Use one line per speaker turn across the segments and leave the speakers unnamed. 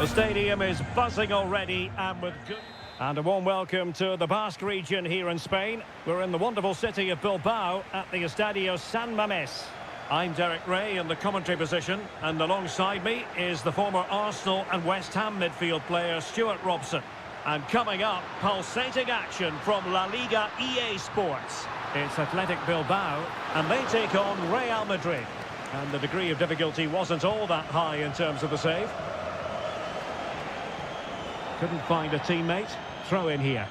The stadium is buzzing already and with good... And a warm welcome to the Basque region here in Spain. We're in the wonderful city of Bilbao at the Estadio San Mamés. I'm Derek Ray in the commentary position, and alongside me is the former Arsenal and West Ham midfield player Stuart Robson. And coming up, pulsating action from La Liga EA Sports. It's Athletic Bilbao, and they take on Real Madrid. And the degree of difficulty wasn't all that high in terms of the save. Couldn't find a teammate. Throw in here.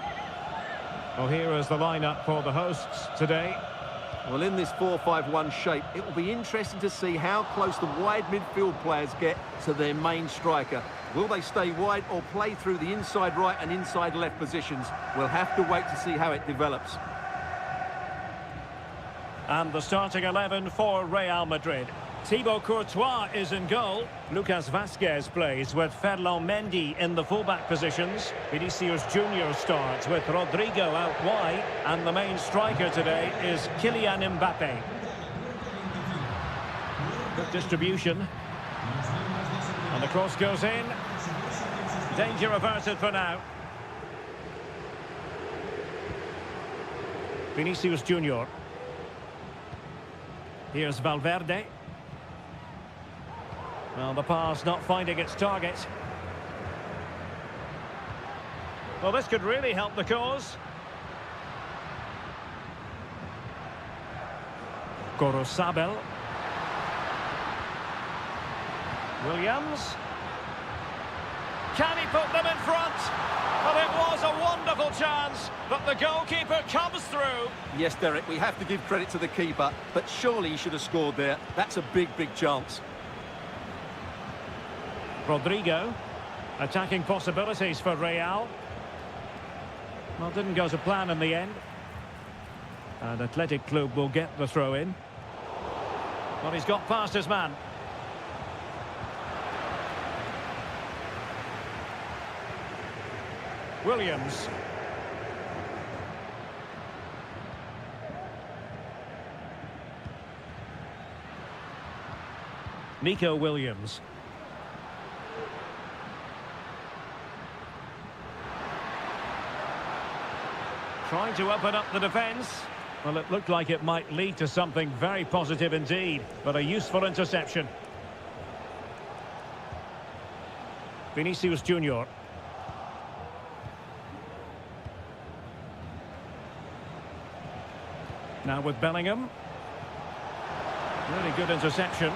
Well, here is the lineup for the hosts today.
Well, in this 4-5-1 shape, it will be interesting to see how close the wide midfield players get to their main striker. Will they stay wide or play through the inside right and inside left positions? We'll have to wait to see how it develops.
And the starting 11 for Real Madrid. Thibaut Courtois is in goal. Lucas Vazquez plays with Ferland Mendy in the fullback positions. Vinicius Junior starts with Rodrigo out wide. And the main striker today is Kylian Mbappe. Good distribution. And the cross goes in. Danger averted for now. Vinicius Junior. Here's Valverde. Well, the pass not finding its target. Well, this could really help the cause. Gorosabel. Williams. Can he put them in front? Well, it was a wonderful chance, but the goalkeeper comes through.
Yes, Derek, we have to give credit to the keeper, but surely he should have scored there. That's a big, big chance.
Rodrigo, attacking possibilities for Real. Well, didn't go to plan in the end. And Athletic Club will get the throw in. Well, he's got past his man. Williams. Nico Williams. Trying to open up the defence. Well, it looked like it might lead to something very positive indeed, but a useful interception. Vinicius Junior. Now with Bellingham. Really good interception.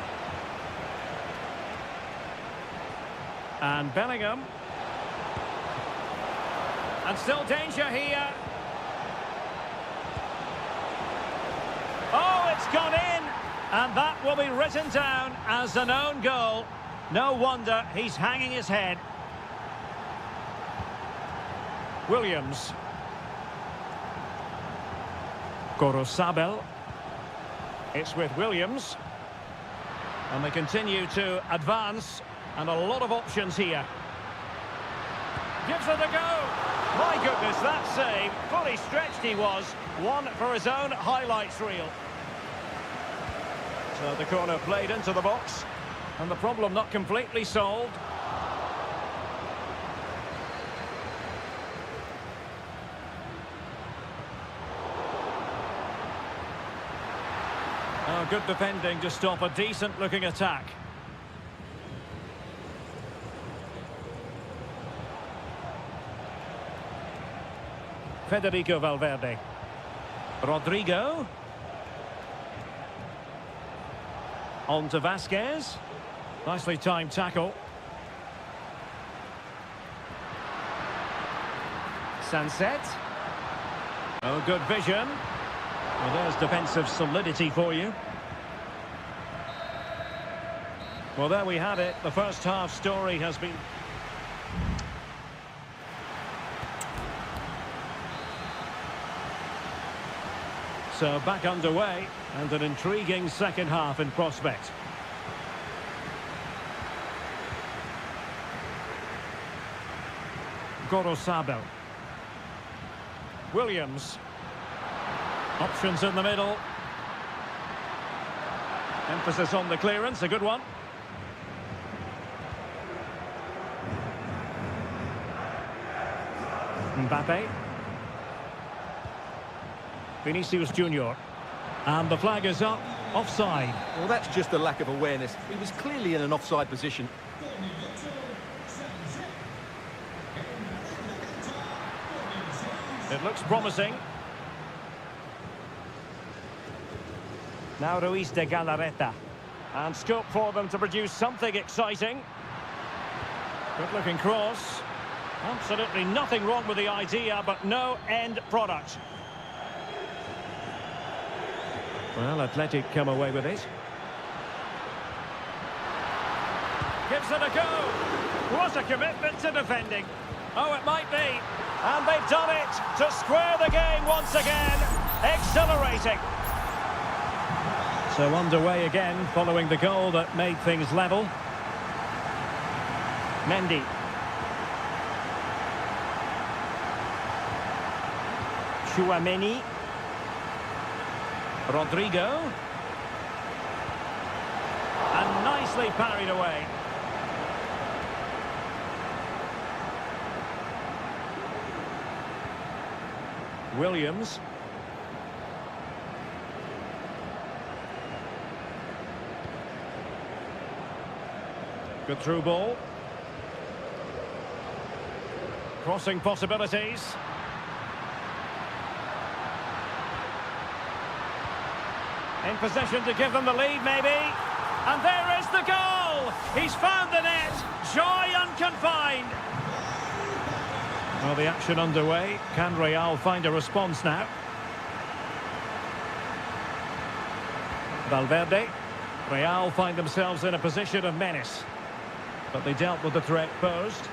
And Bellingham. And still danger here. Oh, it's gone in, and that will be written down as an own goal. No wonder he's hanging his head. Williams. Gorosabel. It's with Williams. And they continue to advance, and a lot of options here. Gives it a go. My goodness, that save. Fully stretched he was. One for his own highlights reel. So the corner played into the box. And the problem not completely solved. Oh, good defending to stop a decent-looking attack. Federico Valverde. Rodrigo. On to Vazquez. Nicely timed tackle. Sunset. Oh, good vision. Well, there's defensive solidity for you. Well, there we had it. The first half story has been... So back underway, and an intriguing second half in prospect. Gorosabel. Williams. Options in the middle. Emphasis on the clearance, a good one. Mbappe. Vinicius Junior. And the flag is up. Offside.
Well, that's just a lack of awareness. He was clearly in an offside position.
It looks promising. Now Ruiz de Galarreta. And scope for them to produce something exciting. Good looking cross. Absolutely nothing wrong with the idea, but no end product. Well, Athletic come away with it. Gives it a go. What a commitment to defending. Oh, it might be. And they've done it to square the game once again. Exhilarating. So underway again following the goal that made things level. Mendy. Chouameni. Rodrigo. And nicely parried away. Williams. Good through ball. Crossing possibilities. In position to give them the lead, maybe. And there is the goal! He's found the net. Joy unconfined. Well, the action underway. Can Real find a response now? Valverde. Real find themselves in a position of menace. But they dealt with the threat posed.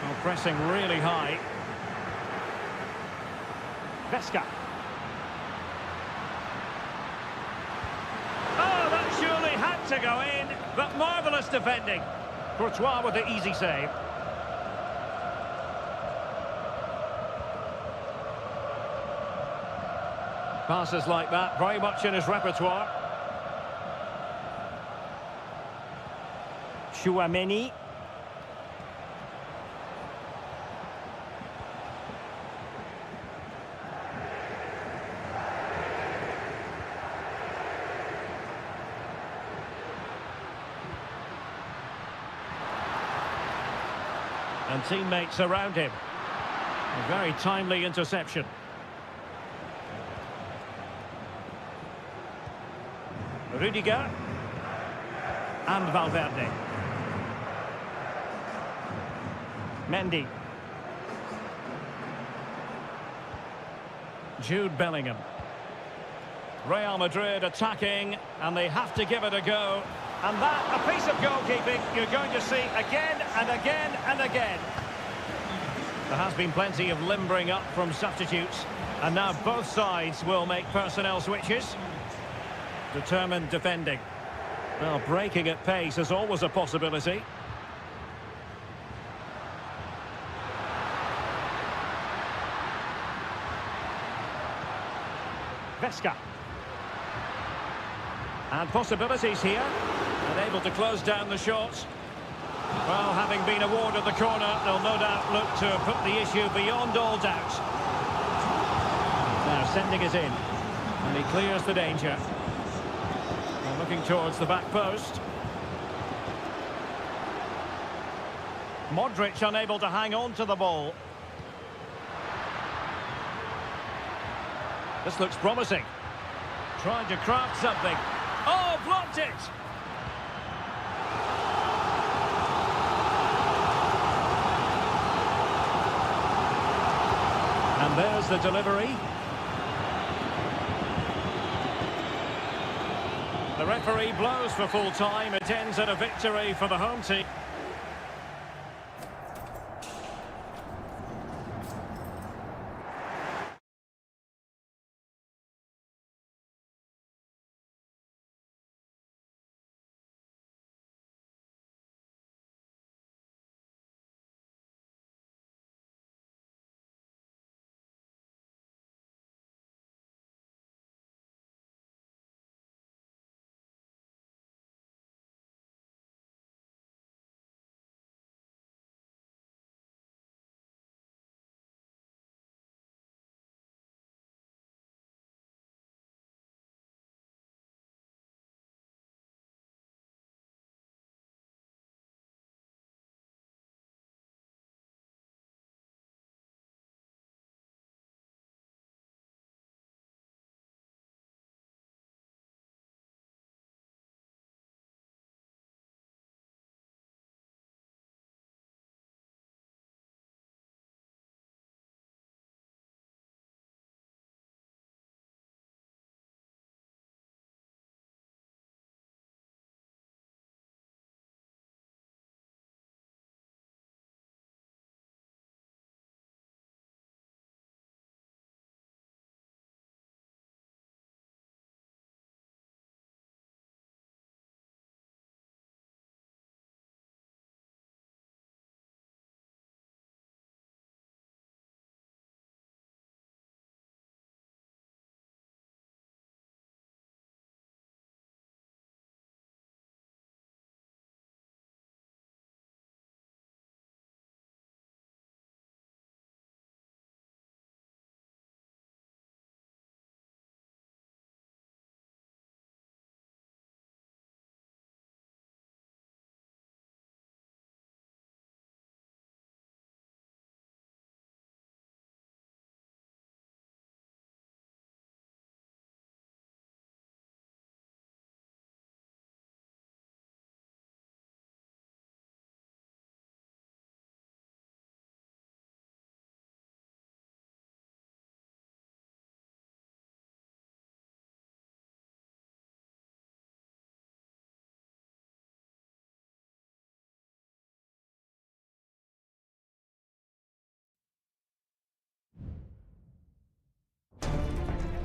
Well, pressing really high. Vesca. Oh, that surely had to go in. But marvellous defending. Courtois with the easy save. Passes like that, very much in his repertoire. Chouameni. And teammates around him. A very timely interception. Rudiger. And Valverde. Mendy. Jude Bellingham. Real Madrid attacking, and they have to give it a go. And that, a piece of goalkeeping you're going to see again and again and again. There has been plenty of limbering up from substitutes, and now both sides will make personnel switches. Determined defending. Well, breaking at pace is always a possibility. Vesca. And possibilities here. And able to close down the shot. Well, having been awarded the corner, they'll no doubt look to put the issue beyond all doubt. Now sending it in. And he clears the danger. And looking towards the back post. Modric unable to hang on to the ball. This looks promising. Trying to craft something. Oh, blocked it! And there's the delivery. The referee blows for full time. It ends at a victory for the home team.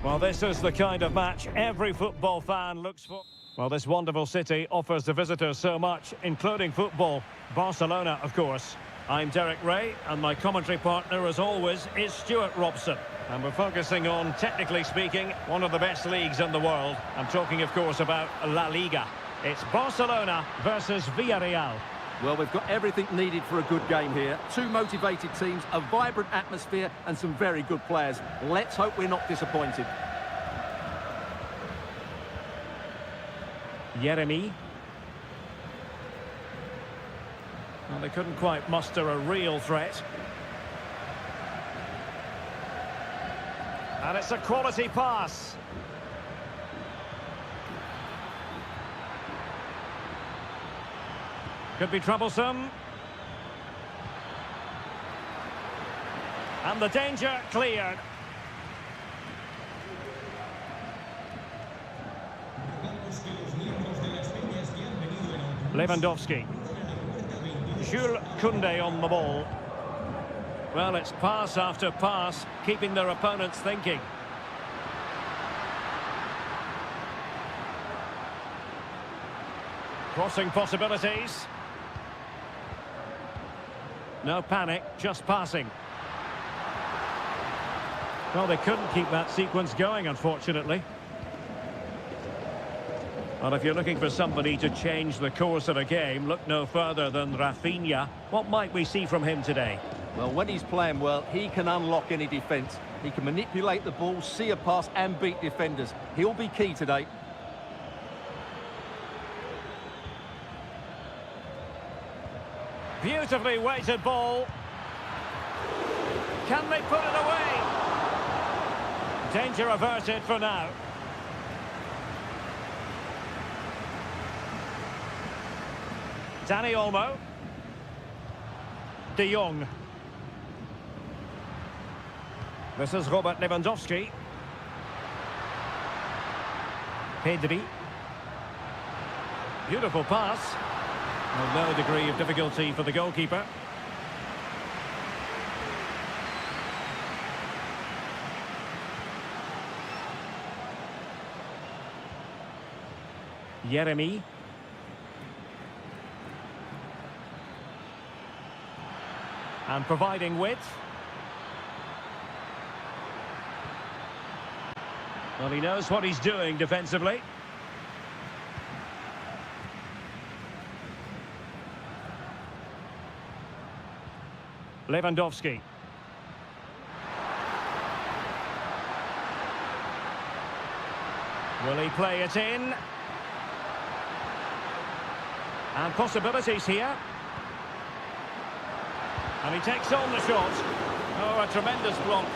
Well, this is the kind of match every football fan looks for. Well, this wonderful city offers the visitors so much, including football. Barcelona, of course. I'm Derek Ray, and my commentary partner, as always, is Stuart Robson. And we're focusing on, technically speaking, one of the best leagues in the world. I'm talking, of course, about La Liga. It's Barcelona versus Villarreal.
Well, we've got everything needed for a good game here. Two motivated teams, a vibrant atmosphere, and some very good players. Let's hope we're not disappointed.
Jeremy. Well, they couldn't quite muster a real threat. And it's a quality pass. Could be troublesome. And the danger cleared. Lewandowski. Jules Koundé on the ball. Well, it's pass after pass, keeping their opponents thinking. Crossing possibilities. No panic, just passing. Well, they couldn't keep that sequence going, unfortunately. Well, if you're looking for somebody to change the course of a game, look no further than Rafinha. What might we see from him today?
Well, when he's playing well, he can unlock any defence. He can manipulate the ball, see a pass and beat defenders. He'll be key today.
Beautifully weighted ball. Can they put it away? Danger averted for now. Dani Olmo. De Jong. This is Robert Lewandowski. Pedri. Beautiful pass. With no degree of difficulty for the goalkeeper. Jeremy. And providing width. Well, he knows what he's doing defensively. Lewandowski. Will he play it in? And possibilities here. And he takes on the shot. Oh, a tremendous block.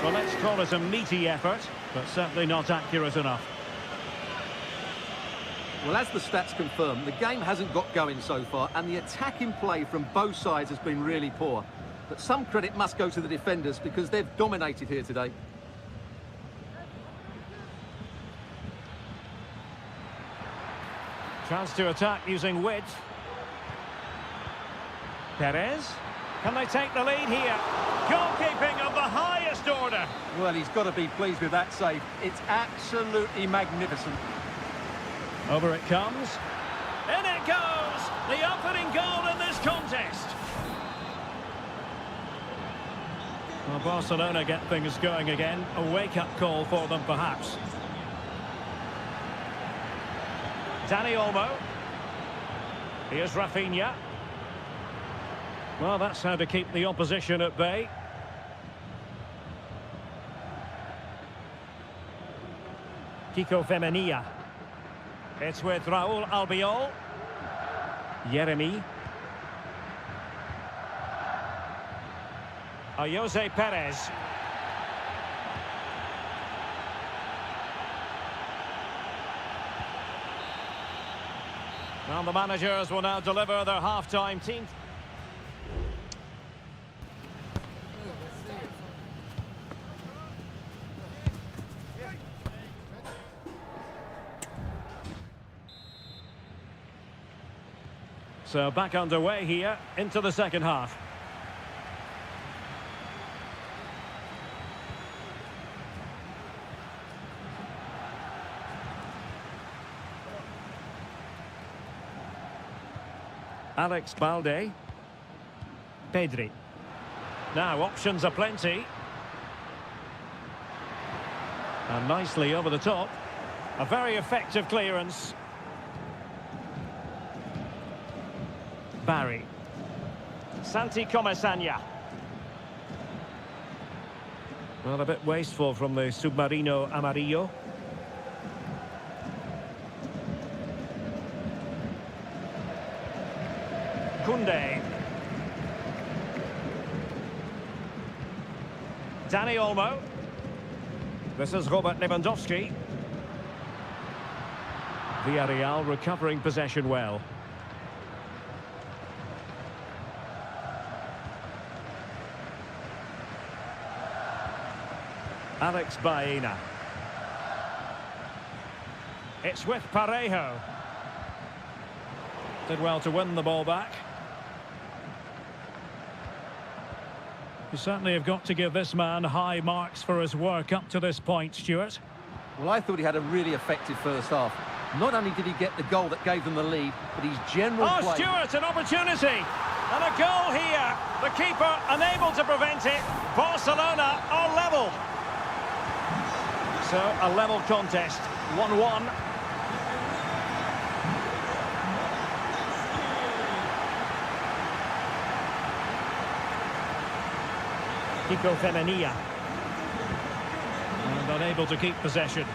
Well, let's call it a meaty effort, but certainly not accurate enough.
Well, as the stats confirm, the game hasn't got going so far, and the attacking play from both sides has been really poor. But some credit must go to the defenders because they've dominated here today.
Chance to attack using width. Perez. Can they take the lead here? Goalkeeping of the highest order.
Well, he's got to be pleased with that save. It's absolutely magnificent.
Over it comes. In it goes! The opening goal in this contest. Well, Barcelona get things going again. A wake-up call for them, perhaps. Dani Olmo. Here's Rafinha. Well, that's how to keep the opposition at bay. Kiko Femenia. It's with Raúl Albiol. Jeremy. Jose Perez. Well, the managers will now deliver their half-time team. So back underway here into the second half. Alex Balde. Pedri. Now options are plenty. And nicely over the top. A very effective clearance. Barry. Santi Comesaña. Well, a bit wasteful from the Submarino Amarillo. Koundé. Dani Olmo. This is Robert Lewandowski. Villarreal recovering possession well. Alex Baena. It's with Parejo. Did well to win the ball back. You certainly have got to give this man high marks for his work up to this point, Stuart.
Well, I thought he had a really effective first half. Not only did he get the goal that gave them the lead, but his general play...
Oh, Stuart, an opportunity! And a goal here. The keeper unable to prevent it. Barcelona are level. So, a level contest. 1-1. Kiko Femenia. And unable to keep possession.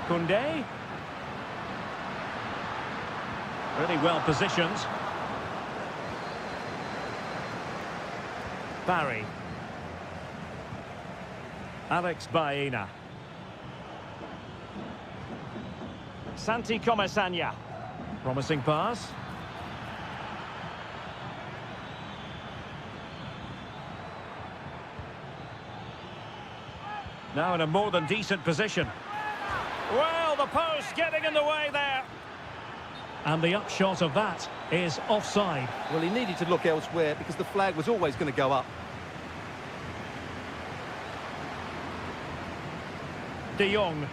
Koundé. Really well positioned. Barry. Alex Baena. Santi Comesaña. Promising pass. Now in a more than decent position. Well, the post getting in the way there. And the upshot of that is offside.
Well, he needed to look elsewhere because the flag was always going to go up.
De Jong.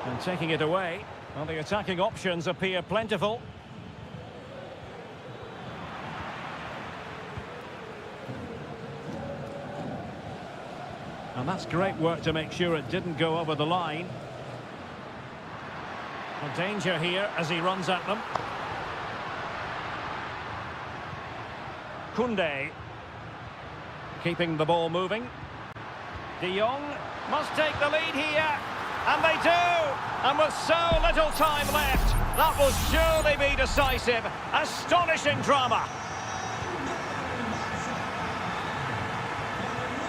And taking it away. Well, the attacking options appear plentiful. And that's great work to make sure it didn't go over the line. A danger here as he runs at them. Koundé. Keeping the ball moving. De Jong must take the lead here. And they do! And with so little time left, that will surely be decisive. Astonishing drama.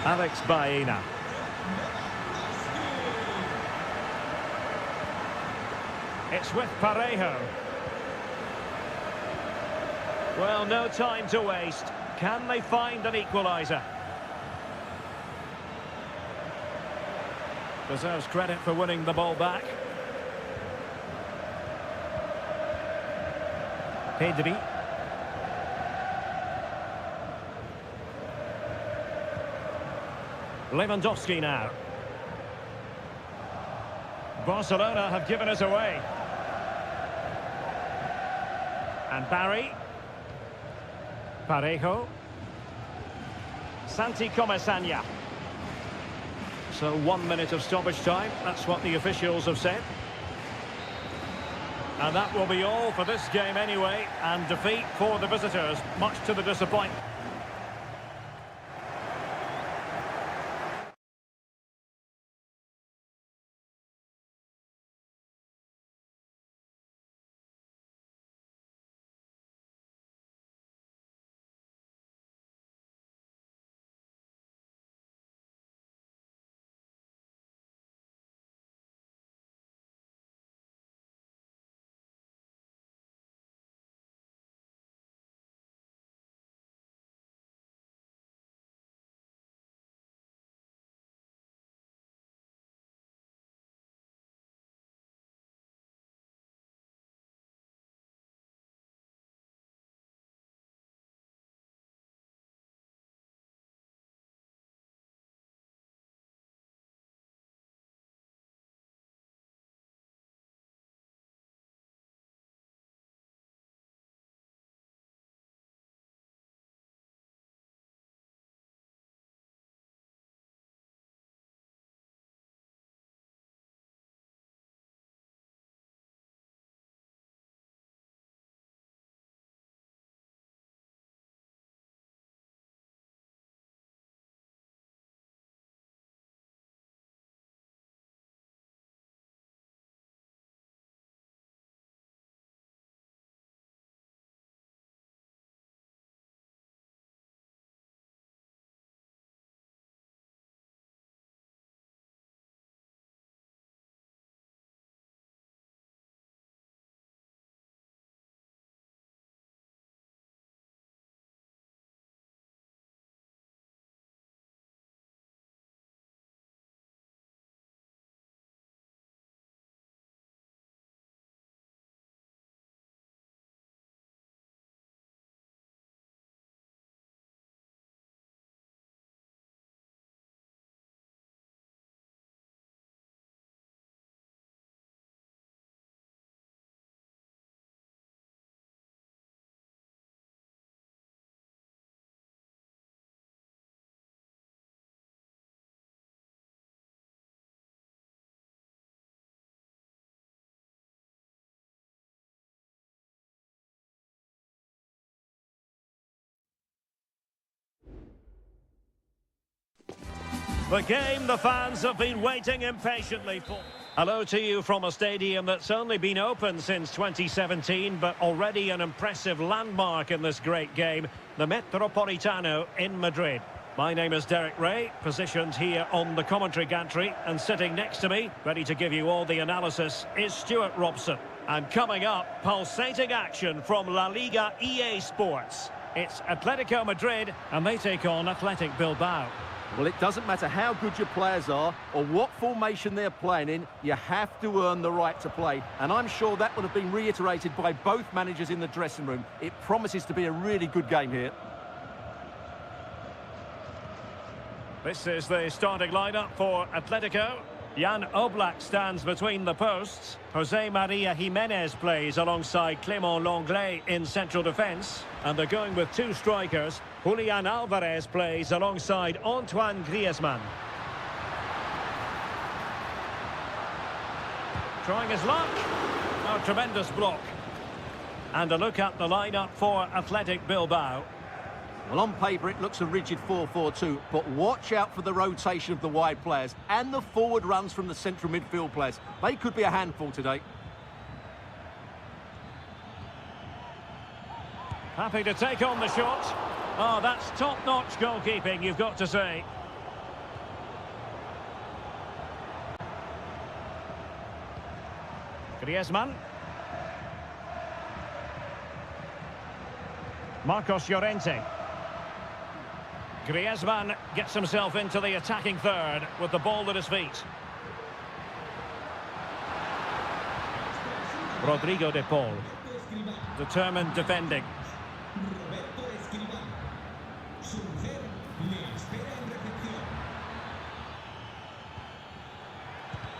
Alex Baena. It's with Parejo. Well, no time to waste. Can they find an equaliser? Deserves credit for winning the ball back. Pedri. Lewandowski now. Barcelona have given us away. And Barry. Parejo. Santi Comesaña. So 1 minute of stoppage time, that's what the officials have said. And that will be all for this game anyway, and defeat for the visitors, much to the disappointment. The game the fans have been waiting impatiently for. Hello to you from a stadium that's only been open since 2017, but already an impressive landmark in this great game, the Metropolitano in Madrid. My name is Derek Ray, positioned here on the commentary gantry, and sitting next to me, ready to give you all the analysis, is Stuart Robson. And coming up, pulsating action from La Liga EA Sports. It's Atletico Madrid, and they take on Athletic Bilbao.
Well, it doesn't matter how good your players are or what formation they're playing in, you have to earn the right to play. And I'm sure that would have been reiterated by both managers in the dressing room. It promises to be a really good game here.
This is the starting lineup for Atletico. Jan Oblak stands between the posts. Jose Maria Jimenez plays alongside Clément Lenglet in central defence. And they're going with two strikers. Julian Alvarez plays alongside Antoine Griezmann. Trying his luck. A tremendous block. And a look at the lineup for Athletic Bilbao.
Well, on paper, it looks a rigid 4-4-2, but watch out for the rotation of the wide players and the forward runs from the central midfield players. They could be a handful today.
Happy to take on the shot. Oh, that's top-notch goalkeeping, you've got to say. Griezmann. Marcos Llorente. Griezmann gets himself into the attacking third with the ball at his feet. Rodrigo de Paul. Determined defending.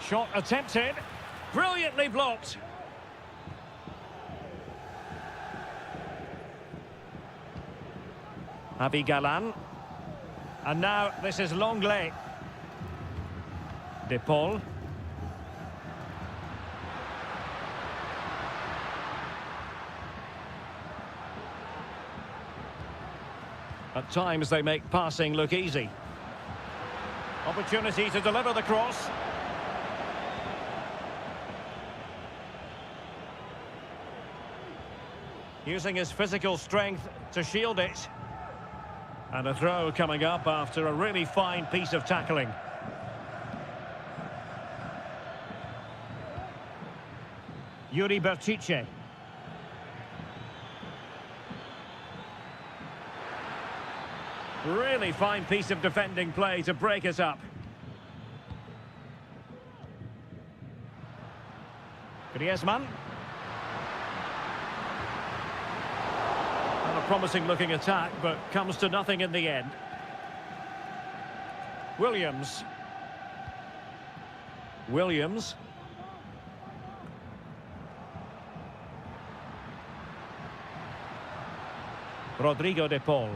Shot attempted. Brilliantly blocked. Javi Galan. And now this is Lenglet. De Paul. At times they make passing look easy. Opportunity to deliver the cross. Using his physical strength to shield it. And a throw coming up after a really fine piece of tackling. Yuri Berchiche. Really fine piece of defending play to break us up. Griezmann. Promising looking attack, but comes to nothing in the end. Williams. Rodrigo de Paul.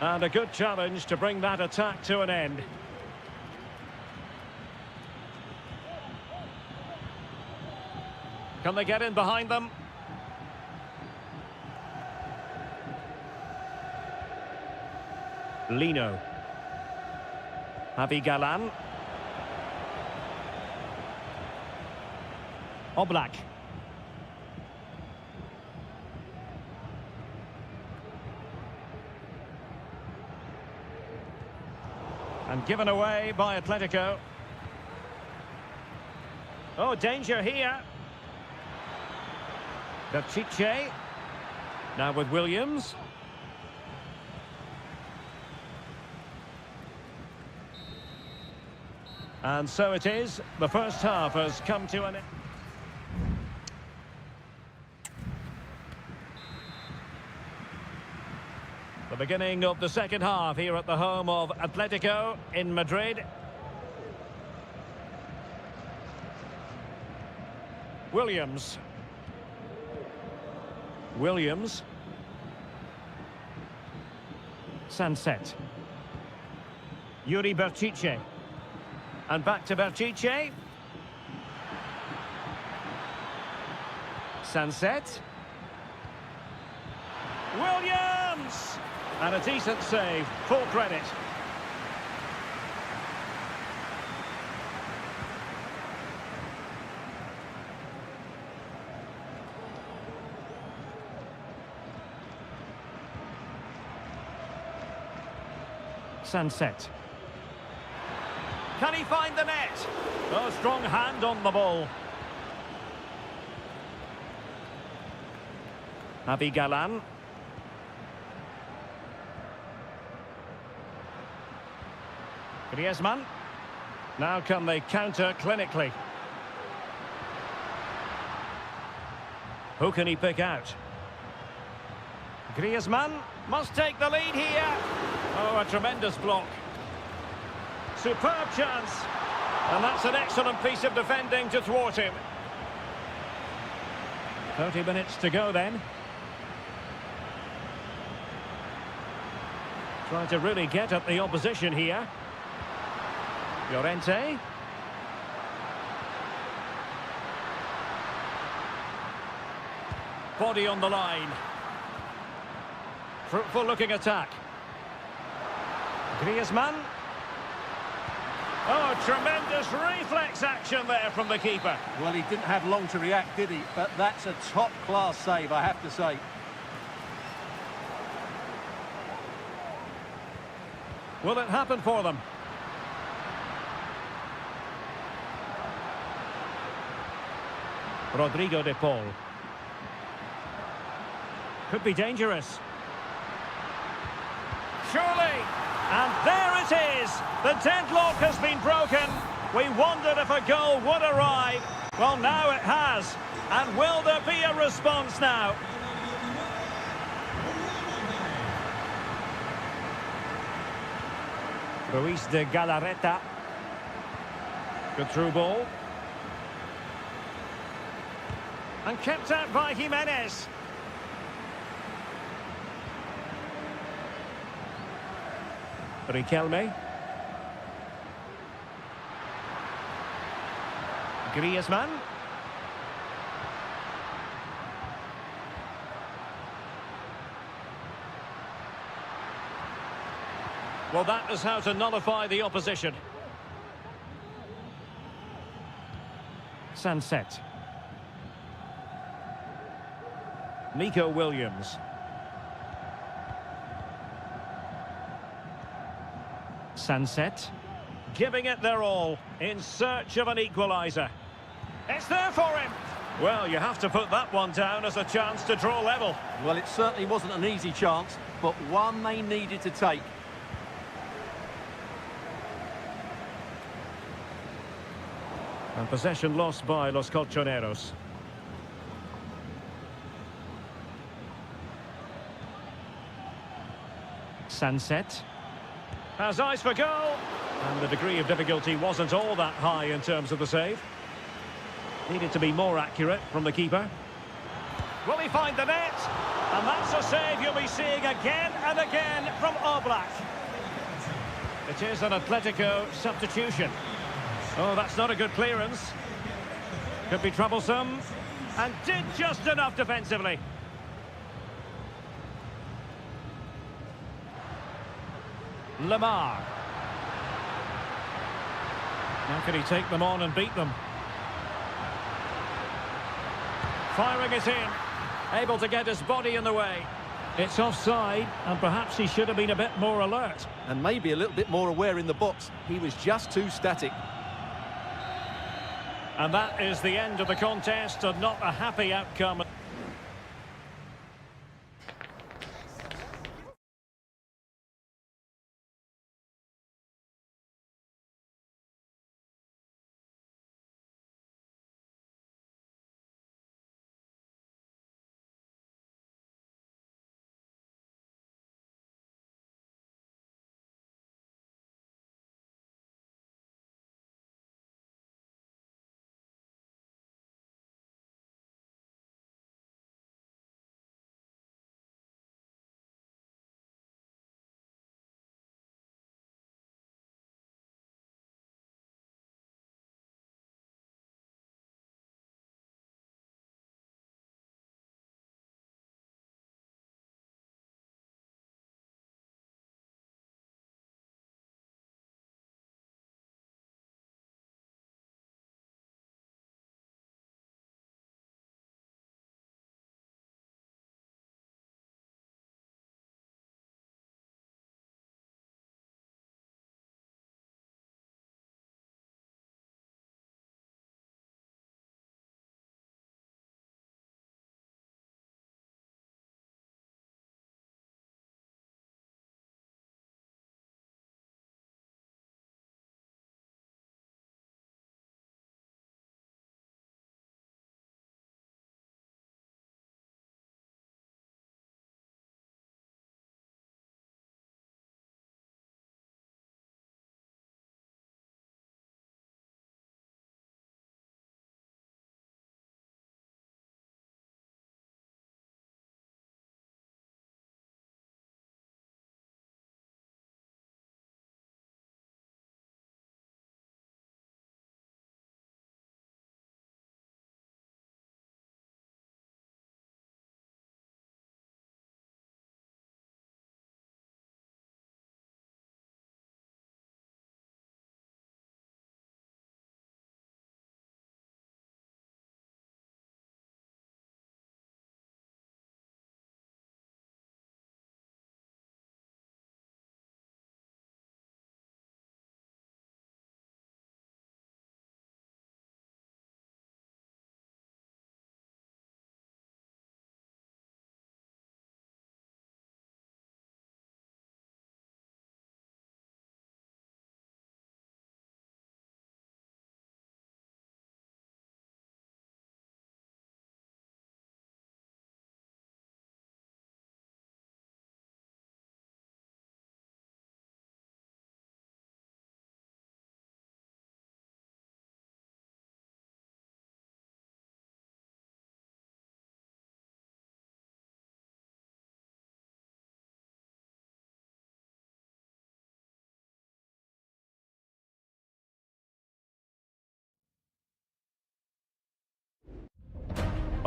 And a good challenge to bring that attack to an end. Can they get in behind them? Lino. Javi Galan. Oblak. And given away by Atletico. Oh, danger here. Berchiche. Now with Williams. And so it is. The first half has come to an end. The beginning of the second half here at the home of Atletico in Madrid. Williams. Sunset. Yuri Berchiche. And back to Berchiche. Sunset. Williams! And a decent save, full credit. Sunset. Can he find the net? Oh, strong hand on the ball. Javi Galan. Griezmann. Now can they counter clinically? Who can he pick out? Griezmann must take the lead here. Oh, a tremendous block. Superb chance. And that's an excellent piece of defending to thwart him. 30 minutes to go then. Trying to really get at the opposition here. Llorente. Body on the line. Fruitful looking attack. Griezmann. Oh, tremendous reflex action there from the keeper.
Well, he didn't have long to react, did he? But that's a top-class save, I have to say.
Will it happen for them? Rodrigo de Paul. Could be dangerous. Surely! And there it is! The deadlock has been broken. We wondered if a goal would arrive. Well, now it has. And will there be a response now? Ruiz de Galarreta. Good through ball. And kept out by Jimenez. Riquelme. Griezmann. Well, that is how to nullify the opposition. Sunset. Nico Williams. Sunset. Giving it their all in search of an equaliser. It's there for him. Well, you have to put that one down as a chance to draw level.
Well, it certainly wasn't an easy chance, but one they needed to take.
And possession lost by Los Colchoneros. Sunset. Has eyes for goal. And the degree of difficulty wasn't all that high in terms of the save. Needed to be more accurate from the keeper. Will he find the net? And that's a save you'll be seeing again and again from Oblak. It is an Atletico substitution. Oh, that's not a good clearance. Could be troublesome. And did just enough defensively. Lamar. Now can he take them on and beat them? Firing it in. Able to get his body in the way. It's offside, and perhaps he should have been a bit more alert.
And maybe a little bit more aware in the box. He was just too static.
And that is the end of the contest, and not a happy outcome.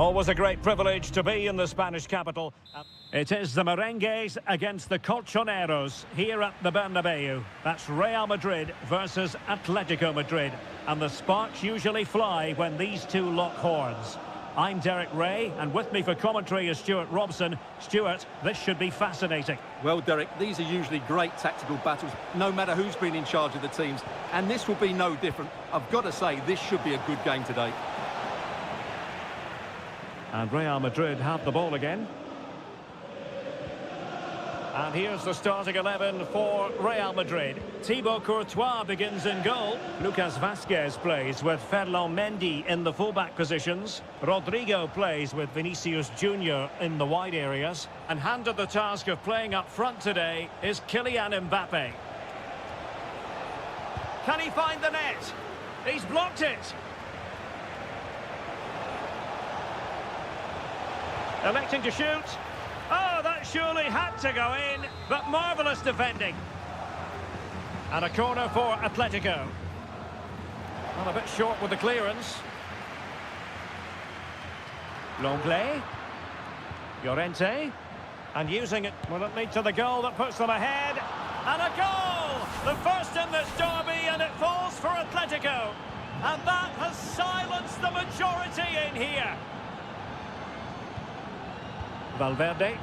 Always a great privilege to be in the Spanish capital. It is the Merengues against the Colchoneros here at the Bernabeu. That's Real Madrid versus Atletico Madrid. And the sparks usually fly when these two lock horns. I'm Derek Ray, and with me for commentary is Stuart Robson. Stuart, this should be fascinating.
Well, Derek, these are usually great tactical battles, no matter who's been in charge of the teams. And this will be no different. I've got to say, this should be a good game today.
And Real Madrid have the ball again. And here's the starting 11 for Real Madrid. Thibaut Courtois begins in goal. Lucas Vazquez plays with Ferland Mendy in the fullback positions. Rodrigo plays with Vinicius Junior in the wide areas. And handed the task of playing up front today is Kylian Mbappe. Can he find the net? He's blocked it. Electing to shoot. Oh, that surely had to go in, but marvellous defending. And a corner for Atletico. Well, a bit short with the clearance. Longley. Llorente. And using it, will it lead to the goal that puts them ahead? And a goal! The first in this derby, and it falls for Atletico. And that has silenced the majority in here. Valverde.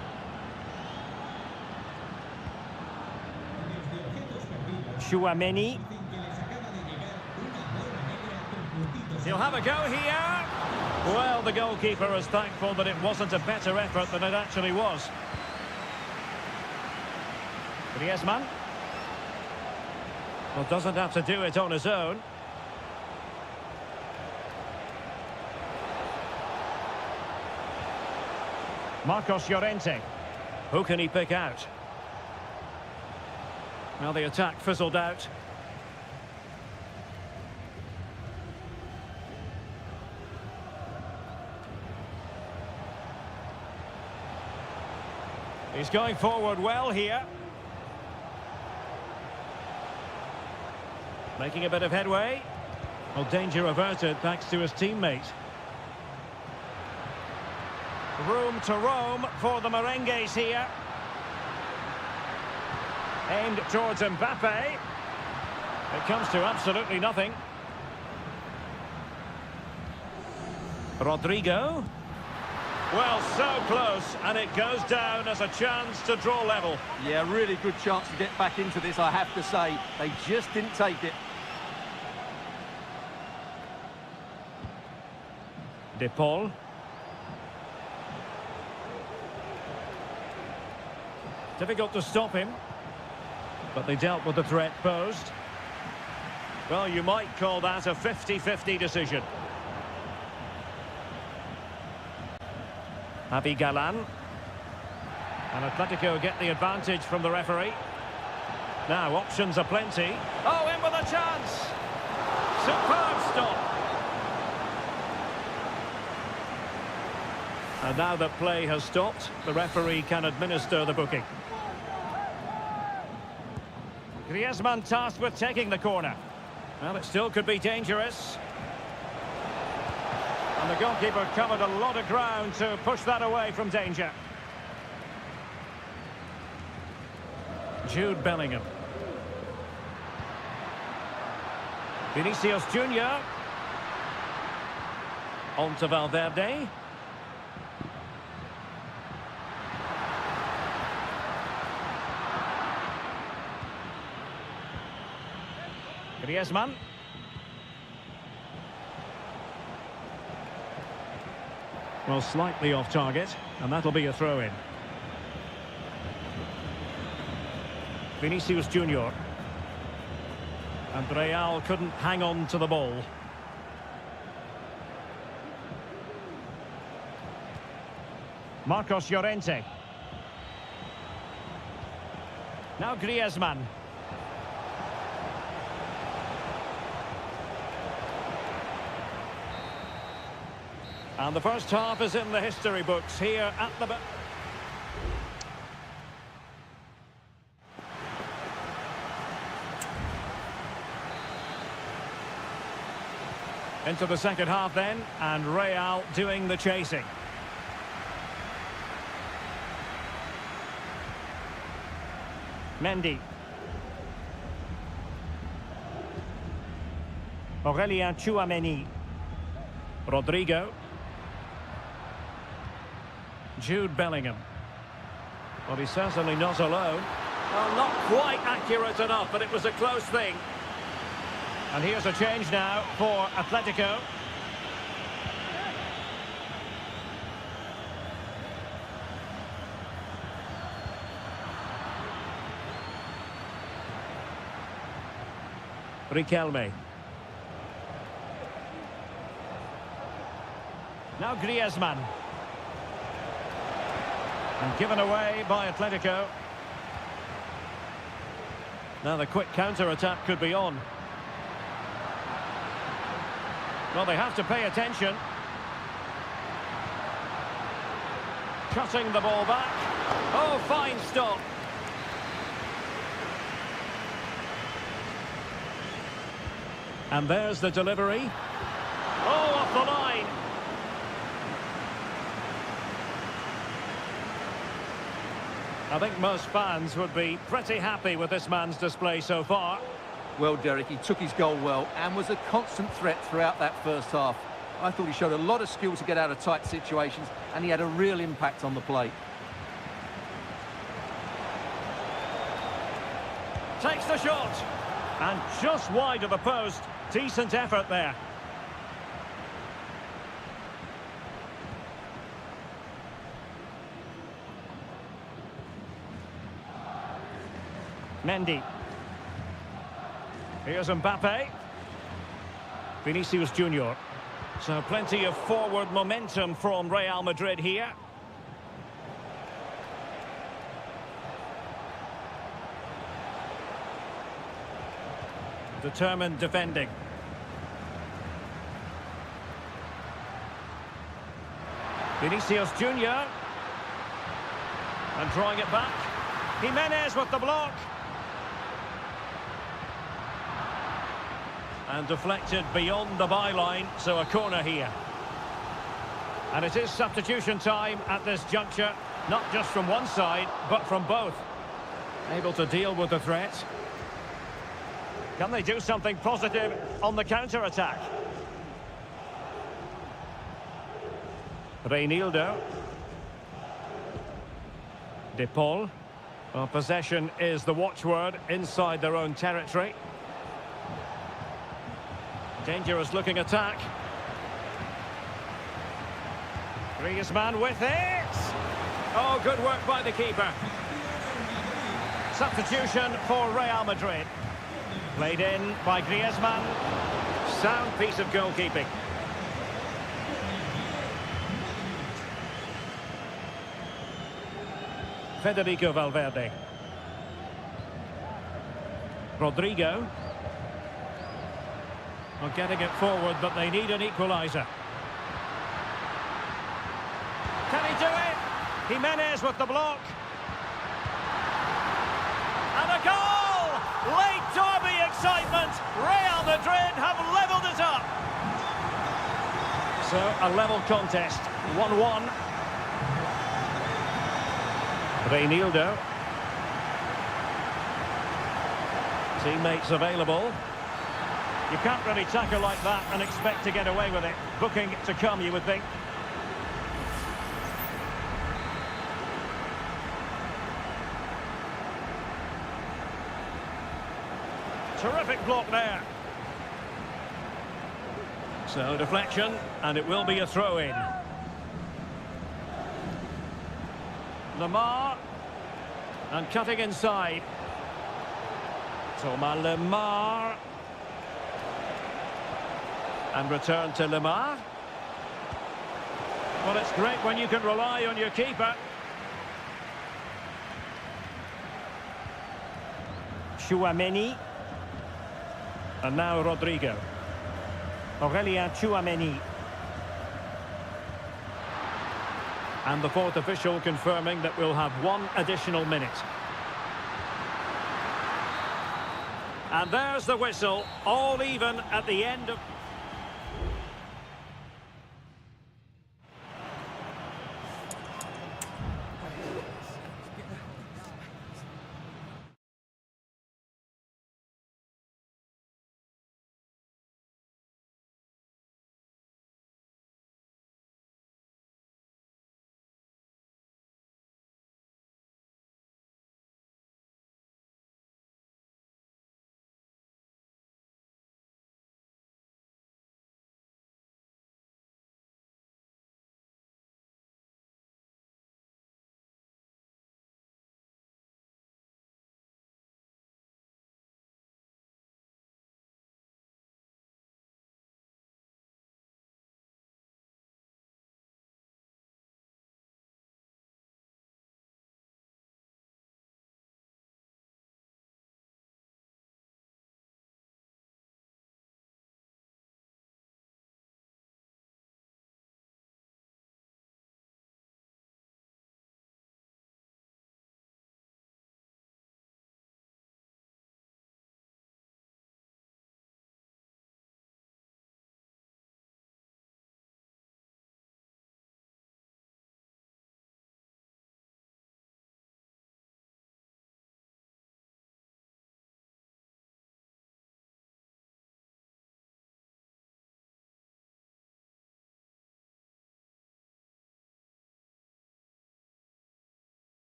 Chouameni. He'll have a go here. Well, the goalkeeper is thankful that it wasn't a better effort than it actually was. Griezmann. Well, doesn't have to do it on his own. Marcos Llorente. Who can he pick out? Well, the attack fizzled out. He's going forward well here. Making a bit of headway. Well, danger averted thanks to his teammate. Room to roam for the Merengues here. Aimed towards Mbappe. It comes to absolutely nothing. Rodrigo. Well, so close, and it goes down as a chance to draw level.
Yeah, really good chance to get back into this, I have to say. They just didn't take it.
De Paul. Difficult to stop him, but they dealt with the threat posed. Well, you might call that a 50-50 decision. Javi Galan. And Atletico get the advantage from the referee. Now, options are plenty. Oh, in with a chance! Superb stop! And now that play has stopped, the referee can administer the booking. Griezmann tasked with taking the corner. Well, it still could be dangerous. And the goalkeeper covered a lot of ground to push that away from danger. Jude Bellingham. Vinicius Junior. On to Valverde. Griezmann. Well, slightly off target, and that'll be a throw-in. Vinicius Junior. And Real couldn't hang on to the ball. Marcos Llorente. Now Griezmann. And the first half is in the history books here at the... Into the second half then, and Real doing the chasing. Mendy. Aurelien Tchouameni. Rodrigo. Jude Bellingham. Well, he's certainly not alone. Well, not quite accurate enough, but it was a close thing. And here's a change now for Atletico. Riquelme. Now Griezmann. And given away by Atletico. Now the quick counter-attack could be on. Well, they have to pay attention. Cutting the ball back. Oh, fine stop. And there's the delivery. Oh, off the line. I think most fans would be pretty happy with this man's display so far.
Well, Derek, he took his goal well and was a constant threat throughout that first half. I thought he showed a lot of skill to get out of tight situations, and he had a real impact on the plate.
Takes the shot. And just wide of the post. Decent effort there. Mendy. Here's Mbappe. Vinicius Junior. So plenty of forward momentum from Real Madrid here. Determined defending. Vinicius Junior. And drawing it back. Jimenez with the block. And deflected beyond the byline, so a corner here. And it is substitution time at this juncture, not just from one side, but from both. Able to deal with the threat. Can they do something positive on the counter-attack? Reinildo. De Paul. Well, possession is the watchword inside their own territory. Dangerous looking attack. Griezmann with it. Oh, good work by the keeper. Substitution for Real Madrid. Played in by Griezmann. Sound piece of goalkeeping. Federico Valverde. Rodrigo. Well, getting it forward, but they need an equaliser. Can he do it? Jimenez with the block. And a goal! Late derby excitement. Real Madrid have levelled it up. So, a level contest. 1-1. Reinildo. Teammates available. You can't really tackle like that and expect to get away with it. Booking to come, you would think. Terrific block there. So, deflection, and it will be a throw-in. Lemar. And cutting inside. Thomas Lemar. And return to Lemar. Well, it's great when you can rely on your keeper. Tchouameni. And now Rodrigo. Aurelien Tchouameni. And the fourth official confirming that we'll have one additional minute. And there's the whistle, all even at the end of...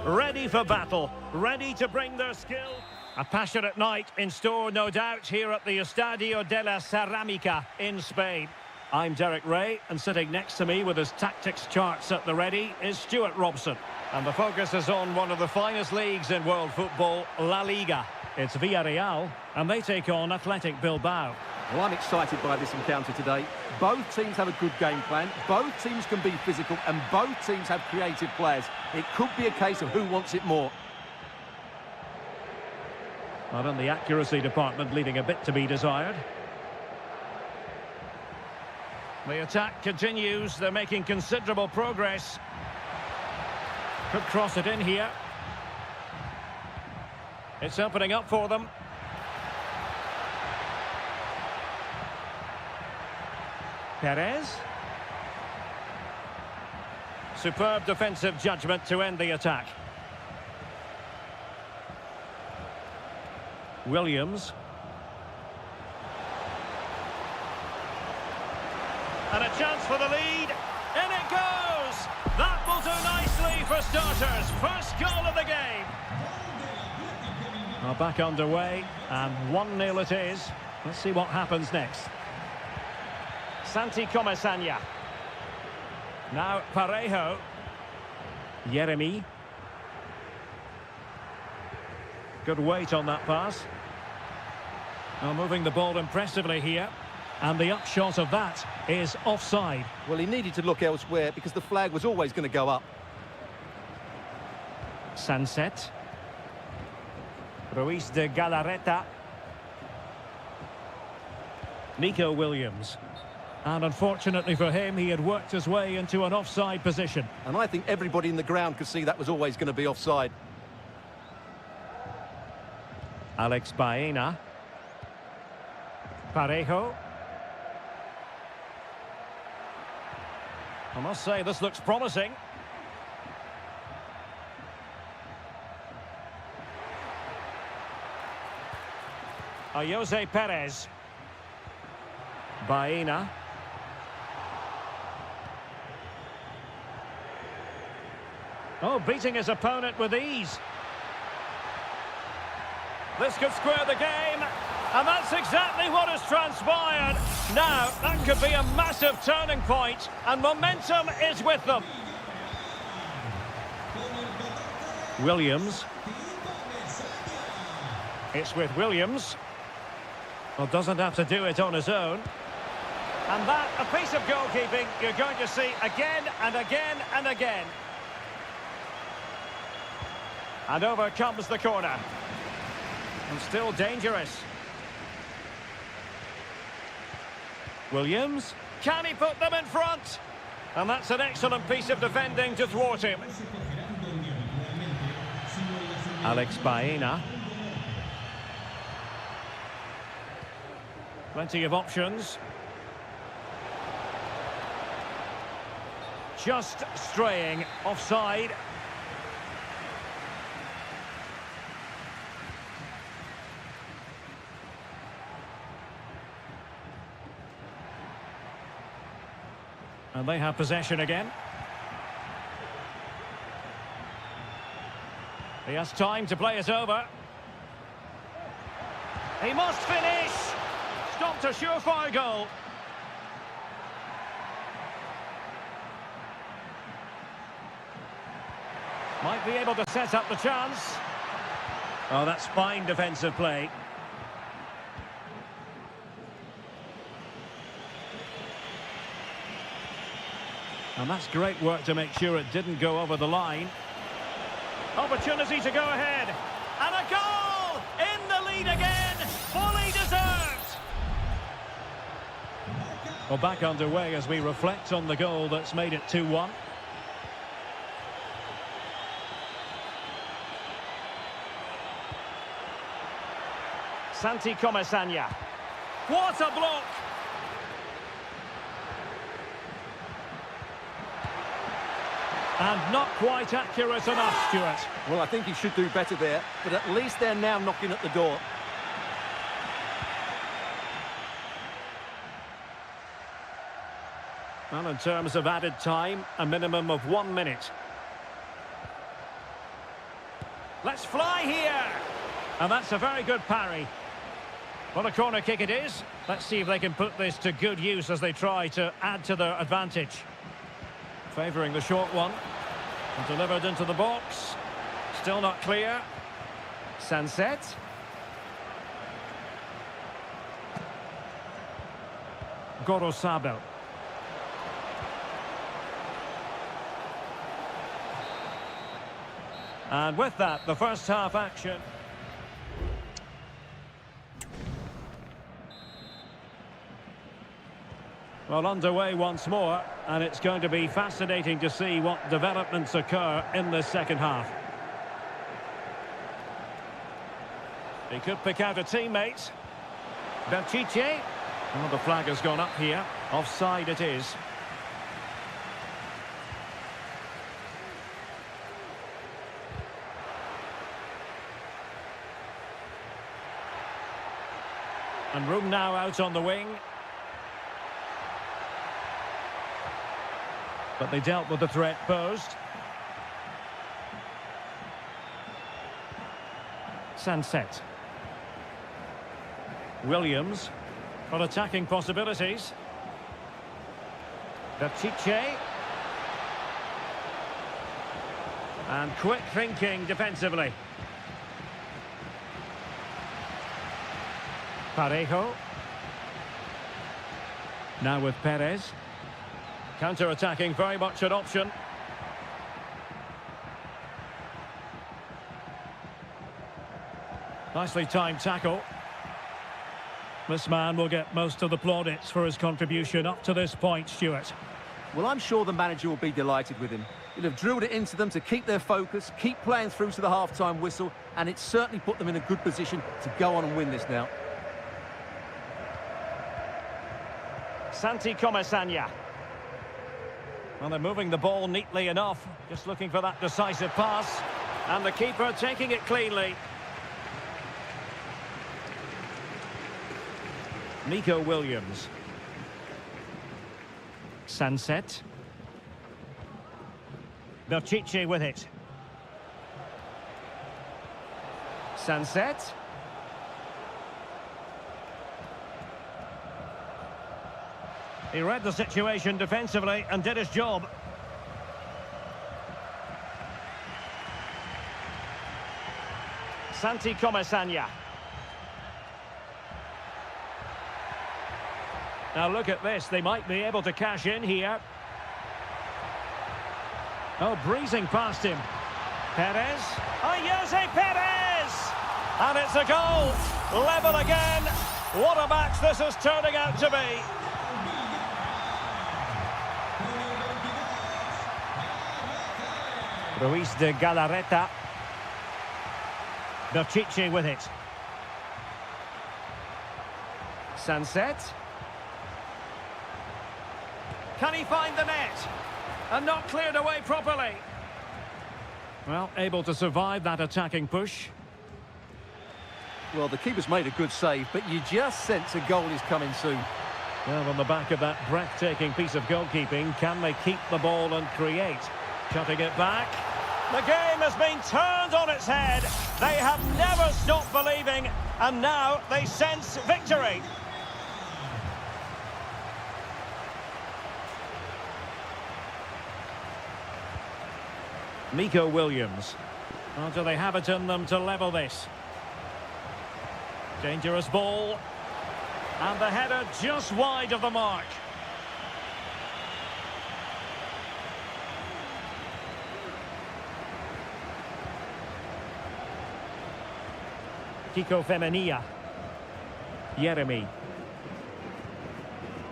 ready for battle, ready to bring their skill. A passionate night in store, no doubt, here at the Estadio de la Ceramica in Spain. I'm Derek Ray, and sitting next to me with his tactics charts at the ready is Stuart Robson. And the focus is on one of the finest leagues in world football, La Liga. It's Villarreal, and they take on Athletic Bilbao.
Well, I'm excited by this encounter today. Both teams have a good game plan, both teams can be physical, and both teams have creative players. It could be a case of who wants it more.
Not in the accuracy department, leaving a bit to be desired. The attack continues, they're making considerable progress. Could cross it in here. It's opening up for them. Perez. Superb defensive judgment to end the attack. Williams. And a chance for the lead. In it goes! That will do nicely for starters. First goal of the game. Well, back underway, and 1-0 it is. Let's see what happens next. Santi Comesaña. Now Parejo. Yeremy. Good weight on that pass. Well, moving the ball impressively here. And the upshot of that is offside.
Well, he needed to look elsewhere because the flag was always going to go up.
Sunset. Ruiz de Galarreta. Nico Williams. And unfortunately for him, he had worked his way into an offside position.
And I think everybody in the ground could see that was always going to be offside.
Alex Baena. Parejo. I must say, this looks promising. Jose Perez. Baena. Oh, beating his opponent with ease. This could square the game, and that's exactly what has transpired. Now, that could be a massive turning point, and momentum is with them. Williams. It's with Williams. Well, doesn't have to do it on his own. And that, a piece of goalkeeping you're going to see again and again and again. And over comes the corner. And still dangerous. Williams. Can he put them in front? And that's an excellent piece of defending to thwart him. Alex Baena. Plenty of options. Just straying offside. And they have possession again. He has time to play it over. He must finish! Stopped a surefire goal. Might be able to set up the chance. Oh, that's fine defensive play. And that's great work to make sure it didn't go over the line. Opportunity to go ahead. And a goal! In the lead again! Fully deserved! Well, back underway as we reflect on the goal that's made it 2-1. Santi Comesaña. What a block! And not quite accurate enough, Stuart.
Well, I think he should do better there, but at least they're now knocking at the door.
Well, in terms of added time, a minimum of 1 minute. Let's fly here. And that's a very good parry. What a corner kick it is. Let's see if they can put this to good use as they try to add to their advantage. Favouring the short one. And delivered into the box. Still not clear. Sunset. Gorosabel. And with that, the first half action. Well, underway once more, and it's going to be fascinating to see what developments occur in the second half. He could pick out a teammate. Pishit. Oh, the flag has gone up here. Offside it is. And room now out on the wing. But they dealt with the threat posed. Sunset. Williams for attacking possibilities. Pishit. And quick thinking defensively. Parejo. Now with Perez. Counter-attacking, very much an option. Nicely timed tackle. This man will get most of the plaudits for his contribution up to this point, Stuart.
Well, I'm sure the manager will be delighted with him. He'll have drilled it into them to keep their focus, keep playing through to the half-time whistle, and it's certainly put them in a good position to go on and win this now.
Santi Comesaña. Well, they're moving the ball neatly enough, just looking for that decisive pass. And the keeper taking it cleanly. Nico Williams. Sunset. Pishit with it. Sunset. He read the situation defensively and did his job. Santi Comesaña. Now look at this, they might be able to cash in here. Oh, breezing past him. Perez. Oh, Jose Perez! And it's a goal. Level again. What a match this is turning out to be. Ruiz de Galarreta. Pishit with it. Sunset. Can he find the net? And not cleared away properly. Well, able to survive that attacking push.
Well, the keeper's made a good save, but you just sense a goal is coming soon.
Well, on the back of that breathtaking piece of goalkeeping, can they keep the ball and create? Cutting it back. The game has been turned on its head. They have never stopped believing, and now they sense victory. Nico Williams. Well, do they have it in them to level this? Dangerous ball. And the header just wide of the mark. Kiko Femenia. Jeremy.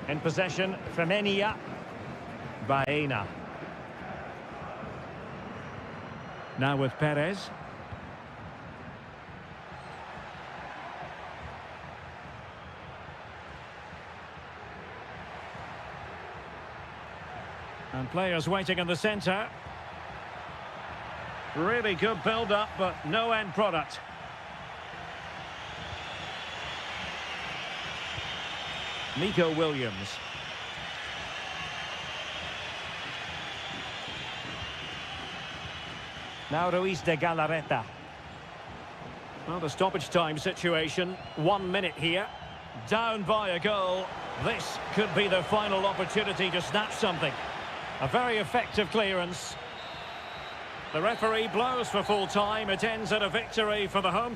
In possession, Femenia. Baena. Now with Perez. And players waiting in the centre. Really good build-up, but no end product. Nico Williams. Now Ruiz de Galarreta. Well, the stoppage time situation, 1 minute here. Down by a goal. This could be the final opportunity to snatch something. A very effective clearance. The referee blows for full time. It ends in a victory for the home.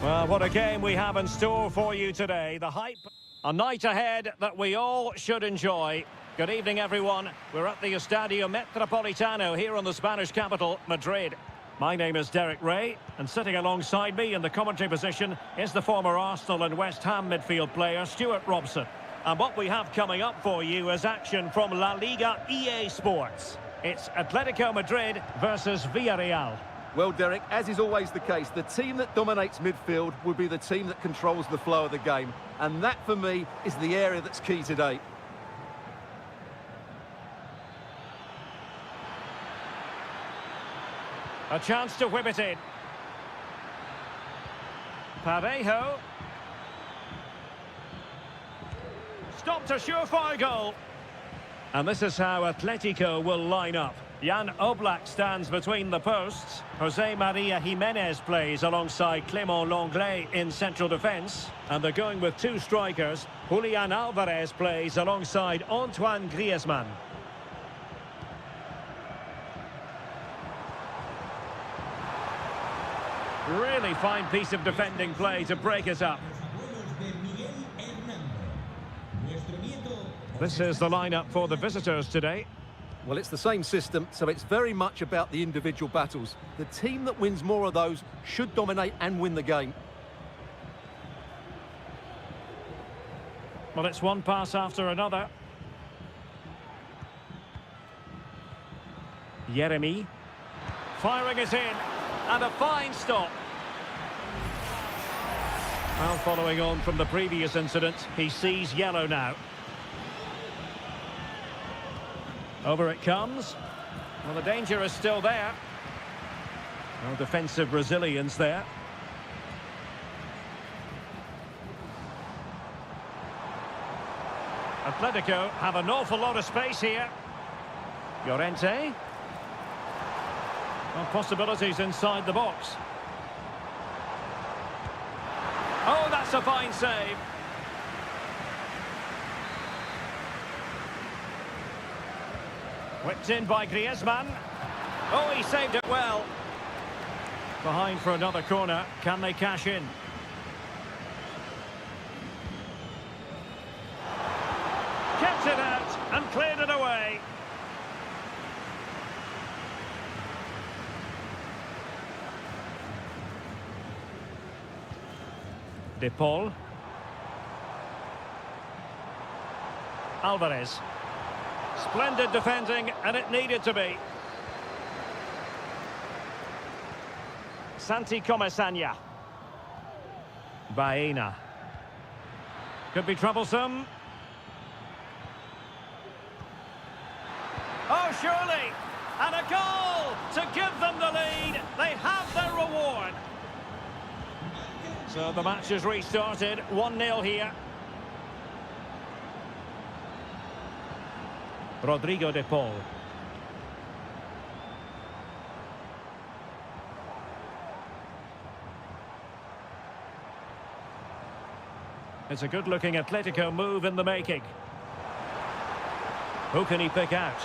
Well, what a game we have in store for you today. The hype, a night ahead that we all should enjoy. Good evening, everyone. We're at the Estadio Metropolitano here in the Spanish capital, Madrid. My name is Derek Ray, and sitting alongside me in the commentary position is the former Arsenal and West Ham midfield player, Stuart Robson. And what we have coming up for you is action from La Liga EA Sports. It's Atletico Madrid versus Villarreal.
Well, Derek, as is always the case, the team that dominates midfield will be the team that controls the flow of the game. And that, for me, is the area that's key today.
A chance to whip it in. Parejo. Stopped a surefire goal. And this is how Atletico will line up. Jan Oblak stands between the posts. Jose Maria Jimenez plays alongside Clément Lenglet in central defence. And they're going with two strikers. Julian Alvarez plays alongside Antoine Griezmann. Really fine piece of defending play to break it up. This is the lineup for the visitors today.
Well, it's the same system, so it's very much about the individual battles. The team that wins more of those should dominate and win the game.
Well, it's one pass after another. Yeremy. Firing it in. And a fine stop. Well, following on from the previous incident, he sees yellow now. Over it comes. Well, the danger is still there. No defensive resilience there. Atletico have an awful lot of space here. Llorente. Well, possibilities inside the box. Oh, that's a fine save. Whipped in by Griezmann. Oh, he saved it well. Behind for another corner. Can they cash in? Kept it out and cleared it away. De Paul. Alvarez. Splendid defending, and it needed to be. Santi Comesaña. Baena. Could be troublesome. Oh, surely! And a goal to give them the lead. They have their reward. So the match has restarted. 1-0 here. Rodrigo De Paul. It's a good-looking Atletico move in the making. Who can he pick out?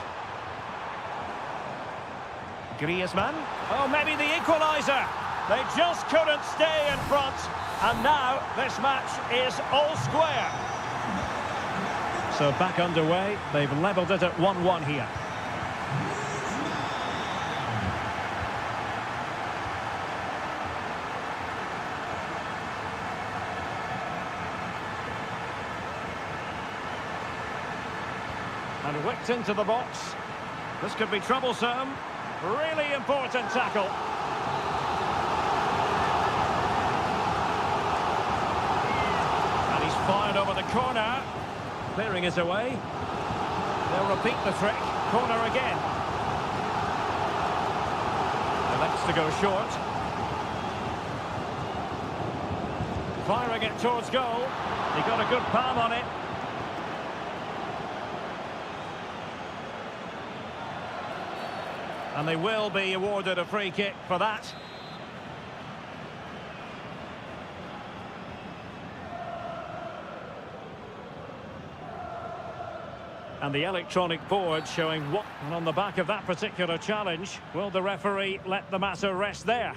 Griezmann. Oh, maybe the equaliser. They just couldn't stay in front. And now this match is all square. So back underway. They've levelled it at 1-1 here. And whipped into the box. This could be troublesome. Really important tackle. And he's fired over the corner. Clearing it away. They'll repeat the trick. Corner again. Elects to go short. Firing it towards goal. He got a good palm on it. And they will be awarded a free kick for that. And the electronic board showing what... And on the back of that particular challenge, will the referee let the matter rest there?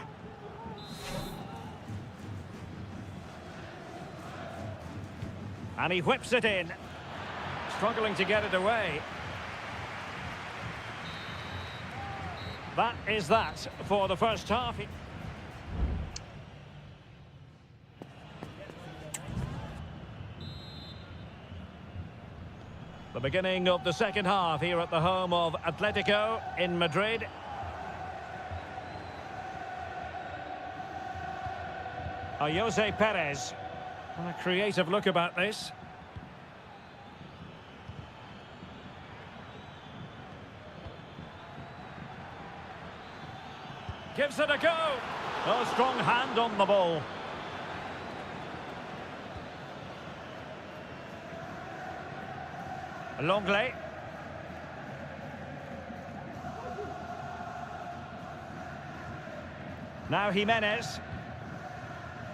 And he whips it in. Struggling to get it away. That is that for the first half. The beginning of the second half here at the home of Atletico in Madrid. Jose Perez. And a creative look about this. Gives it a go. A strong hand on the ball. Longley. Now Jimenez.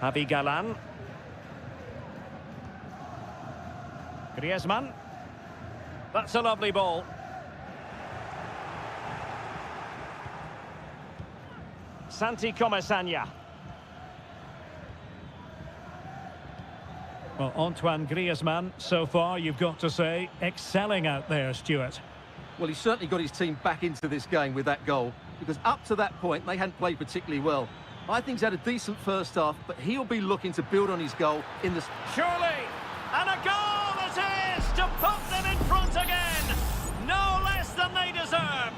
Javi Galan. Griezmann. That's a lovely ball. Santi Comesaña. Well, Antoine Griezmann, so far, you've got to say, excelling out there, Stuart.
Well, he's certainly got his team back into this game with that goal, because up to that point, they hadn't played particularly well. I think he's had a decent first half, but he'll be looking to build on his goal in the...
Surely! And a goal it is to put them in front again! No less than they deserve!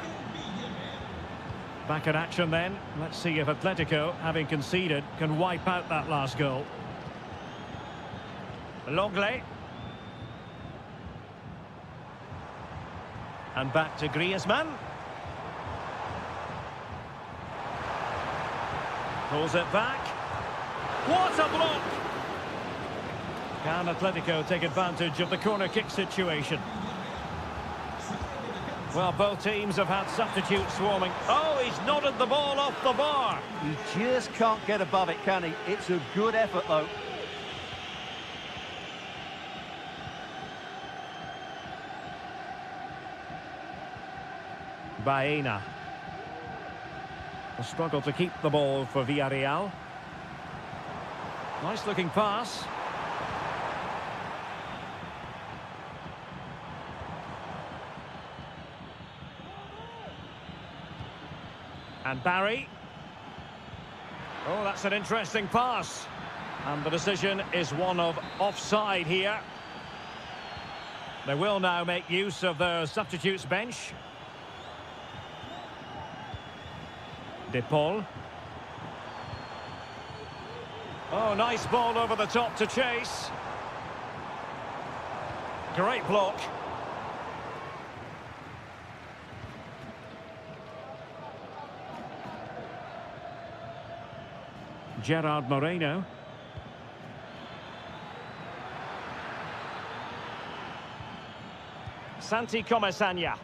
Back in action then. Let's see if Atletico, having conceded, can wipe out that last goal. Longley. And back to Griezmann. Pulls it back. What a block! Can Atletico take advantage of the corner kick situation? Well, both teams have had substitutes swarming. Oh, he's nodded the ball off the bar.
He just can't get above it, can he? It's a good effort, though.
Baena. A struggle to keep the ball for Villarreal. Nice looking pass. And Barry. Oh, that's an interesting pass. And the decision is one of offside here. They will now make use of their substitutes bench. De Paul. Oh, nice ball over the top to chase. Great block. Gerard Moreno. Santi Comesaña.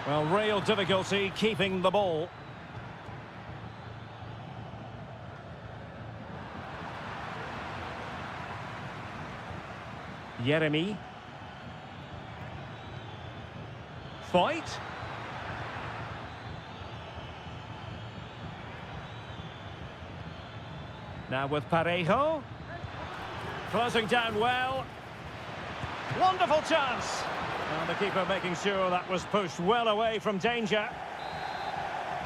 Well, real difficulty keeping the ball. Yeremy. Fight. Now with Parejo. Closing down well. Wonderful chance. And the keeper making sure that was pushed well away from danger.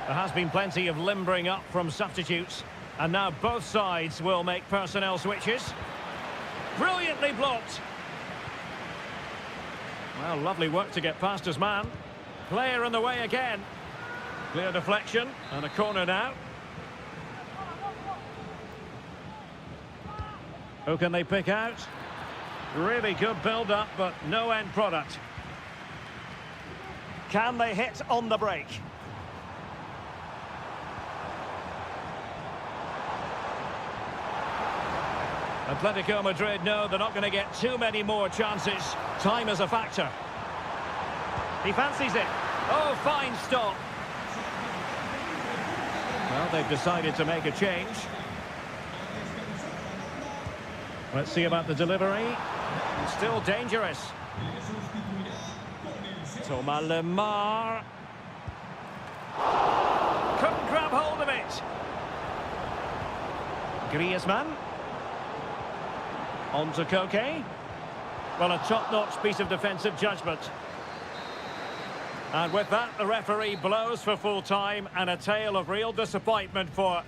There has been plenty of limbering up from substitutes. And now both sides will make personnel switches. Brilliantly blocked. Well, lovely work to get past his man. Player in the way again. Clear deflection and a corner now. Who can they pick out? Really good build-up, but no end product. Can they hit on the break? Atletico Madrid know they're not going to get too many more chances. Time is a factor. He fancies it. Oh, fine stop. Well, they've decided to make a change. Let's see about the delivery. Still dangerous. Thomas Lemar. Couldn't grab hold of it. Griezmann. On to Koke. Well, a top-notch piece of defensive judgment. And with that, the referee blows for full time and a tale of real disappointment for...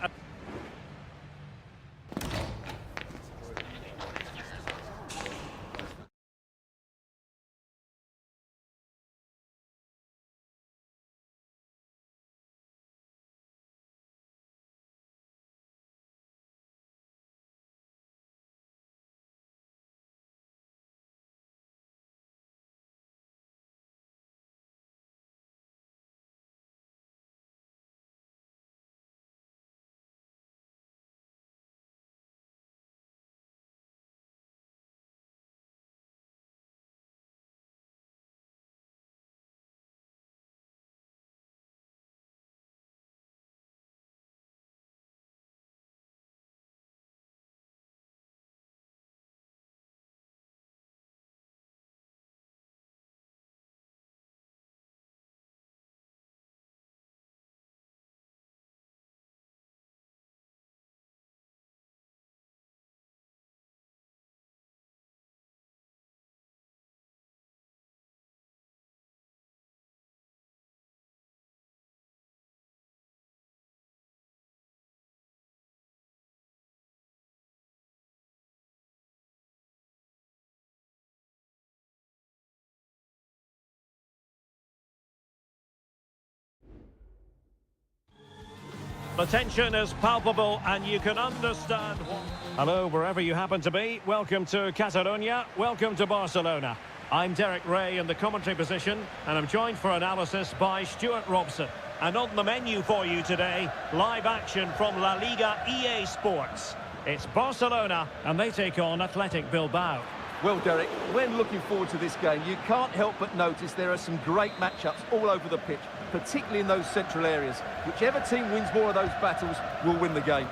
The tension is palpable and you can understand what... Hello, wherever you happen to be. Welcome to Catalonia. Welcome to Barcelona. I'm Derek Ray in the commentary position and I'm joined for analysis by Stuart Robson. And on the menu for you today, live action from La Liga EA Sports. It's Barcelona and they take on Athletic Bilbao.
Well, Derek, when looking forward to this game, you can't help but notice there are some great matchups all over the pitch, particularly in those central areas. Whichever team wins more of those battles will win the game.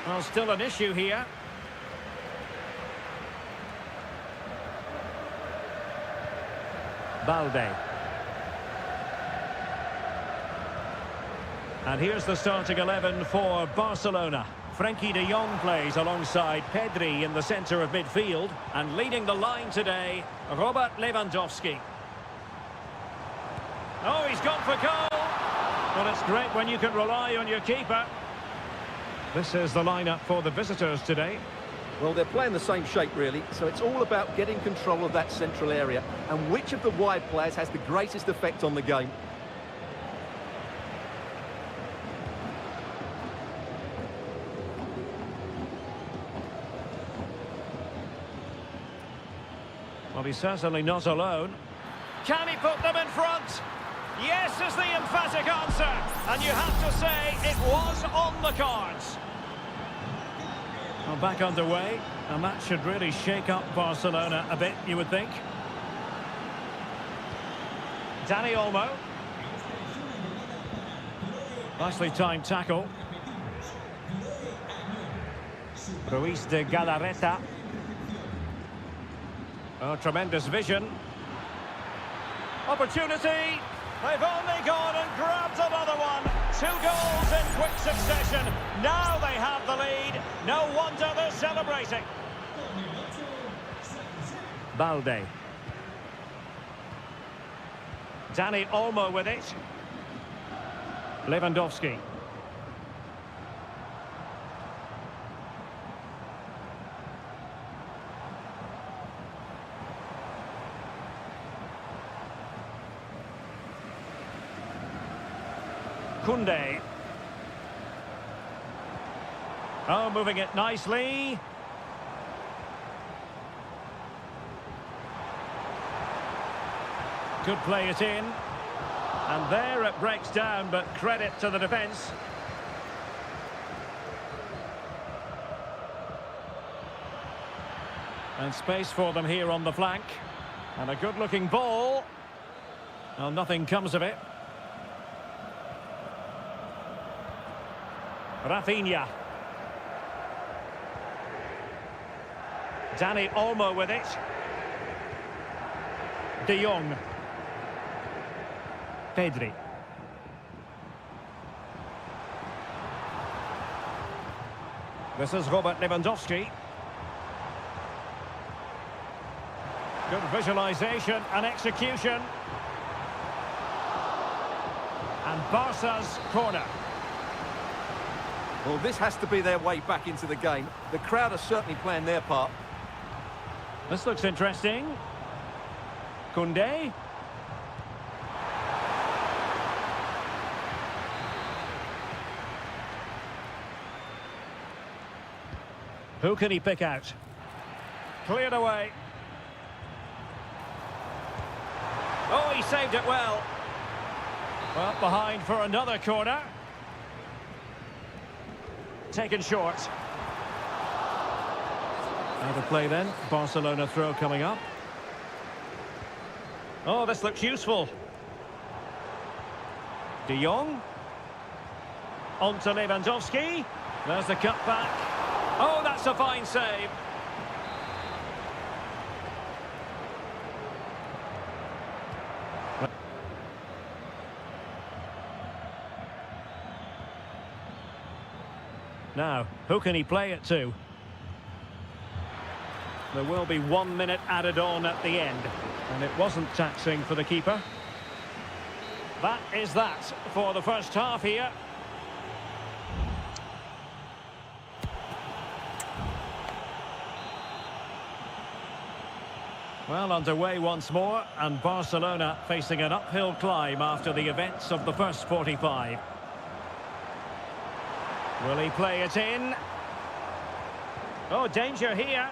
Well, still an issue here. Balde. And here's the starting 11 for Barcelona. Frenkie de Jong plays alongside Pedri in the centre of midfield. And leading the line today, Robert Lewandowski. Oh, he's gone for goal. Well, it's great when you can rely on your keeper. This is the lineup for the visitors today.
Well, they're playing the same shape, really, so it's all about getting control of that central area and which of the wide players has the greatest effect on the game.
Well, he's certainly not alone. Can he put them in front? Yes is the emphatic answer. And you have to say it was on the cards. Well, back underway. And that should really shake up Barcelona a bit, you would think. Dani Olmo. Nicely timed tackle. Ruiz de Galarreta. Oh, tremendous vision. Opportunity. They've only gone and grabbed another one. 2 goals in quick succession. Now they have the lead. No wonder they're celebrating. Balde. Dani Olmo with it. Lewandowski. Kunde. Oh, moving it nicely. Could play it in. And there it breaks down, but credit to the defence. And space for them here on the flank. And a good-looking ball. Well, nothing comes of it. Rafinha. Dani Olmo with it. De Jong. Pedri. This is Robert Lewandowski. Good visualisation and execution. And Barca's corner.
Well, this has to be their way back into the game. The crowd are certainly playing their part.
This looks interesting. Kunde. Who can he pick out? Cleared away. Oh, he saved it well. Well, behind for another corner. Taken short. Out of play then. Barcelona throw coming up. Oh, this looks useful. De Jong. On to Lewandowski. There's the cut back. Oh, that's a fine save. Now, who can he play it to? There will be 1 minute added on at the end. And it wasn't taxing for the keeper. That is that for the first half here. Well, underway once more, and Barcelona facing an uphill climb after the events of the first 45. Will he play it in? Oh, danger here.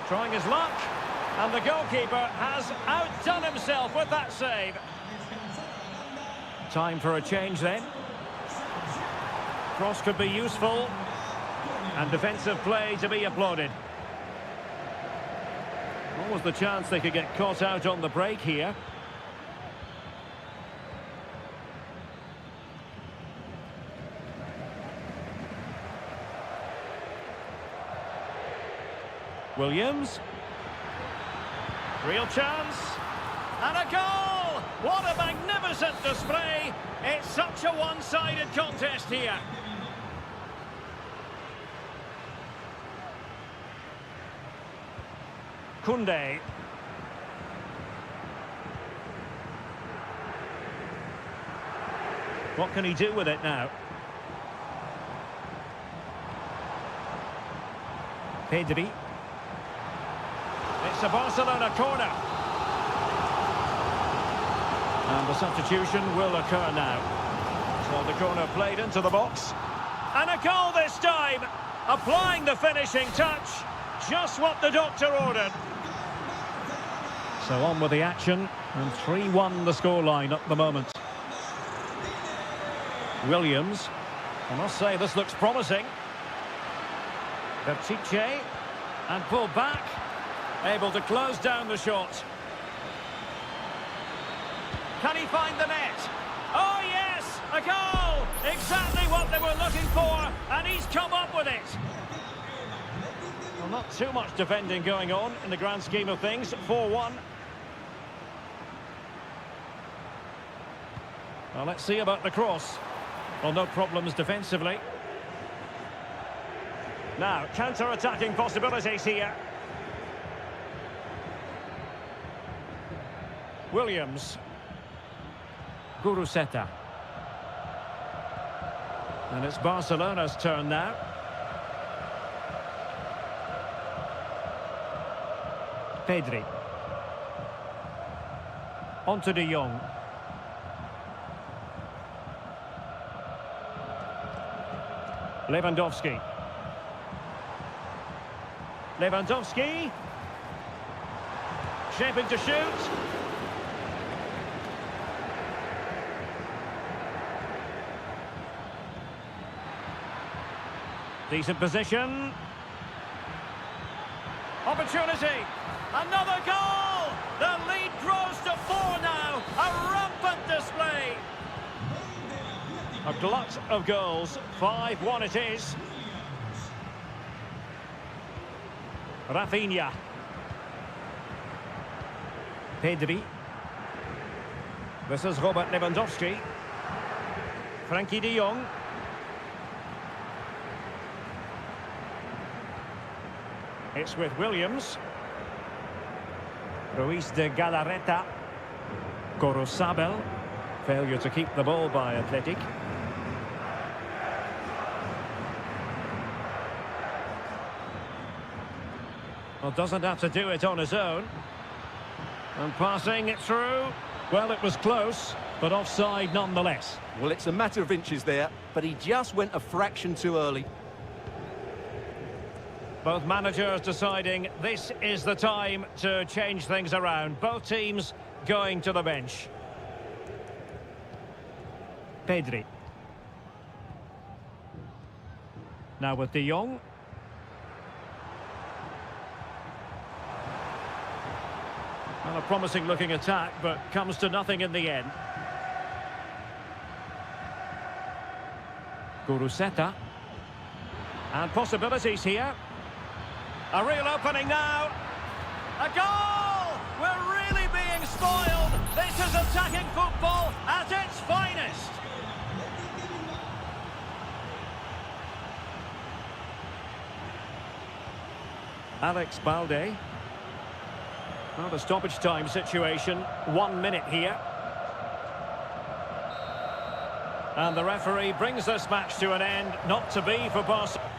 Trying his luck. And the goalkeeper has outdone himself with that save. Time for a change then. Cross could be useful. And defensive play to be applauded. What was the chance they could get caught out on the break here? Williams. Real chance. And a goal! What a magnificent display! It's such a one-sided contest here. Kunde. What can he do with it now? Pedri. It's a Barcelona corner. And the substitution will occur now. So the corner played into the box. And a goal this time! Applying the finishing touch. Just what the doctor ordered. So on with the action. And 3-1 the scoreline at the moment. Williams. I must say this looks promising. Pichet. And pulled back. Able to close down the shot. Can he find the net? Oh yes! A goal! Exactly what they were looking for, and he's come up with it. Well, not too much defending going on in the grand scheme of things. 4-1. Well, let's see about the cross. Well, no problems defensively. Now, counter-attacking possibilities here. Williams. Guruseta. And it's Barcelona's turn now. Pedri. On to De Jong. Lewandowski. Lewandowski. Shaping to shoot. Decent position. Opportunity. Another goal! The lead grows to 4 now. A rampant display. A glut of goals. 5-1 it is. Rafinha. Pedri. This is Robert Lewandowski. Frankie de Jong. It's with Williams. Ruiz de Galarreta. Gorosabel. Failure to keep the ball by Athletic. Well, doesn't have to do it on his own. And passing it through. Well, it was close, but offside nonetheless.
Well, it's a matter of inches there, but he just went a fraction too early.
Both managers deciding this is the time to change things around. Both teams going to the bench. Pedri. Now with De Jong. Well, a promising looking attack, but comes to nothing in the end. Guruseta. And possibilities here. A real opening now. A goal! We're really being spoiled. This is attacking football at its finest. Alex Balde. Well, the stoppage time situation, 1 minute here. And the referee brings this match to an end, not to be for Barcelona.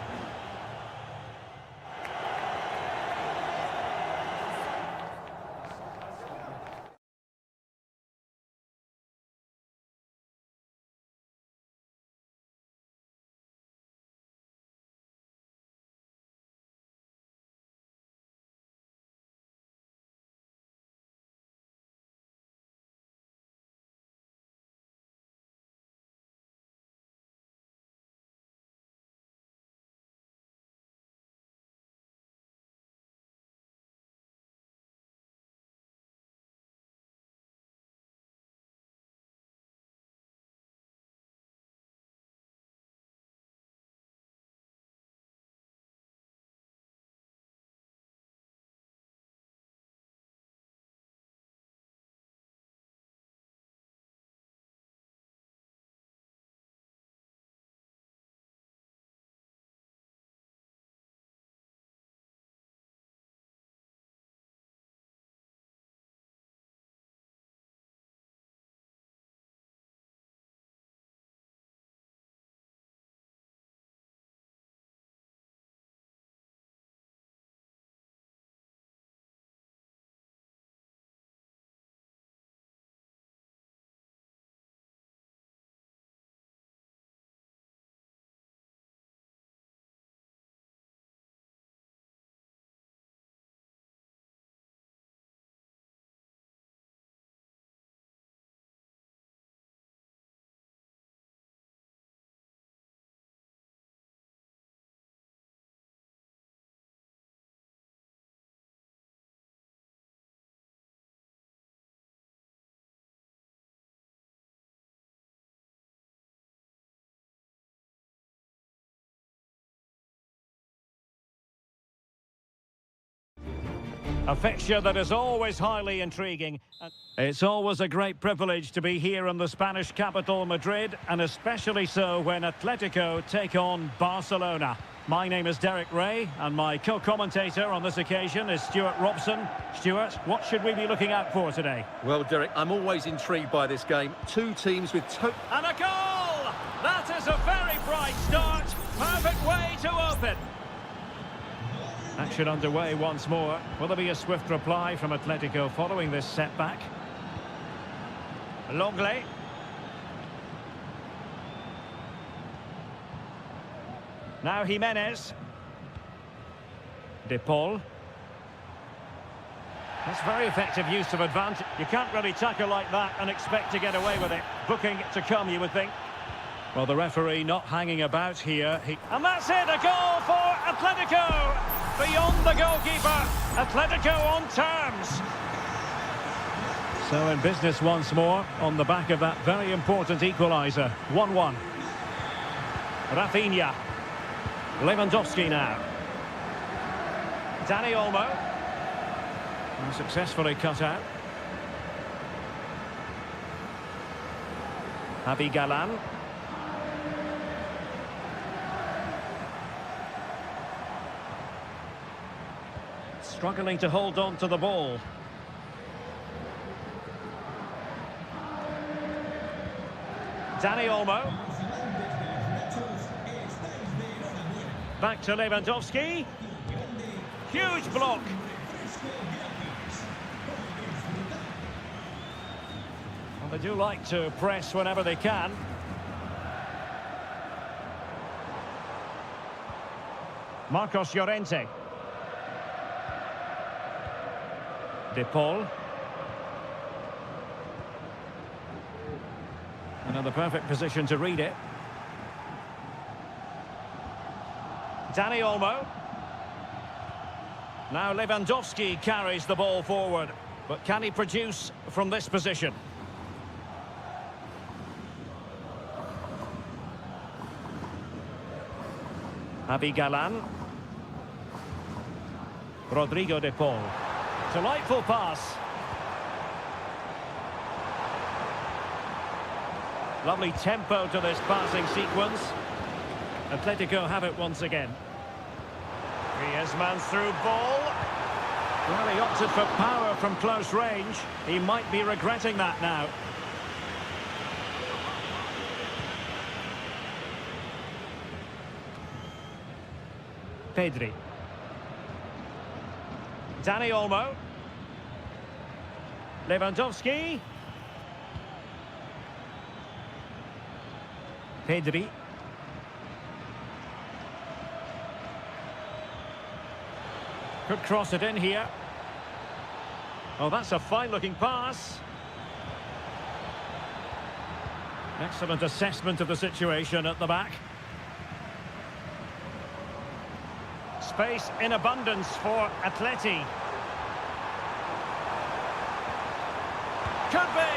A fixture that is always highly intriguing. It's always a great privilege to be here in the Spanish capital, Madrid, and especially so when Atletico take on Barcelona. My name is Derek Ray, and my co-commentator on this occasion is Stuart Robson. Stuart, what should we be looking out for today?
Well, Derek, I'm always intrigued by this game. Two teams with
And a goal! That is a very bright start. Perfect way to open. Action underway once more. Will there be a swift reply from Atletico following this setback? Longley. Now Jimenez. De Paul. That's very effective use of advantage. You can't really tackle like that and expect to get away with it. Booking to come, you would think. Well, the referee not hanging about here. And that's it, a goal for Atletico! Beyond the goalkeeper, Atletico on terms. So in business once more, on the back of that very important equaliser. 1-1. Rafinha. Lewandowski now. Dani Olmo. And successfully cut out. Javi Galan. Struggling to hold on to the ball. Dani Olmo. Back to Lewandowski. Huge block. Well, they do like to press whenever they can. Marcos Llorente. De Paul. Another perfect position to read it. Dani Olmo. Now Lewandowski carries the ball forward. But can he produce from this position? Javi Galan. Rodrigo De Paul. Delightful pass. Lovely tempo to this passing sequence. Atletico have it once again. Griezmann through ball. Well, he opted for power from close range. He might be regretting that now. Pedri. Dani Olmo. Lewandowski. Pedri. Could cross it in here. Oh, that's a fine-looking pass. Excellent assessment of the situation at the back. Space in abundance for Atleti. Could be.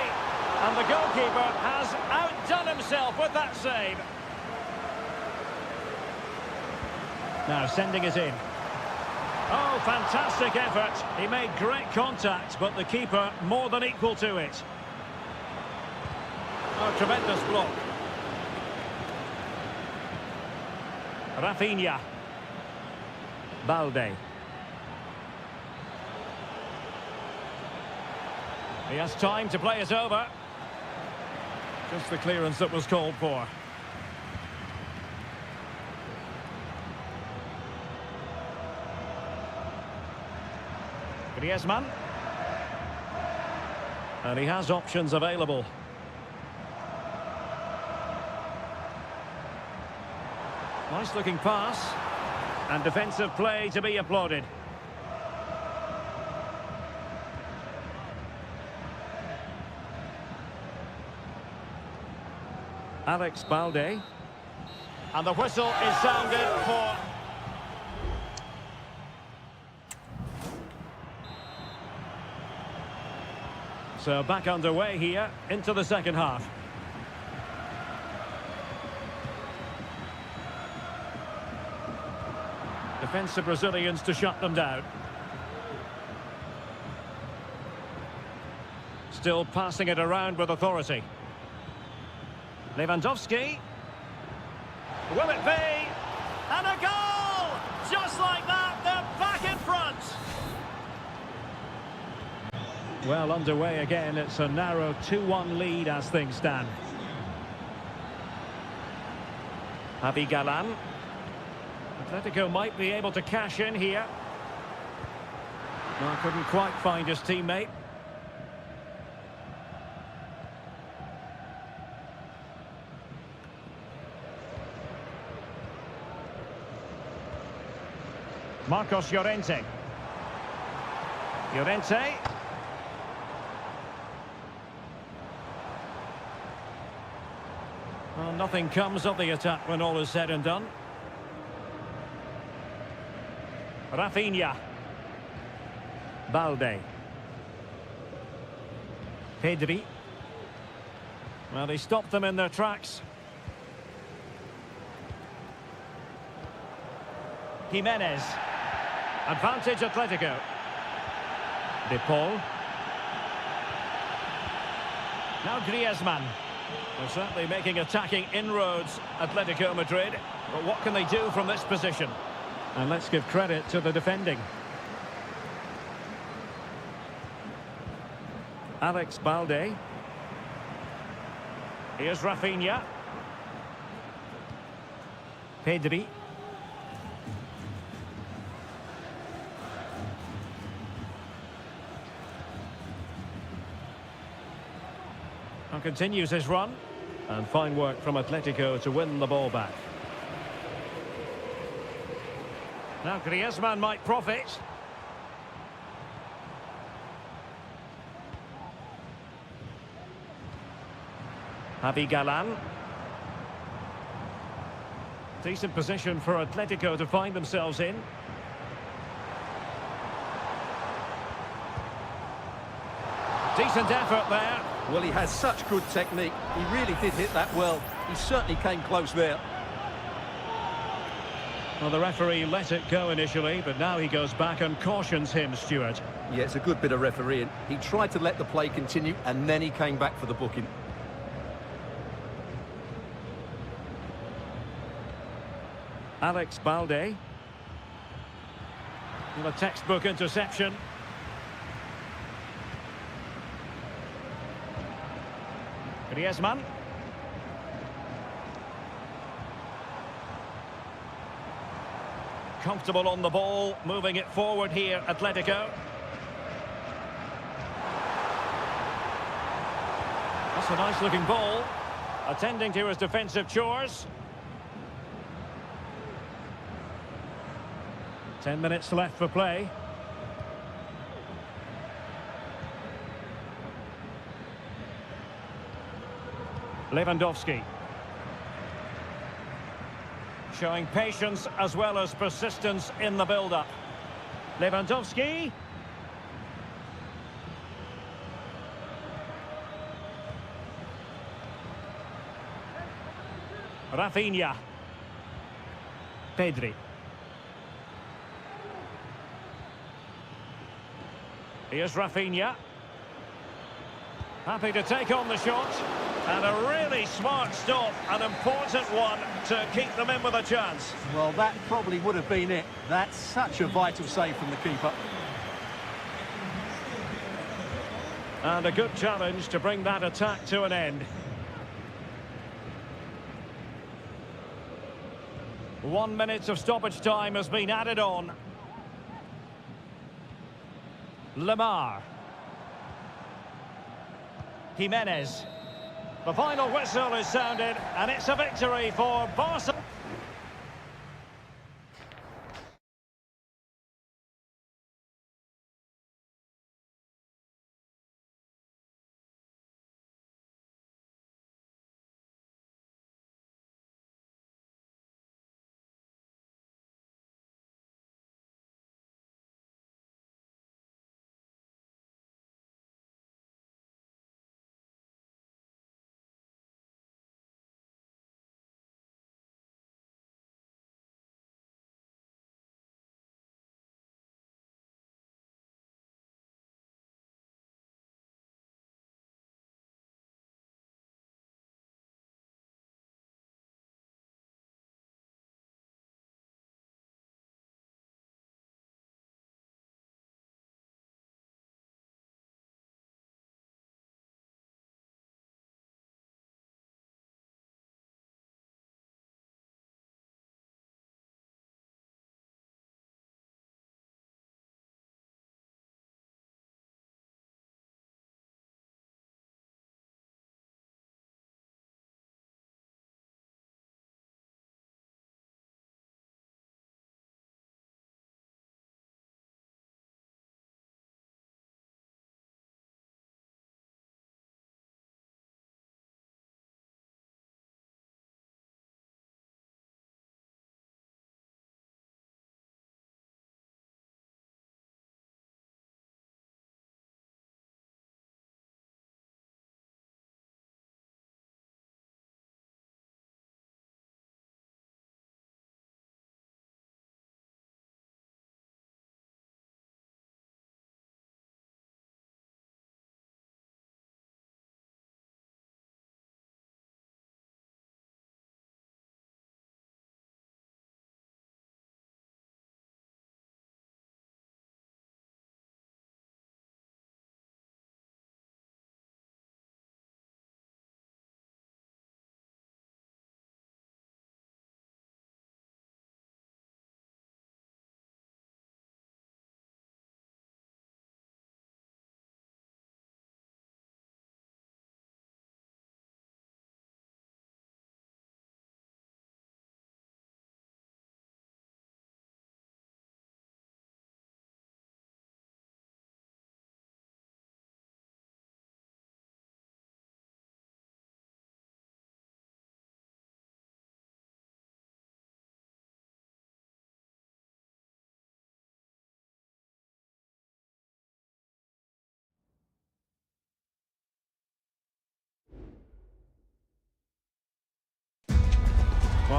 And the goalkeeper has outdone himself with that save. Now sending it in. Oh, fantastic effort. He made great contact, but the keeper more than equal to it. Oh, tremendous block. Rafinha. Balde. He has time to play it over. Just the clearance that was called for. Griezmann. And he has options available. Nice looking pass. And defensive play to be applauded. Alex Balde. And the whistle is sounded for... So back underway here into the second half. Defensive Brazilians to shut them down. still passing it around with authority. Lewandowski. Will it be? And a goal! Just like that, they're back in front. Well, underway again. It's a narrow 2-1 lead as things stand. Javi Galan. Atletico might be able to cash in here. No, couldn't quite find his teammate. Marcos Llorente. Llorente. Well, nothing comes of the attack when all is said and done. Rafinha. Balde. Pedri. Well, they stopped them in their tracks. Jimenez. Advantage Atletico. De Paul. Now Griezmann. They're certainly making attacking inroads, Atletico Madrid. But what can they do from this position? And let's give credit to the defending. Alex Balde. Here's Rafinha. Pedri. And continues his run. And fine work from Atletico to win the ball back. Now Griezmann might profit. Javi Galan. Decent position for Atletico to find themselves in. Decent effort there.
Well, he has such good technique. He really did hit that well. He certainly came close there.
Well, the referee let it go initially, but now he goes back and cautions him, Stuart.
Yeah, it's a good bit of refereeing. He tried to let the play continue, and then he came back for the booking.
Alex Balde. Well, a textbook interception. Griezmann. Comfortable on the ball, moving it forward here, Atletico. That's a nice-looking ball. Attending to his defensive chores. 10 minutes left for play. Lewandowski. Showing patience as well as persistence in the build-up. Lewandowski. Rafinha. Pedri. Here's Rafinha. Happy to take on the shot. And a really smart stop, an important one to keep them in with a chance.
Well, that probably would have been it. That's such a vital save from the keeper.
And a good challenge to bring that attack to an end. 1 minute of stoppage time has been added on. Lemar. Jimenez. The final whistle is sounded, and it's a victory for Barcelona.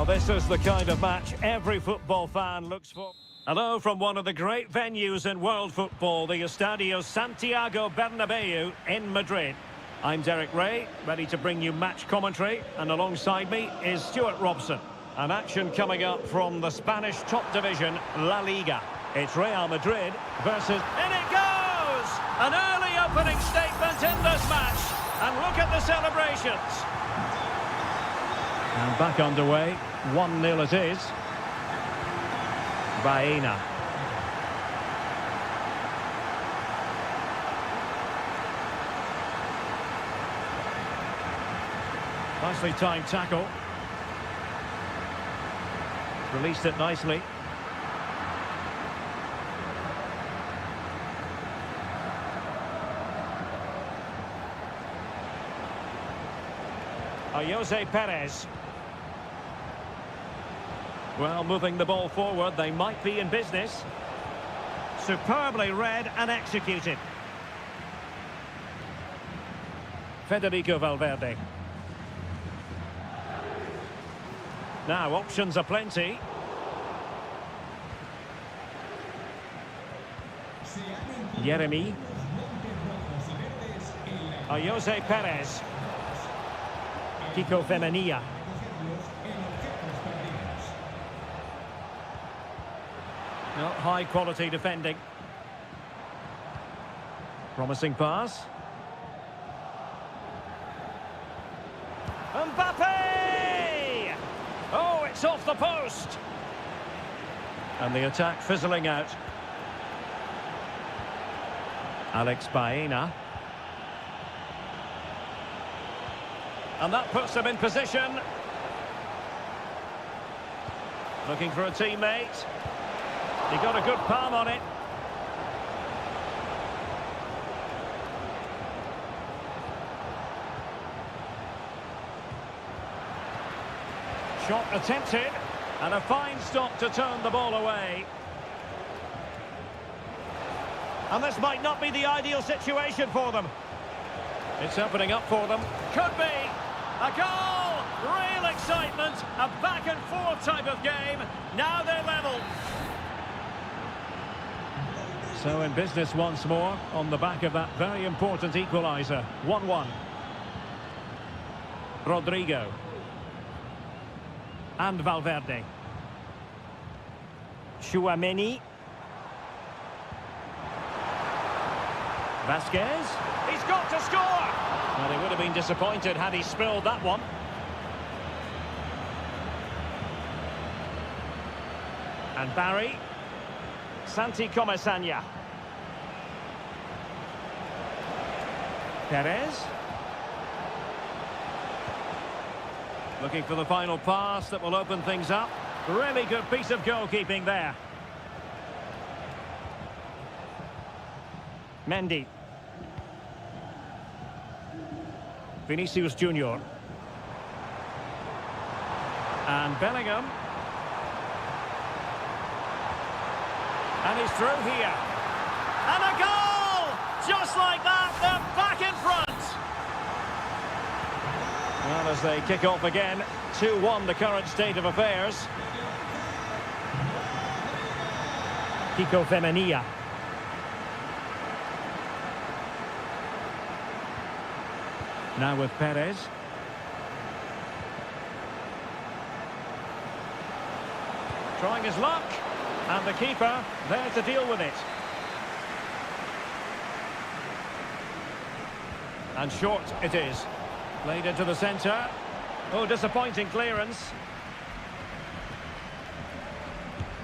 this is the kind of match every football fan looks for. Hello from one of the great venues in world football, the Estadio Santiago Bernabeu in Madrid. I'm Derek Ray, ready to bring you match commentary, and alongside me is Stuart Robson. An action coming up from the Spanish top division, La Liga. It's Real Madrid versus... In it goes! An early opening statement in this match. And look at the celebrations. And back underway, 1-0 it is. Baena. Nicely timed tackle. Released it nicely. Jose Perez. Well, moving the ball forward, they might be in business. Superbly read and executed. Federico Valverde. Now, options are plenty. Jeremy. Jose Perez. Kiko Femenia. Well, high quality defending. Promising pass. Mbappe! Oh, it's off the post. And the attack fizzling out. Alex Baena. And that puts them in position. Looking for a teammate. He got a good palm on it. Shot attempted. And a fine stop to turn the ball away. And this might not be the ideal situation for them. It's opening up for them. Could be. A goal! Real excitement. A back-and-forth type of game. Now they're level. So in business once more on the back of that very important equaliser. 1-1. Rodrigo. And Valverde. Tchouaméni. Vasquez. He's got to score! Well, he would have been disappointed had he spilled that one. And Barry. Santi Comesaña. Perez. Looking for the final pass that will open things up. Really good piece of goalkeeping there. Mendy. Vinicius Junior. And Bellingham. And he's through here. And a goal! Just like that, they're back in front. Well, as they kick off again, 2-1 the current state of affairs. Kiko Femenia. Now with Perez. Trying his luck. And the keeper there to deal with it. And short it is. Played into the centre. Oh, disappointing clearance.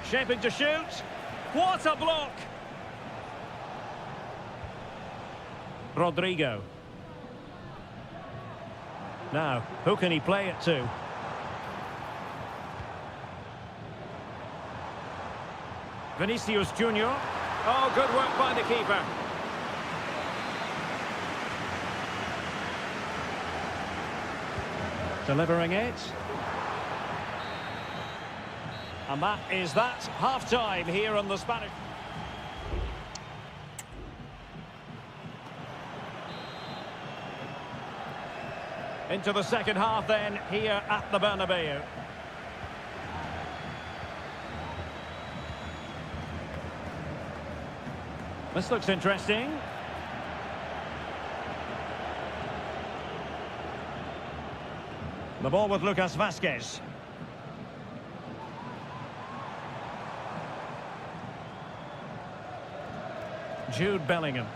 Shaping to shoot. What a block! Rodrigo. Now, who can he play it to? Vinicius Junior. Oh, good work by the keeper. Delivering it. And that is that. Half-time here on the Spanish. Into the second half then, here at the Bernabeu. This looks interesting. The ball with Lucas Vazquez. Jude Bellingham.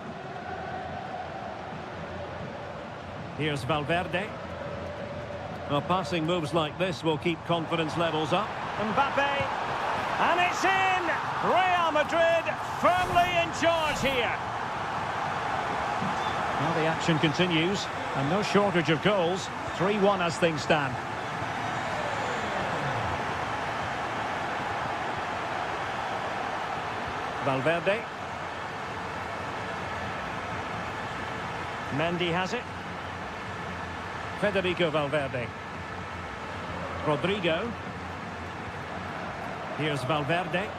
Here's Valverde. Well, passing moves like this will keep confidence levels up. Mbappe. And it's in! Real Madrid firmly in charge here. Well, the action continues. And no shortage of goals. 3-1 as things stand. Valverde. Mendy has it. Federico Valverde. Rodrigo. Here's Valverde.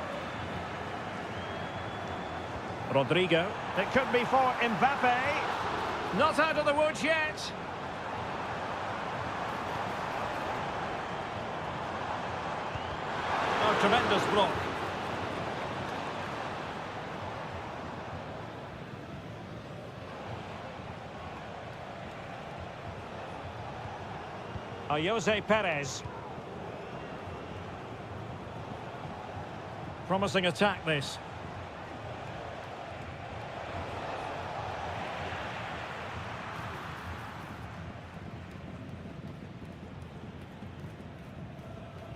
Rodrigo. It could be for Mbappe. Not out of the woods yet. Oh, tremendous block. Jose Perez. Promising attack this.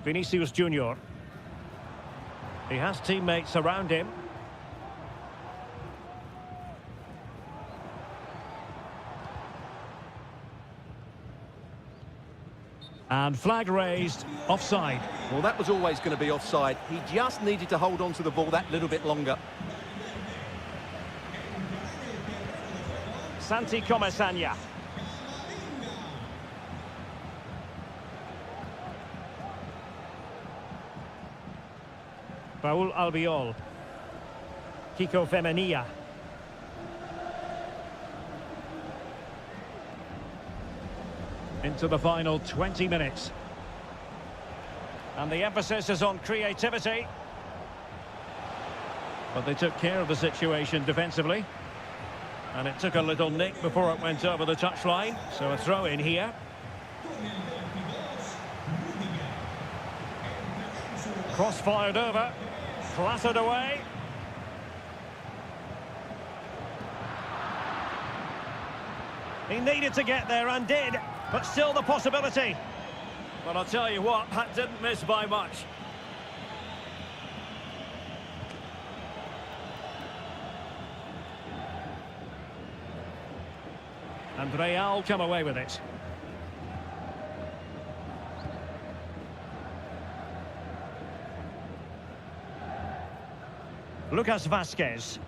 Vinicius Junior. He has teammates around him. And flag raised, offside.
Well, that was always going to be offside. He just needed to hold on to the ball that little bit longer.
Santi Comesaña. Raúl Albiol. Kiko Femenia. Into the final 20 minutes. And the emphasis is on creativity. But they took care of the situation defensively. And it took a little nick before it went over the touchline. So a throw in here. Cross fired over. Clattered away. He needed to get there and did. But still the possibility. But I'll tell you what, that didn't miss by much. And Real come away with it. Lucas Vazquez.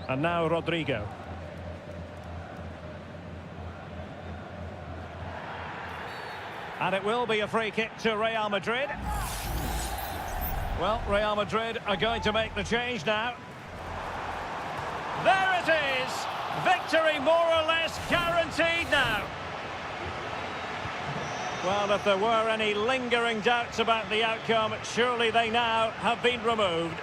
And now Rodrigo. And it will be a free kick to Real Madrid. Well, Real Madrid are going to make the change now. There it is! Victory more or less guaranteed now. Well, if there were any lingering doubts about the outcome, surely they now have been removed.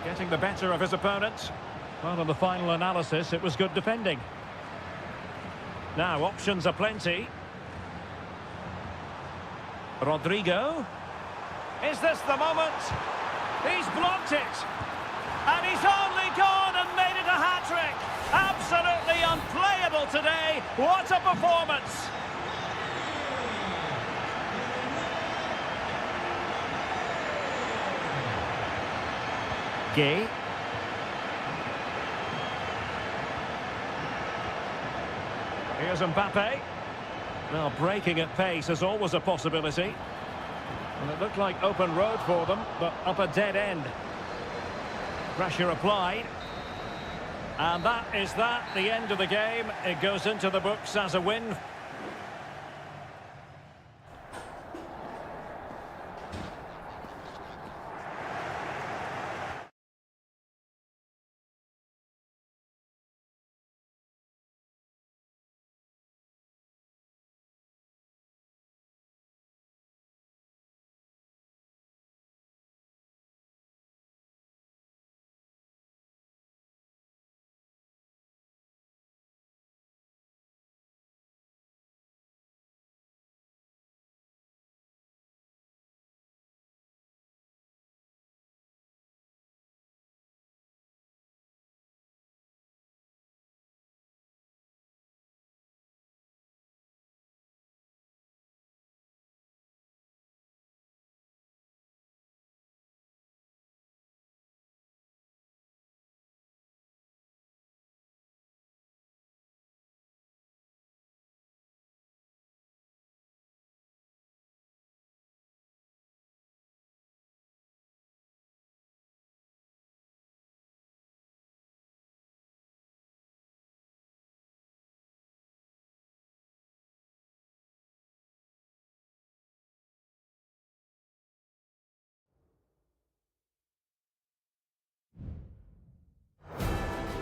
Getting the better of his opponent. Well, in the final analysis, it was good defending. Now, options are plenty. Rodrigo. Is this the moment? He's blocked it. And he's only gone and made it a hat-trick. Absolutely unplayable today. What a performance. Gay. Here's Mbappe. Well, breaking at pace is always a possibility. And it looked like open road for them, but up a dead end. Pressure applied. And that is that, the end of the game. It goes into the books as a win.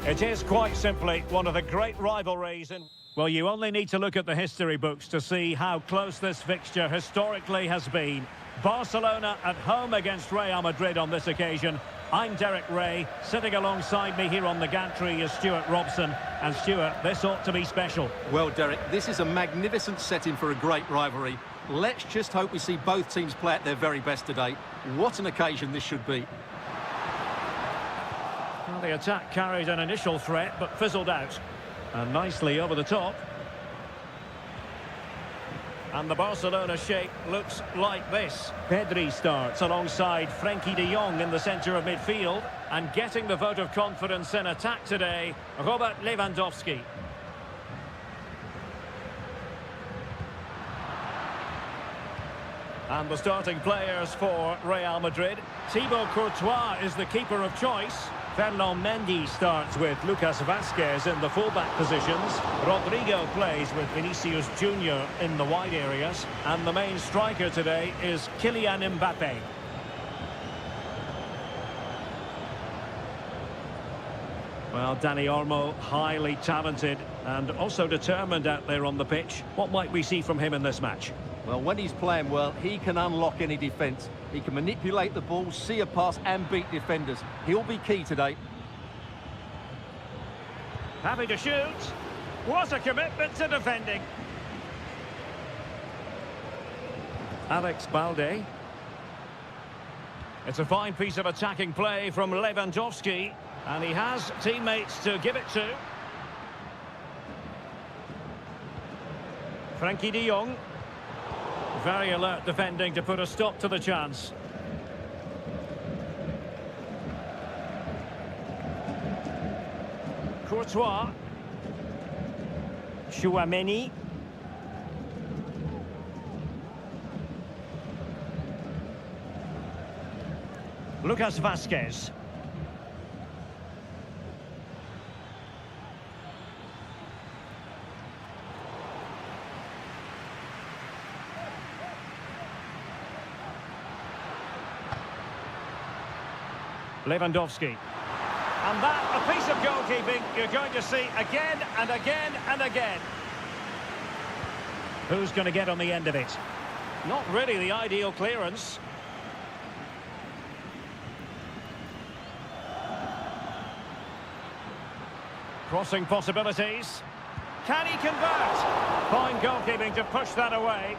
It is quite simply one of the great rivalries in... Well, you only need to look at the history books to see how close this fixture historically has been. Barcelona at home against Real Madrid on this occasion. I'm Derek Ray. Sitting alongside me here on the gantry is Stuart Robson. And Stuart, this ought to be special.
Well, Derek, this is a magnificent setting for a great rivalry. Let's just hope we see both teams play at their very best today. What an occasion this should be.
Well, the attack carried an initial threat, but fizzled out. And nicely over the top. And the Barcelona shape looks like this. Pedri starts alongside Frenkie de Jong in the centre of midfield. And getting the vote of confidence in attack today, Robert Lewandowski. And the starting players for Real Madrid. Thibaut Courtois is the keeper of choice. Ferland Mendy starts with Lucas Vazquez in the fullback positions. Rodrigo plays with Vinicius Junior in the wide areas. And the main striker today is Kylian Mbappe. Well, Dani Olmo, highly talented and also determined out there on the pitch. What might we see from him in this match?
Well, when he's playing well, he can unlock any defence. He can manipulate the ball, see a pass and beat defenders. He'll be key today.
Happy to shoot. What a commitment to defending. Alex Balde. It's a fine piece of attacking play from Lewandowski. And he has teammates to give it to. Frenkie de Jong. Very alert defending to put a stop to the chance. Courtois. Chouameni. Lucas Vazquez. Lewandowski. And that, a piece of goalkeeping you're going to see again and again and again. Who's going to get on the end of it? Not really the ideal clearance. Crossing possibilities. Can he convert? Fine goalkeeping to push that away.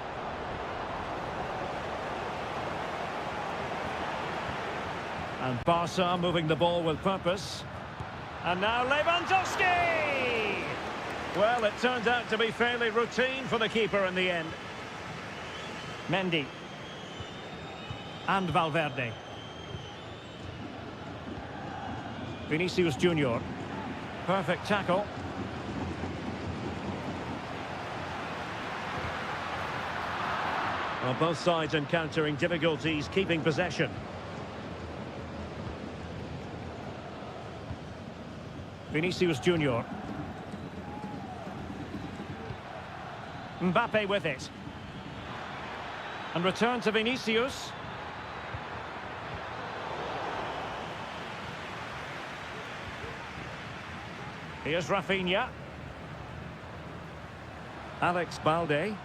And Barca moving the ball with purpose. And now Lewandowski! Well, it turned out to be fairly routine for the keeper in the end. Mendy. And Valverde. Vinicius Junior. Perfect tackle. Well, both sides encountering difficulties keeping possession. Vinicius Junior. Mbappe with it. And return to Vinicius. Here's Rafinha. Alex Balde.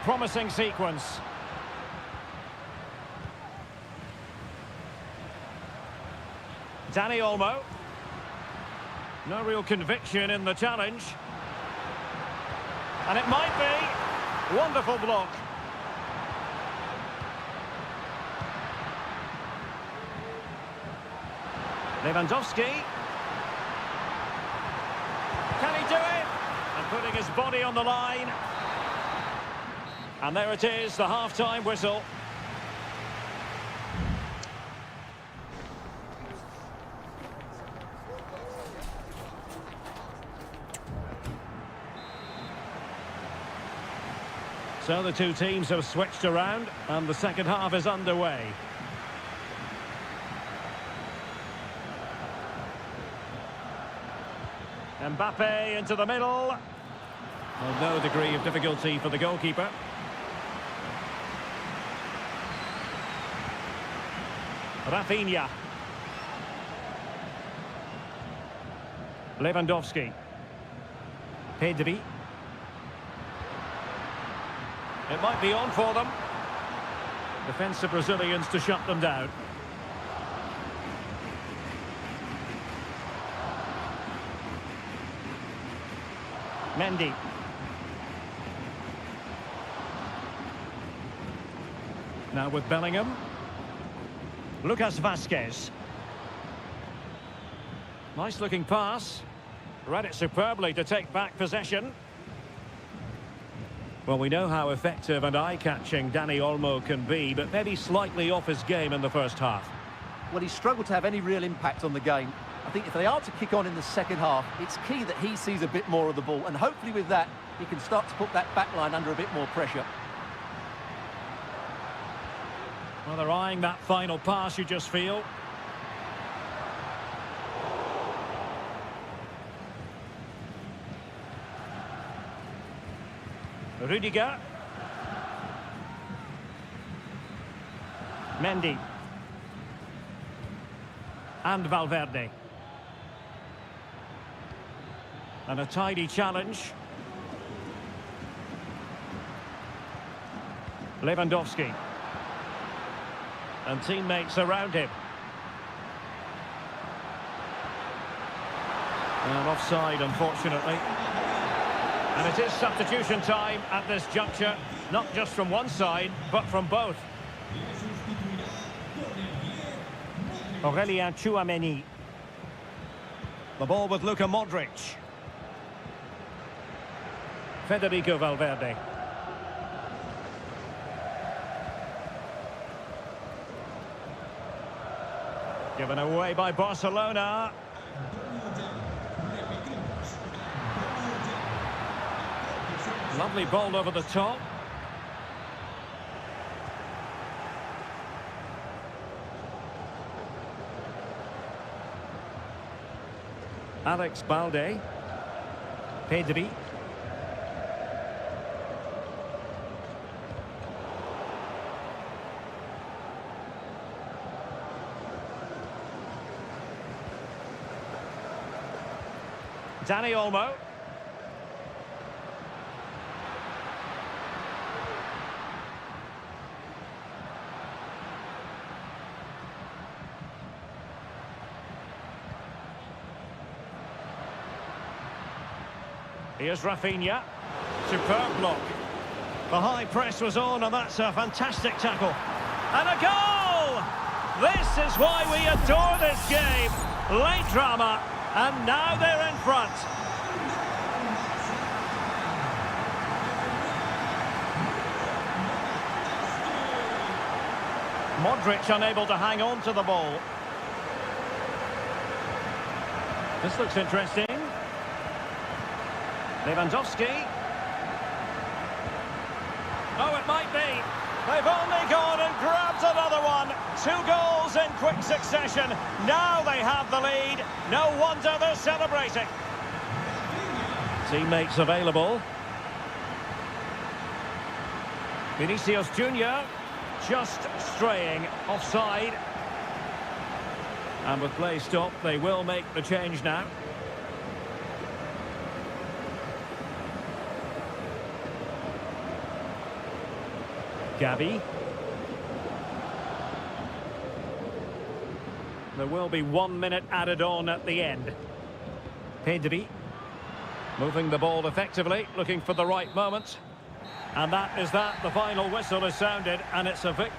Promising sequence. Dani Olmo. No real conviction in the challenge. And it might be. Wonderful block. Lewandowski. Can he do it? And putting his body on the line. And there it is, the half-time whistle. So the two teams have switched around and the second half is underway. Mbappe into the middle. Well, no degree of difficulty for the goalkeeper. Rafinha. Lewandowski. Pedri. It might be on for them. Defensive Brazilians to shut them down. Mendy. Now with Bellingham. Lucas Vazquez. Nice looking pass. Read it superbly to take back possession. Well, we know how effective and eye-catching Dani Olmo can be, but maybe slightly off his game in the first half.
Well, he struggled to have any real impact on the game. I think if they are to kick on in the second half, it's key that he sees a bit more of the ball, and hopefully with that, he can start to put that back line under a bit more pressure.
Well, they're eyeing that final pass, you just feel. Rudiger. Mendy. And Valverde. And a tidy challenge. Lewandowski. And teammates around him. And offside, unfortunately. And it is substitution time at this juncture, not just from one side, but from both. Aurelien Tchouameni. The ball with Luka Modric. Federico Valverde. Given away by Barcelona. Lovely ball over the top. Alex Balde. Pedri. Dani Olmo. Here's Rafinha. Superb block. The high press was on, and that's a fantastic tackle. And a goal! This is why we adore this game. Late drama, and now they're in front. Modric unable to hang on to the ball. This looks interesting. Lewandowski. Oh, it might be. They've only gone and grabbed another one. 2 goals in quick succession. Now they have the lead. No wonder they're celebrating. Teammates available. Vinicius Junior just straying offside. And with play stopped, they will make the change now. Gavi. There will be 1 minute added on at the end. Pedri. Moving the ball effectively, looking for the right moment. And that is that. The final whistle is sounded, and it's a victory.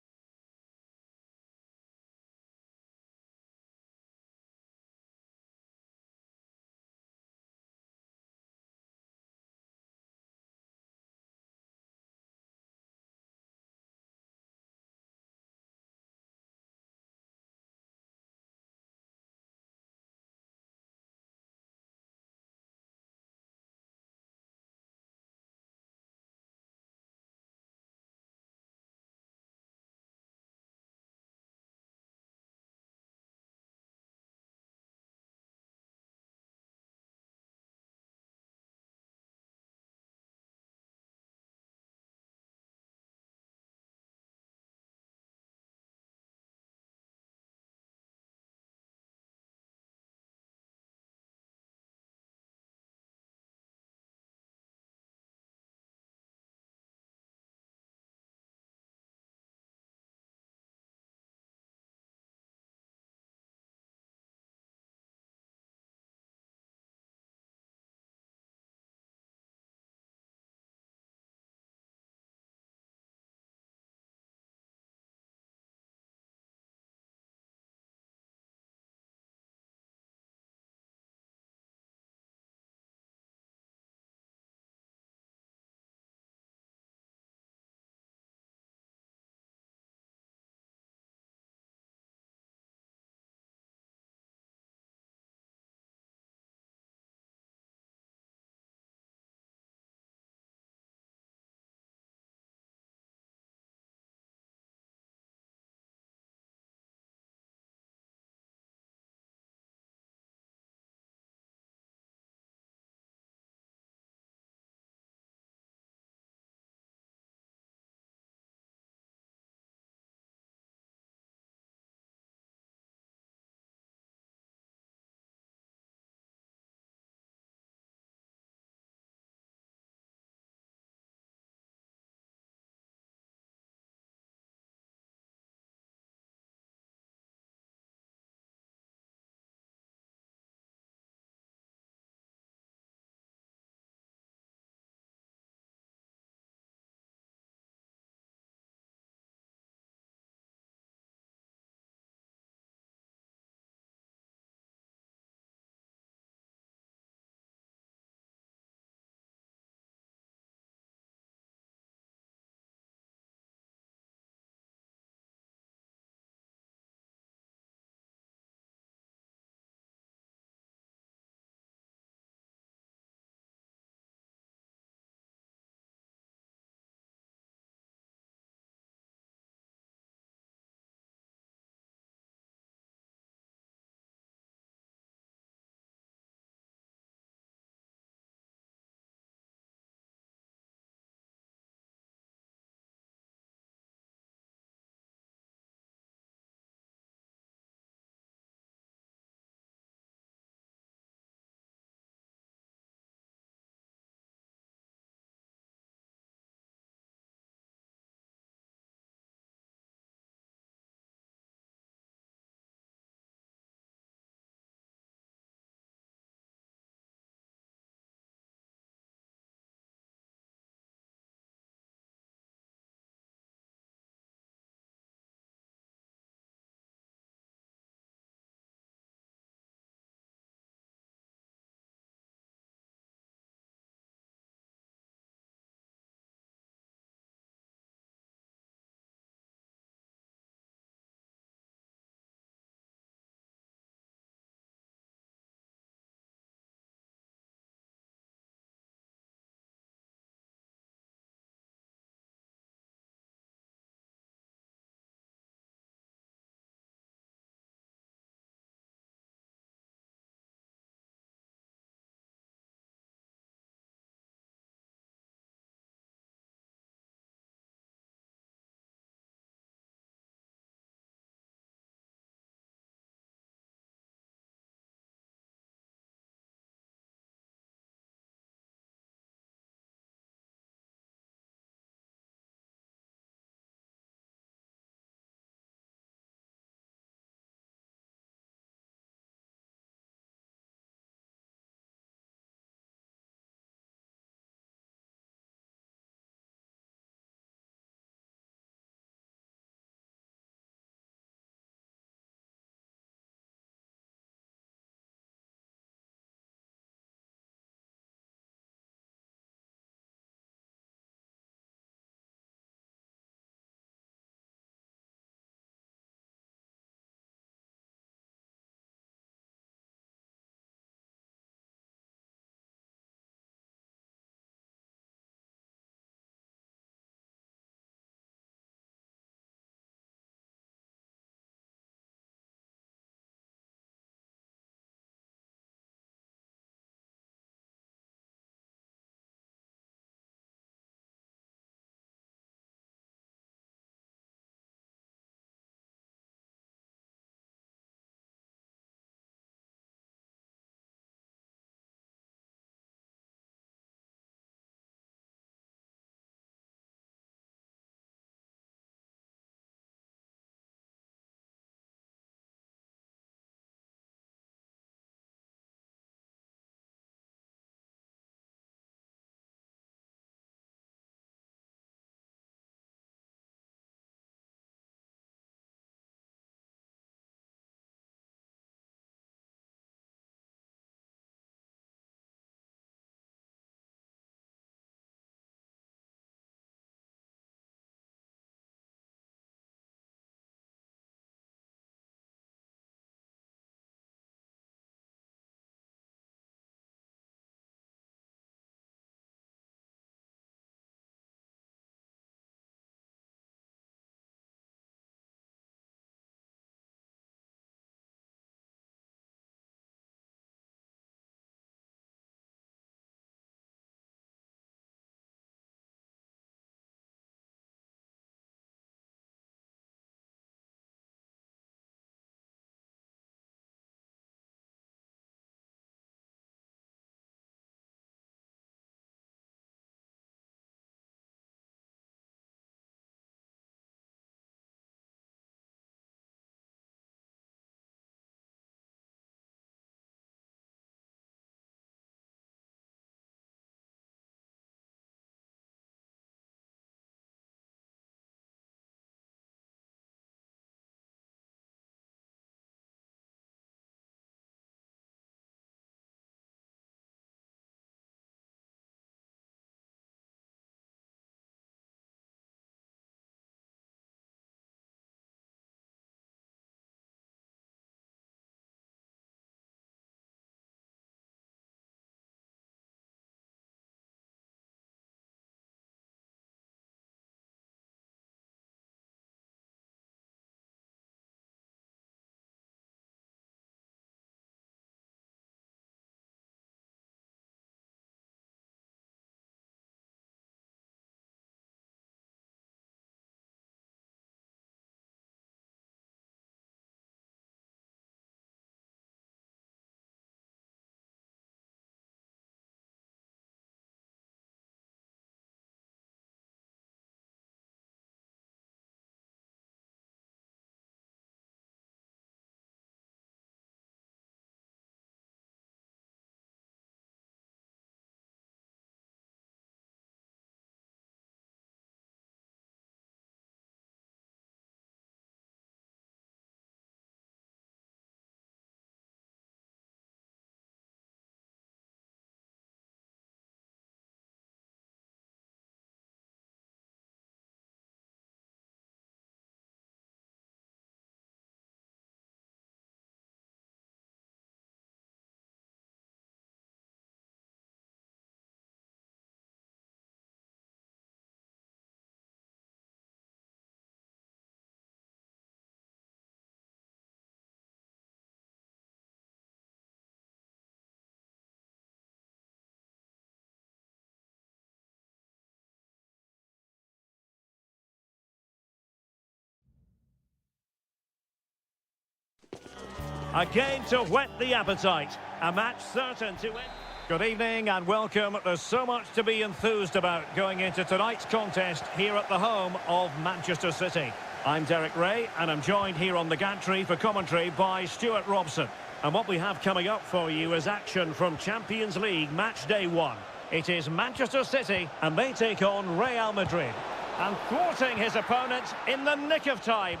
Again to whet the appetite. A match certain to win. Good evening and welcome. There's so much to be enthused about going into tonight's contest here at the home of Manchester City. I'm Derek Ray and I'm joined here on the gantry for commentary by Stuart Robson. And what we have coming up for you is action from Champions League match day 1. It is Manchester City and they take on Real Madrid. And thwarting his opponent in the nick of time.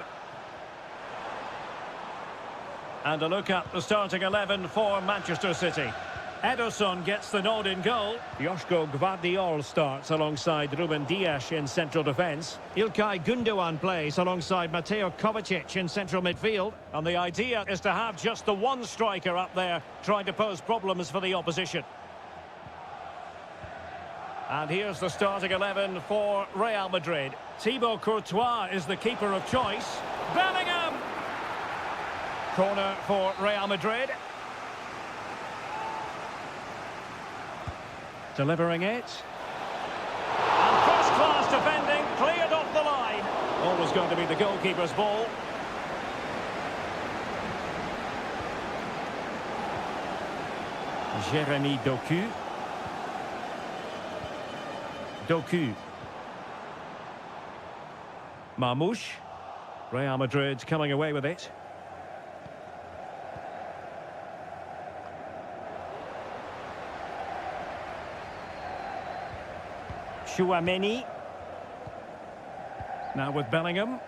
And a look at the starting 11 for Manchester City. Ederson gets the nod in goal. Joško Gvardiol starts alongside Ruben Dias in central defence. İlkay Gündoğan plays alongside Mateo Kovacic in central midfield. And the idea is to have just the one striker up there trying to pose problems for the opposition. And here's the starting 11 for Real Madrid. Thibaut Courtois is the keeper of choice. Bellingham! Corner for Real Madrid. Delivering it. And first-class defending, cleared off the line. Always going to be the goalkeeper's ball. Jeremy Doku. Doku. Marmoush. Real Madrid coming away with it. Chouameni. Now with Bellingham.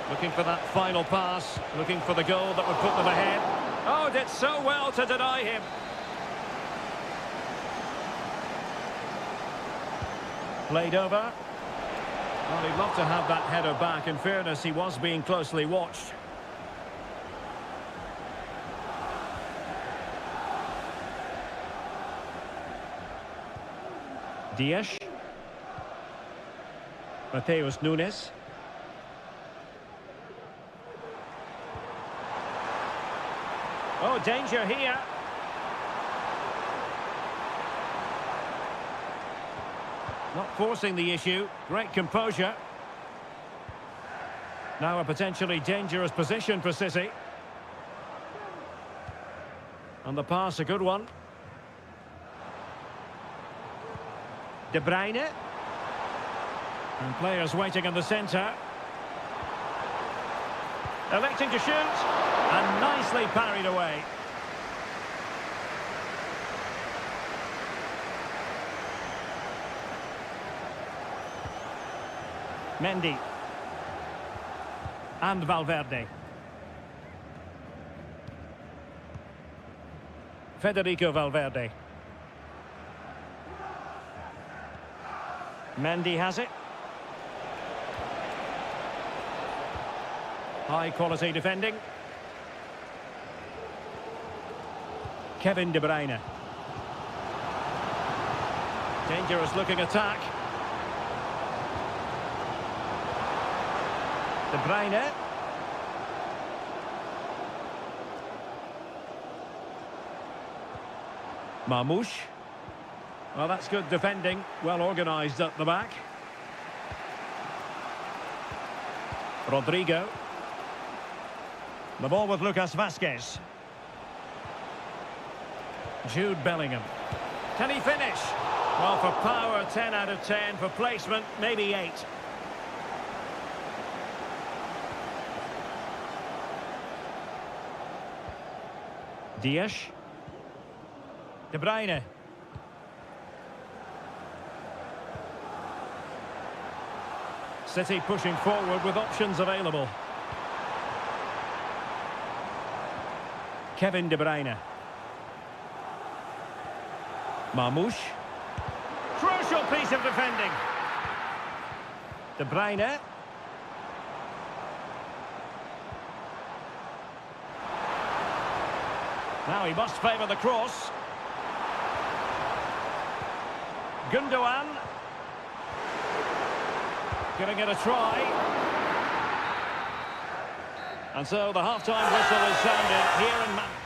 Looking for that final pass. Looking for the goal that would put them ahead. Oh, did so well to deny him. Played over. Well, he'd love to have that header back. In fairness, he was being closely watched. Dias. Mateus Nunes. Oh, danger here. Not forcing the issue. Great composure. Now a potentially dangerous position for City. And the pass, a good one. De Bruyne. And players waiting in the centre. Electing to shoot. And nicely parried away. Mendy. And Valverde. Federico Valverde. Mendy has it. High quality defending. Kevin De Bruyne. Dangerous looking attack. De Bruyne. Marmoush. Well, that's good defending. Well organised at the back. Rodrigo. The ball with Lucas Vazquez. Jude Bellingham. Can he finish? Well, for power, 10 out of 10. For placement, maybe 8. Dias. De Bruyne. City pushing forward with options available. Kevin De Bruyne. Marmoush. Crucial piece of defending. De Bruyne. Now he must favour the cross. Gündoğan. Giving it a try. And so the half-time whistle is sounded here in Manchester.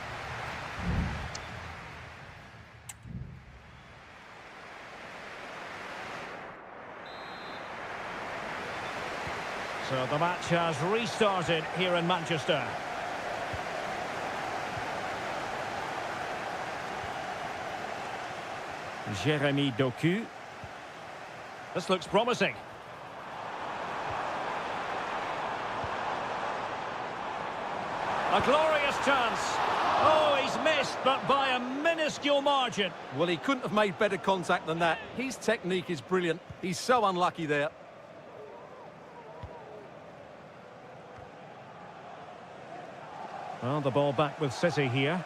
So the match has restarted here in Manchester. Jérémy Doku. This looks promising. A glorious chance. Oh, he's missed, but by a minuscule margin.
Well, he couldn't have made better contact than that. His technique is brilliant. He's so unlucky there.
Well, the ball back with City here.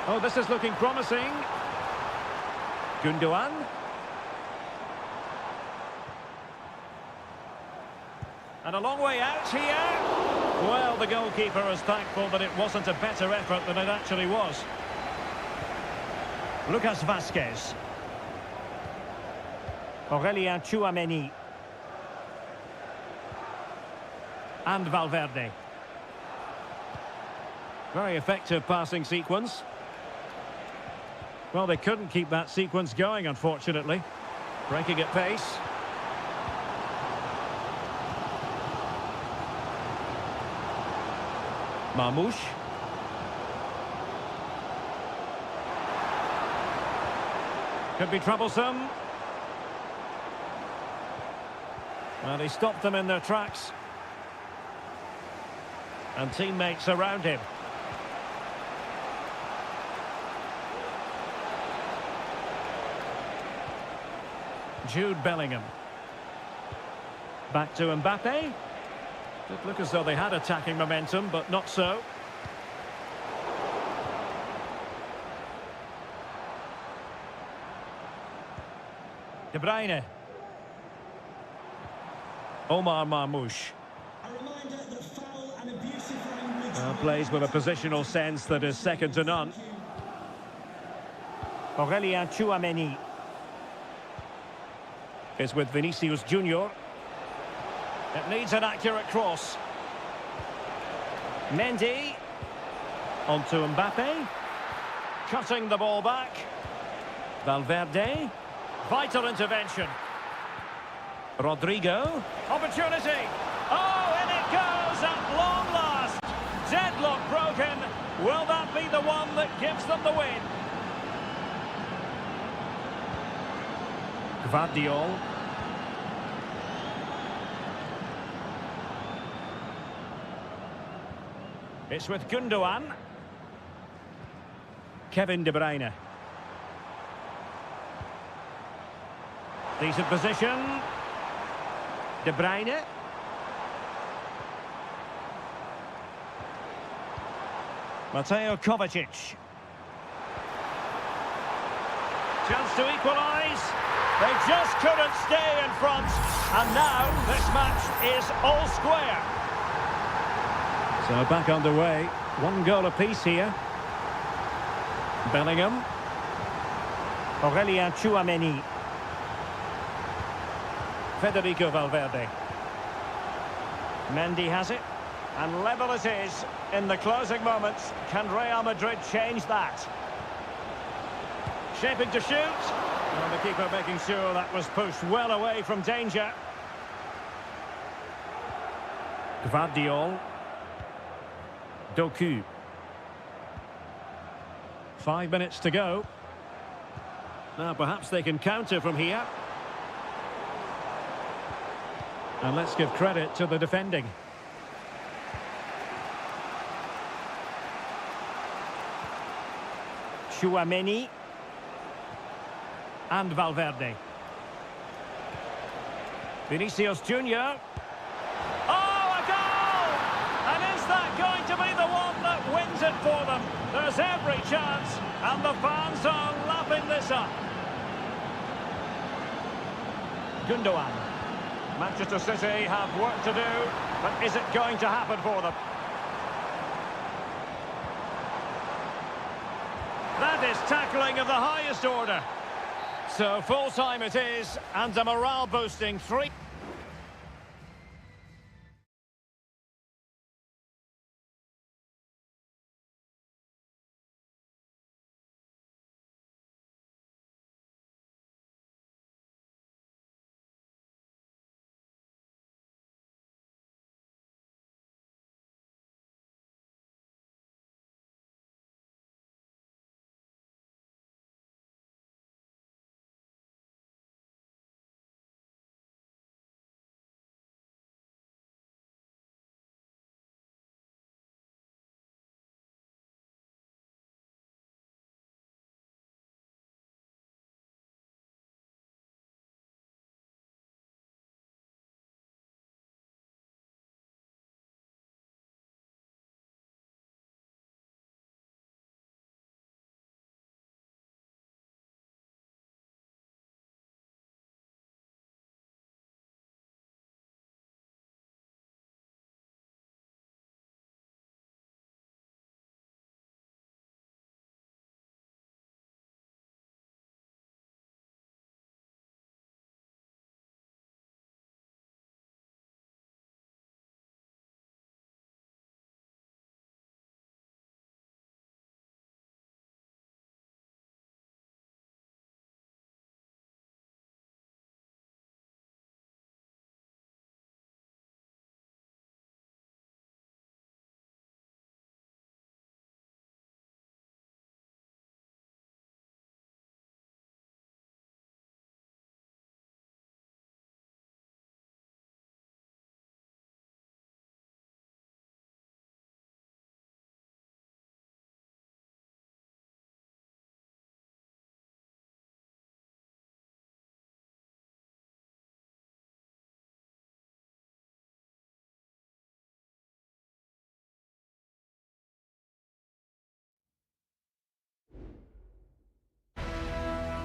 Oh, this is looking promising. Gundogan. And a long way out here. Well, the goalkeeper is thankful that it wasn't a better effort than it actually was. Lucas Vazquez. Aurélien Tchouameni. And Valverde. Very effective passing sequence. Well, they couldn't keep that sequence going, unfortunately. Breaking at pace. Marmoush. Could be troublesome. Well, he stopped them in their tracks. And teammates around him. Jude Bellingham. Back to Mbappe. Did look as though they had attacking momentum, but not so. De Bruyne. Omar Marmoush. Plays with a positional sense that is second to none. Aurélien Tchouameni is with Vinicius Junior. It needs an accurate cross. Mendy onto Mbappe, cutting the ball back. Valverde, vital intervention. Rodrigo, opportunity. Oh, in it goes at long last. Deadlock broken. Will that be the one that gives them the win? Gvardiol. It's with Gundogan. Kevin De Bruyne. Decent position. De Bruyne. Mateo Kovacic. Chance to equalise. They just couldn't stay in front. And now this match is all square. So back underway. One goal apiece here. Bellingham. Aurélien Tchouameni. Federico Valverde. Mendy has it. And level it is in the closing moments. Can Real Madrid change that? Shaping to shoot. And the keeper making sure that was pushed well away from danger. Gvardiol. Doku. 5 minutes to go. Now perhaps they can counter from here. And let's give credit to the defending. Tchouameni and Valverde. Vinicius Junior. Oh, a goal! And is that going to be the one that wins it for them? There's every chance, and the fans are lapping this up. Gundogan. Manchester City have work to do, but is it going to happen for them? That is tackling of the highest order. So full time it is, and a morale boosting 3.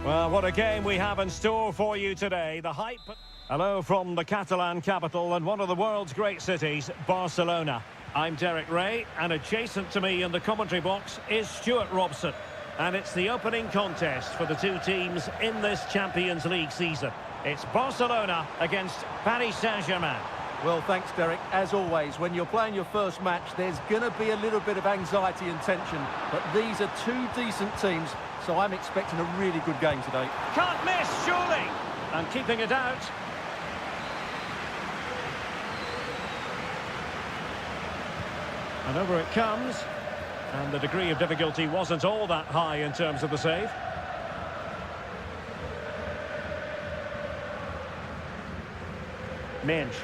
Well, what a game we have in store for you today. The hype... Hello from the Catalan capital and one of the world's great cities, Barcelona. I'm Derek Ray, and adjacent to me in the commentary box is Stuart Robson. And it's the opening contest for the two teams in this Champions League season. It's Barcelona against Paris Saint-Germain.
Well, thanks, Derek. As always, when you're playing your first match, there's going to be a little bit of anxiety and tension. But these are two decent teams, so I'm expecting a really good game today.
Can't miss, surely! And keeping it out. And over it comes. And the degree of difficulty wasn't all that high in terms of the save. Mensch.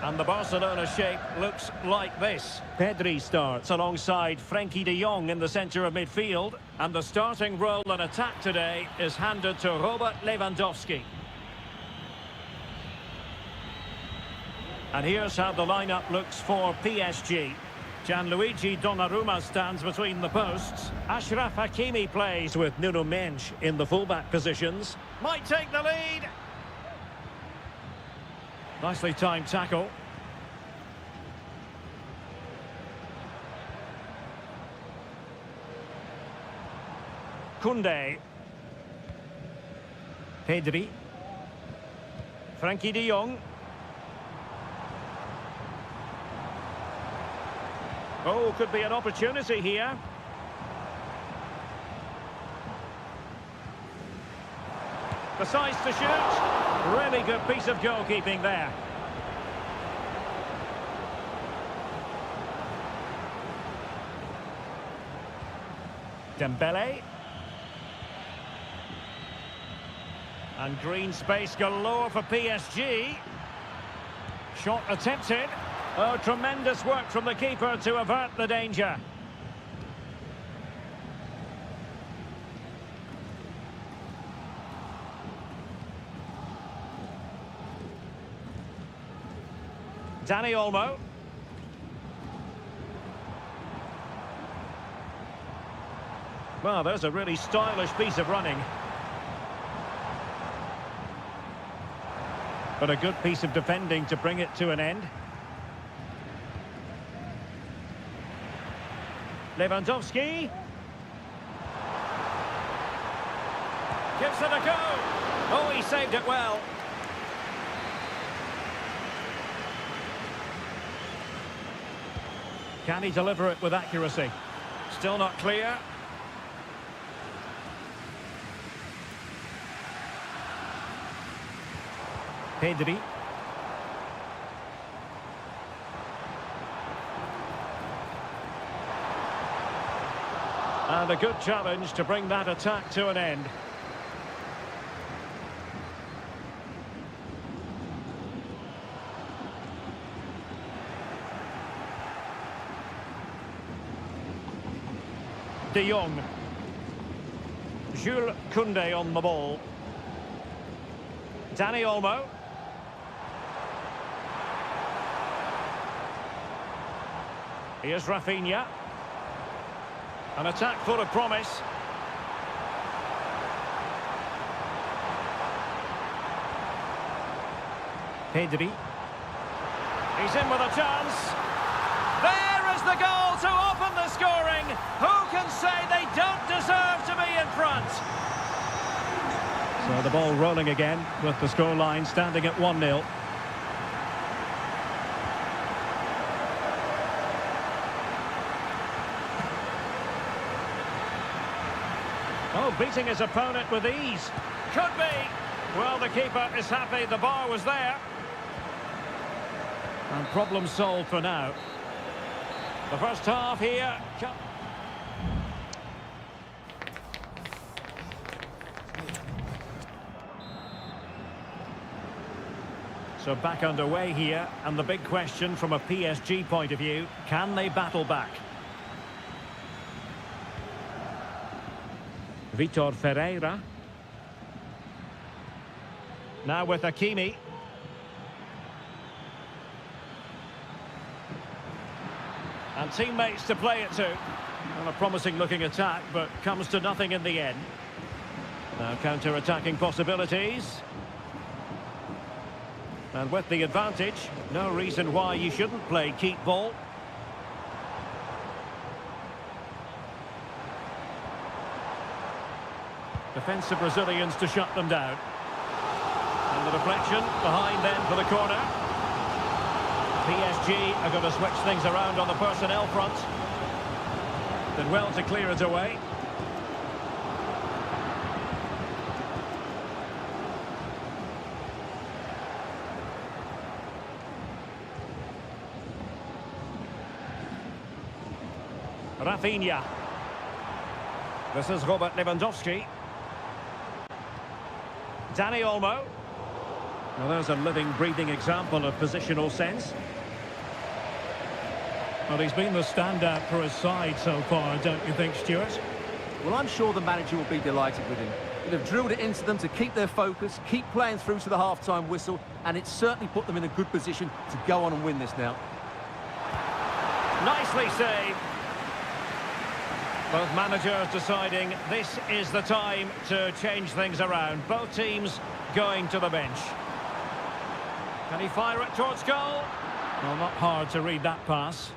And the Barcelona shape looks like this. Pedri starts alongside Frenkie de Jong in the centre of midfield. And the starting role in attack today is handed to Robert Lewandowski. And here's how the lineup looks for PSG. Gianluigi Donnarumma stands between the posts. Achraf Hakimi plays with Nuno Mensch in the fullback positions. Might take the lead. Nicely timed tackle. Koundé. Pedri. Frenkie de Jong. Oh, could be an opportunity here. Decides to shoot. Really good piece of goalkeeping there. Dembele. And green space galore for PSG. Shot attempted. Oh, tremendous work from the keeper to avert the danger. Dani Olmo. Well, there's a really stylish piece of running. But a good piece of defending to bring it to an end. Lewandowski. Gives it a go. Oh, he saved it well. Can he deliver it with accuracy? Still not clear. Pedri. And a good challenge to bring that attack to an end. De Jong. Jules Koundé on the ball. Dani Olmo. Here's Rafinha. An attack full of promise. Pedri. He's in with a chance. There is the goal to open the scoring. Who can say they don't deserve to be in front? So the ball rolling again with the scoreline standing at 1-0. Oh, beating his opponent with ease. Could be. Well, the keeper is happy the bar was there. And problem solved for now. The first half here. So back underway here, and the big question from a PSG point of view, can they battle back? Vitor Ferreira. Now with Hakimi. And teammates to play it to. Well, a promising looking attack, but comes to nothing in the end. Now counter-attacking possibilities. And with the advantage, no reason why you shouldn't play keep ball. Defensive Brazilians to shut them down. And the deflection behind then for the corner. PSG are going to switch things around on the personnel front. Did well to clear it away. Rafinha. This is Robert Lewandowski. Dani Olmo. Well, there's a living, breathing example of positional sense. Well, he's been the standout for his side so far, don't you think, Stuart?
Well, I'm sure the manager will be delighted with him. He'll have drilled it into them to keep their focus, keep playing through to the half-time whistle, and it's certainly put them in a good position to go on and win this now.
Nicely saved. Both managers deciding this is the time to change things around. Both teams going to the bench. Can he fire it towards goal? Well, not hard to read that pass.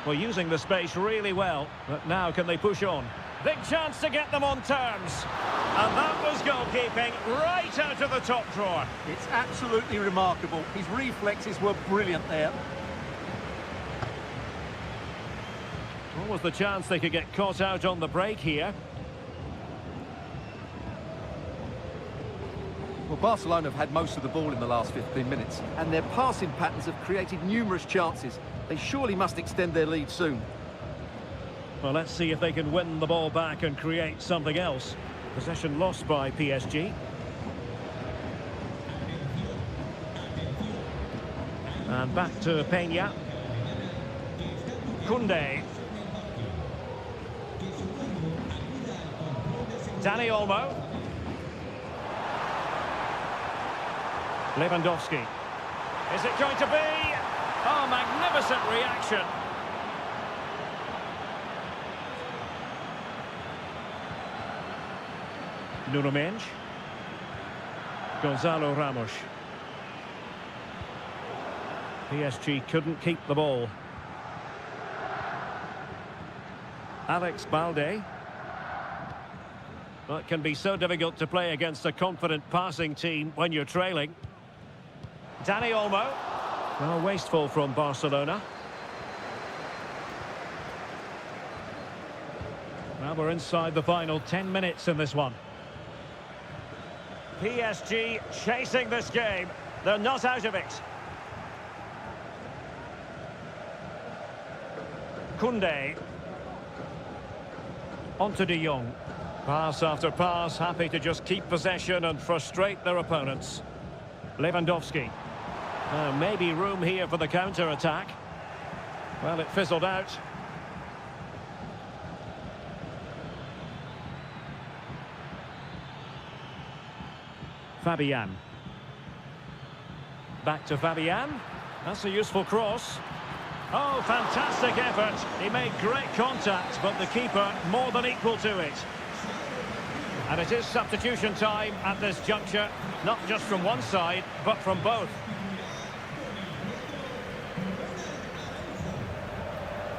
Well, using the space really well, but now can they push on? Big chance to get them on terms. And that was goalkeeping right out of the top drawer.
It's absolutely remarkable. His reflexes were brilliant there.
What was the chance they could get caught out on the break here?
Well, Barcelona have had most of the ball in the last 15 minutes, and their passing patterns have created numerous chances. They surely must extend their lead soon.
Well, let's see if they can win the ball back and create something else. Possession lost by PSG. And back to Peña. Koundé. Dani Olmo. Lewandowski. Is it going to be? Oh, magnificent reaction. Nuno Mendes. Gonzalo Ramos. PSG couldn't keep the ball. Alex Balde. Well, it can be so difficult to play against a confident passing team when you're trailing. Dani Olmo. Well, wasteful from Barcelona. Well, we're inside the final 10 minutes in this one. PSG chasing this game. They're not out of it. Koundé. On to De Jong. Pass after pass, happy to just keep possession and frustrate their opponents. Lewandowski. Maybe room here for the counter-attack. Well, it fizzled out. Fabian. Back to Fabian. That's a useful cross. Oh, fantastic effort. He made great contact, but the keeper more than equal to it. And it is substitution time at this juncture, not just from one side, but from both.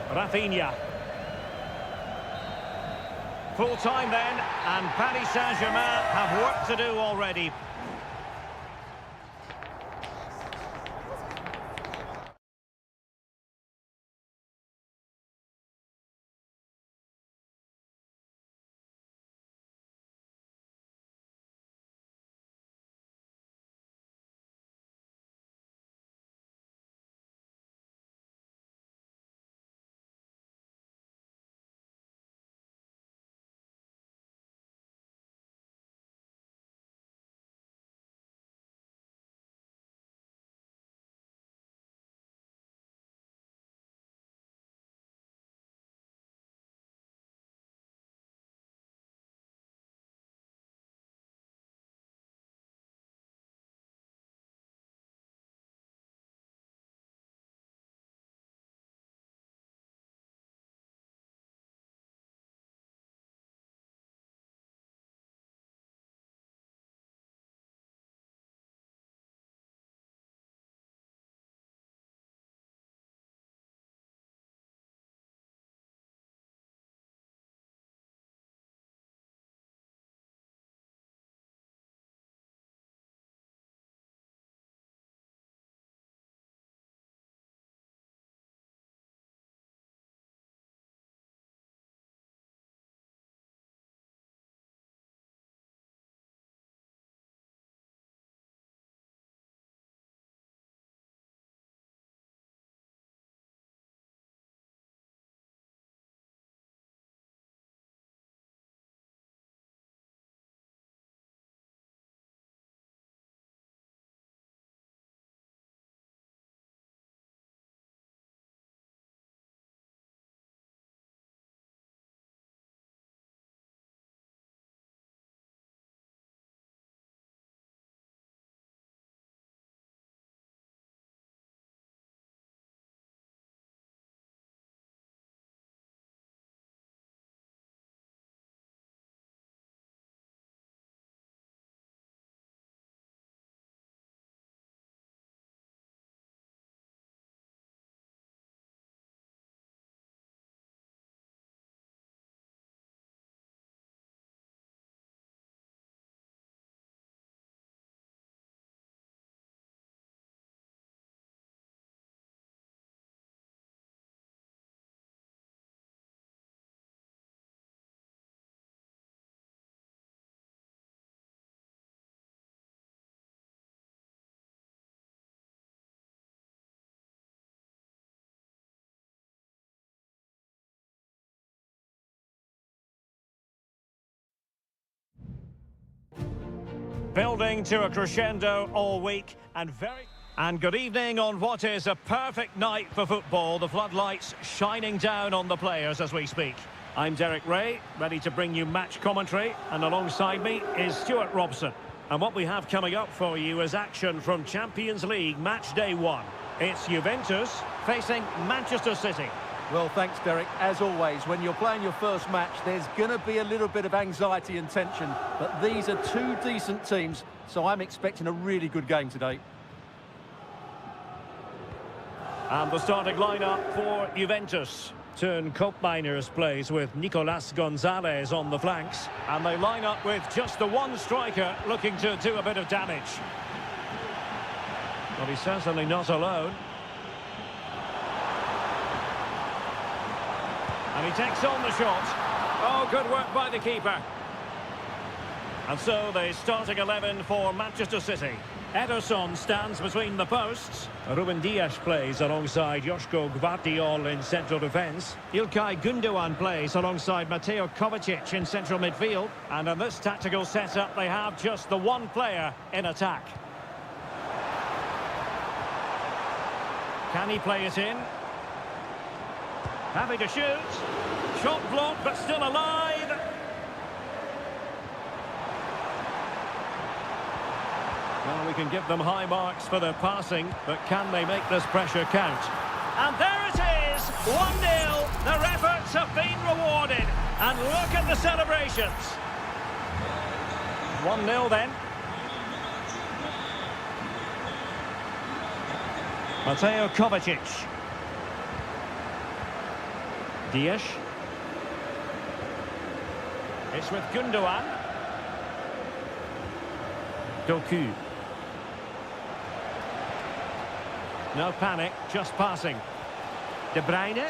Rafinha. Full time then, and Paris Saint-Germain have work to do already. building to a crescendo all week and good evening on what is a perfect night for football. The floodlights shining down on the players as we speak. I'm Derek Ray, ready to bring you match commentary, and alongside me is Stuart Robson. And what we have coming up for you is action from Champions League match day 1. It's Juventus facing Manchester City.
Well, thanks, Derek. As always, when you're playing your first match, there's going to be a little bit of anxiety and tension. But these are two decent teams, so I'm expecting a really good game today.
And the starting lineup for Juventus. Turn Koopmeiners plays with Nicolas Gonzalez on the flanks. And they line up with just the one striker looking to do a bit of damage. Well, he's certainly not alone. And he takes on the shot. Oh, good work by the keeper. And so the starting 11 for Manchester City. Ederson stands between the posts. Ruben Dias plays alongside Joško Gvardiol in central defence. İlkay Gündoğan plays alongside Mateo Kovacic in central midfield. And in this tactical setup, they have just the one player in attack. Can he play it in? Having to shoot. Shot blocked, but still alive. Well, we can give them high marks for their passing, but can they make this pressure count? And there it is, 1-0. Their efforts have been rewarded. And look at the celebrations. 1-0 then. Mateo Kovacic. Dias. It's with Gündoğan. Doku. No panic, just passing. De Bruyne.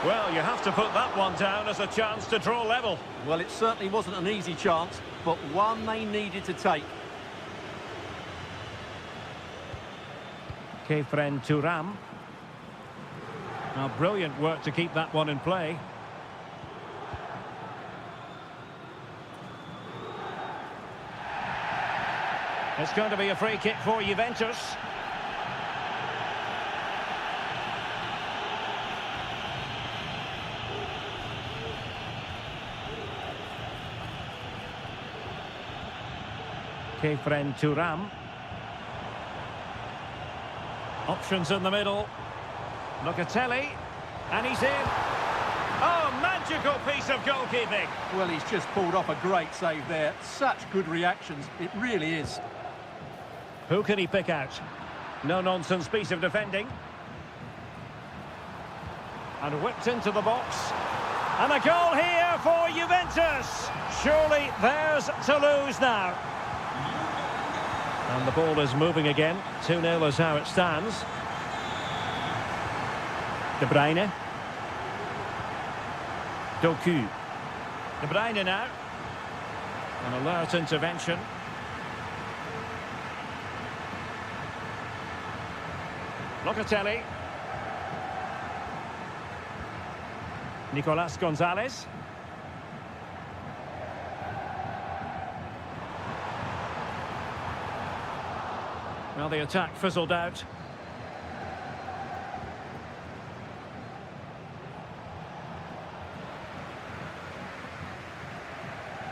Well, you have to put that one down as a chance to draw level.
Well, it certainly wasn't an easy chance, but one they needed to take.
Kefren Turam. Now, brilliant work to keep that one in play. It's going to be a free kick for Juventus. Kefren Turam. Options in the middle. Locatelli, and he's in. Oh, magical piece of goalkeeping.
Well, he's just pulled off a great save there. Such good reactions, it really is.
Who can he pick out? No-nonsense piece of defending. And whipped into the box. And a goal here for Juventus. Surely theirs to lose now. And the ball is moving again. 2-0 is how it stands. De Bruyne. Doku. De Bruyne now. An alert intervention. Locatelli. Nicolas Gonzalez. Well, the attack fizzled out.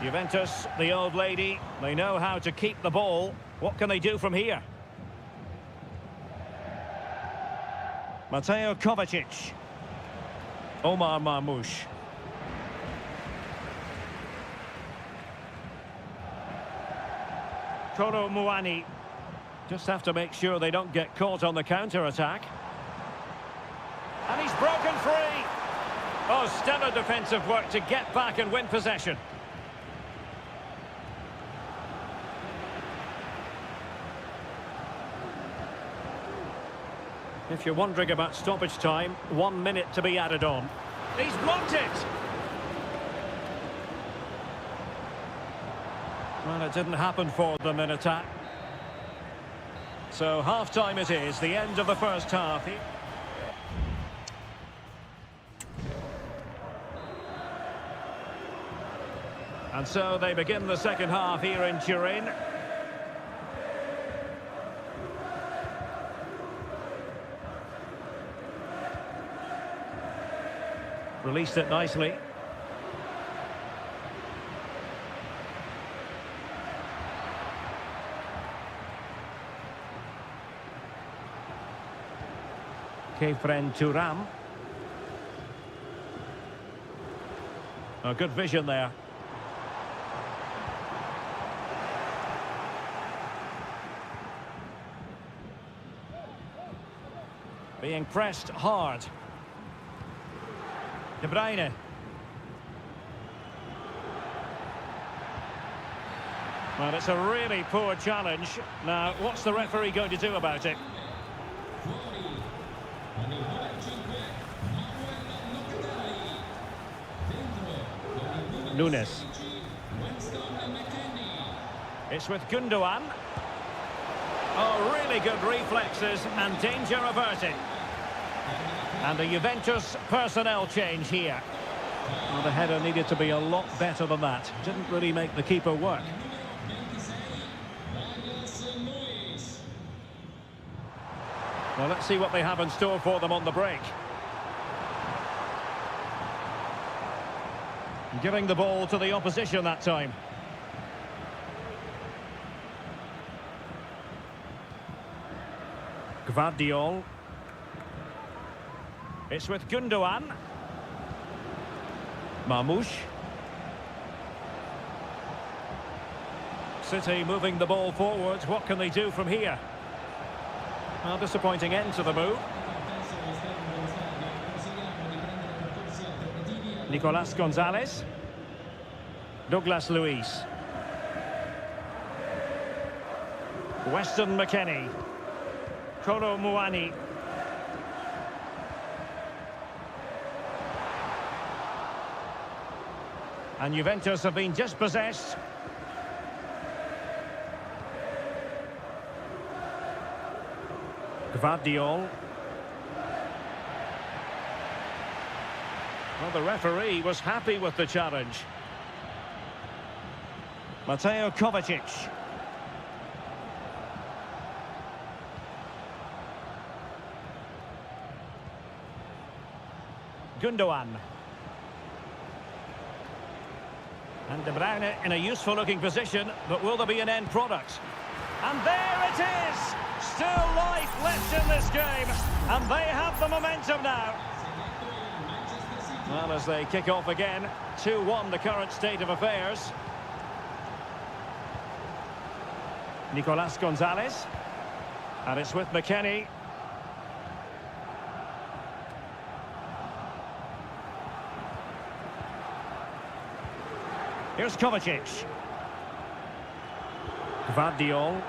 Juventus, the old lady, they know how to keep the ball. What can they do from here? Mateo Kovacic. Omar Marmoush. Kolo Muani. Just have to make sure they don't get caught on the counter-attack. And he's broken free. Oh, stellar defensive work to get back and win possession. If you're wondering about stoppage time, 1 minute to be added on. He's blocked it! Well, it didn't happen for them in attack. So half-time it is, the end of the first half. And so they begin the second half here in Turin. Released it nicely. Kefren Turam. Oh, good vision there. Being pressed hard. De Bruyne. Well, it's a really poor challenge. Now, what's the referee going to do about it? Nunes. It's with Gundogan. Oh, really good reflexes and danger averted. And a Juventus personnel change here. Well, the header needed to be a lot better than that. Didn't really make the keeper work. Well, let's see what they have in store for them on the break. Giving the ball to the opposition that time. Gvardiol. It's with Gundogan. Marmoush. City moving the ball forward. What can they do from here? Well, disappointing end to the move. Nicolas Gonzalez. Douglas Luiz. Weston McKennie. Kolo Muani. And Juventus have been dispossessed. Gvardiol. Well, the referee was happy with the challenge. Mateo Kovacic. Gundogan. And De Bruyne in a useful-looking position, but will there be an end product? And there it is! Still life left in this game, and they have the momentum now. Well, as they kick off again, 2-1 the current state of affairs. Nicolas Gonzalez. And it's with McKennie. Here's Kovacic. Gvardiol.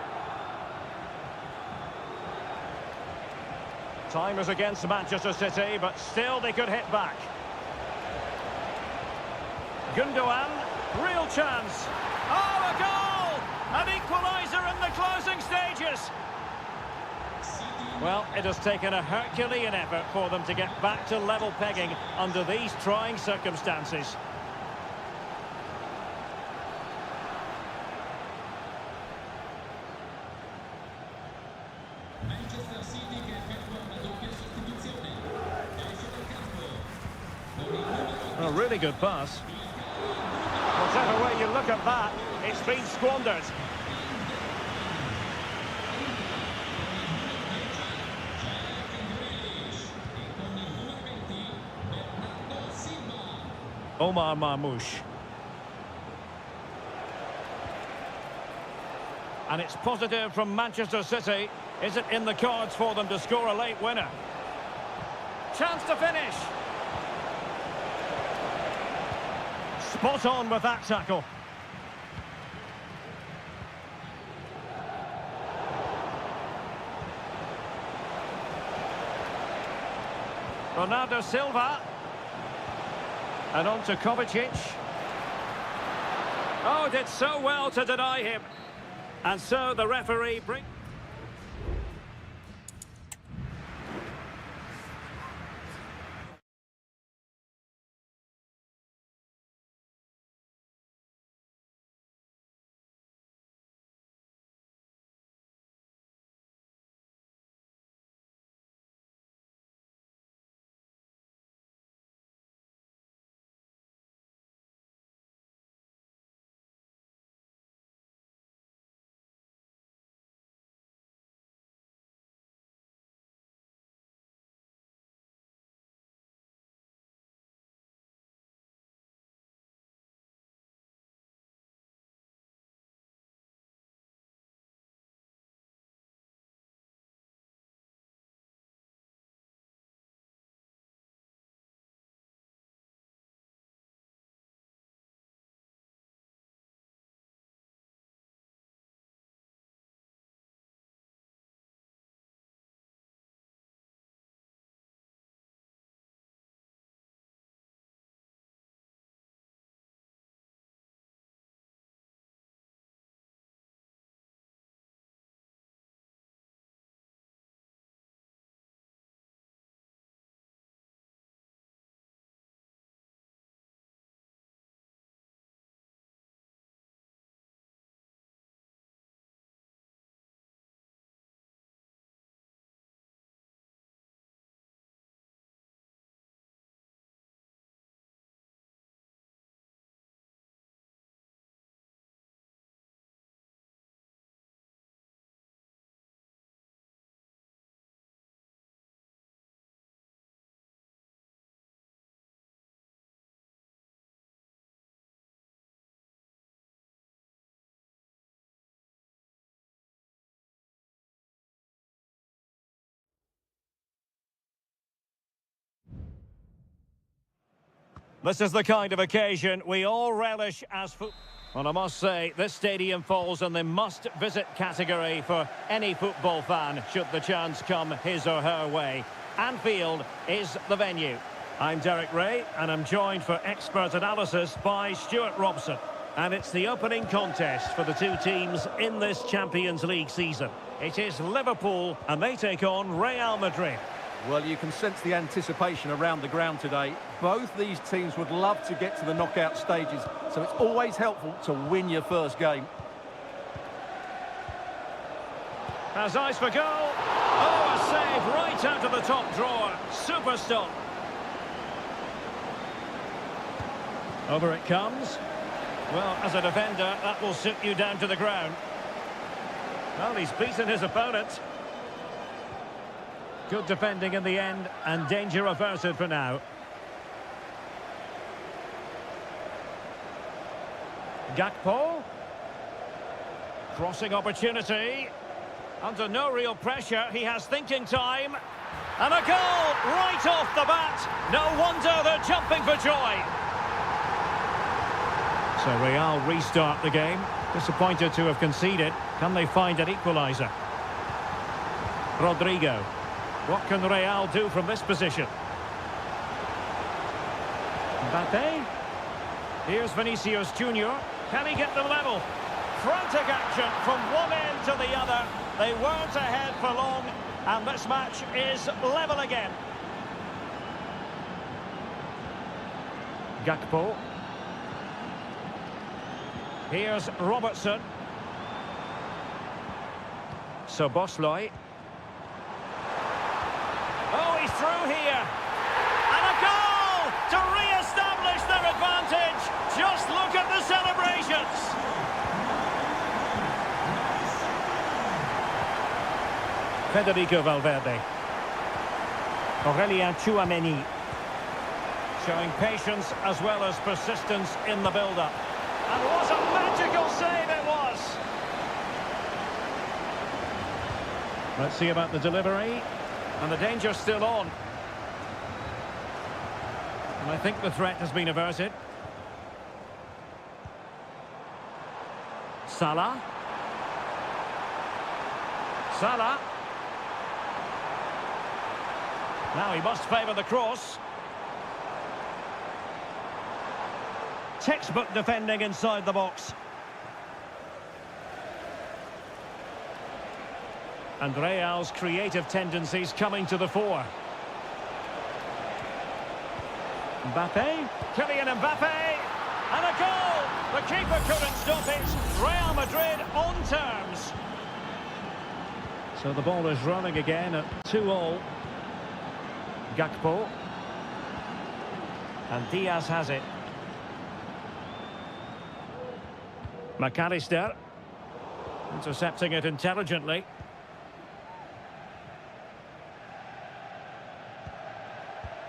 Time is against Manchester City, but still they could hit back. Gundogan, real chance. Oh, a goal! An equaliser in the closing stages. Well, it has taken a Herculean effort for them to get back to level pegging under these trying circumstances. A really good pass. Whatever way you look at that, it's been squandered. Omar Marmoush. And it's positive from Manchester City. Is it in the cards for them to score a late winner? Chance to finish. Spot on with that tackle. Bernardo Silva. And on to Kovacic. Oh, did so well to deny him. And so the referee brings... This is the kind of occasion we all relish as football. Well, I must say, this stadium falls in the must-visit category for any football fan, should the chance come his or her way. Anfield is the venue. I'm Derek Ray, and I'm joined for expert analysis by Stuart Robson. And it's the opening contest for the two teams in this Champions League season. It is Liverpool, and they take on Real Madrid.
Well, you can sense the anticipation around the ground today. Both these teams would love to get to the knockout stages, so it's always helpful to win your first game.
Has eyes for goal. Oh, a save right out of the top drawer. Super stop. Over it comes. Well, as a defender, that will sit you down to the ground. Well, he's beaten his opponent. Good defending in the end, and danger averted for now. Gakpo. Crossing opportunity. Under no real pressure, he has thinking time. And a goal right off the bat. No wonder they're jumping for joy. So Real restart the game. Disappointed to have conceded. Can they find an equaliser? Rodrigo. What can Real do from this position? Mbappe. Here's Vinicius Junior. Can he get them level? Frantic action from one end to the other. They weren't ahead for long, and this match is level again. Gakpo. Here's Robertson. Szoboszlai. Oh, he's through here. And a goal to re-establish their advantage. Just look at the celebrations. Federico Valverde. Aurelien Tchouameni. Showing patience as well as persistence in the build-up. And what a magical save it was. Let's see about the delivery. And the danger's still on. And I think the threat has been averted. Salah. Salah. Now he must favour the cross. Textbook defending inside the box. And Real's creative tendencies coming to the fore. Mbappe. Kylian Mbappe. And a goal! The keeper couldn't stop it. Real Madrid on terms. So the ball is running again at 2-2. Gakpo. And Diaz has it. McAllister. Intercepting it intelligently.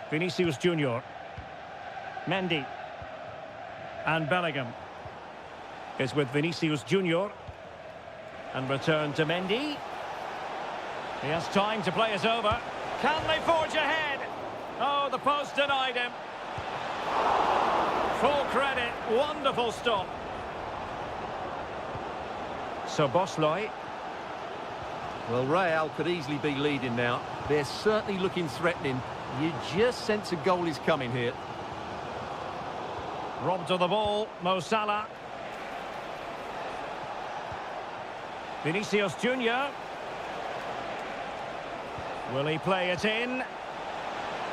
Vinicius Junior. Mendy. And Bellingham is with Vinicius Junior. And return to Mendy. He has time to play it over. Can they forge ahead? Oh, the post denied him. Full credit. Wonderful stop. Szoboszlai.
Well, Real could easily be leading now. They're certainly looking threatening. You just sense a goal is coming here.
Robbed of the ball, Mo Salah. Vinicius Junior. Will he play it in?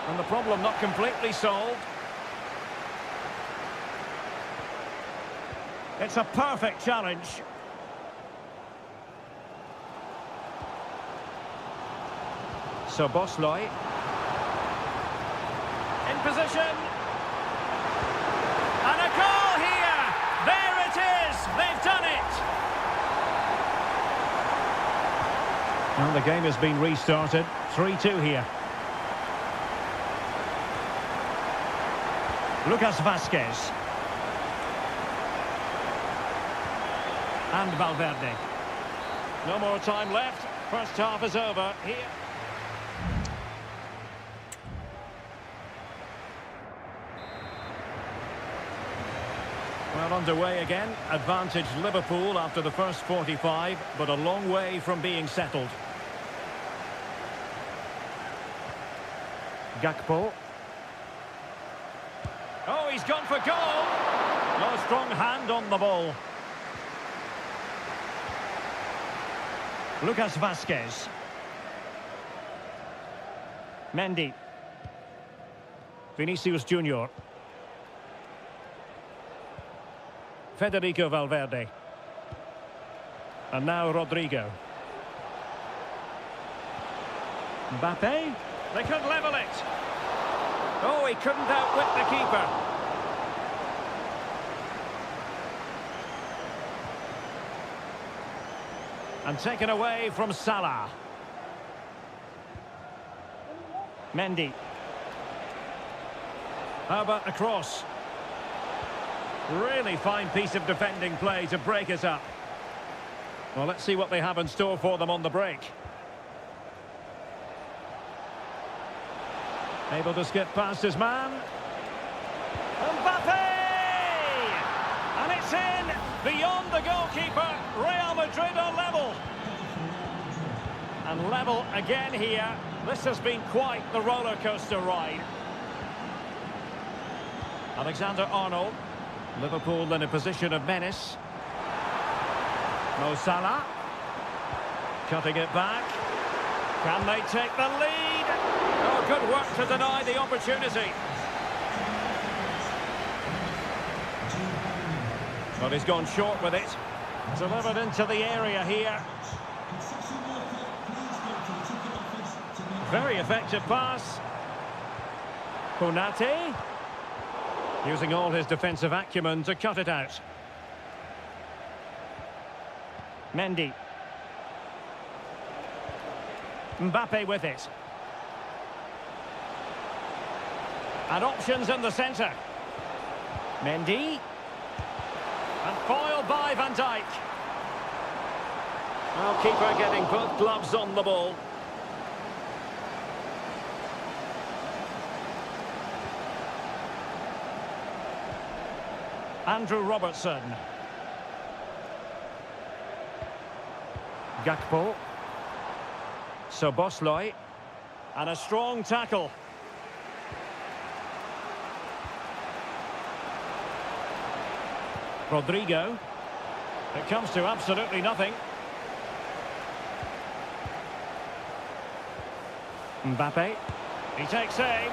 And the problem not completely solved. It's a perfect challenge. Szoboszlai. In position. And a goal here. There it is. They've done it. Well, the game has been restarted. 3-2 here. Lucas Vazquez. And Valverde. No more time left. First half is over here. Well, underway again. Advantage Liverpool after the first 45, but a long way from being settled. Gakpo. Oh, he's gone for goal. No strong hand on the ball. Lucas Vazquez. Mendy. Vinicius Junior. Federico Valverde. And now Rodrigo. Mbappe. They could level it. Oh, he couldn't outwit the keeper. And taken away from Salah. Mendy. How about a cross? Really fine piece of defending play to break it up. Well, let's see what they have in store for them on the break. Able to skip past his man. Mbappe! And it's in! Beyond the goalkeeper. Real Madrid are level. And level again here. This has been quite the roller coaster ride. Alexander-Arnold. Liverpool in a position of menace. Mo Salah. Cutting it back. Can they take the lead? Oh, good work to deny the opportunity. Well, he's gone short with it. Delivered into the area here. Very effective pass. Konate. Using all his defensive acumen to cut it out. Mendy. Mbappe with it. And options in the centre. Mendy. And foiled by Van Dijk. Well, keeper getting both gloves on the ball. Andrew Robertson. Gakpo. Szoboszlai. And a strong tackle. Rodrigo. It comes to absolutely nothing. Mbappe. He takes aim.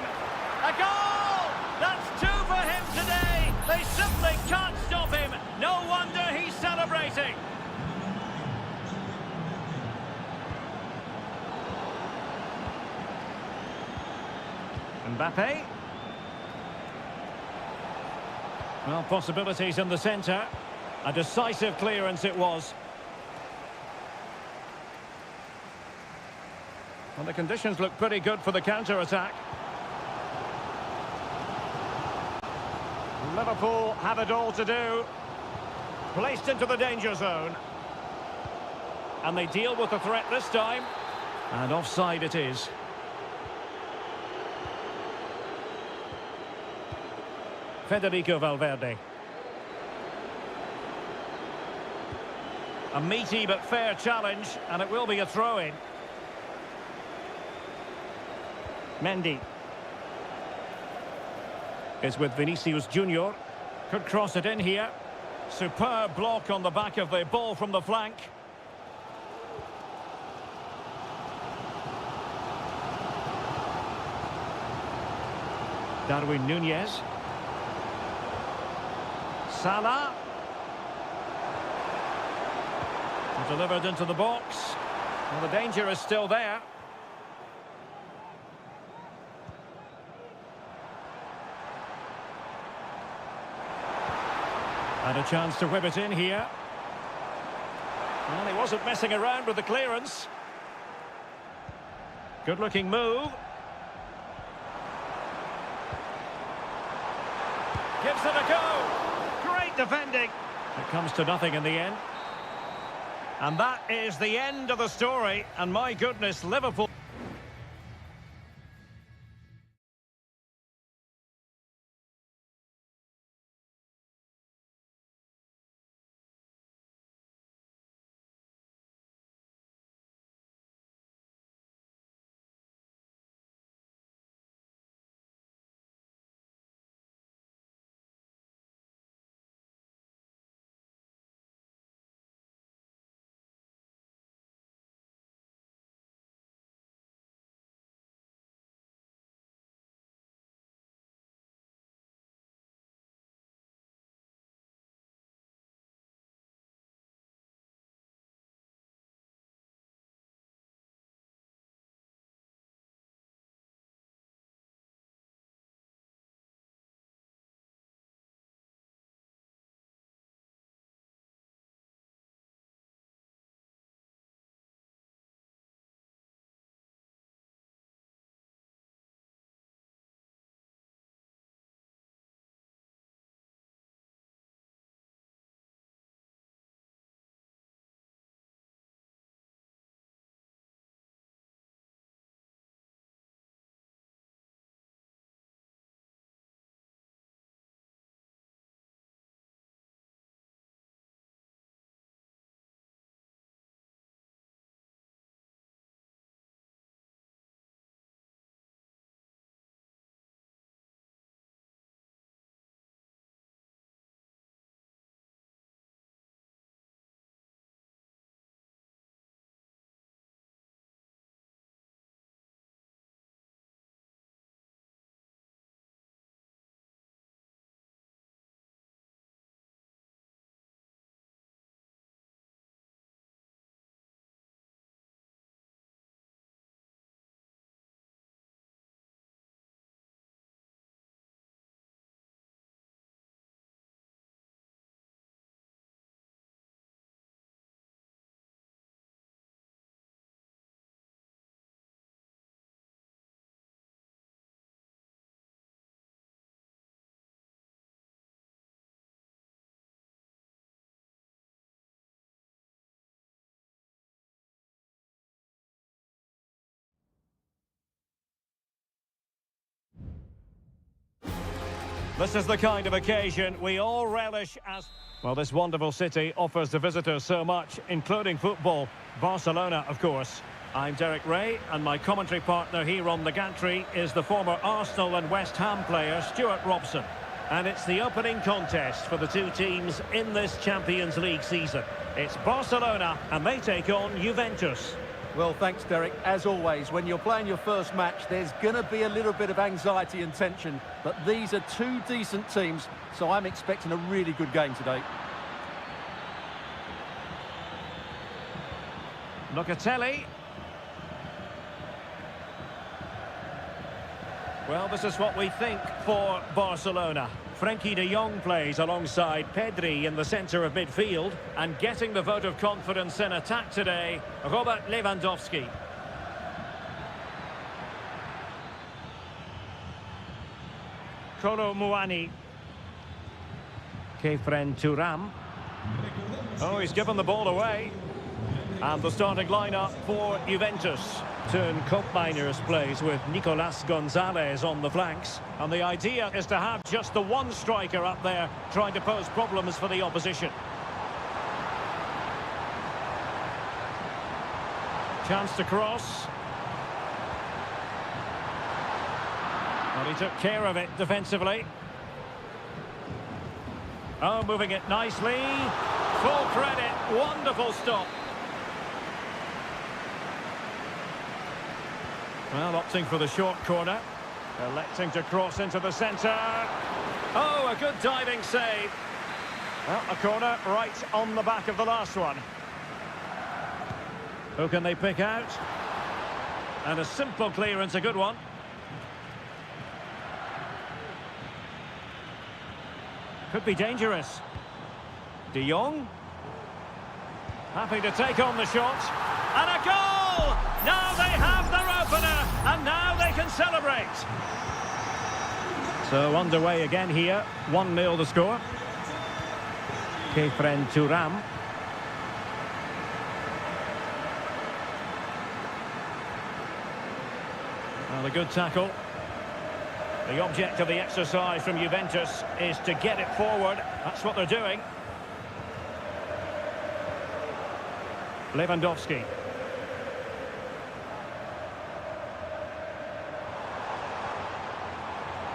A goal! That's two for him today. They simply can't stop him. No wonder he's celebrating. Mbappe. Well, possibilities in the centre. A decisive clearance it was. Well, the conditions look pretty good for the counter-attack. Liverpool have it all to do. Placed into the danger zone. And they deal with the threat this time. And offside it is. Federico Valverde. A meaty but fair challenge, and it will be a throw-in. Mendy. Is with Vinicius Junior. Could cross it in here. Superb block on the back of the ball from the flank. Darwin Núñez. Salah. Delivered into the box. Well, the danger is still there. And a chance to whip it in here. Well, he wasn't messing around with the clearance. Good-looking move. Gives it a go. Great defending. It comes to nothing in the end. And that is the end of the story. And my goodness, Liverpool... This is the kind of occasion we all relish as... Well, this wonderful city offers the visitors so much, including football. Barcelona, of course. I'm Derek Ray, and my commentary partner here on the gantry is the former Arsenal and West Ham player, Stuart Robson. And it's the opening contest for the two teams in this Champions League season. It's Barcelona, and they take on Juventus.
Well, thanks, Derek. As always, when you're playing your first match, there's going to be a little bit of anxiety and tension. But these are two decent teams, so I'm expecting a really good game today.
Locatelli. Well, this is what we think for Barcelona. Frenkie de Jong plays alongside Pedri in the centre of midfield, and getting the vote of confidence in attack today, Robert Lewandowski. Kolo Muani. Kefren Turam. Oh, he's given the ball away. And the starting lineup for Juventus. Turn Koopmeiners plays with Nicolas Gonzalez on the flanks. And the idea is to have just the one striker up there trying to pose problems for the opposition. Chance to cross. Well, he took care of it defensively. Oh, moving it nicely. Full credit. Wonderful stop. Well, opting for the short corner. Electing to cross into the centre. Oh, a good diving save. Well, a corner right on the back of the last one. Who can they pick out? And a simple clearance, a good one. Could be dangerous. De Jong. Happy to take on the shot. And a goal! Now they have their opener, and now they can celebrate. So underway again here. 1-0 the score. Kefren Turam. Well, a good tackle. The object of the exercise from Juventus is to get it forward. That's what they're doing. Lewandowski.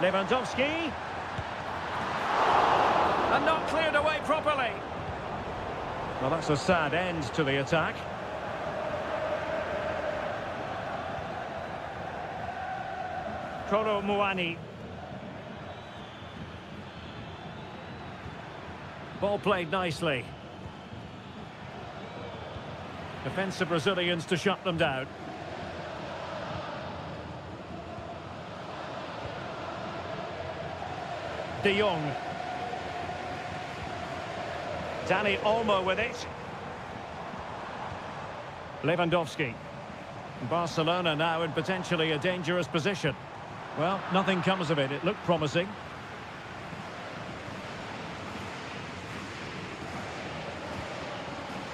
Lewandowski. And not cleared away properly. Well, that's a sad end to the attack. Kolo Muani. Ball played nicely. Defensive Brazilians to shut them down. De Jong. Dani Olmo with it. Lewandowski. Barcelona now in potentially a dangerous position. Well, nothing comes of it. It looked promising.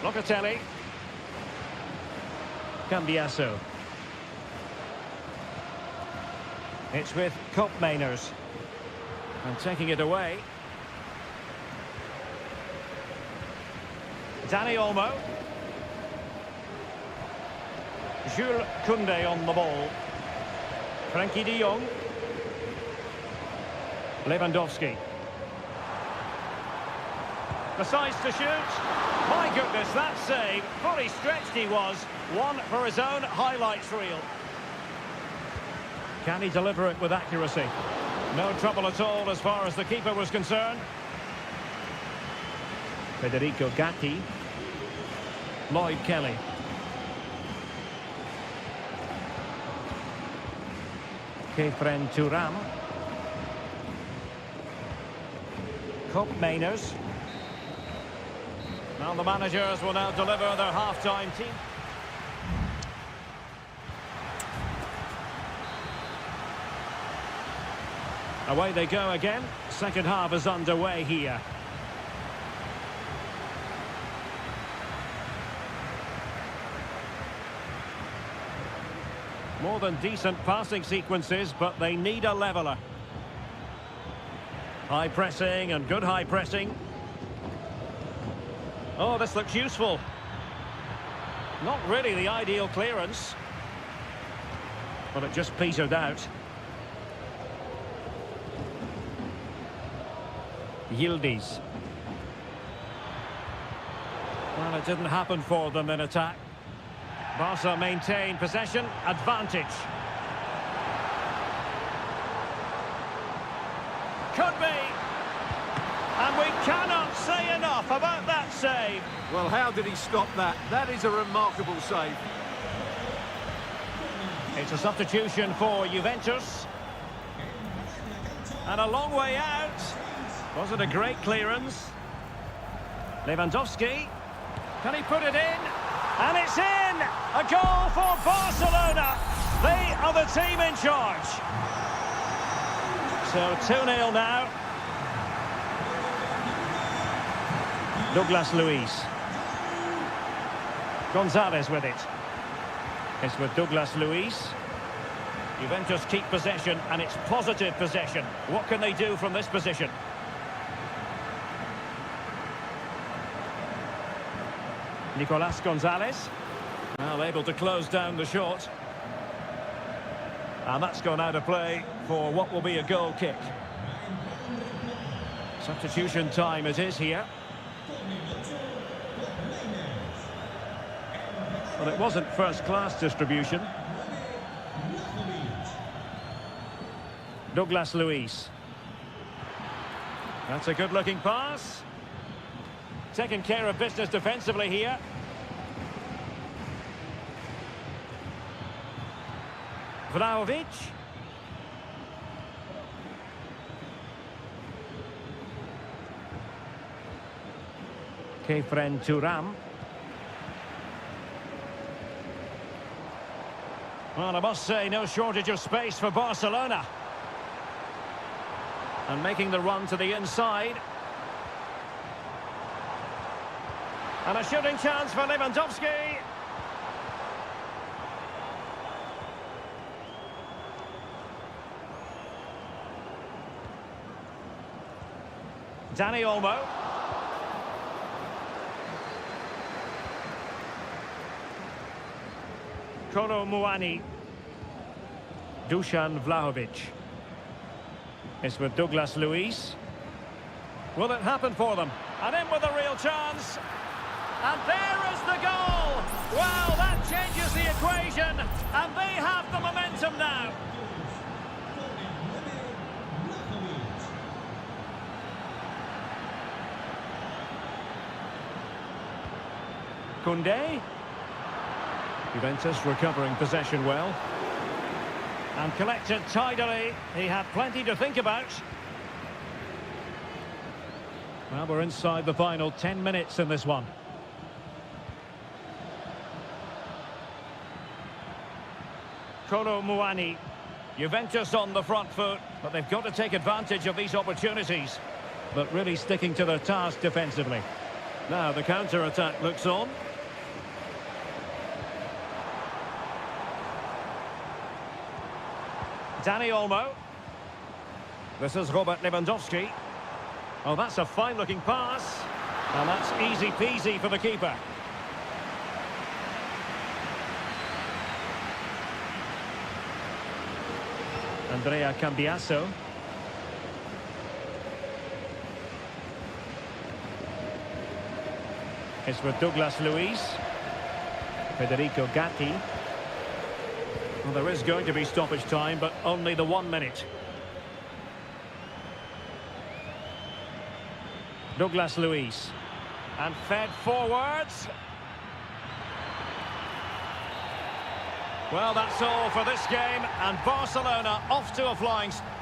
Locatelli. Cambiasso. It's with Koopmeiners. And taking it away. Dani Olmo. Jules Koundé on the ball. Frenkie de Jong. Lewandowski. Decides to shoot. My goodness, that save. Fully stretched he was. One for his own highlights reel. Can he deliver it with accuracy? No trouble at all as far as the keeper was concerned. Federico Gatti. Lloyd Kelly. Kefren Turam. Koopmeiners. Now the managers will now deliver their half-time team. Away they go again. Second half is underway here. More than decent passing sequences, but they need a leveller. High pressing and good high pressing. Oh, this looks useful. Not really the ideal clearance. But it just petered out. Yildiz. Well, it didn't happen for them in attack. Barca maintain possession, advantage. Could be. And we cannot say enough about that save.
Well, how did he stop that? That is a remarkable save.
It's a substitution for Juventus. And a long way out. Was it a great clearance? Lewandowski. Can he put it in? And it's in! A goal for Barcelona. They are the team in charge. So 2-0 now. Douglas Luiz. Gonzalez with it. It's with Douglas Luiz. Juventus keep possession, and it's positive possession. What can they do from this position? Nicolas Gonzalez. Well, able to close down the shot. And that's gone out of play for what will be a goal kick. Substitution time it is here. Well, it wasn't first-class distribution. Douglas Luiz. That's a good-looking pass. Taking care of business defensively here. Vlahovic. Kefren Turam. Well, I must say, no shortage of space for Barcelona. And making the run to the inside. And a shooting chance for Lewandowski. Dani Olmo. Kolo Muani. Dusan Vlahovic. It's with Douglas Luiz. Will it happen for them? And in with a real chance. And there is the goal! Well, that changes the equation. And they have the momentum now. Koundé. Juventus recovering possession well. And collected tidily. He had plenty to think about. Well, we're inside the final 10 minutes in this one. Kolo Muani. Juventus on the front foot, but they've got to take advantage of these opportunities. But really sticking to their task defensively. Now the counter-attack looks on. Dani Olmo. This is Robert Lewandowski. Oh, that's a fine-looking pass. And that's easy peasy for the keeper. Andrea Cambiaso. It's with Douglas Luiz. Federico Gatti. Well, there is going to be stoppage time, but only the 1 minute. Douglas Luiz. And fed forwards. Well, that's all for this game, and Barcelona off to a flying start.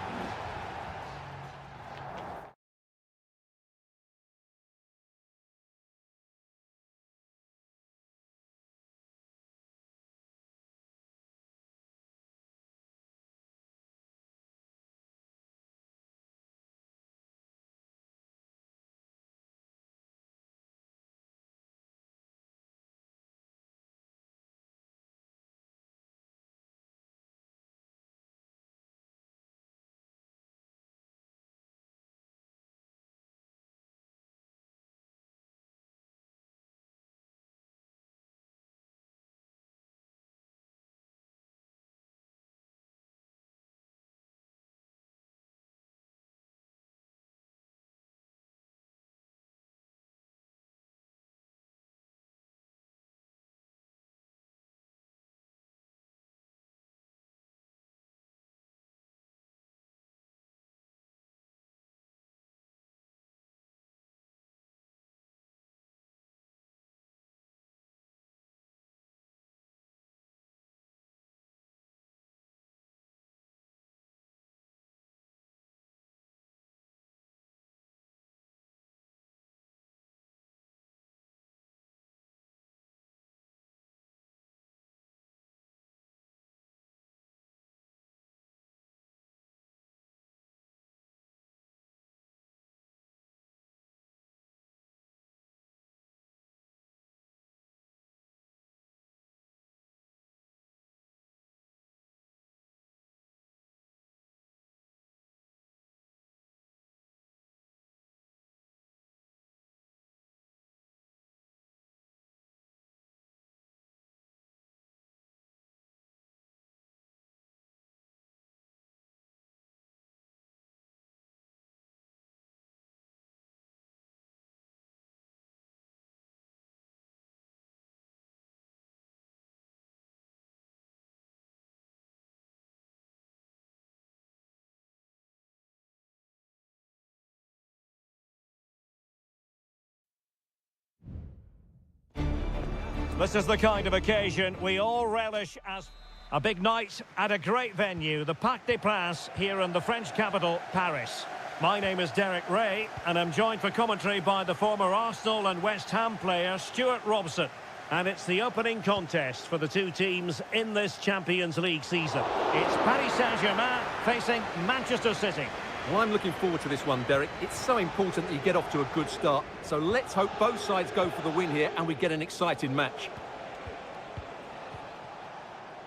This is the kind of occasion we all relish as a big night at a great venue, the Parc des Princes, here in the French capital, Paris. My name is Derek Ray, and I'm joined for commentary by the former Arsenal and West Ham player, Stuart Robson. And it's the opening contest for the two teams in this Champions League season. It's Paris Saint-Germain facing Manchester City.
Well, I'm looking forward to this one, Derek. It's so important that you get off to a good start. So let's hope both sides go for the win here and we get an exciting match.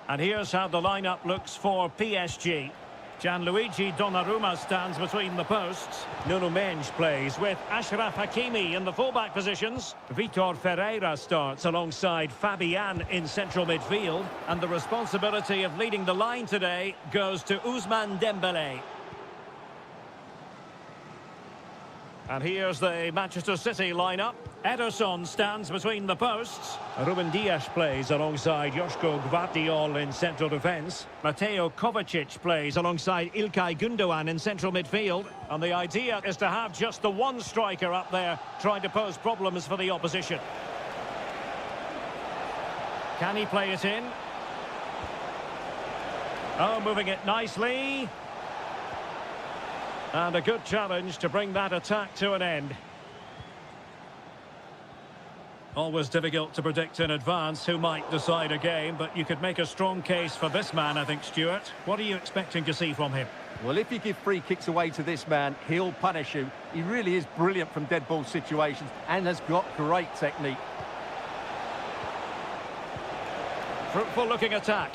And here's how the lineup looks for PSG. Gianluigi Donnarumma stands between the posts. Nuno Mendes plays with Achraf Hakimi in the fullback positions. Vitor Ferreira starts alongside Fabian in central midfield. And the responsibility of leading the line today goes to Ousmane Dembélé. And here's the Manchester City lineup. Ederson stands between the posts. Ruben Dias plays alongside Joško Gvardiol in central defence. Mateo Kovacic plays alongside İlkay Gündoğan in central midfield. And the idea is to have just the one striker up there trying to pose problems for the opposition. Can he play it in? Oh, moving it nicely. And a good challenge to bring that attack to an end. Always difficult to predict in advance who might decide a game, but you could make a strong case for this man, I think, Stuart. What are you expecting to see from him?
Well, if you give free kicks away to this man, he'll punish you. He really is brilliant from dead ball situations and has got great technique.
Fruitful looking attack.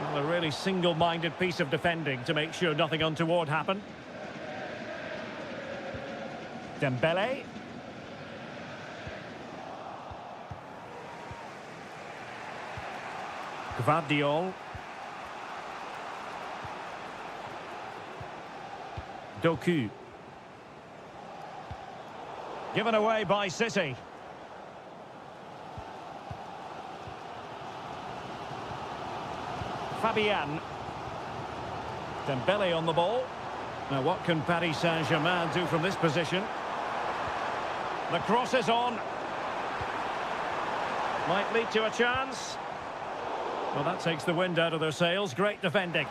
Well, a really single-minded piece of defending to make sure nothing untoward happened. Dembélé. Gvardiol. Doku. Given away by City. Fabian. Dembélé on the ball. Now what can Paris Saint-Germain do from this position? The cross is on. Might lead to a chance. Well, that takes the wind out of their sails. Great defending.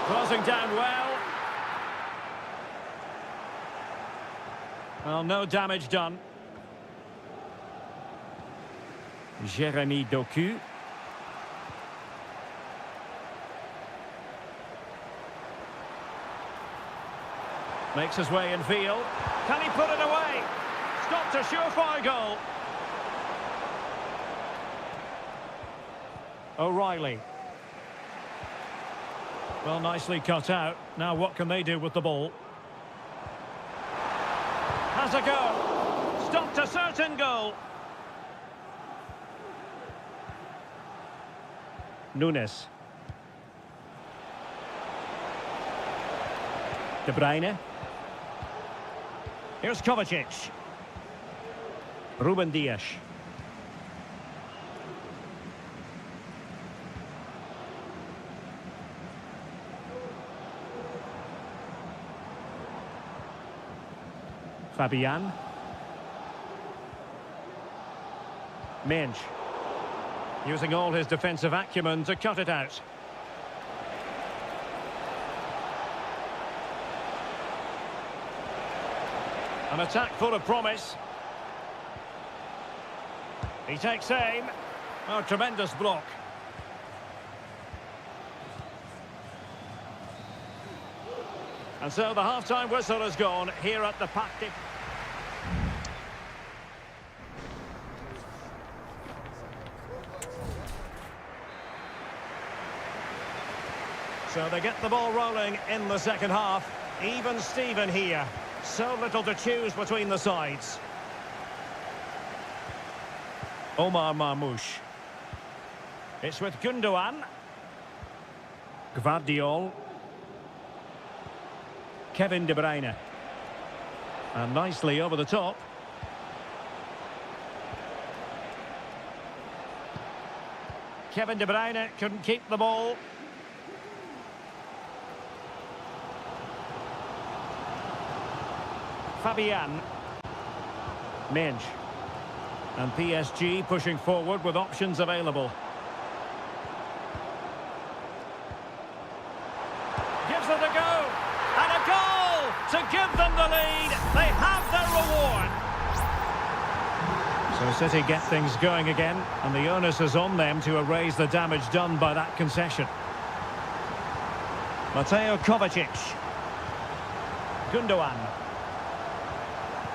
Closing down well. Well, no damage done. Jérémy Doku. Makes his way in field. Can he put it away? Stopped a surefire goal. O'Reilly. Well, nicely cut out. Now what can they do with the ball? Has a go. Stopped a certain goal. Nunes. De Bruyne. Here's Kovacic. Ruben Dias. Fabian. Mendes. Using all his defensive acumen to cut it out. An attack full of promise. He takes aim. Oh, tremendous block. And so the half-time whistle has gone here at the Parc des... So they get the ball rolling in the second half. Even Steven here. So little to choose between the sides. Omar Marmoush. It's with Gündoğan. Gvardiol. Kevin De Bruyne. And nicely over the top. Kevin De Bruyne couldn't keep the ball. Fabian. Mendes. And PSG pushing forward with options available. Gives it a go. And a goal to give them the lead. They have their reward. So City get things going again, and the onus is on them to erase the damage done by that concession. Mateo Kovacic. Gundogan.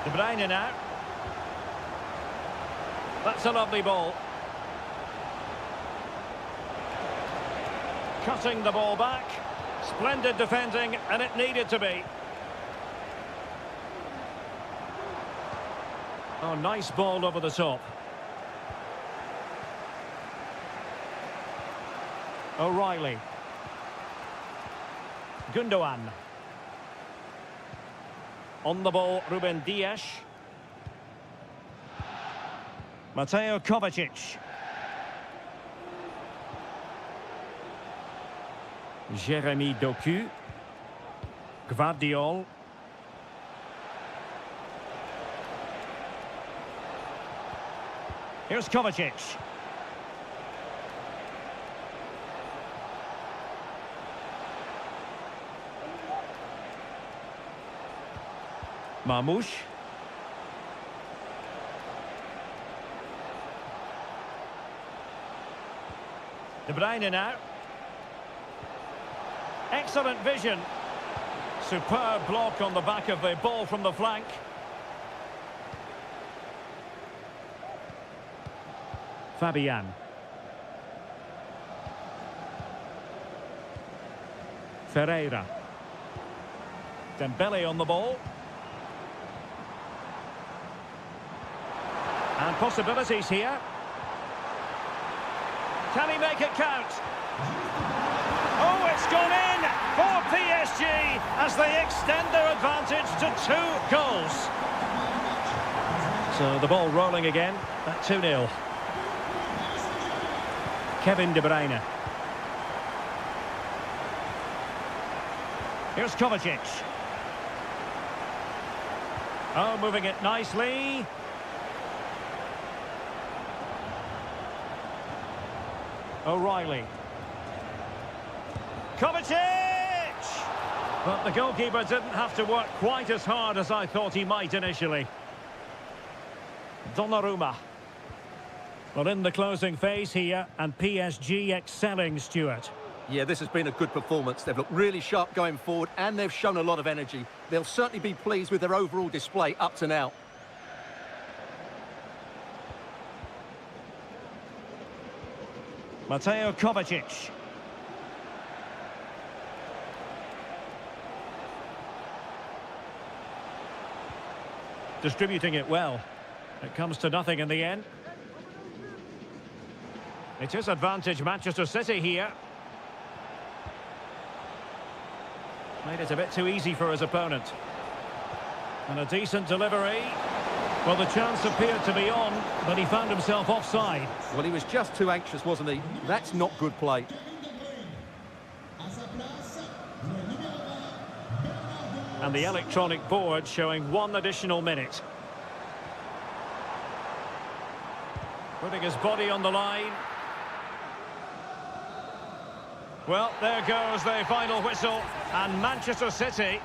De Bruyne now. That's a lovely ball. Cutting the ball back. Splendid defending, and it needed to be. Oh, nice ball over the top. O'Reilly. Gundogan. On the ball, Ruben Dias. Mateo Kovacic. Jeremy Doku. Gvardiol. Here's Kovacic. Marmoush. De Bruyne now. Excellent vision. Superb block on the back of the ball from the flank. Fabian. Ferreira. Dembele on the ball. And possibilities here. Can he make it count? Oh, it's gone in for PSG as they extend their advantage to 2 goals. So the ball rolling again at 2-0. Kevin De Bruyne. Here's Kovacic. Oh, moving it nicely. O'Reilly. Kovacic! But the goalkeeper didn't have to work quite as hard as I thought he might initially. Donnarumma. Well, in the closing phase here, and PSG excelling, Stuart.
Yeah, this has been a good performance. They've looked really sharp going forward, and they've shown a lot of energy. They'll certainly be pleased with their overall display up to now.
Mateo Kovacic. Distributing it well. It comes to nothing in the end. It is advantage Manchester City here. Made it a bit too easy for his opponent. And a decent delivery. Well, the chance appeared to be on, but he found himself offside.
Well, he was just too anxious, wasn't he? That's not good play.
And the electronic board showing 1 additional minute. Putting his body on the line. Well, there goes the final whistle, and Manchester City...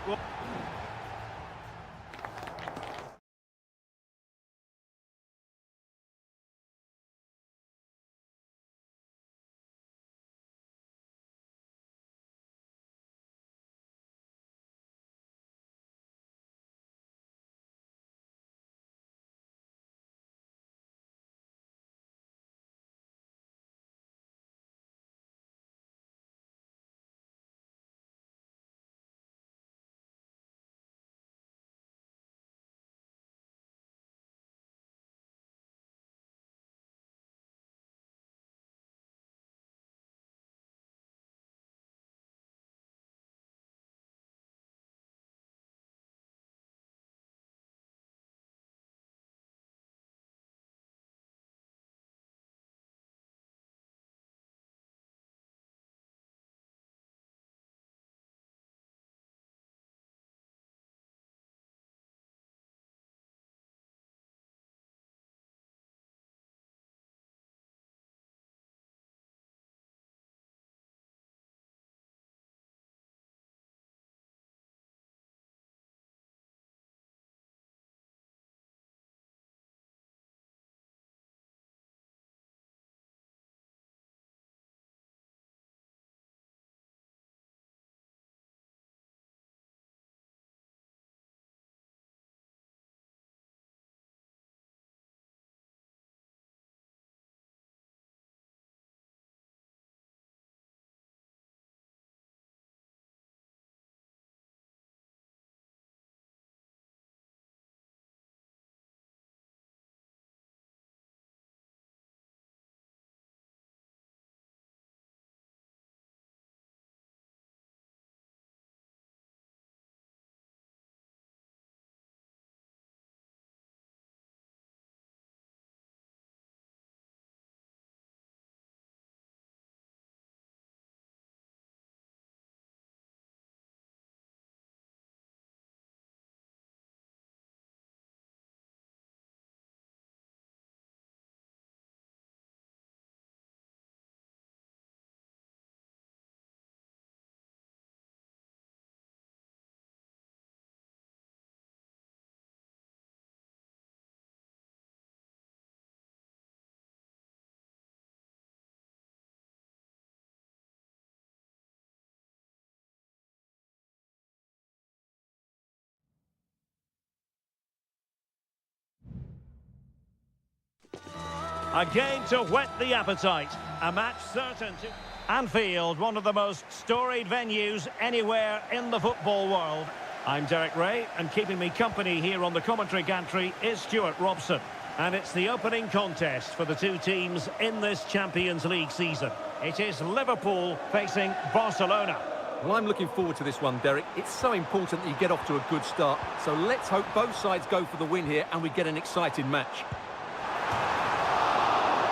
Again to whet the appetite. A match certain to... Anfield, one of the most storied venues anywhere in the football world. I'm Derek Ray, and keeping me company here on the commentary gantry is Stuart Robson. And it's the opening contest for the two teams in this Champions League season. It is Liverpool facing Barcelona.
Well, I'm looking forward to this one, Derek. It's so important that you get off to a good start. So let's hope both sides go for the win here and we get an exciting match.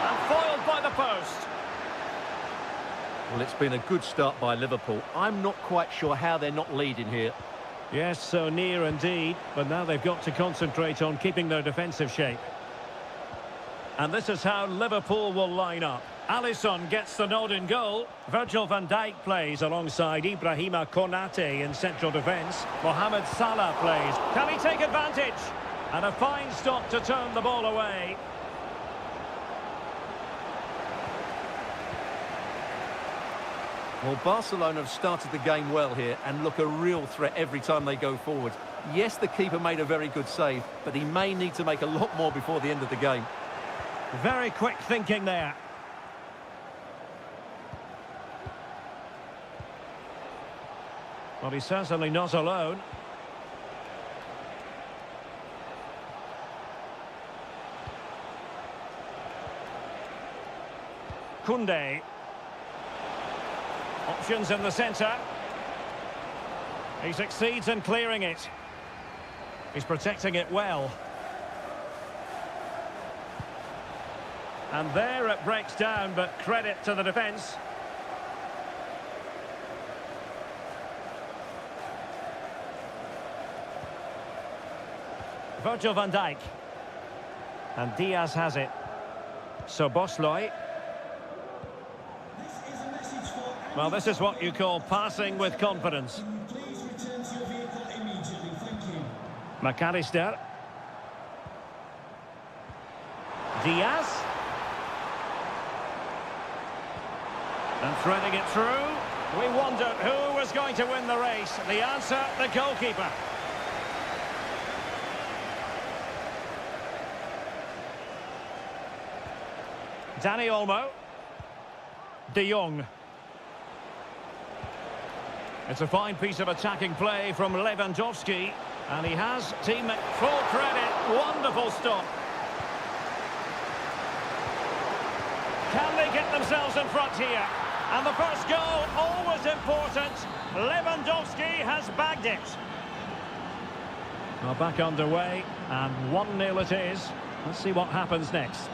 And foiled by the post.
Well, it's been a good start by Liverpool. I'm not quite sure how they're not leading here.
Yes, so near indeed. But now they've got to concentrate on keeping their defensive shape. And this is how Liverpool will line up. Alisson gets the nod in goal. Virgil van Dijk plays alongside Ibrahima Konate in central defence. Mohamed Salah plays. Can he take advantage? And a fine stop to turn the ball away.
Well, Barcelona have started the game well here and look a real threat every time they go forward. Yes, the keeper made a very good save, but he may need to make a lot more before the end of the game.
Very quick thinking there. Well, he's certainly not alone. Koundé. Options in the centre. He succeeds in clearing it. He's protecting it well. And there it breaks down, but credit to the defence. Virgil van Dijk. And Diaz has it. So Bosley. Well, this is what you call passing with confidence.
Please return to your vehicle immediately. Thank you.
McAllister. Diaz. And threading it through. We wondered who was going to win the race. The answer, the goalkeeper. Dani Olmo. De Jong. It's a fine piece of attacking play from Lewandowski. And he has teammate full credit. Wonderful stop. Can they get themselves in front here? And the first goal, always important. Lewandowski has bagged it. Well, back underway, and 1-0 it is. Let's see what happens next.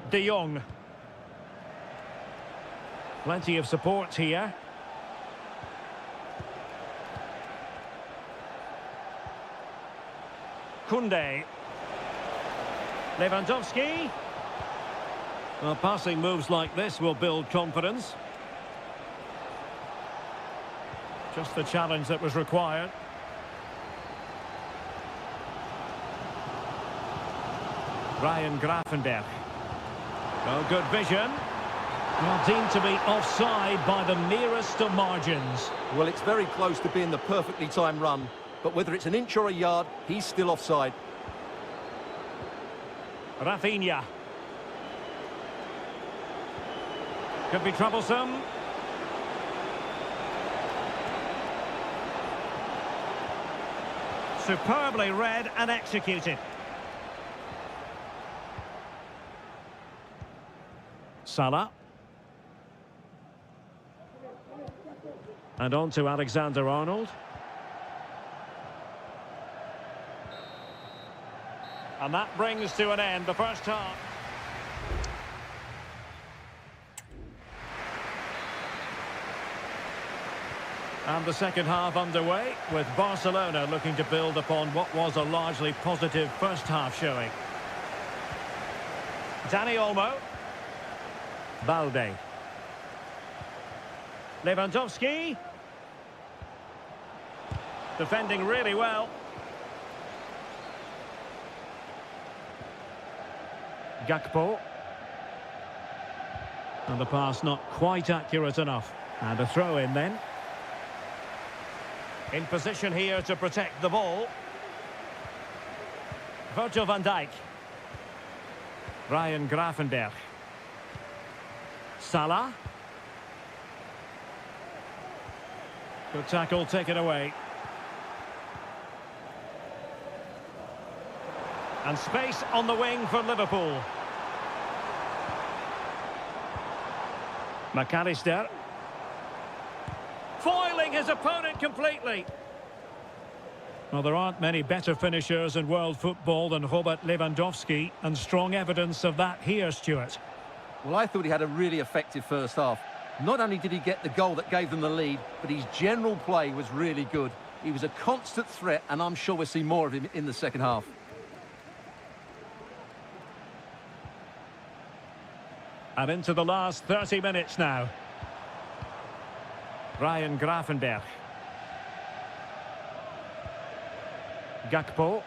De Jong. Plenty of support here. Koundé. Lewandowski. Well, passing moves like this will build confidence. Just the challenge that was required. Ryan Gravenberch. Oh, good vision. Well, deemed to be offside by the merest of margins.
Well, it's very close to being the perfectly timed run, but whether it's an inch or a yard, he's still offside.
Rafinha. Could be troublesome. Superbly read and executed. Salah. And on to Alexander-Arnold. And that brings to an end the first half. And the second half underway, with Barcelona looking to build upon what was a largely positive first half showing. Dani Olmo. Balde. Lewandowski. Defending really well. Gakpo. And the pass not quite accurate enough. And a throw in then. In position here to protect the ball. Virgil van Dijk. Ryan Gravenberch. Salah. Good tackle taken away. And space on the wing for Liverpool. McAllister. Foiling his opponent completely. Well, there aren't many better finishers in world football than Robert Lewandowski, and strong evidence of that here, Stuart.
Well, I thought he had a really effective first half. Not only did he get the goal that gave them the lead, but his general play was really good. He was a constant threat, and I'm sure we'll see more of him in the second half.
And into the last 30 minutes now. Ryan Gravenberch. Gakpo.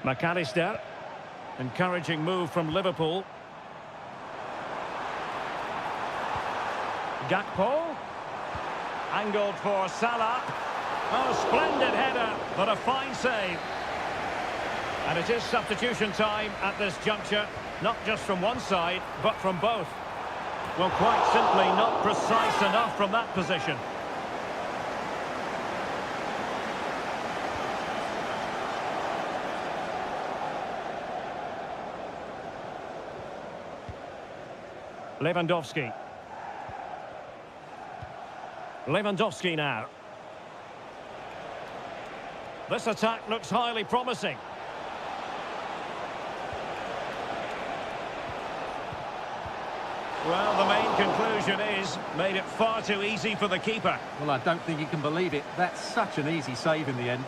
McAllister. Encouraging move from Liverpool. Gakpo. Angled for Salah. Oh, splendid header, but a fine save. And it is substitution time at this juncture, not just from one side, but from both. Well, quite simply not precise enough from that position. Lewandowski. Lewandowski now. This attack looks highly promising. Well, the main conclusion is, made it far too easy for the keeper.
Well, I don't think he can believe it. That's such an easy save in the end.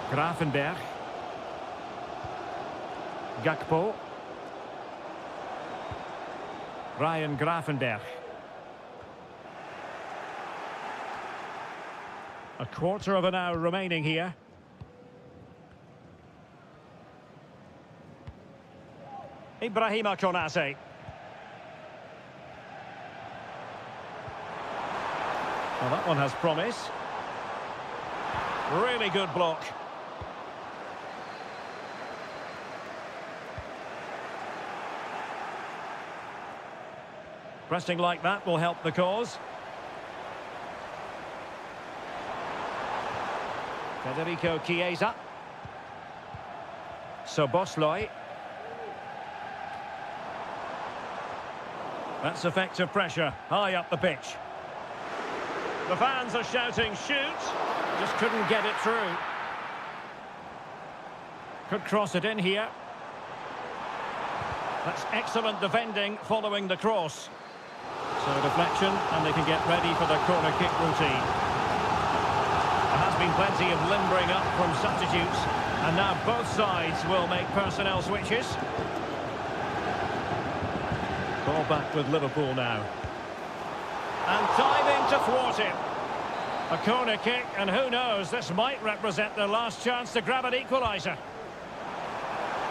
Gravenberch. Gakpo. Ryan Gravenberch. A quarter of an hour remaining here. Ibrahima Konate. Well, that one has promise. Really good block. Pressing like that will help the cause. Federico Chiesa. Soboslai. That's effective pressure, high up the pitch. The fans are shouting, shoot! Just couldn't get it through. Could cross it in here. That's excellent defending following the cross. So deflection, and they can get ready for the corner kick routine. There has been plenty of limbering up from substitutes, and now both sides will make personnel switches. Ball back with Liverpool now. And diving to thwart him. A corner kick, and who knows, this might represent their last chance to grab an equaliser.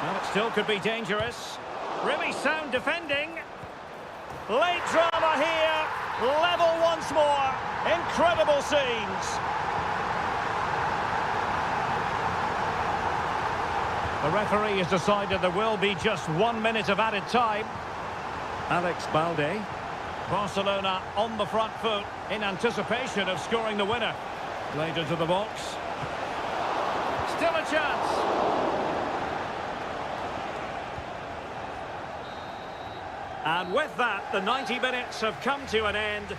Well, it still could be dangerous. Really sound defending. Late drama here. Level once more. Incredible scenes. The referee has decided there will be just 1 minute of added time. Alex Balde. Barcelona on the front foot in anticipation of scoring the winner. Played into the box. Still a chance. And with that, the 90 minutes have come to an end.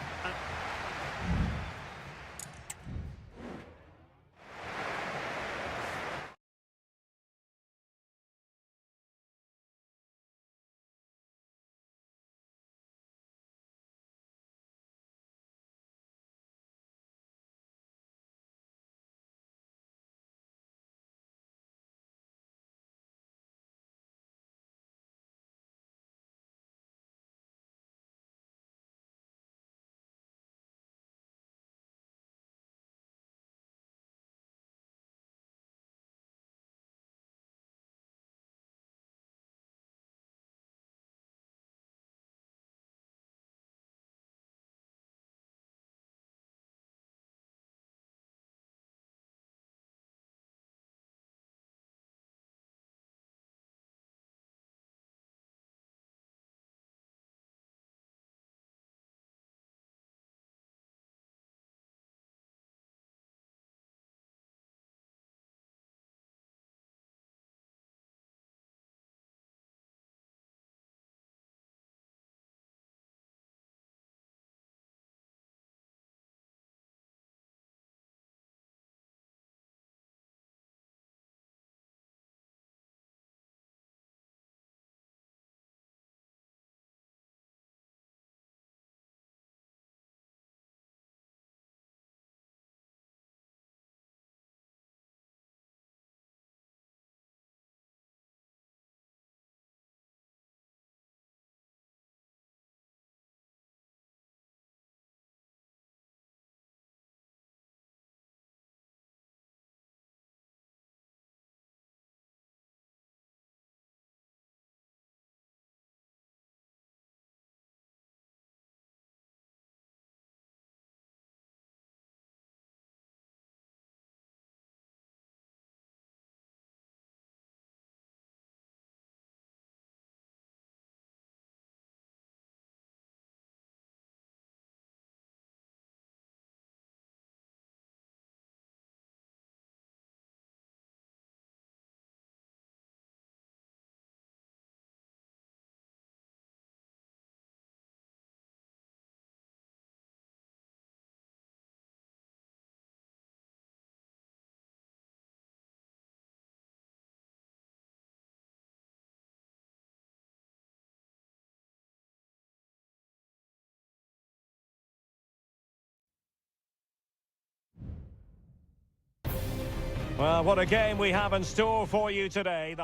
Well, what a game we have in store for you today.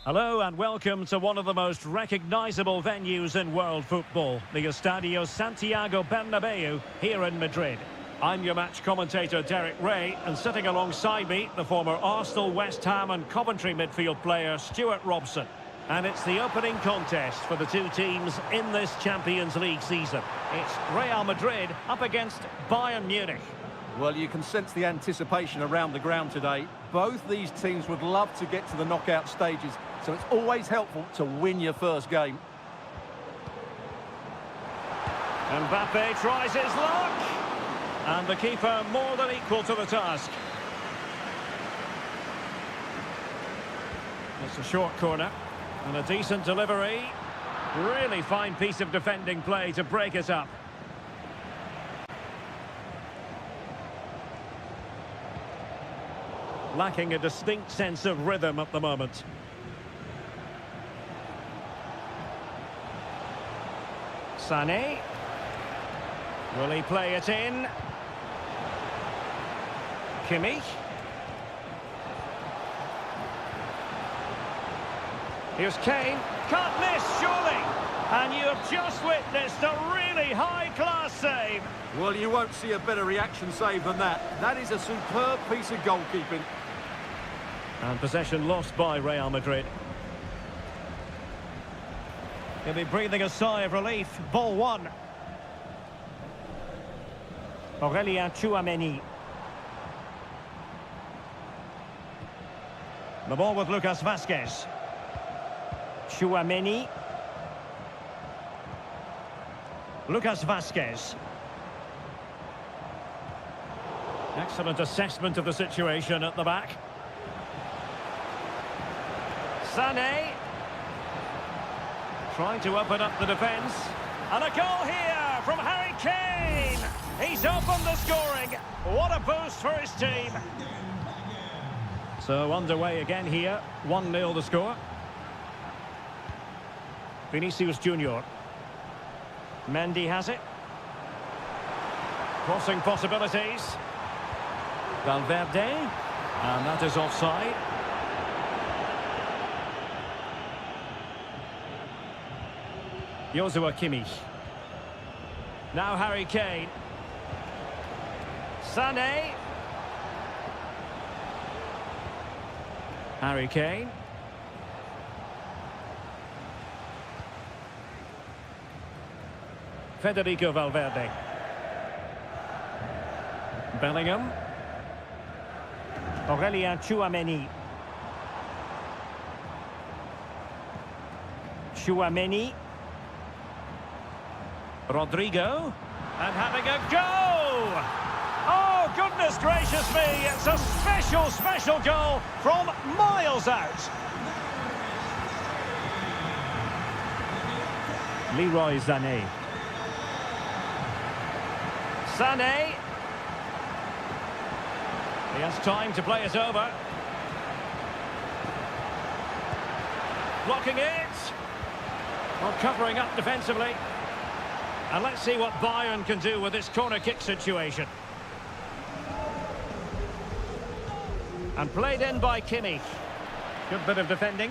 Hello and welcome to one of the most recognisable venues in world football, the Estadio Santiago Bernabeu here in Madrid. I'm your match commentator Derek Ray, and sitting alongside me, the former Arsenal, West Ham and Coventry midfield player Stuart Robson. And it's the opening contest for the two teams in this Champions League season. It's Real Madrid up against Bayern Munich.
Well, you can sense the anticipation around the ground today. Both these teams would love to get to the knockout stages, so it's always helpful to win your first game.
Mbappe tries his luck. And the keeper more than equal to the task. It's a short corner. And a decent delivery. Really fine piece of defending play to break it up. Lacking a distinct sense of rhythm at the moment. Sané. Will he play it in? Kimmich. Here's Kane. Can't miss, surely. And you have just witnessed a really high-class save.
Well, you won't see a better reaction save than that. That is a superb piece of goalkeeping.
And possession lost by Real Madrid. He'll be breathing a sigh of relief. Ball one. Aurélien Tchouameni. The ball with Lucas Vázquez. Tchouameni. Lucas Vázquez. Excellent assessment of the situation at the back. Sané. Trying to open up the defence. And a goal here from Harry Kane. He's opened the scoring. What a boost for his team. So underway again here. 1-0 the score. Vinicius Junior. Mendy has it. Crossing possibilities. Valverde. And that is offside. Joshua Kimmich. Now Harry Kane. Sané. Harry Kane. Federico Valverde. Bellingham. Aurélien Tchouameni. Tchouameni. Rodrigo. And having a go! Oh, goodness gracious me! It's a special, special goal from miles out. Leroy Sané. Sané. He has time to play it over. Blocking it. Well, covering up defensively. And let's see what Bayern can do with this corner kick situation. And played in by Kimmich. Good bit of defending.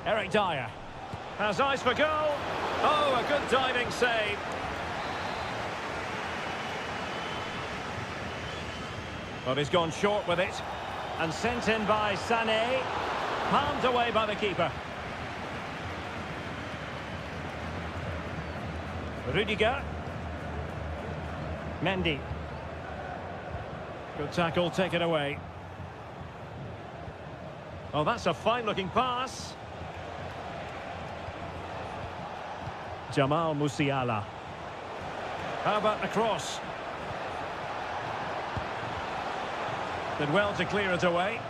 Eric Dyer has eyes for goal. Oh, a good diving save. But he's gone short with it. And sent in by Sané. Palmed away by the keeper. Rudiger. Mendy. Good tackle taken away. Oh, that's a fine-looking pass. Jamal Musiala. How about the cross? Did well to clear it away.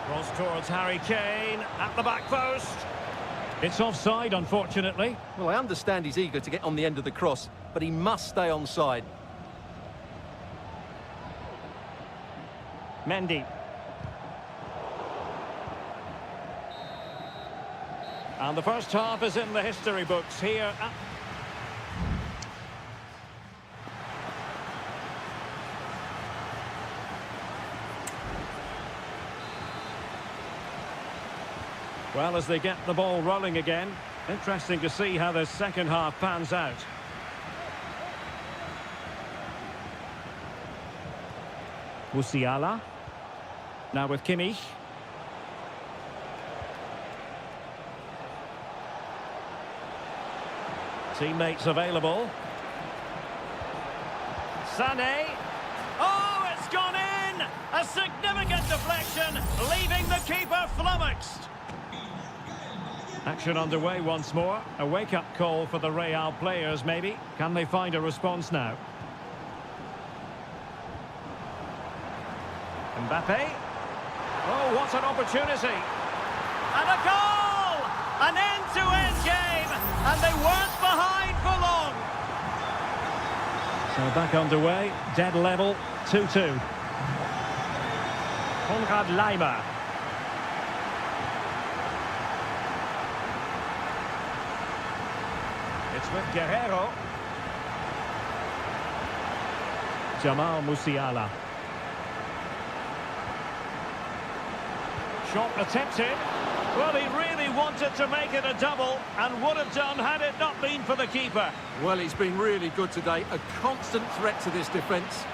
Cross towards Harry Kane at the back post. It's offside, unfortunately.
Well, I understand he's eager to get on the end of the cross, but he must stay onside.
Mendy. And the first half is in the history books here. Well, as they get the ball rolling again, interesting to see how this second half pans out. Musiala. Now with Kimmich. Teammates available. Sané. Oh, it's gone in! A significant deflection, leaving the keeper flummoxed. Action underway once more. A wake-up call for the Real players, maybe. Can they find a response now? Mbappe. Oh, what an opportunity. And a goal! An end-to-end game, and they weren't behind for long. So back underway, dead level, 2-2. Konrad Laimer. It's with Guerrero. Jamal Musiala. Shot attempted. Well, he really wanted to make it a double and would have done had it not been for the keeper.
Well, he's been really good today. A constant threat to this defence.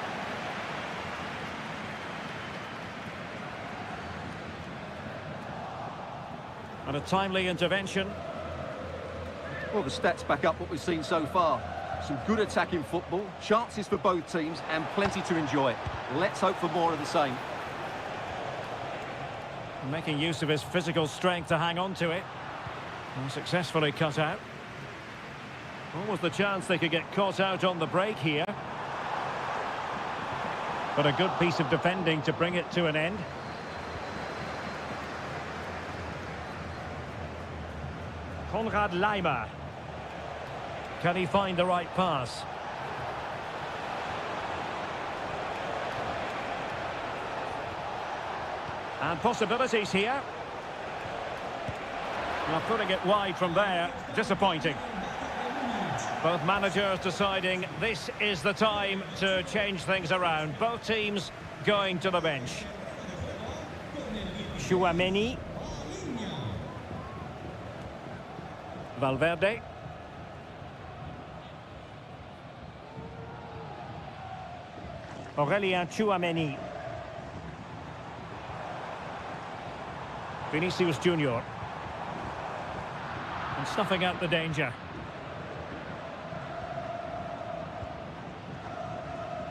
And a timely intervention.
Well, the stats back up what we've seen so far. Some good attacking football, chances for both teams, and plenty to enjoy. Let's hope for more of the same.
Making use of his physical strength to hang on to it. And successfully cut out. What was the chance they could get caught out on the break here? But a good piece of defending to bring it to an end. Konrad Laimer. Can he find the right pass? And possibilities here. Now putting it wide from there, disappointing. Both managers deciding this is the time to change things around. Both teams going to the bench. Tchouaméni. Valverde. Aurélien Tchouaméni. Vinicius Junior. And snuffing out the danger.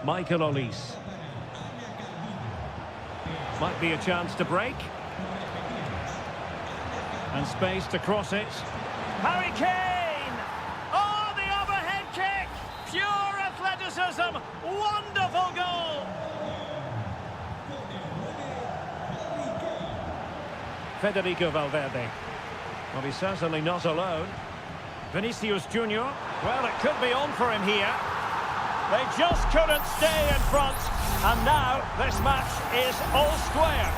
Michael Olise. Might be a chance to break. And space to cross it. Harry Kane! Oh, the overhead kick! Pure athleticism! Wonderful goal! Federico Valverde. Well, he's certainly not alone. Vinicius Junior. Well, it could be on for him here. They just couldn't stay in front. And now this match is all square.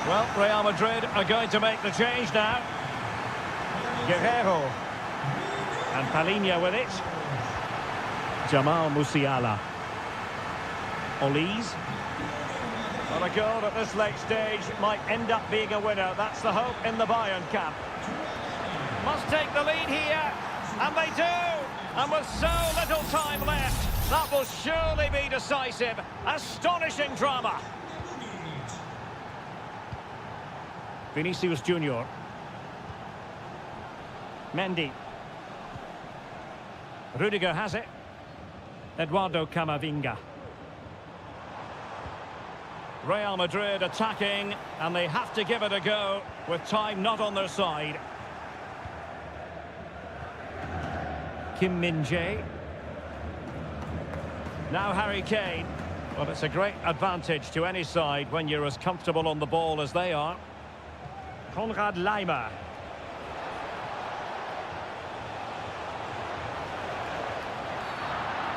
Well, Real Madrid are going to make the change now. Guerrero. And Palinha with it. Jamal Musiala. Olise. Well, a goal at this late stage might end up being a winner. That's the hope in the Bayern camp. Must take the lead here. And they do. And with so little time left, that will surely be decisive. Astonishing drama. Vinicius Junior. Mendy. Rudiger has it. Eduardo Camavinga. Real Madrid attacking, and they have to give it a go with time not on their side. Kim Min-jae. Now Harry Kane. Well, it's a great advantage to any side when you're as comfortable on the ball as they are. Konrad Laimer.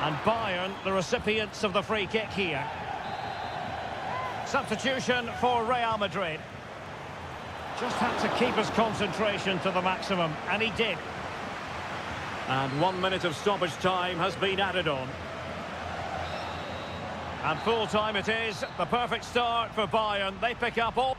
And Bayern, the recipients of the free kick here. Substitution for Real Madrid. Just had to keep his concentration to the maximum, and he did. And 1 minute of stoppage time has been added on. And full time it is. The perfect start for Bayern. They pick up all...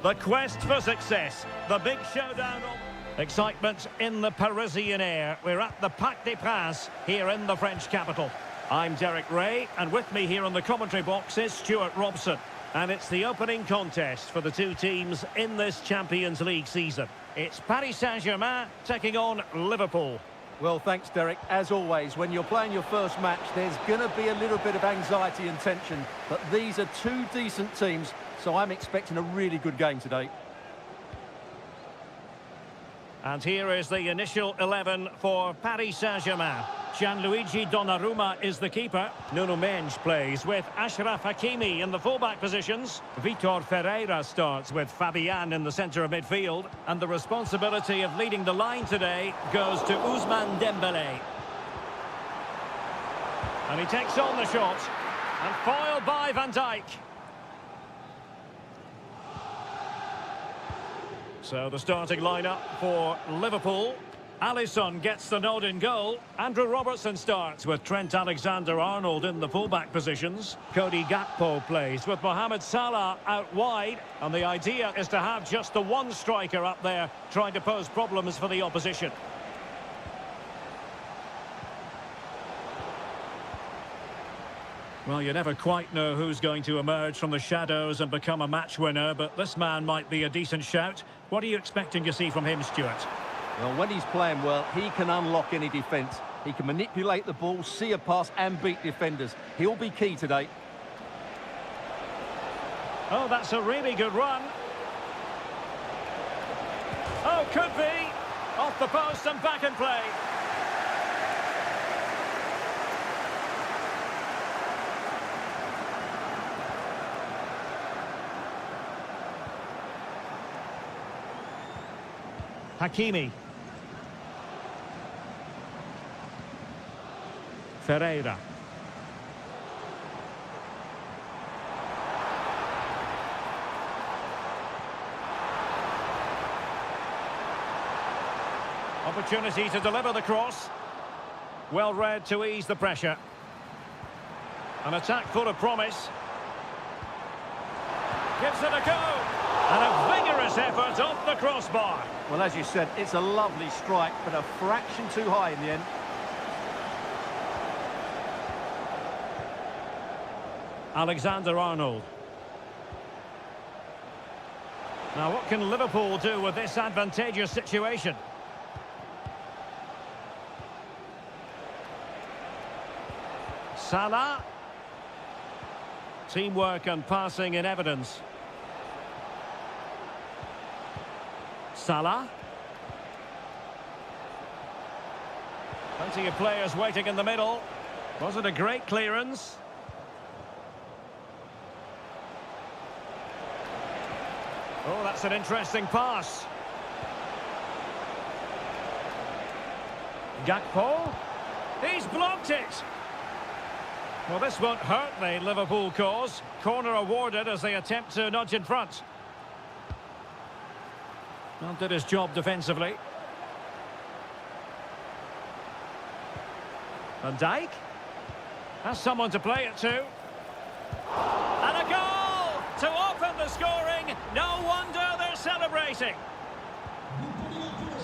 The quest for success. The big showdown. Excitement in the Parisian air. We're at the Parc des Princes here in the French capital. I'm Derek Ray, and with me here in the commentary box is Stuart Robson. And it's the opening contest for the two teams in this Champions League season. It's Paris Saint-Germain taking on Liverpool.
Well, thanks, Derek. As always, when you're playing your first match, there's going to be a little bit of anxiety and tension. But these are two decent teams, so I'm expecting a really good game today.
And here is the initial 11 for Paris Saint-Germain. Gianluigi Donnarumma is the keeper. Nuno Mendes plays with Achraf Hakimi in the fullback positions. Vitor Ferreira starts with Fabian in the centre of midfield. And the responsibility of leading the line today goes to Ousmane Dembélé. And he takes on the shot. And foiled by Van Dijk. So the starting lineup for Liverpool. Alisson gets the nod in goal. Andrew Robertson starts with Trent Alexander-Arnold in the fullback positions. Cody Gakpo plays with Mohamed Salah out wide. And the idea is to have just the one striker up there trying to pose problems for the opposition. Well, you never quite know who's going to emerge from the shadows and become a match winner, but this man might be a decent shout. What are you expecting to see from him, Stuart?
Well, when he's playing well, he can unlock any defence. He can manipulate the ball, see a pass and beat defenders. He'll be key today.
Oh, that's a really good run. Oh, could be. Off the post and back in play. Hakimi. Ferreira. Opportunity to deliver the cross. Well read to ease the pressure. An attack full of promise. Gives it a go. And a vigorous effort off the crossbar.
Well, as you said, it's a lovely strike, but a fraction too high in the end.
Alexander-Arnold. Now, what can Liverpool do with this advantageous situation? Salah. Teamwork and passing in evidence. Salah. Plenty of players waiting in the middle. Was it a great clearance? Oh, that's an interesting pass. Gakpo. He's blocked it. Well, this won't hurt the Liverpool cause. Corner awarded as they attempt to nudge in front. Well, did his job defensively. Van Dijk has someone to play it to. And a goal to open the scoring. No wonder they're celebrating.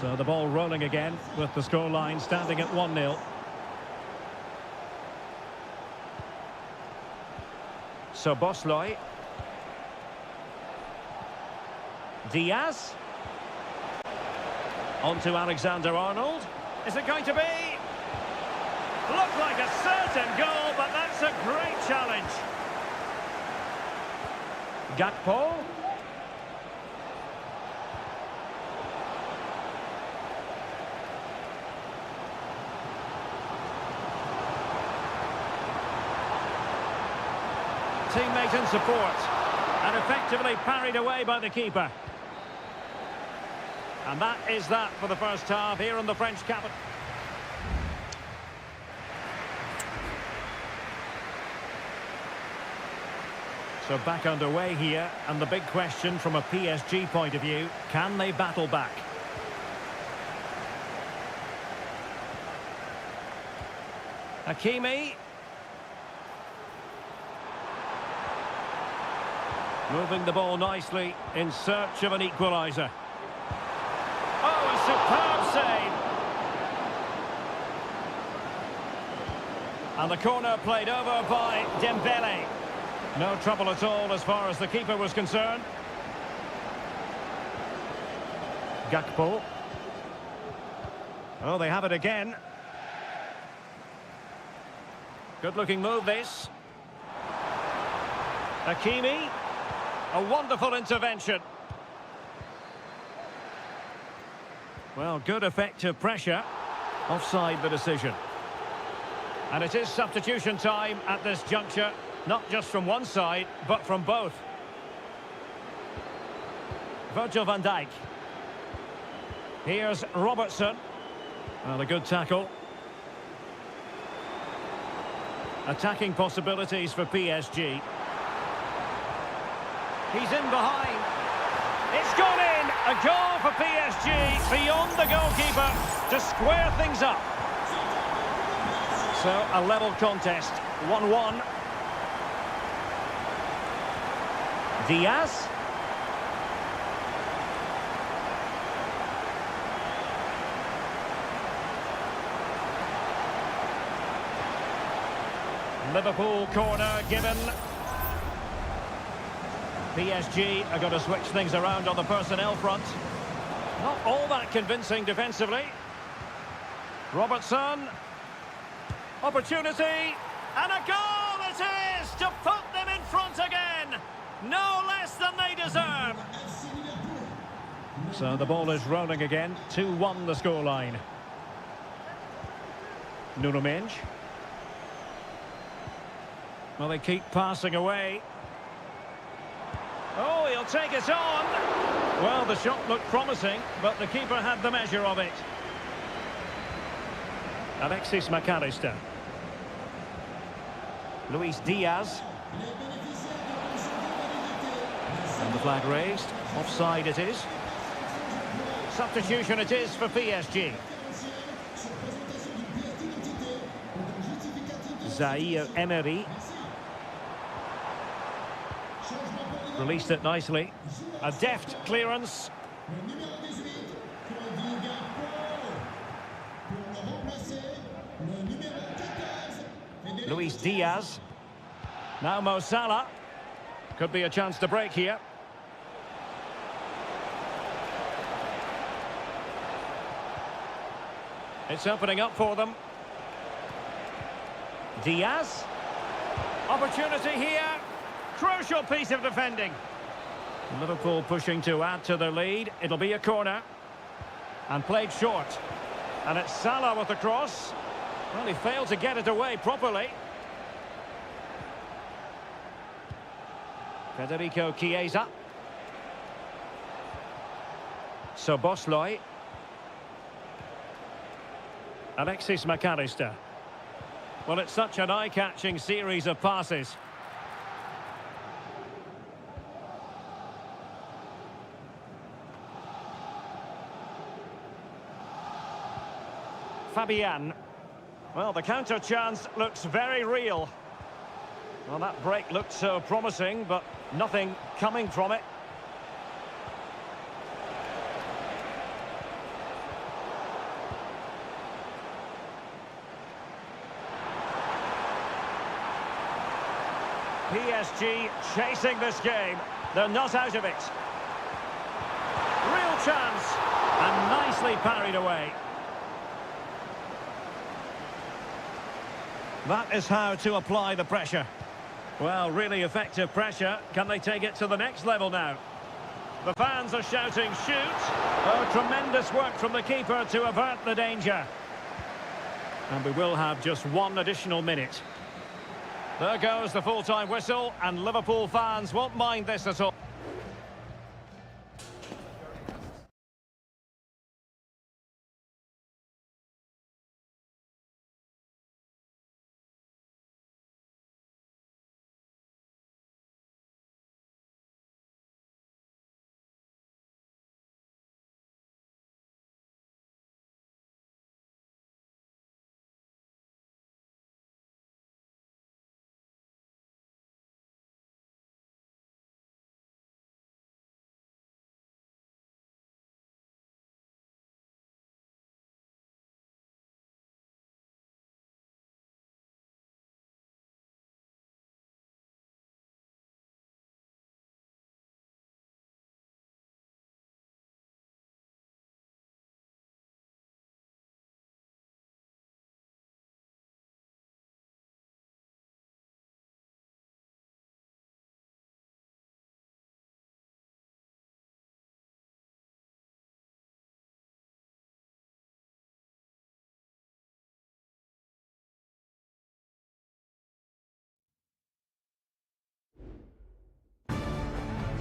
So the ball rolling again with the scoreline standing at 1-0. So Bosley. Diaz. On to Alexander-Arnold. Is it going to be? Looked like a certain goal, but that's a great challenge. Gakpo. Teammate in support. And effectively parried away by the keeper. And that is that for the first half here in the French capital. So back underway here, and the big question from a PSG point of view, can they battle back? Hakimi. Moving the ball nicely in search of an equaliser. Oh, a superb save. And the corner played over by Dembele. No trouble at all as far as the keeper was concerned. Gakpo. Oh, they have it again. Good-looking move, this. Hakimi. A wonderful intervention. Well, good effective pressure. Offside the decision. And it is substitution time at this juncture. Not just from one side, but from both. Virgil van Dijk. Here's Robertson. Well, a good tackle. Attacking possibilities for PSG. He's in behind. It's gone in. A goal for PSG beyond the goalkeeper to square things up. So, a level contest. 1-1. Diaz. Liverpool corner given. PSG are going to switch things around on the personnel front. Not all that convincing defensively. Robertson. Opportunity. And a goal it is to put them in front again. No less than they deserve. So the ball is rolling again. 2-1 the scoreline. Nuno Mendes. Well, they keep passing away. Oh, he'll take it on. Well, the shot looked promising, but the keeper had the measure of it. Alexis McAllister. Luis Diaz. And the flag raised. Offside it is. Substitution it is for PSG. Zaire Emery. Released it nicely. A deft clearance. Luis Diaz. Now Mo Salah. Could be a chance to break here. It's opening up for them. Diaz. Opportunity here. Crucial piece of defending. Liverpool pushing to add to their lead. It'll be a corner. And played short. And it's Salah with the cross. Well, he failed to get it away properly. Federico Chiesa. Szoboszlai. Alexis McAllister. Well, it's such an eye-catching series of passes. Fabian. Well, the counter chance looks very real. Well, that break looked so promising, but nothing coming from it. PSG chasing this game. They're not out of it. Real chance. And nicely parried away. That is how to apply the pressure. Well, really effective pressure. Can they take it to the next level now? The fans are shouting, shoot! Oh, tremendous work from the keeper to avert the danger. And we will have just one additional minute. There goes the full-time whistle, and Liverpool fans won't mind this at all.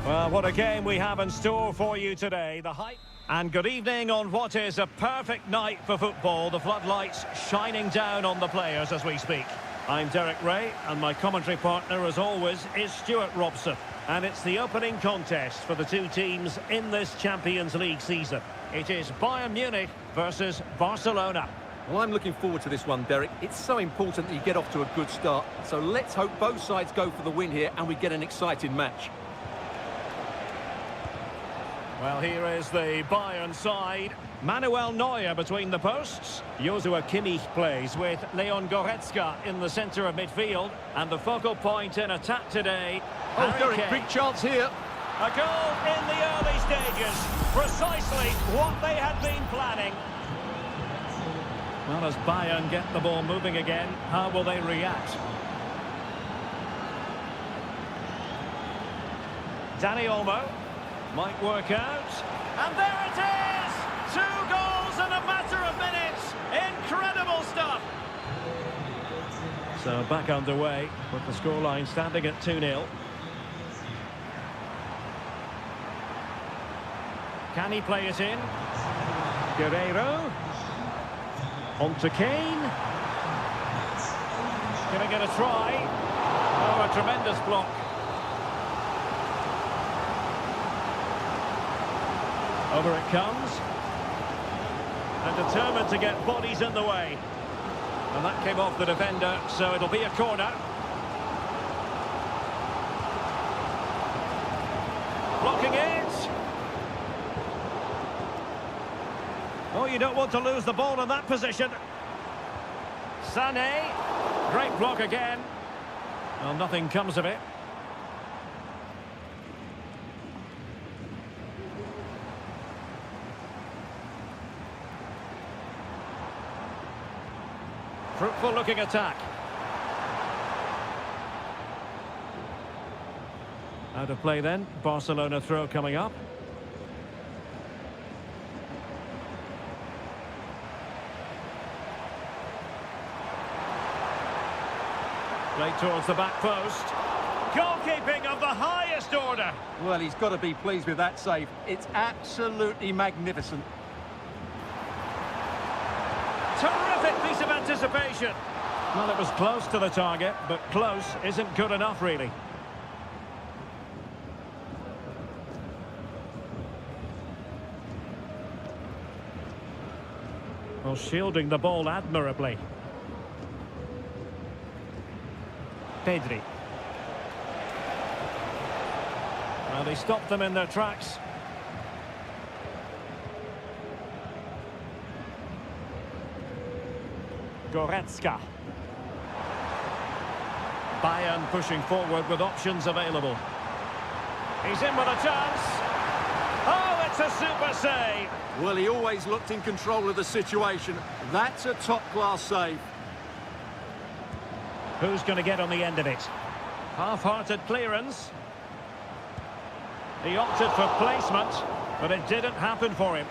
Well, what a game we have in store for you today. The hype. And good evening on what is a perfect night for football. The floodlights shining down on the players as we speak. I'm Derek Ray, and my commentary partner, as always, is Stuart Robson. And it's the opening contest for the two teams in this Champions League season. It is Bayern Munich versus Barcelona.
Well, I'm looking forward to this one, Derek. It's so important that you get off to a good start. So let's hope both sides go for the win here and we get an exciting match.
Well, here is the Bayern side. Manuel Neuer between the posts. Joshua Kimmich plays with Leon Goretzka in the centre of midfield. And the focal point in attack today.
Oh,
Harry
Derek,
Kane.
big chance here.
A goal in the early stages. Precisely what they had been planning. Well, as Bayern get the ball moving again, how will they react? Dani Olmo might work out. And there it is! 2 goals in a matter of minutes. Incredible stuff. So back underway with the scoreline standing at 2-0. Can he play it in? Guerreiro. On to Kane. Gonna get a try. Oh, a tremendous block. Over it comes. And determined to get bodies in the way. And that came off the defender, so it'll be a corner. Blocking it. Oh, you don't want to lose the ball in that position. Sané. Great block again. Well, nothing comes of it. Fruitful looking attack. Out of play then. Barcelona throw coming up. Play towards the back post. Goalkeeping of the highest order.
Well, he's got to be pleased with that save. It's absolutely magnificent.
Terrific piece of anticipation. Well, it was close to the target, but close isn't good enough, really. Well, shielding the ball admirably. Pedri. Well, they stopped them in their tracks. Goretzka. Bayern pushing forward with options available. He's in with a chance. Oh, it's a super save.
Well, he always looked in control of the situation. That's a top-class save.
Who's going to get on the end of it? Half-hearted clearance. He opted for placement, but it didn't happen for him.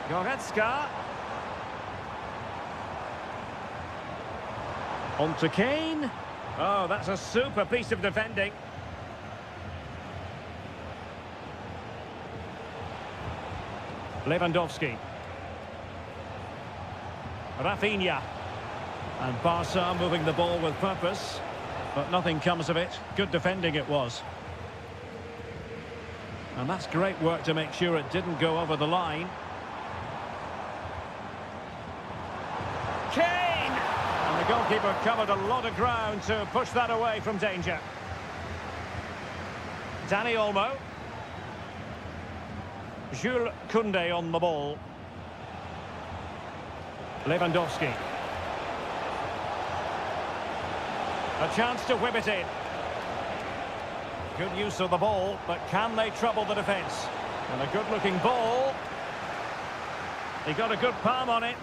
Goretzka. On to Kane. Oh, that's a super piece of defending. Lewandowski. Rafinha. And Barca moving the ball with purpose. But nothing comes of it. Good defending it was. And that's great work to make sure it didn't go over the line. Kane! And the goalkeeper covered a lot of ground to push that away from danger. Dani Olmo. Jules Koundé on the ball. Lewandowski. A chance to whip it in. Good use of the ball, but can they trouble the defence? And a good-looking ball. He got a good palm on it.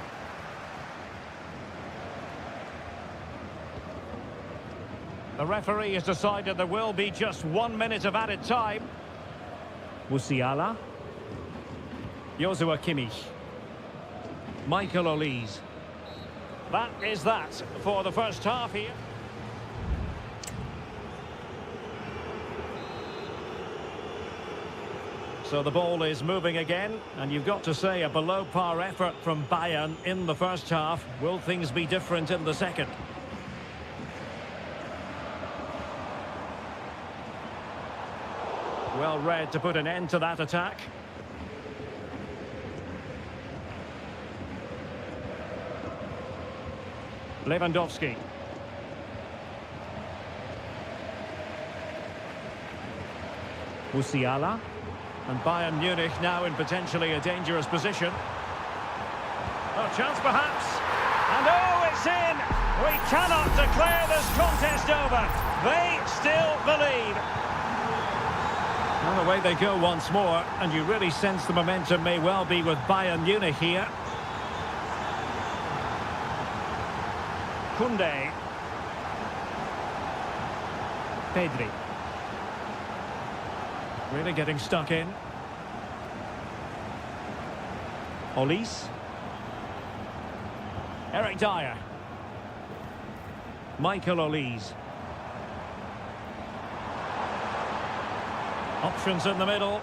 The referee has decided there will be just 1 minute of added time. Musiala. Joshua Kimmich. Michael Olise. That is that for the first half here. So the ball is moving again, and you've got to say a below-par effort from Bayern in the first half. Will things be different in the second? Well read to put an end to that attack. Lewandowski. Musiala. And Bayern Munich now in potentially a dangerous position. Oh, chance perhaps. And oh, it's in! We cannot declare this contest over. They still believe. And away they go once more, and you really sense the momentum may well be with Bayern Munich here. Koundé. Pedri. Really getting stuck in. Olise. Eric Dyer. Michael Olise. Options in the middle.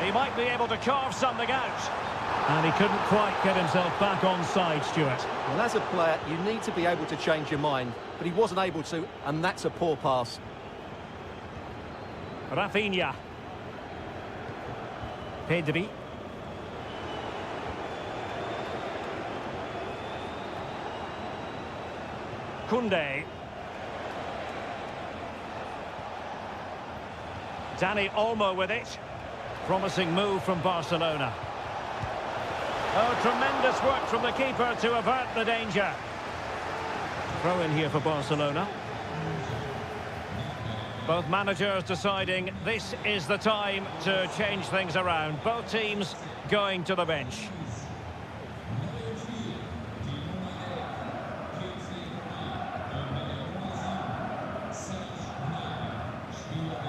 He might be able to carve something out. And he couldn't quite get himself back on side, Stuart.
Well, as a player, you need to be able to change your mind, but he wasn't able to, and that's a poor pass.
Rafinha. Pedri. Koundé. Dani Olmo with it. Promising move from Barcelona. Oh, tremendous work from the keeper to avert the danger. Throw in here for Barcelona. Both managers deciding this is the time to change things around. Both teams going to the bench.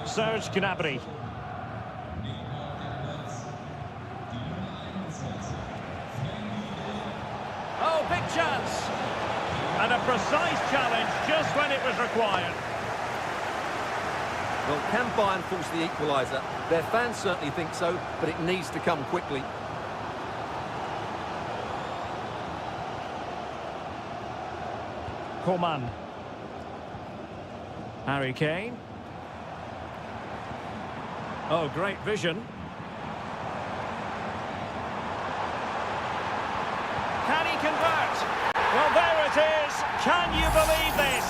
Serge Gnabry. Oh, big chance. And a precise challenge just when it was required.
Well, can Bayern force the equaliser? Their fans certainly think so, but it needs to come quickly.
Coman. Harry Kane. Oh, great vision. Can he convert? Well, there it is. Can you believe this?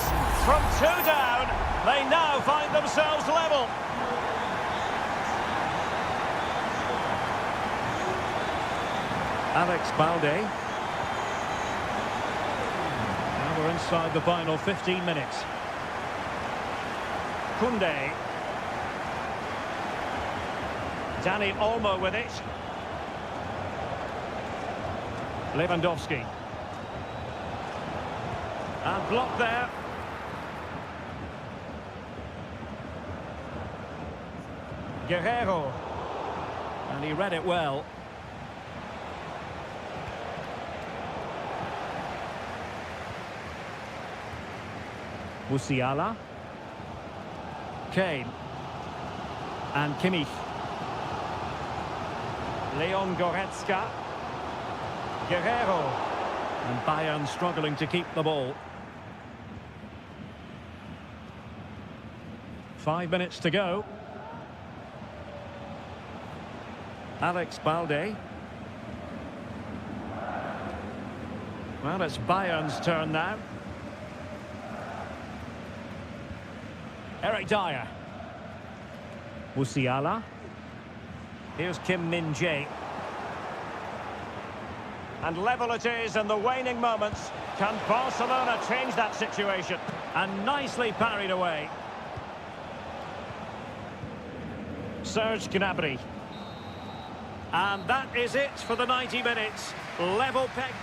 From 2 down, they now find themselves level. Alex Balde. Now we're inside the final 15 minutes. Koundé. Dani Olmo with it. Lewandowski. And blocked there. Guerrero. And he read it well. Musiala. Kane. And Kimmich. Leon Goretzka. Guerrero. And Bayern struggling to keep the ball. 5 minutes to go. Alex Balde. Well, it's Bayern's turn now. Eric Dyer. Musiala. Here's Kim Min-jae. And level it is in the waning moments. Can Barcelona change that situation? And nicely parried away. Serge Gnabry. And that is it for the 90 minutes. Level peg.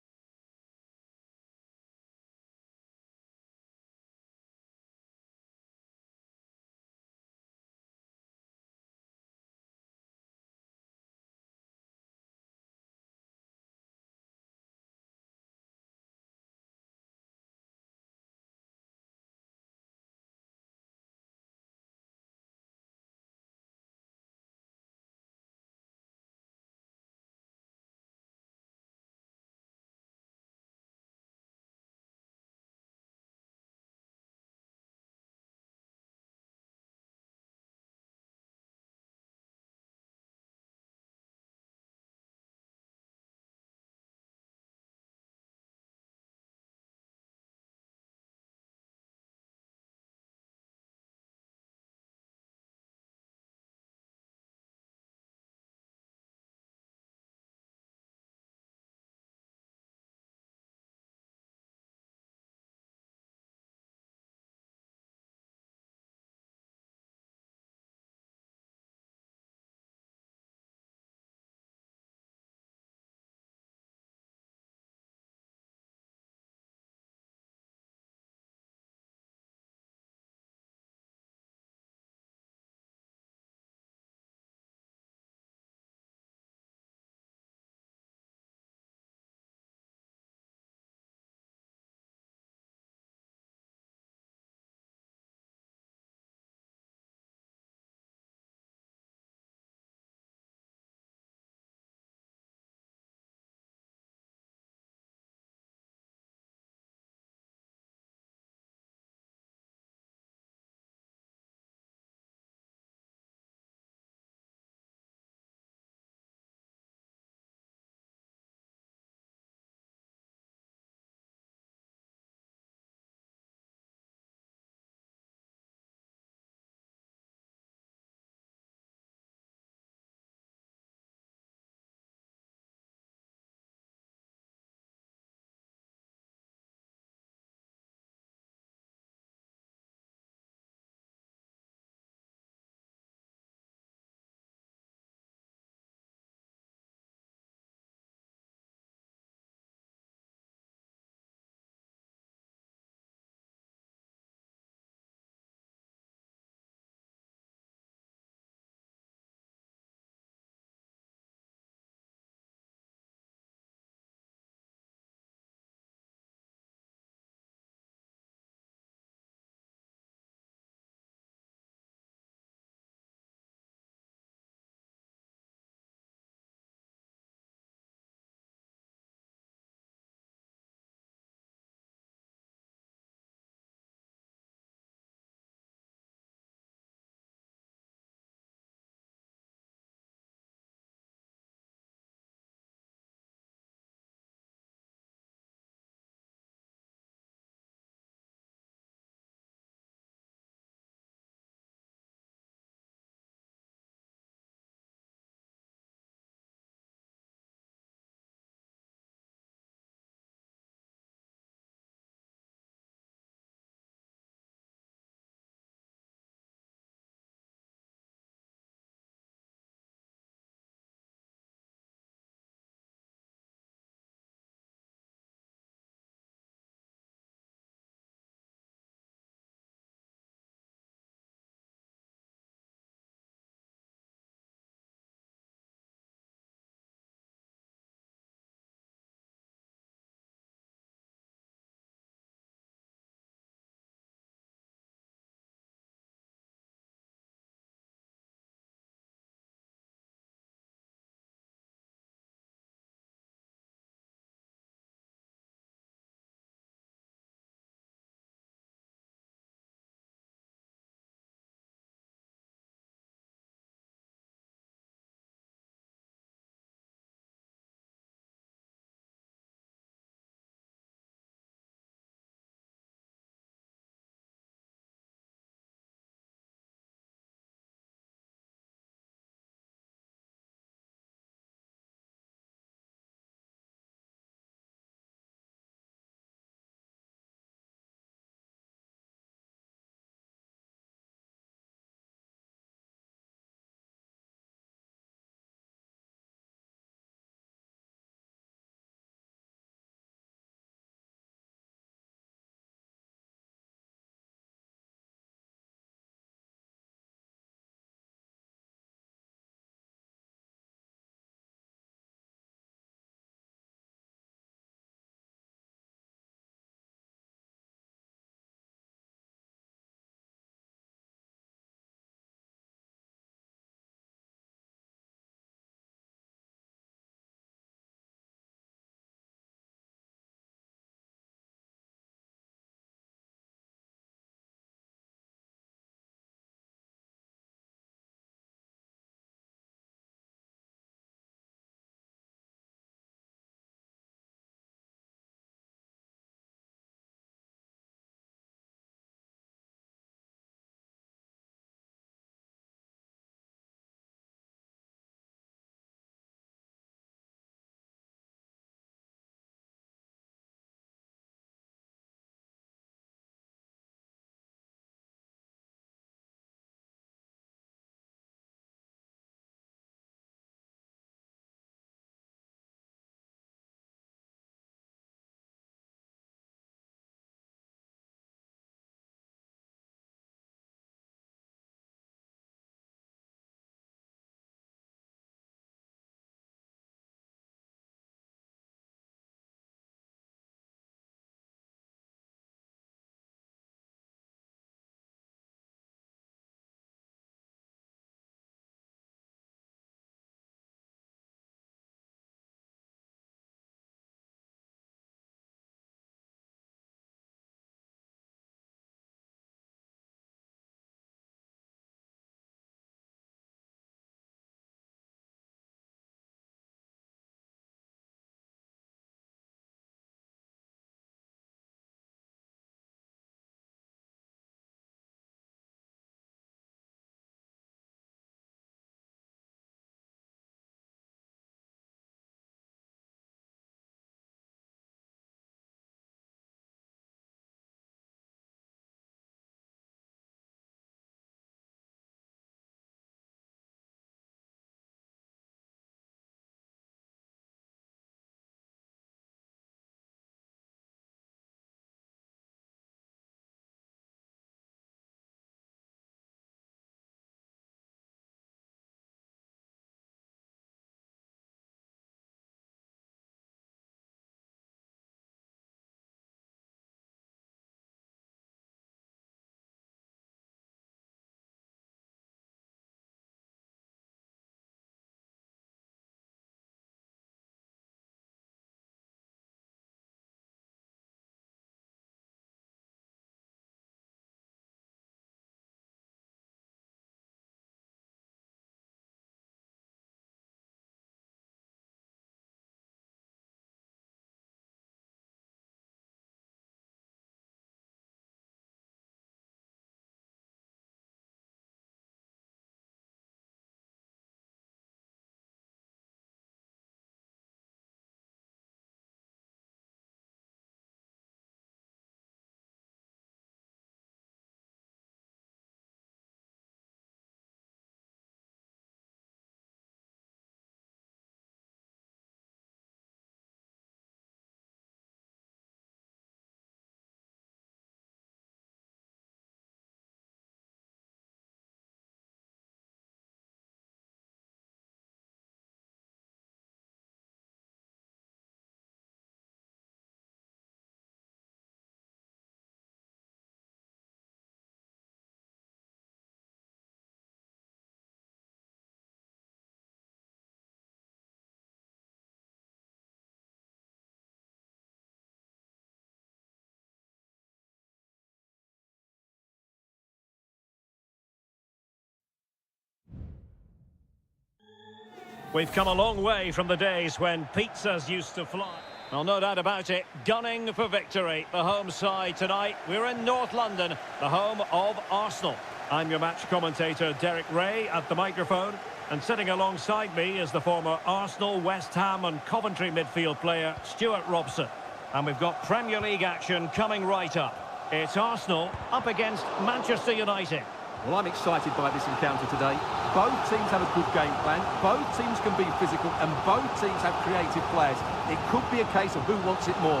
We've come a long way from the days when pizzas used to fly. Well, no doubt about it, gunning for victory. The home side tonight. We're in North London, the home of Arsenal. I'm your match commentator, Derek Ray, at the microphone. And sitting alongside me is the former Arsenal, West Ham and Coventry midfield player, Stuart Robson. And we've got Premier League action coming right up. It's Arsenal up against Manchester United.
Well, I'm excited by this encounter today. Both teams have a good game plan, both teams can be physical, and both teams have creative players. It could be a case of who wants it more.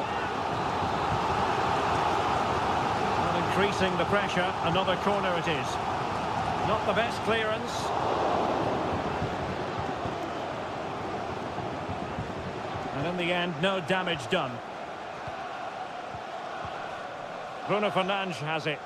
And increasing the pressure, another corner it is. Not the best clearance. And in the end, no damage done. Bruno Fernandes has it.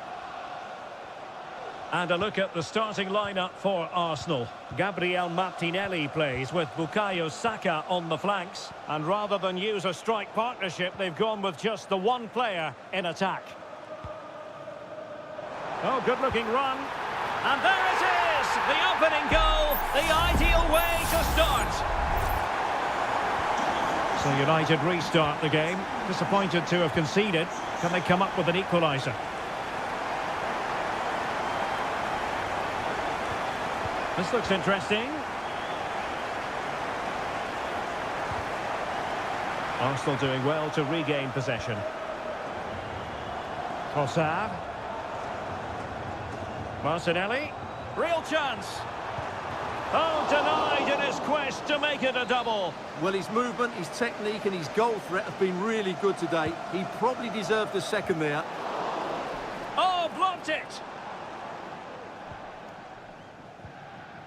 And a look at the starting lineup for Arsenal. Gabriel Martinelli plays with Bukayo Saka on the flanks. And rather than use a strike partnership, they've gone with just the one player in attack. Oh, good-looking run. And there it is! The opening goal, the ideal way to start. So United restart the game. Disappointed to have conceded. Can they come up with an equaliser? This looks interesting. Arsenal doing well to regain possession. Trossard. Martinelli. Real chance. Oh, denied in his quest to make it a double.
Well, his movement, his technique and his goal threat have been really good today. He probably deserved a second there.
Oh, blocked it.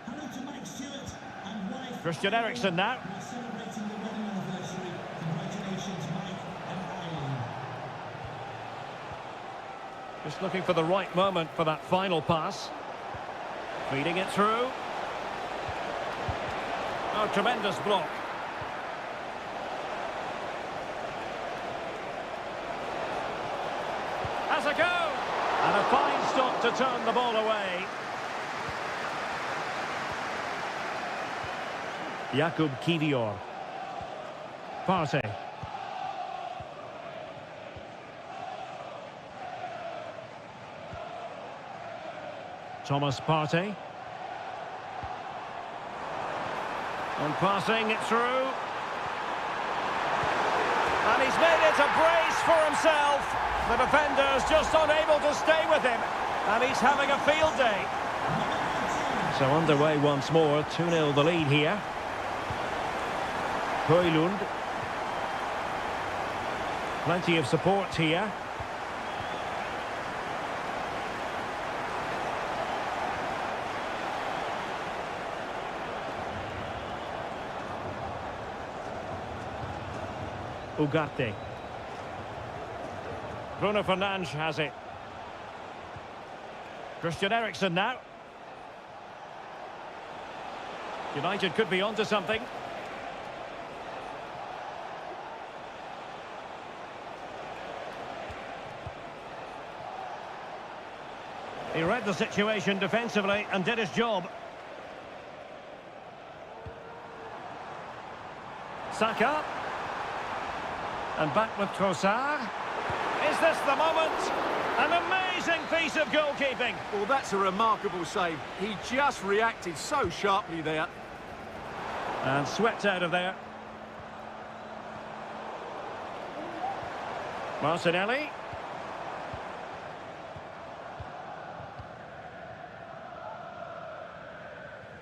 Hello to Mike Stewart and wife.
Christian Eriksen now.
We're celebrating the wedding anniversary. Congratulations, Mike and Eileen.
Just looking for the right moment for that final pass. Feeding it through. Oh, tremendous block. Has a go. And a fine stop to turn the ball away. Jakub Kivior. Partey. Thomas Partey. And passing it through. And he's made it a brace for himself. The defender's just unable to stay with him. And he's having a field day. So underway once more. 2-0 the lead here. Højlund. Plenty of support here. Ugarte. Bruno Fernandes has it. Christian Eriksen now. United could be onto something. He read the situation defensively and did his job. Saka. And back with Trossard. Is this the moment? An amazing piece of goalkeeping.
Well, that's a remarkable save. He just reacted so sharply there.
And swept out of there. Martinelli.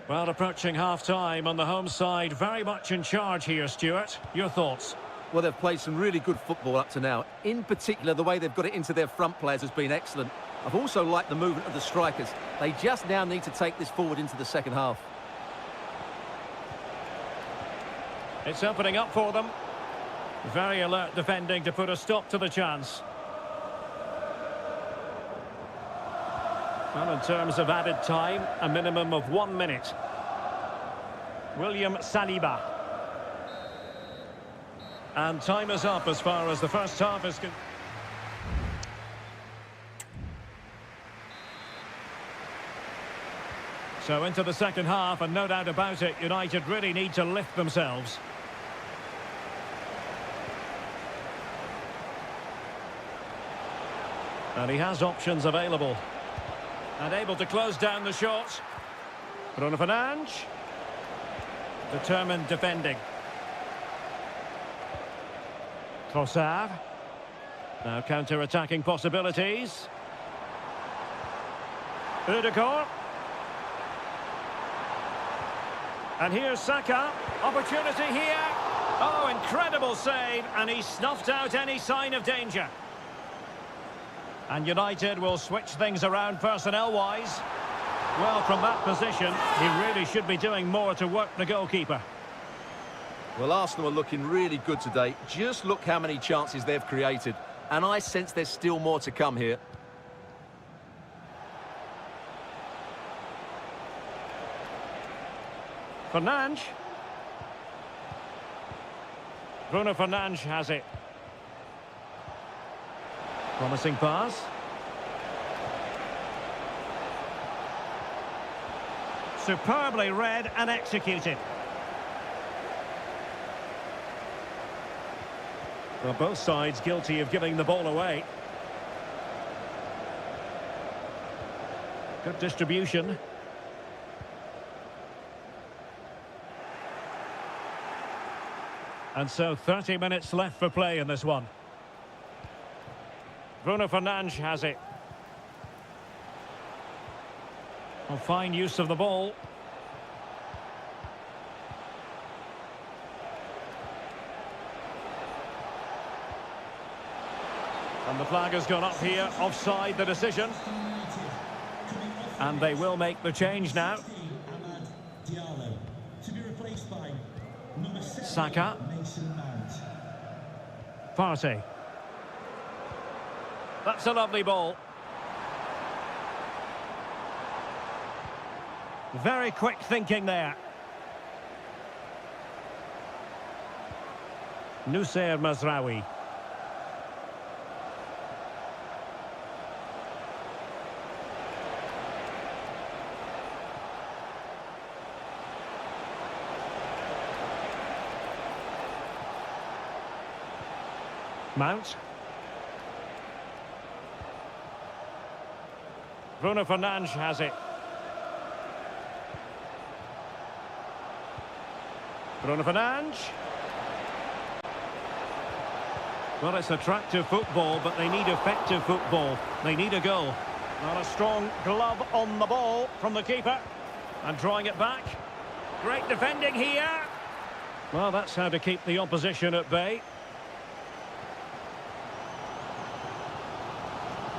Well, approaching half-time on the home side, very much in charge here, Stuart. Your thoughts?
Well, they've played some really good football up to now. In particular, the way they've got it into their front players has been excellent. I've also liked the movement of the strikers. They just now need to take this forward into the second half.
It's opening up for them. Very alert defending to put a stop to the chance. Well, in terms of added time, a minimum of 1 minute. William Saliba. And time is up as far as the first half is concerned. So into the second half, and no doubt about it, United really need to lift themselves. And he has options available. And able to close down the shot. Bruno Fernandes. Determined defending. Trossard. Now counter-attacking possibilities. Ødegaard. And here's Saka. Opportunity here. Oh, incredible save. And he snuffed out any sign of danger. And United will switch things around personnel-wise. Well, from that position, he really should be doing more to work the goalkeeper.
Well, Arsenal are looking really good today. Just look how many chances they've created. And I sense there's still more to come here.
Fernandes. Bruno Fernandes has it. Promising pass. Superbly read and executed. Well, both sides guilty of giving the ball away. Good distribution. And so 30 minutes left for play in this one. Bruno Fernandes has it. Well, fine use of the ball. And the flag has gone up here, offside the decision. And they will make the change now. Saka. Partey. That's a lovely ball. Very quick thinking there. Nusayr Mazraoui. Mount. Bruno Fernandes has it. Bruno Fernandes. Well, it's attractive football, but they need effective football. They need a goal. Not a strong glove on the ball from the keeper. And drawing it back. Great defending here. Well, that's how to keep the opposition at bay.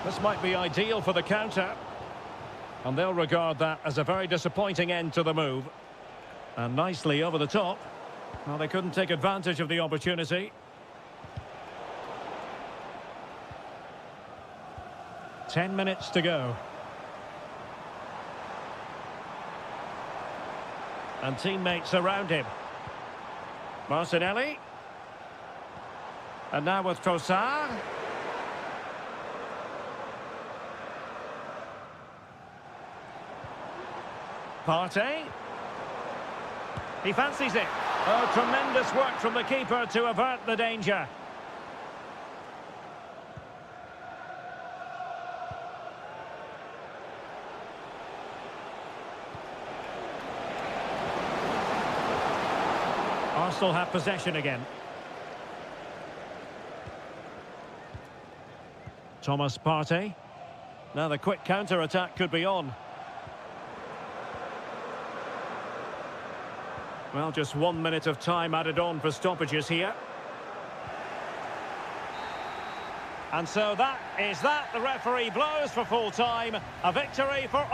This might be ideal for the counter. And they'll regard that as a very disappointing end to the move. And nicely over the top. Well, they couldn't take advantage of the opportunity. Ten minutes to go. And teammates around him. Martinelli. And now with Trossard. Partey. He fancies it. Oh, tremendous work from the keeper to avert the danger. Arsenal have possession again. Thomas Partey. Now the quick counter-attack could be on. Well, just 1 minute of time added on for stoppages here. And so that is that. The referee blows for full time. A victory for...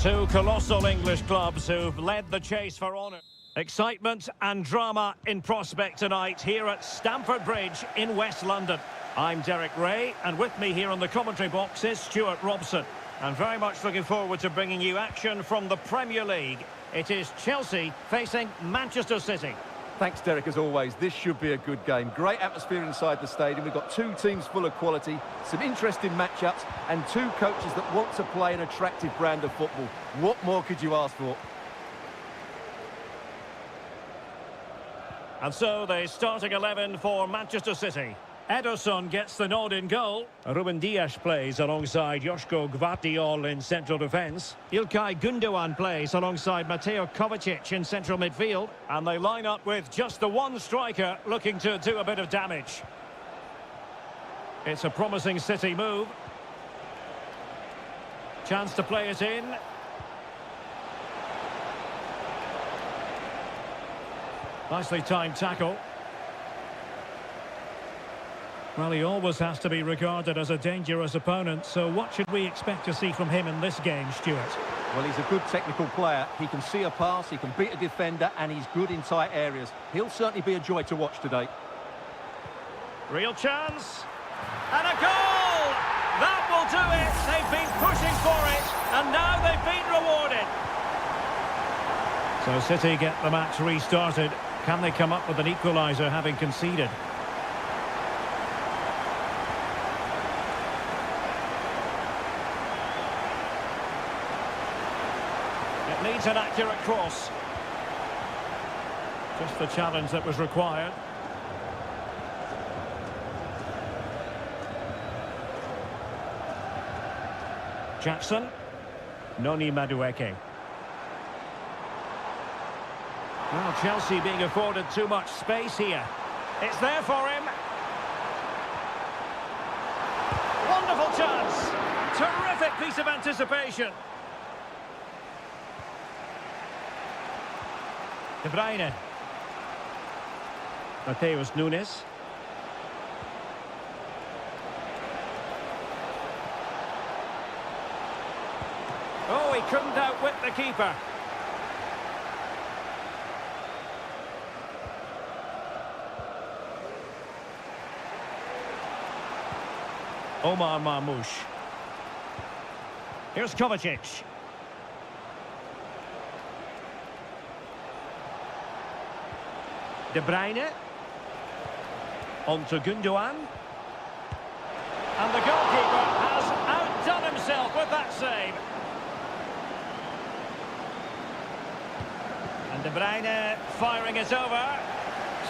Two colossal English clubs who've led the chase for honour. Excitement and drama in prospect tonight here at Stamford Bridge in West London. I'm Derek Ray, and with me here on the commentary box is Stuart Robson. And very much looking forward to bringing you action from the Premier League. It is Chelsea facing Manchester City.
Thanks, Derek, as always. This should be a good game. Great atmosphere inside the stadium. We've got two teams full of quality, some interesting matchups, and two coaches that want to play an attractive brand of football. What more could you ask for?
And so the starting 11 for Manchester City. Ederson gets the nod in goal. Ruben Dias plays alongside Joško Gvardiol in central defence. Ilkay Gundogan plays alongside Mateo Kovacic in central midfield. And they line up with just the one striker looking to do a bit of damage. It's a promising City move. Chance to play it in. Nicely timed tackle. Well, he always has to be regarded as a dangerous opponent, so what should we expect to see from him in this game, Stuart?
Well, he's a good technical player. He can see a pass, he can beat a defender, and he's good in tight areas. He'll certainly be a joy to watch today.
Real chance. And a goal! That will do it. They've been pushing for it, and now they've been rewarded. So City get the match restarted. Can they come up with an equaliser having conceded? Needs an accurate cross. Just the challenge that was required. Jackson. Noni Madueke. Well, Chelsea being afforded too much space here. It's there for him. Wonderful chance. Terrific piece of anticipation. De Bruyne. Mateus Nunes. Oh, he couldn't outwit the keeper. Omar Marmoush. Here's Kovacic. De Bruyne. On to Gundogan. And the goalkeeper has outdone himself with that save. And De Bruyne firing it over.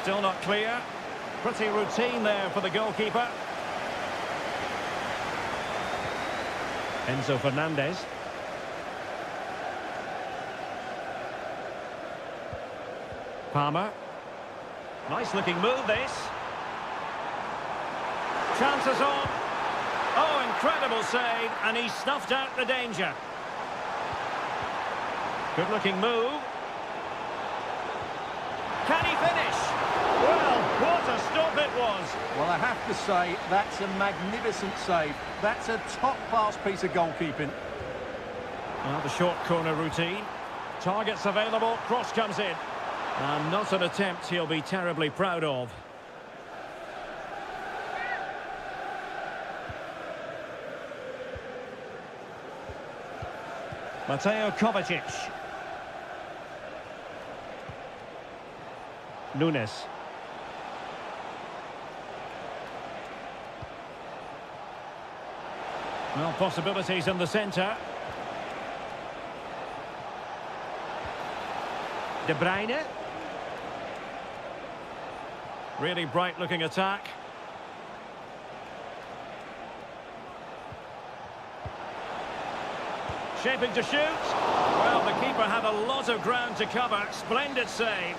Still not clear. Pretty routine there for the goalkeeper. Enzo Fernandez. Palmer. Nice looking move, this. Chances on. Oh, incredible save, and he snuffed out the danger. Good looking move. Can he finish? Well, what a stop it was.
Well, I have to say, that's a magnificent save. That's a top-class piece of goalkeeping.
Well, the short corner routine. Targets available, cross comes in. And not an attempt he'll be terribly proud of. Mateo Kovacic. Nunes. Well, possibilities in the centre. De Bruyne. Really bright-looking attack. Shaping to shoot. Well, the keeper had a lot of ground to cover. Splendid save.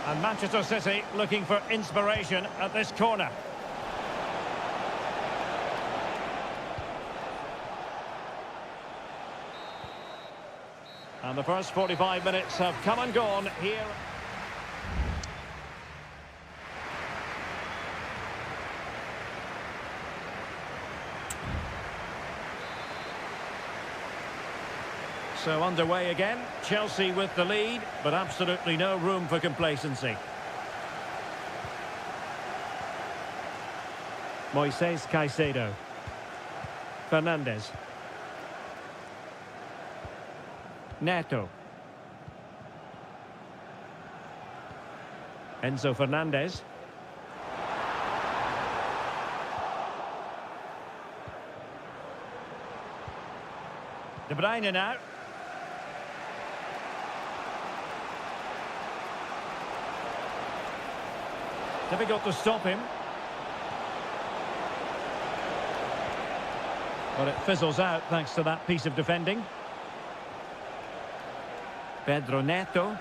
And Manchester City looking for inspiration at this corner. And the first 45 minutes have come and gone here. So underway again. Chelsea with the lead, but absolutely no room for complacency. Moises Caicedo. Fernandes. Neto. Enzo Fernandez. De Bruyne now. Difficult to stop him. But it fizzles out thanks to that piece of defending. Pedro Neto.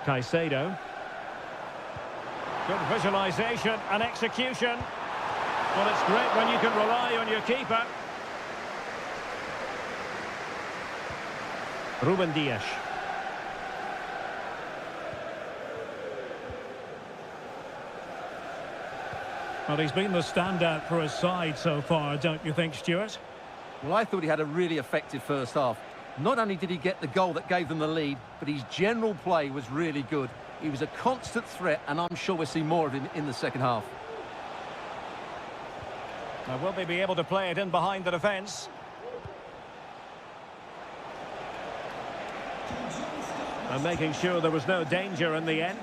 Caicedo. Good visualisation and execution. Well, it's great when you can rely on your keeper. Ruben Dias. Well, he's been the standout for his side so far, don't you think, Stuart?
Well, I thought he had a really effective first half. Not only did he get the goal that gave them the lead, but his general play was really good. He was a constant threat, and I'm sure we'll see more of him in the second half.
Now, will they be able to play it in behind the defence? And making sure there was no danger in the end.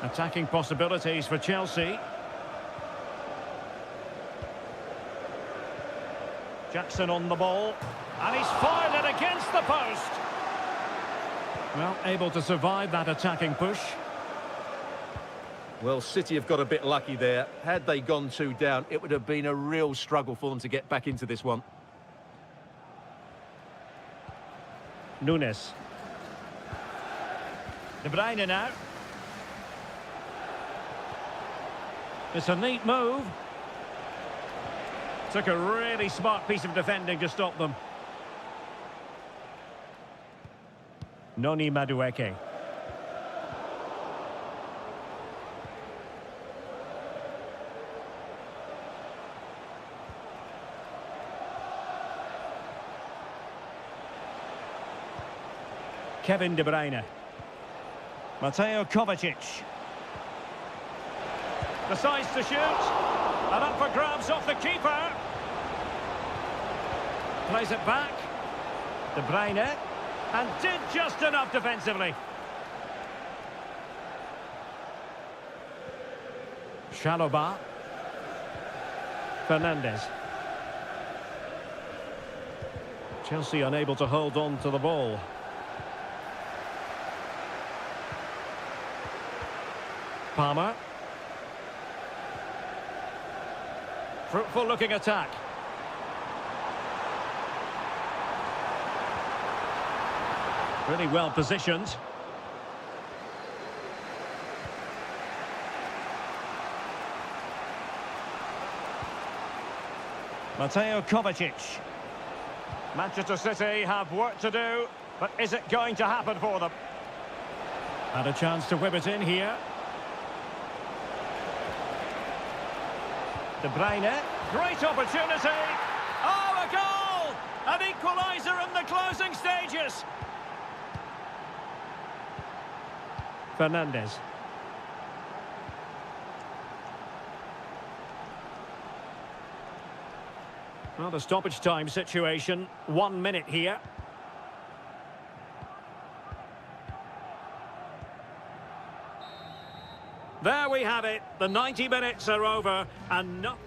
Attacking possibilities for Chelsea. Jackson on the ball. And he's fired it against the post. Well, able to survive that attacking push.
Well, City have got a bit lucky there. Had they gone 2 down, it would have been a real struggle for them to get back into this one.
Nunes. De Bruyne now. It's a neat move. Took a really smart piece of defending to stop them. Noni Madueke. Kevin De Bruyne. Mateo Kovacic. Decides to shoot. And up for grabs off the keeper. Plays it back. De Bruyne. And did just enough defensively. Chalobah. Fernandes. Chelsea unable to hold on to the ball. Palmer. Fruitful looking attack. Really well positioned. Mateo Kovacic. Manchester City have work to do, but is it going to happen for them? And a chance to whip it in here. De Bruyne, great opportunity. Oh, a goal! An equaliser in the closing stages. Fernandes. Well, the stoppage time situation, 1 minute here. There we have it. The 90 minutes are over and not...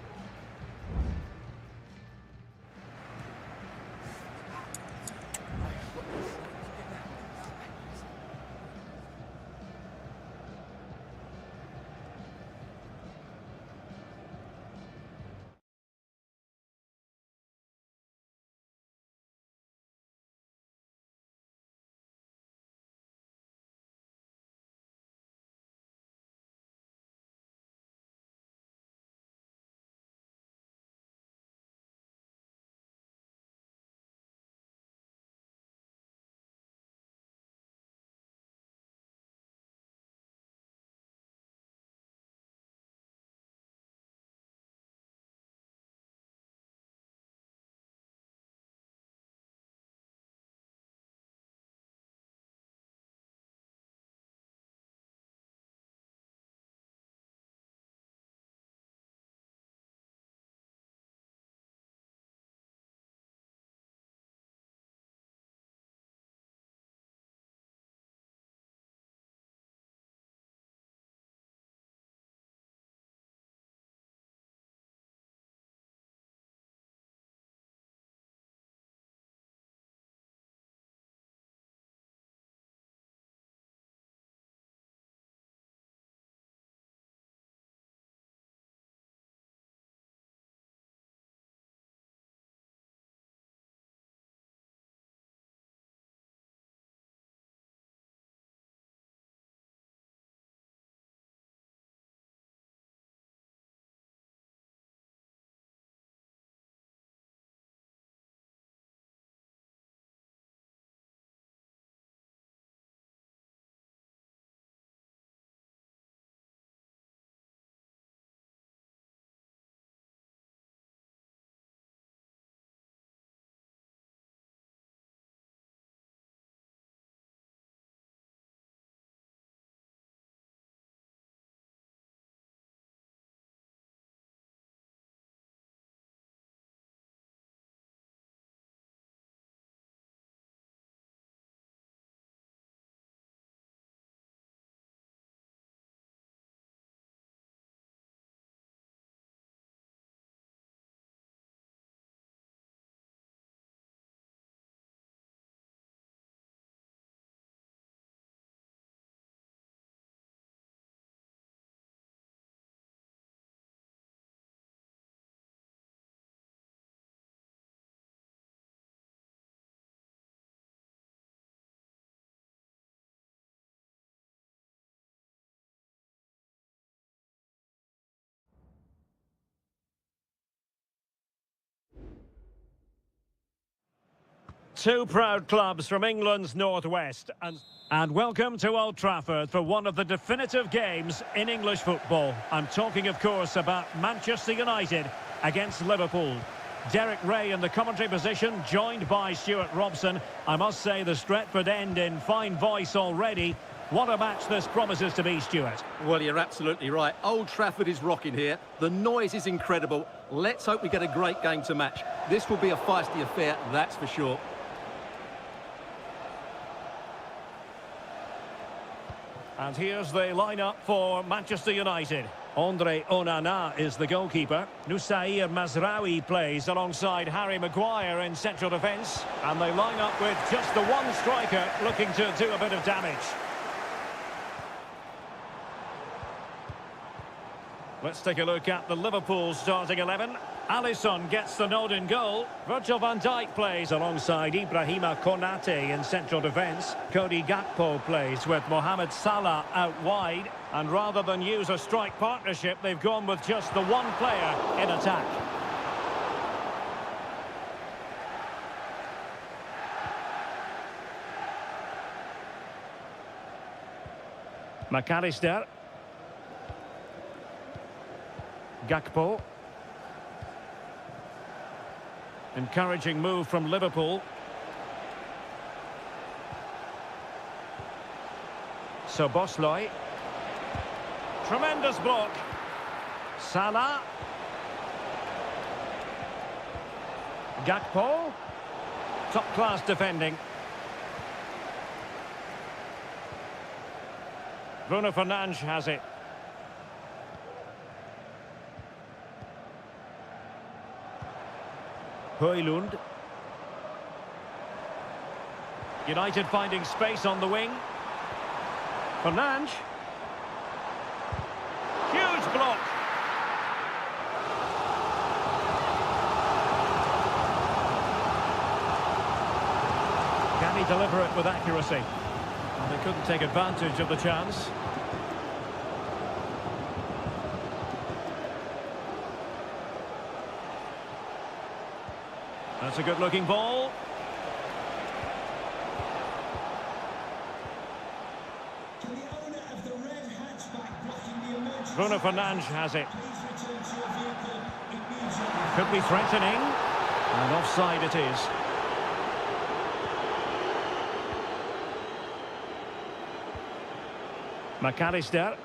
Two proud clubs from England's northwest. And welcome to Old Trafford for one of the definitive games in English football. I'm talking, of course, about Manchester United against Liverpool. Derek Ray in the commentary position, joined by Stuart Robson. I must say the Stretford end in fine voice already. What a match this promises to be, Stuart.
Well, you're absolutely right. Old Trafford is rocking here. The noise is incredible. Let's hope we get a great game to match. This will be a feisty affair, that's for sure.
And here's the lineup for Manchester United. Andre Onana is the goalkeeper. Nusair Mazraoui plays alongside Harry Maguire in central defence. And they line up with just the one striker looking to do a bit of damage. Let's take a look at the Liverpool starting 11. Alisson gets the nod in goal. Virgil van Dijk plays alongside Ibrahima Konate in central defence. Cody Gakpo plays with Mohamed Salah out wide. And rather than use a strike partnership, they've gone with just the one player in attack. McAllister. Gakpo. Encouraging move from Liverpool. Szoboszlai. Tremendous block. Salah. Gakpo. Top-class defending. Bruno Fernandes has it. Højlund. United finding space on the wing. Fernandes. Huge block. Can he deliver it with accuracy? And they couldn't take advantage of the chance. That's a good-looking ball.
Can the owner of the red hatchback blocking the emergency...
Bruno Fernandes has it.
Please return to your vehicle immediately.
Could be threatening. And offside it is. McAllister.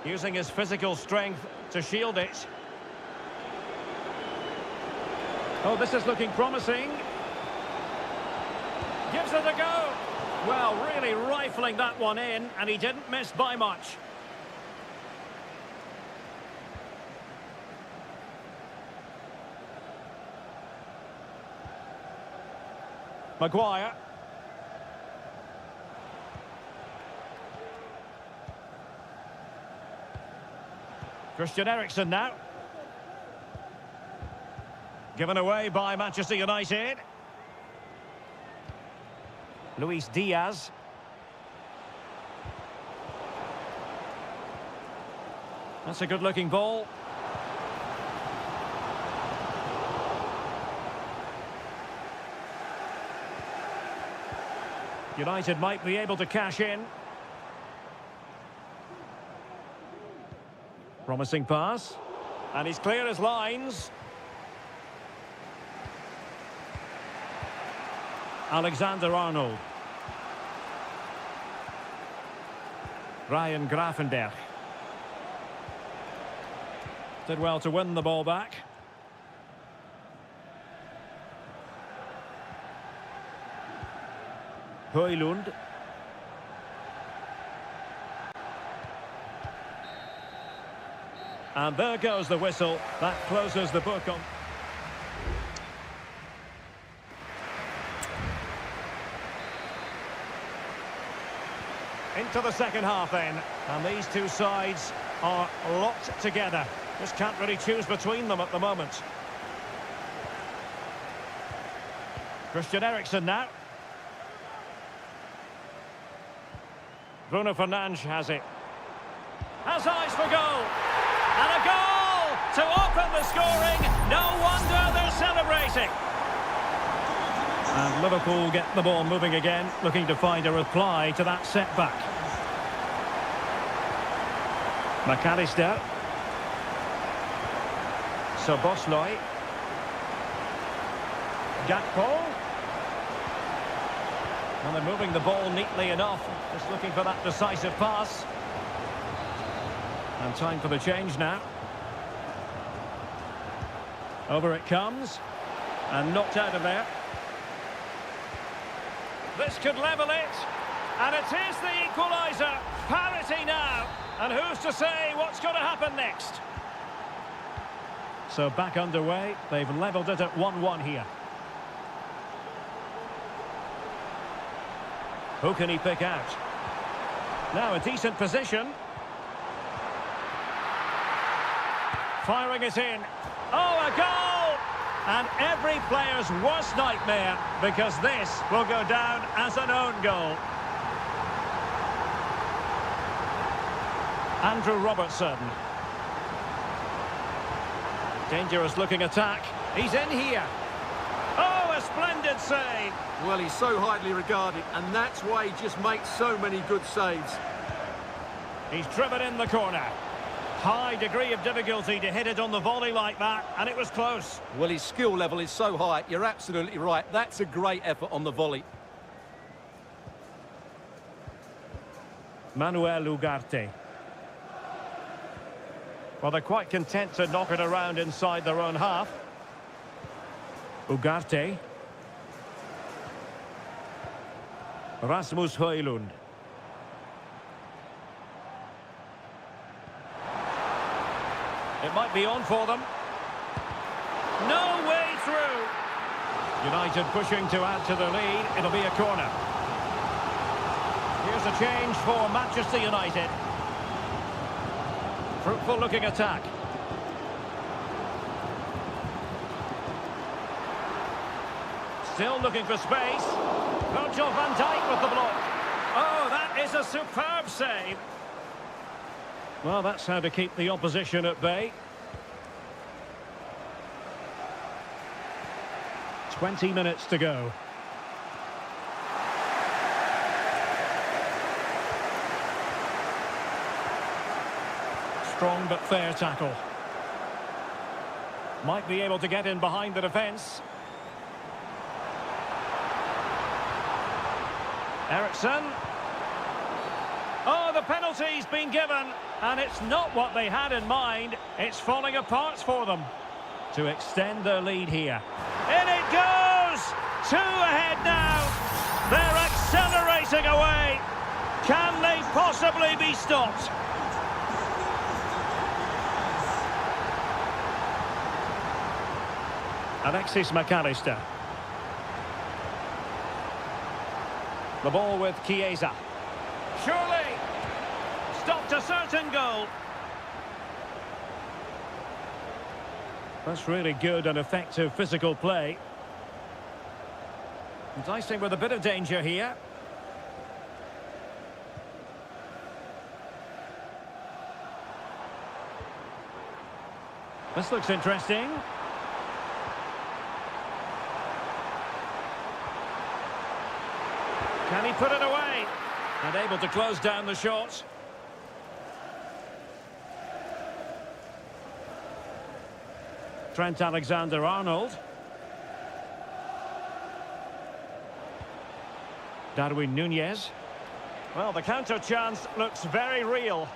Using his physical strength to shield it. Oh, this is looking promising. Gives it a go. Well, really rifling that one in, and he didn't miss by much. Maguire. Christian Eriksen now. Given away by Manchester United. Luis Diaz. That's a good-looking ball. United might be able to cash in. Promising pass. And he's clear as lines. Alexander-Arnold. Ryan Gravenberch. Did well to win the ball back. Højlund. And there goes the whistle. That closes the book on... Into the second half then, and these two sides are locked together. Just can't really choose between them at the moment. Christian Eriksen now. Bruno Fernandes has it. Has eyes for goal. And a goal to open the scoring. No wonder they're celebrating. And Liverpool get the ball moving again, looking to find a reply to that setback. McAllister. Soboslai. Gakpo. And they're moving the ball neatly enough, just looking for that decisive pass. And time for the change now. Over it comes. And knocked out of there. This could level it. And it is the equaliser. Parity now. And who's to say what's going to happen next? So back underway. They've levelled it at 1-1 here. Who can he pick out? Now a decent position. Firing it in. Oh, a goal! And every player's worst nightmare, because this will go down as an own goal. Andrew Robertson. Dangerous looking attack. He's in here. Oh, a splendid save.
Well, he's so highly regarded, and that's why he just makes so many good saves.
He's driven in the corner. High degree of difficulty to hit it on the volley like that, and it was close.
Well, his skill level is so high, you're absolutely right. That's a great effort on the volley.
Manuel Ugarte. Well, they're quite content to knock it around inside their own half. Ugarte. Rasmus Højlund. It might be on for them. No way through. United pushing to add to the lead. It'll be a corner. Here's a change for Manchester United. Fruitful looking attack. Still looking for space. Virgil van Dijk with the block. Oh, that is a superb save. Well, that's how to keep the opposition at bay. 20 minutes to go. Strong but fair tackle. Might be able to get in behind the defence. Eriksson. Oh, the penalty's been given, and it's not what they had in mind. It's falling apart for them to extend their lead here. In it goes! 2 ahead now. They're accelerating away. Can they possibly be stopped? Alexis McAllister. The ball with Chiesa. Surely! Stopped a certain goal. That's really good and effective physical play. Enticing with a bit of danger here. This looks interesting. Can he put it away? And able to close down the shot. Trent Alexander-Arnold. Darwin Núñez. Well, the counter chance looks very real.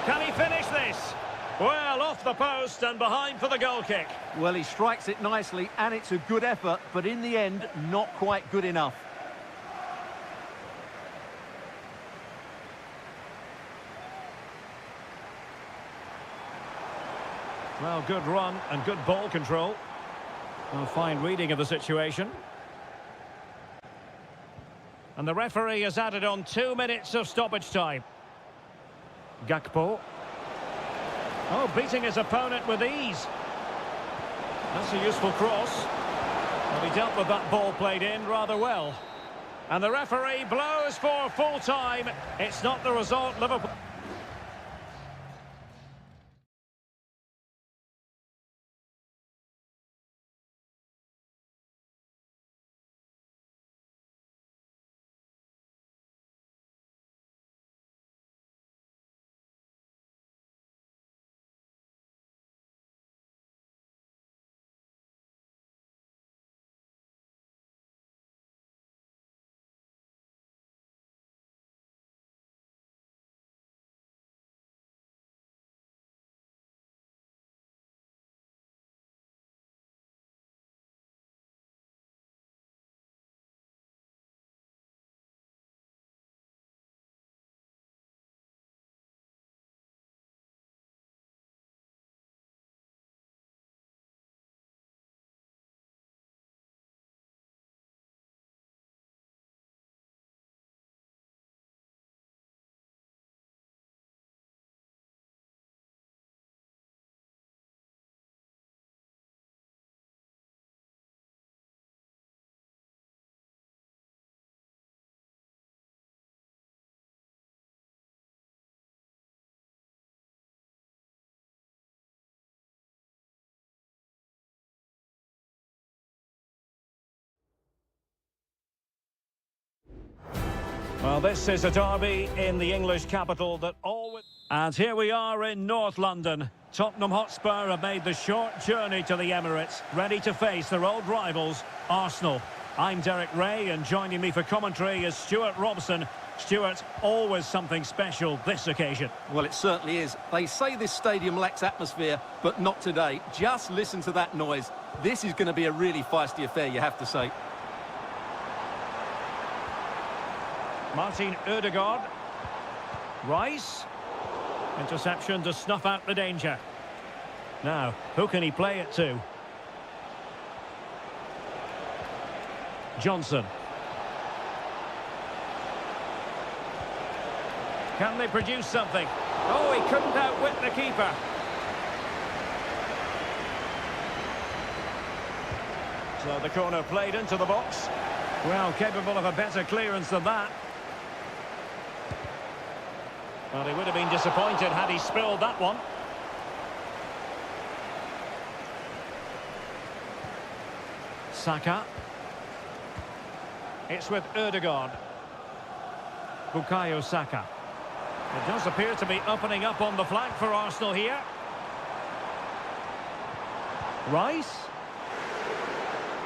Can he finish this? Well, off the post and behind for the goal kick.
Well, he strikes it nicely, and it's a good effort, but in the end, not quite good enough.
Well, good run and good ball control. A fine reading of the situation. And the referee has added on 2 minutes of stoppage time. Gakpo. Oh, beating his opponent with ease. That's a useful cross. Well, he dealt with that ball played in rather well. And the referee blows for full time. It's not the result Liverpool... Well, this is a derby in the English capital that always... And here we are in North London. Tottenham Hotspur have made the short journey to the Emirates, ready to face their old rivals, Arsenal. I'm Derek Ray, and joining me for commentary is Stuart Robson. Stuart, always something special this occasion.
Well, it certainly is. They say this stadium lacks atmosphere, but not today. Just listen to that noise. This is going to be a really feisty affair, you have to say.
Martin Ødegaard. Rice. Interception to snuff out the danger. Now, who can he play it to? Johnson. Can they produce something? Oh, he couldn't outwit the keeper. So the corner played into the box. Well, capable of a better clearance than that. Well, he would have been disappointed had he spilled that one. Saka. It's with Ødegaard. Bukayo Saka. It does appear to be opening up on the flank for Arsenal here. Rice.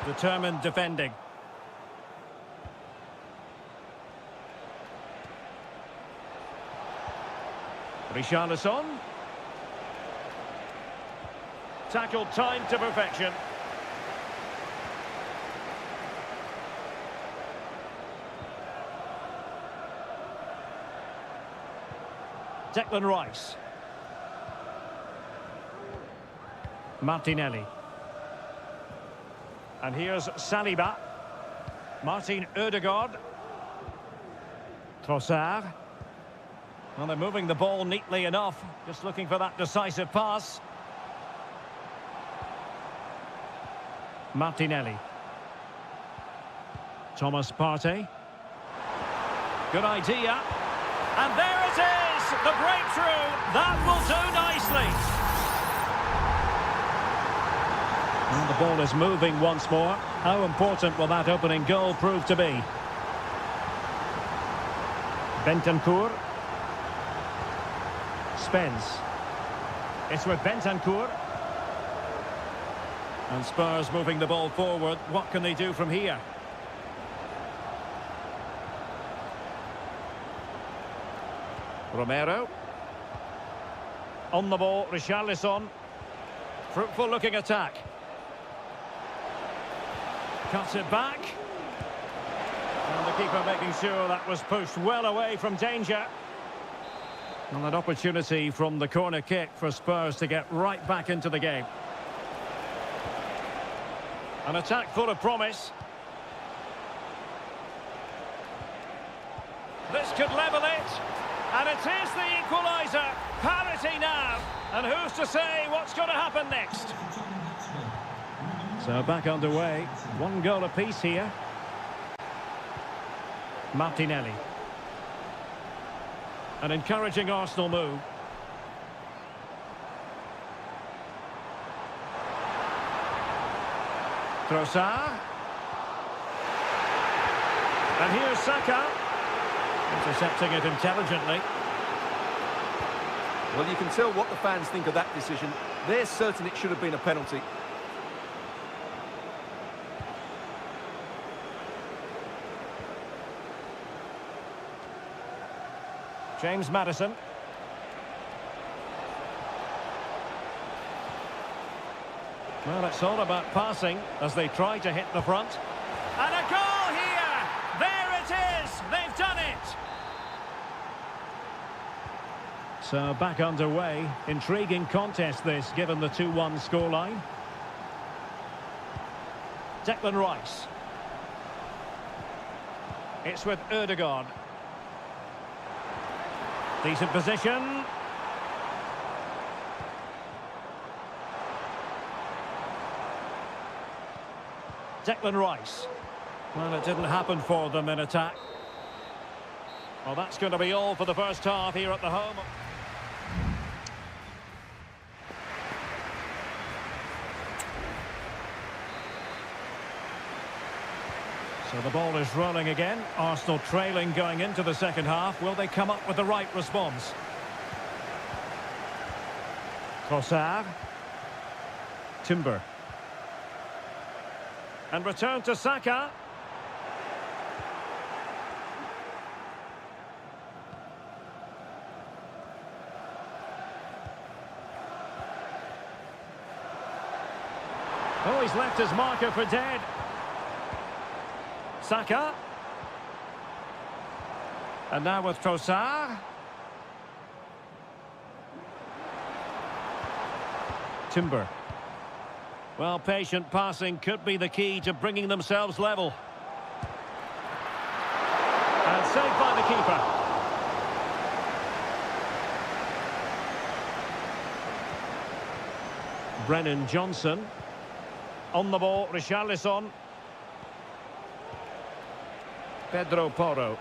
Determined defending. Richarlison. Tackled time to perfection. Declan Rice. Martinelli. And here's Saliba. Martin Ødegaard. Trossard. Well, they're moving the ball neatly enough. Just looking for that decisive pass. Martinelli. Thomas Partey. Good idea. And there it is! The breakthrough! That will do nicely. And the ball is moving once more. How important will that opening goal prove to be? Bentancur. Spence. It's with Bentancur. And Spurs moving the ball forward. What can they do from here? Romero. On the ball, Richarlison. Fruitful looking attack. Cuts it back. And the keeper making sure that was pushed well away from danger. And an opportunity from the corner kick for Spurs to get right back into the game. An attack full of promise. This could level it. And it is the equaliser. Parity now. And who's to say what's going to happen next? So back underway. One goal apiece here. Martinelli. An encouraging Arsenal move. Trossard. And here's Saka. Intercepting it intelligently.
Well, you can tell what the fans think of that decision. They're certain it should have been a penalty.
James Maddison. Well, it's all about passing as they try to hit the front. And a goal here! There it is! They've done it! So back underway. Intriguing contest this, given the 2-1 scoreline. Declan Rice. It's with Ødegaard. Decent position. Declan Rice. Well, it didn't happen for them in attack. Well, that's going to be all for the first half here at the home. So the ball is rolling again. Arsenal trailing going into the second half. Will they come up with the right response? Trossard. Timber. And return to Saka. Oh, he's left his marker for dead. Saka. And now with Trossard. Timber. Well, patient passing could be the key to bringing themselves level. And saved by the keeper. Brennan Johnson. On the ball, Richarlison. Pedro Porro.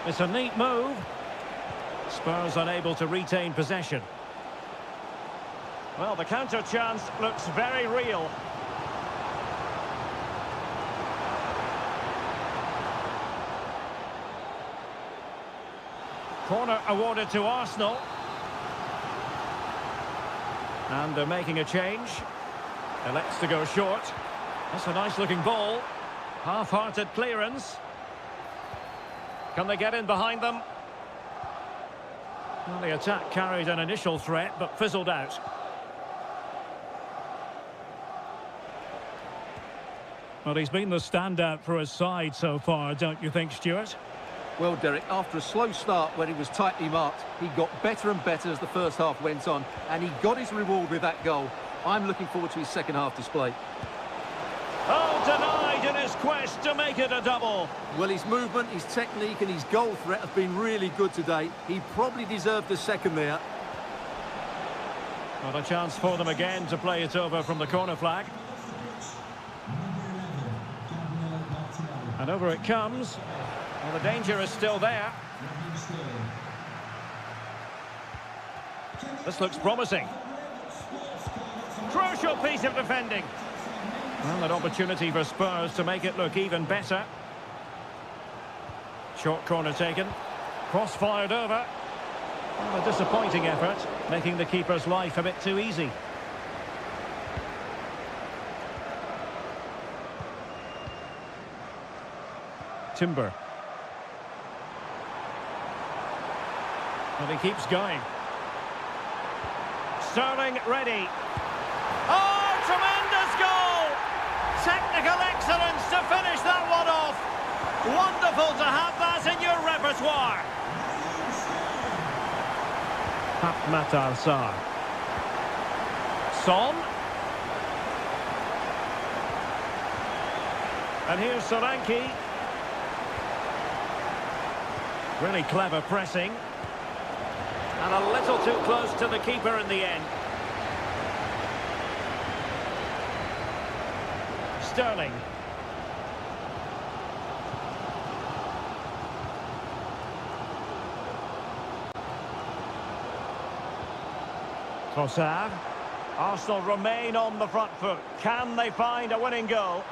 It's a neat move. Spurs unable to retain possession. Well, the counter chance looks very real. Corner awarded to Arsenal. And they're making a change. Elects to go short. That's a nice-looking ball. Half-hearted clearance. Can they get in behind them? Well, the attack carried an initial threat, but fizzled out. Well, he's been the standout for his side so far, don't you think, Stuart?
Well, Derek, after a slow start when he was tightly marked, he got better and better as the first half went on, and he got his reward with that goal. I'm looking forward to his second half display.
Oh, denied in his quest to make it a double.
Well, his movement, his technique and his goal threat have been really good today. He probably deserved a second there.
Well, a chance for them again to play it over from the corner flag. And over it comes. Well, the danger is still there. This looks promising. Crucial piece of defending. Well, an opportunity for Spurs to make it look even better. Short corner taken. Cross fired over. Well, a disappointing effort, making the keeper's life a bit too easy. Timber. And he keeps going. Sterling ready. Oh, tremendous goal! Technical excellence to finish that one off. Wonderful to have that in your repertoire. Matar Sarr. Son. And here's Solanke. Really clever pressing. And a little too close to the keeper in the end. Sterling. Trossard. Arsenal remain on the front foot. Can they find a winning goal?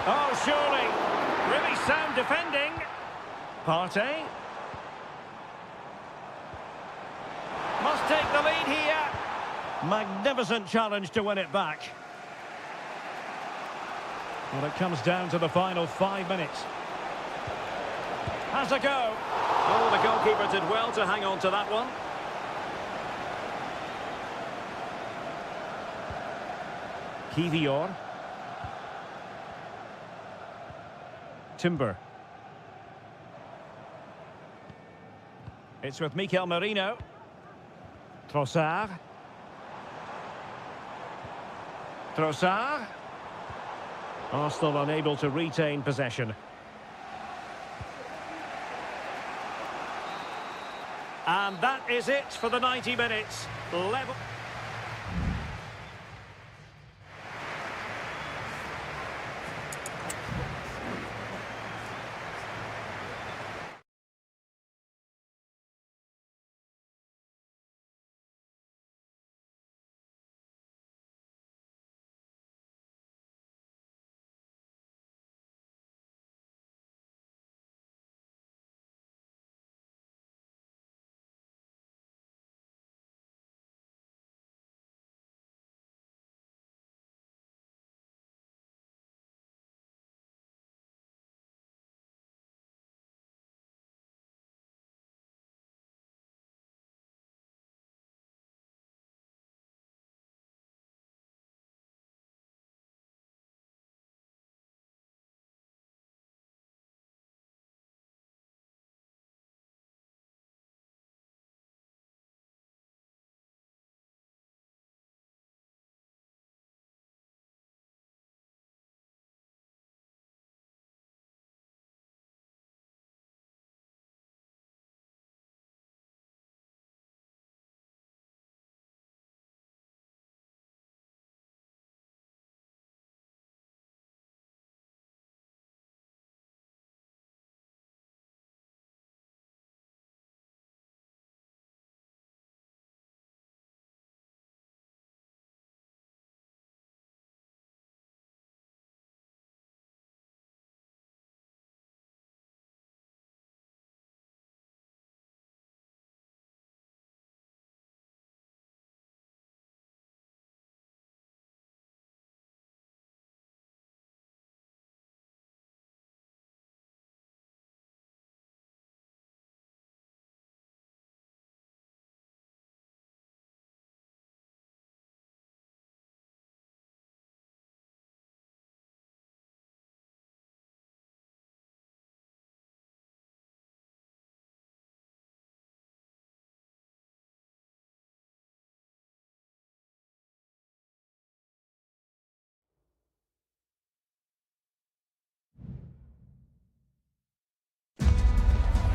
Oh, surely. Really sound defending. Partey. Must take the lead here. Magnificent challenge to win it back. Well, it comes down to the final 5 minutes. Has a go. Oh, the goalkeeper did well to hang on to that one. Kivior. Timber. It's with Mikel Merino. Trossard. Trossard. Arsenal unable to retain possession. And that is it for the 90 minutes. Level.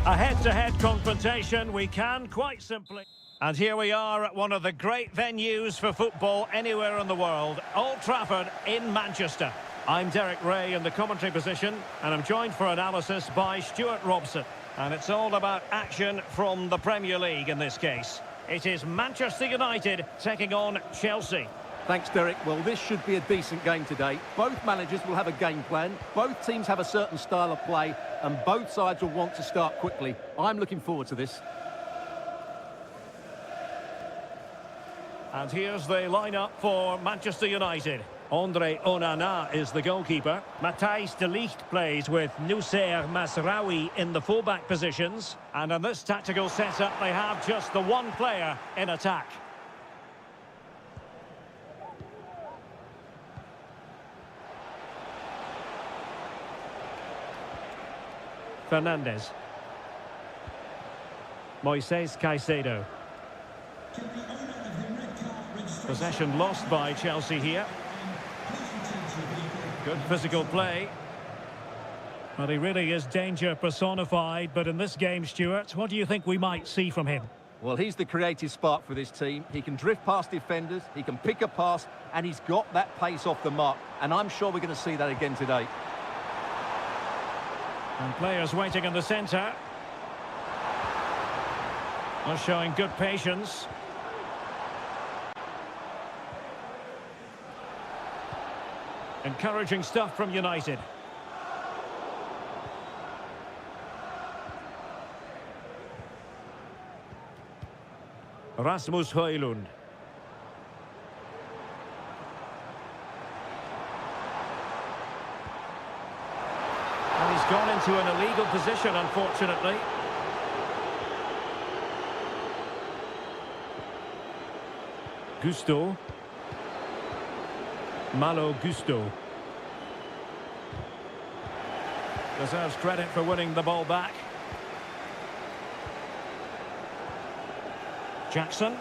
A head-to-head confrontation, we can quite simply. And here we are at one of the great venues for football anywhere in the world, Old Trafford in Manchester. I'm Derek Ray in the commentary position, and I'm joined for analysis by Stuart Robson. And it's all about action from the Premier League in this case. It is Manchester United taking on Chelsea.
Thanks, Derek. Well, this should be a decent game today. Both managers will have a game plan. Both teams have a certain style of play, and both sides will want to start quickly. I'm looking forward to this.
And here's the lineup for Manchester United. Andre Onana is the goalkeeper. Matthijs de Ligt plays with Noussair Mazraoui in the fullback positions. And in this tactical setup, they have just the one player in attack. Fernandes. Moises Caicedo. Possession lost by Chelsea here. Good physical play. Well, he really is danger personified, but in this game, Stuart, what do you think we might see from him?
Well, he's the creative spark for this team. He can drift past defenders, he can pick a pass, and he's got that pace off the mark. And I'm sure we're going to see that again today.
And players waiting in the centre. Are showing good patience. Encouraging stuff from United. Rasmus Højlund. And he's gone into an illegal position, unfortunately. Gusto. Malo Gusto. Deserves credit for winning the ball back. Jackson.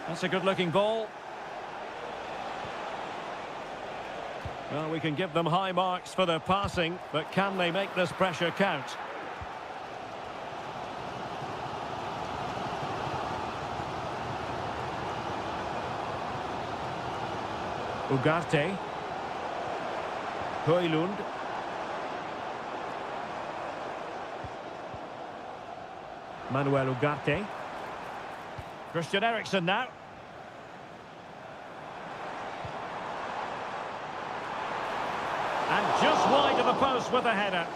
That's a good-looking ball. Well, we can give them high marks for their passing, but can they make this pressure count? Ugarte. Højlund. Manuel Ugarte. Christian Eriksen now. And just wide of the post with a header.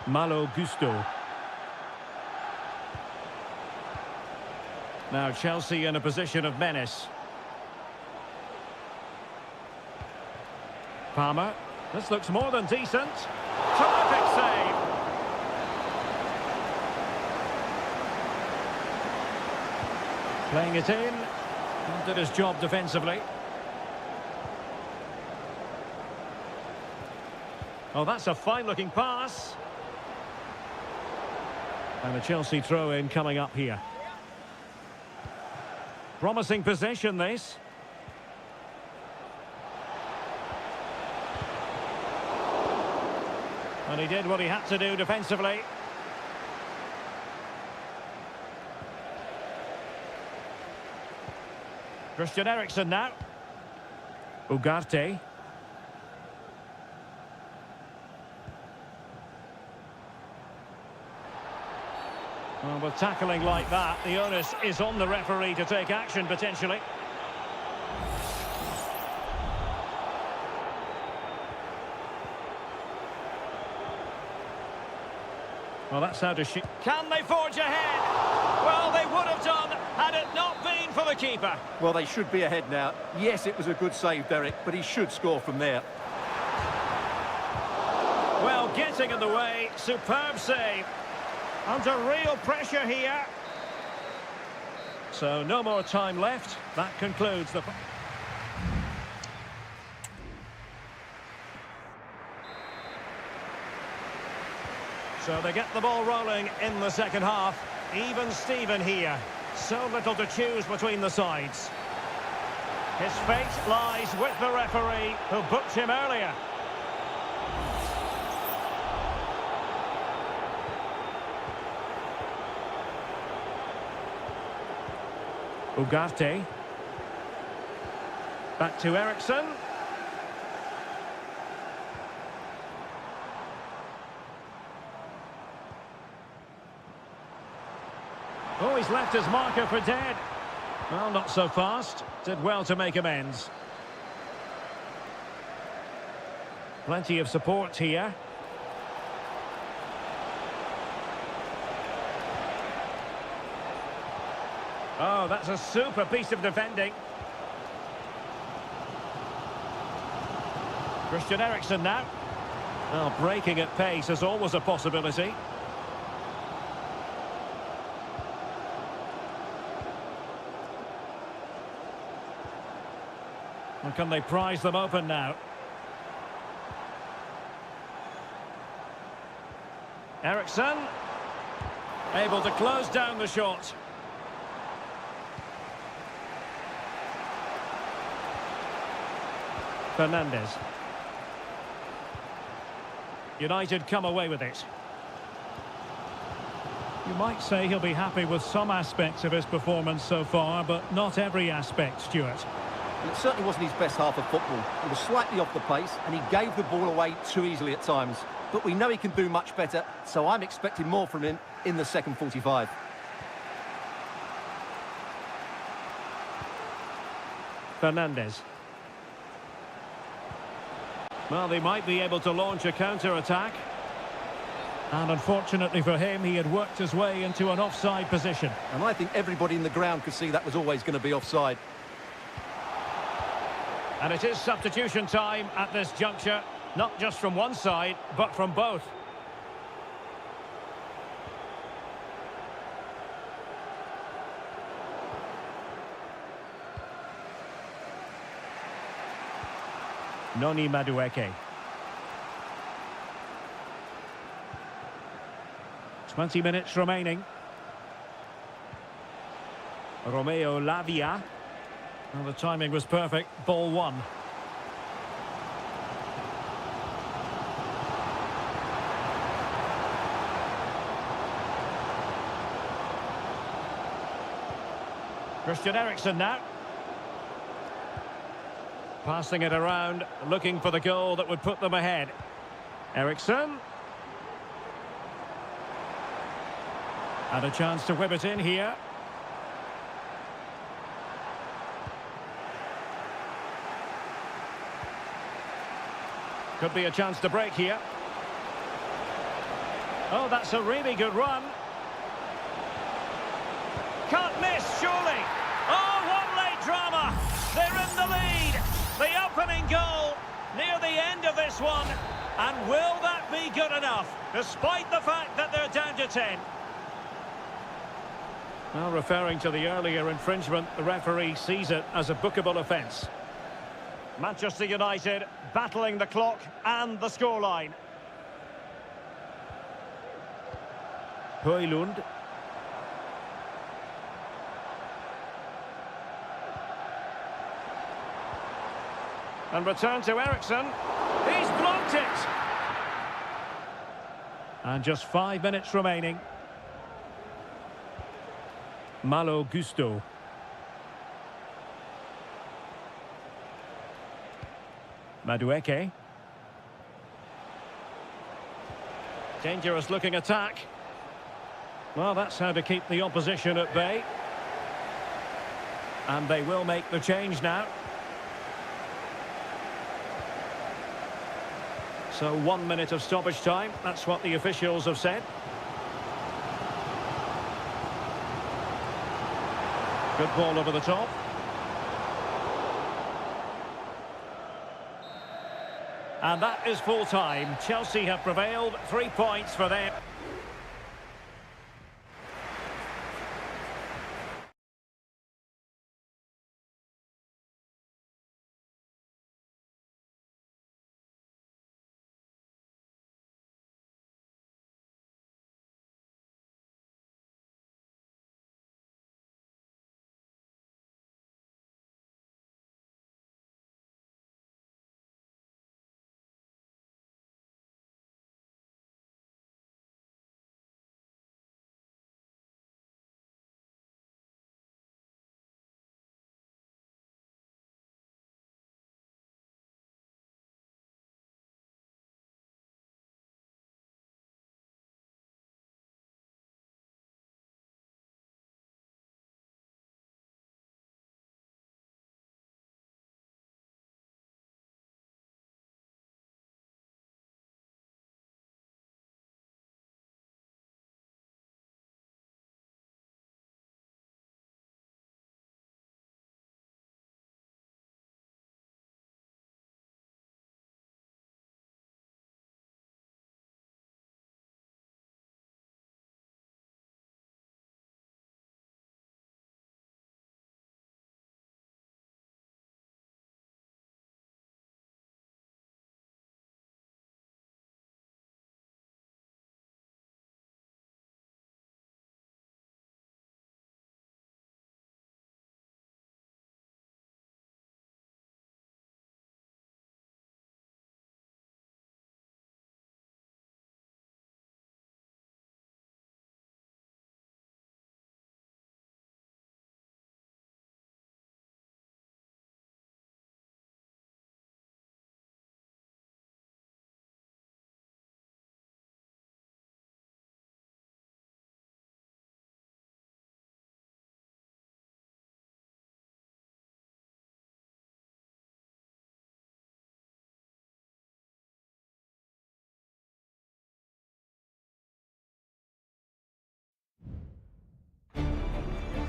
Malo Gusto. Now Chelsea in a position of menace. Palmer. This looks more than decent. Terrific save. Playing it in. And did his job defensively. Oh, that's a fine-looking pass. And a Chelsea throw-in coming up here. Promising possession, this. And he did what he had to do defensively. Christian Eriksen now. Ugarte. Well, with tackling like that, the onus is on the referee to take action, potentially. Well, that's how to shoot. Can they forge ahead? Well, they would have done had it not been for the keeper.
Well, they should be ahead now. Yes, it was a good save, Derek, but he should score from there.
Well, getting in the way, superb save. Under real pressure here. So no more time left. That concludes the... So they get the ball rolling in the second half. Even Steven here. So little to choose between the sides. His fate lies with the referee, who booked him earlier. Ugarte. Back to Ericsson. Oh, he's left his marker for dead. Well, not so fast. Did well to make amends. Plenty of support here. Oh, that's a super piece of defending. Christian Eriksen now. Well, breaking at pace is always a possibility. And can they prize them open now? Eriksen. Able to close down the shot. Fernandez. United come away with it. You might say he'll be happy with some aspects of his performance so far, but not every aspect, Stuart.
It certainly wasn't his best half of football. He was slightly off the pace and he gave the ball away too easily at times. But we know he can do much better, so I'm expecting more from him in the second 45.
Fernandez. Well, they might be able to launch a counter-attack. And unfortunately for him, he had worked his way into an offside position.
And I think everybody in the ground could see that was always going to be offside.
And it is substitution time at this juncture, not just from one side, but from both. Noni Madueke. 20 minutes remaining. Romeo Lavia. Well, the timing was perfect. Ball one. Christian Eriksen now. Passing it around, looking for the goal that would put them ahead. Eriksen. And a chance to whip it in here. Could be a chance to break here. Oh, that's a really good run. Can't miss, surely. Oh, what late drama. They're in the lead. The opening goal near the end of this one. And will that be good enough, despite the fact that they're down to 10? Well, referring to the earlier infringement, the referee sees it as a bookable offence. Manchester United battling the clock and the scoreline. Højlund. And return to Eriksen. He's blocked it. And just 5 minutes remaining. Malo Gusto. Madueke. Dangerous looking attack. Well, that's how to keep the opposition at bay. And they will make the change now. So 1 minute of stoppage time. That's what the officials have said. Good ball over the top. And that is full time. Chelsea have prevailed. 3 points for them.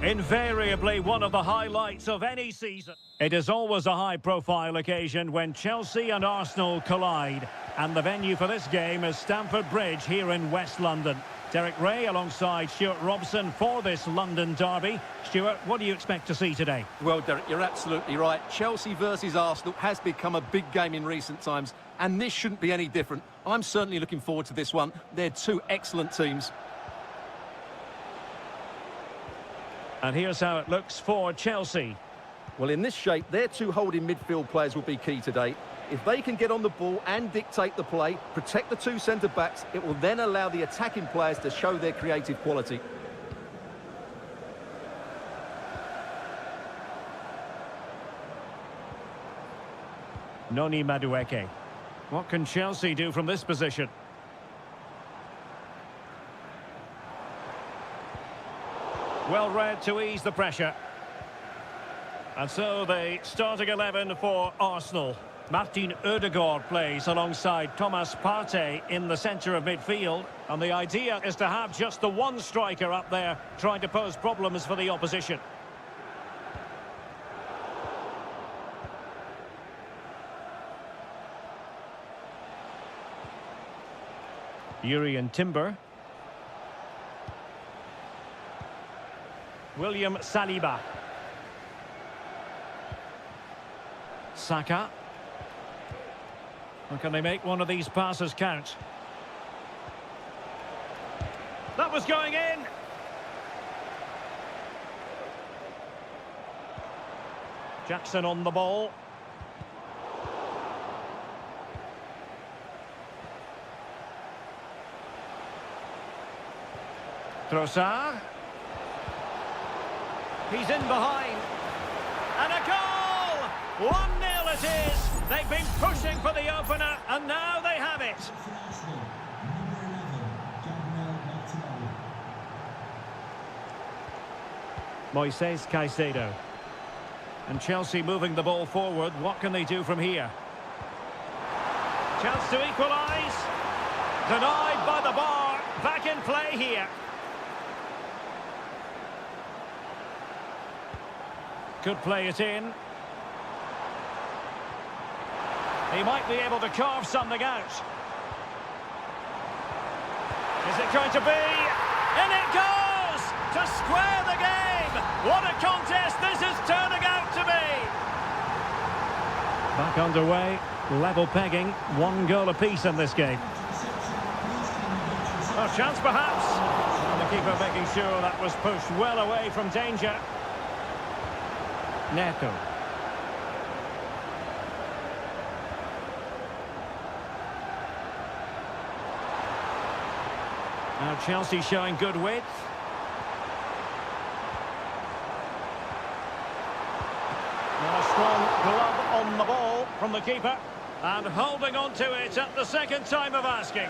Invariably one of the highlights of any season. It is always a high-profile occasion when Chelsea and Arsenal collide. And the venue for this game is Stamford Bridge here in West London. Derek Ray alongside Stuart Robson for this London derby. Stuart, what do you expect to see today?
Well, Derek, you're absolutely right. Chelsea versus Arsenal has become a big game in recent times, and this shouldn't be any different. I'm certainly looking forward to this one. They're two excellent teams.
And here's how it looks for Chelsea.
Well, in this shape, their two holding midfield players will be key today. If they can get on the ball and dictate the play, protect the two centre-backs, it will then allow the attacking players to show their creative quality.
Noni Madueke. What can Chelsea do from this position? Well read to ease the pressure. And so the starting 11 for Arsenal. Martin Ødegaard plays alongside Thomas Partey in the centre of midfield. And the idea is to have just the one striker up there trying to pose problems for the opposition. Urian Timber. William Saliba. Saka. Or can they make one of these passes count? That was going in! Jackson on the ball. Trossard. He's in behind. And a goal! 1-0 it is! They've been pushing for the opener, and now they have it. Moises Caicedo. And Chelsea moving the ball forward. What can they do from here? Chance to equalise. Denied by the bar. Back in play here. Could play it in. He might be able to carve something out. Is it going to be? In it goes! To square the game! What a contest this is turning out to be! Back underway, level pegging, 1 goal apiece in this game. A chance perhaps. And the keeper making sure that was pushed well away from danger. Neto. Now Chelsea showing good width. Now a strong glove on the ball from the keeper. And holding on to it at the second time of asking.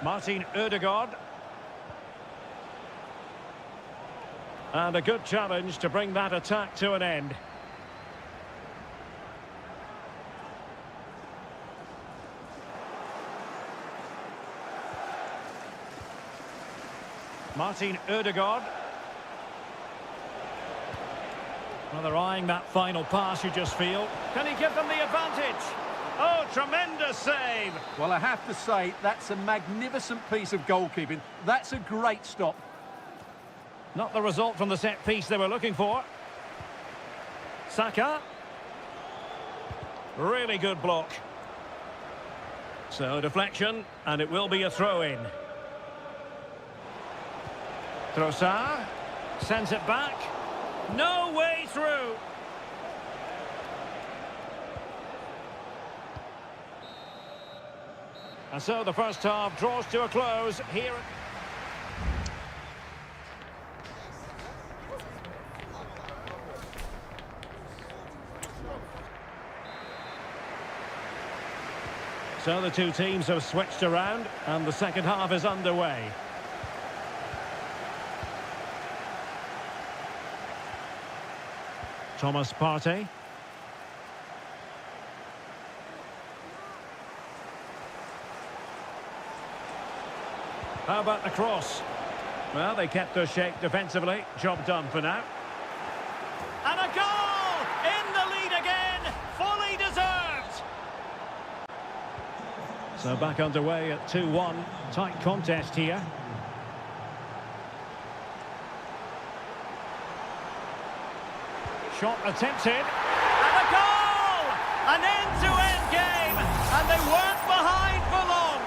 Martin Ødegaard. And a good challenge to bring that attack to an end. Martin Ødegaard. Well, they're eyeing that final pass, you just feel. Can he give them the advantage? Oh, tremendous save!
Well, I have to say, that's a magnificent piece of goalkeeping. That's a great stop.
Not the result from the set piece they were looking for. Saka. Really good block. So, deflection, and it will be a throw-in. Trossard sends it back. No way through. And so the first half draws to a close here. So the two teams have switched around and the second half is underway. Thomas Partey. How about the cross? Well, they kept their shape defensively. Job done for now. And a goal! In the lead again! Fully deserved! So back underway at 2-1. Tight contest here. Shot attempted. And a goal! An end-to-end game! And they weren't behind for long!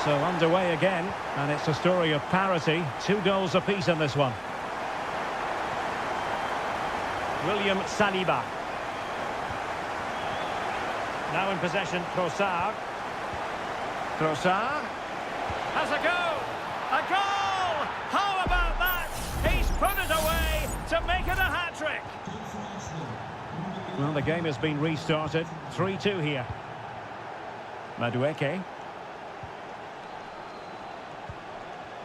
So underway again, and it's a story of parity. 2 goals apiece in this one. William Saliba. Now in possession, Trossard. Trossard has a go! A goal! How about that? He's put it away to make it a hat-trick. Well, the game has been restarted. 3-2 here. Madueke.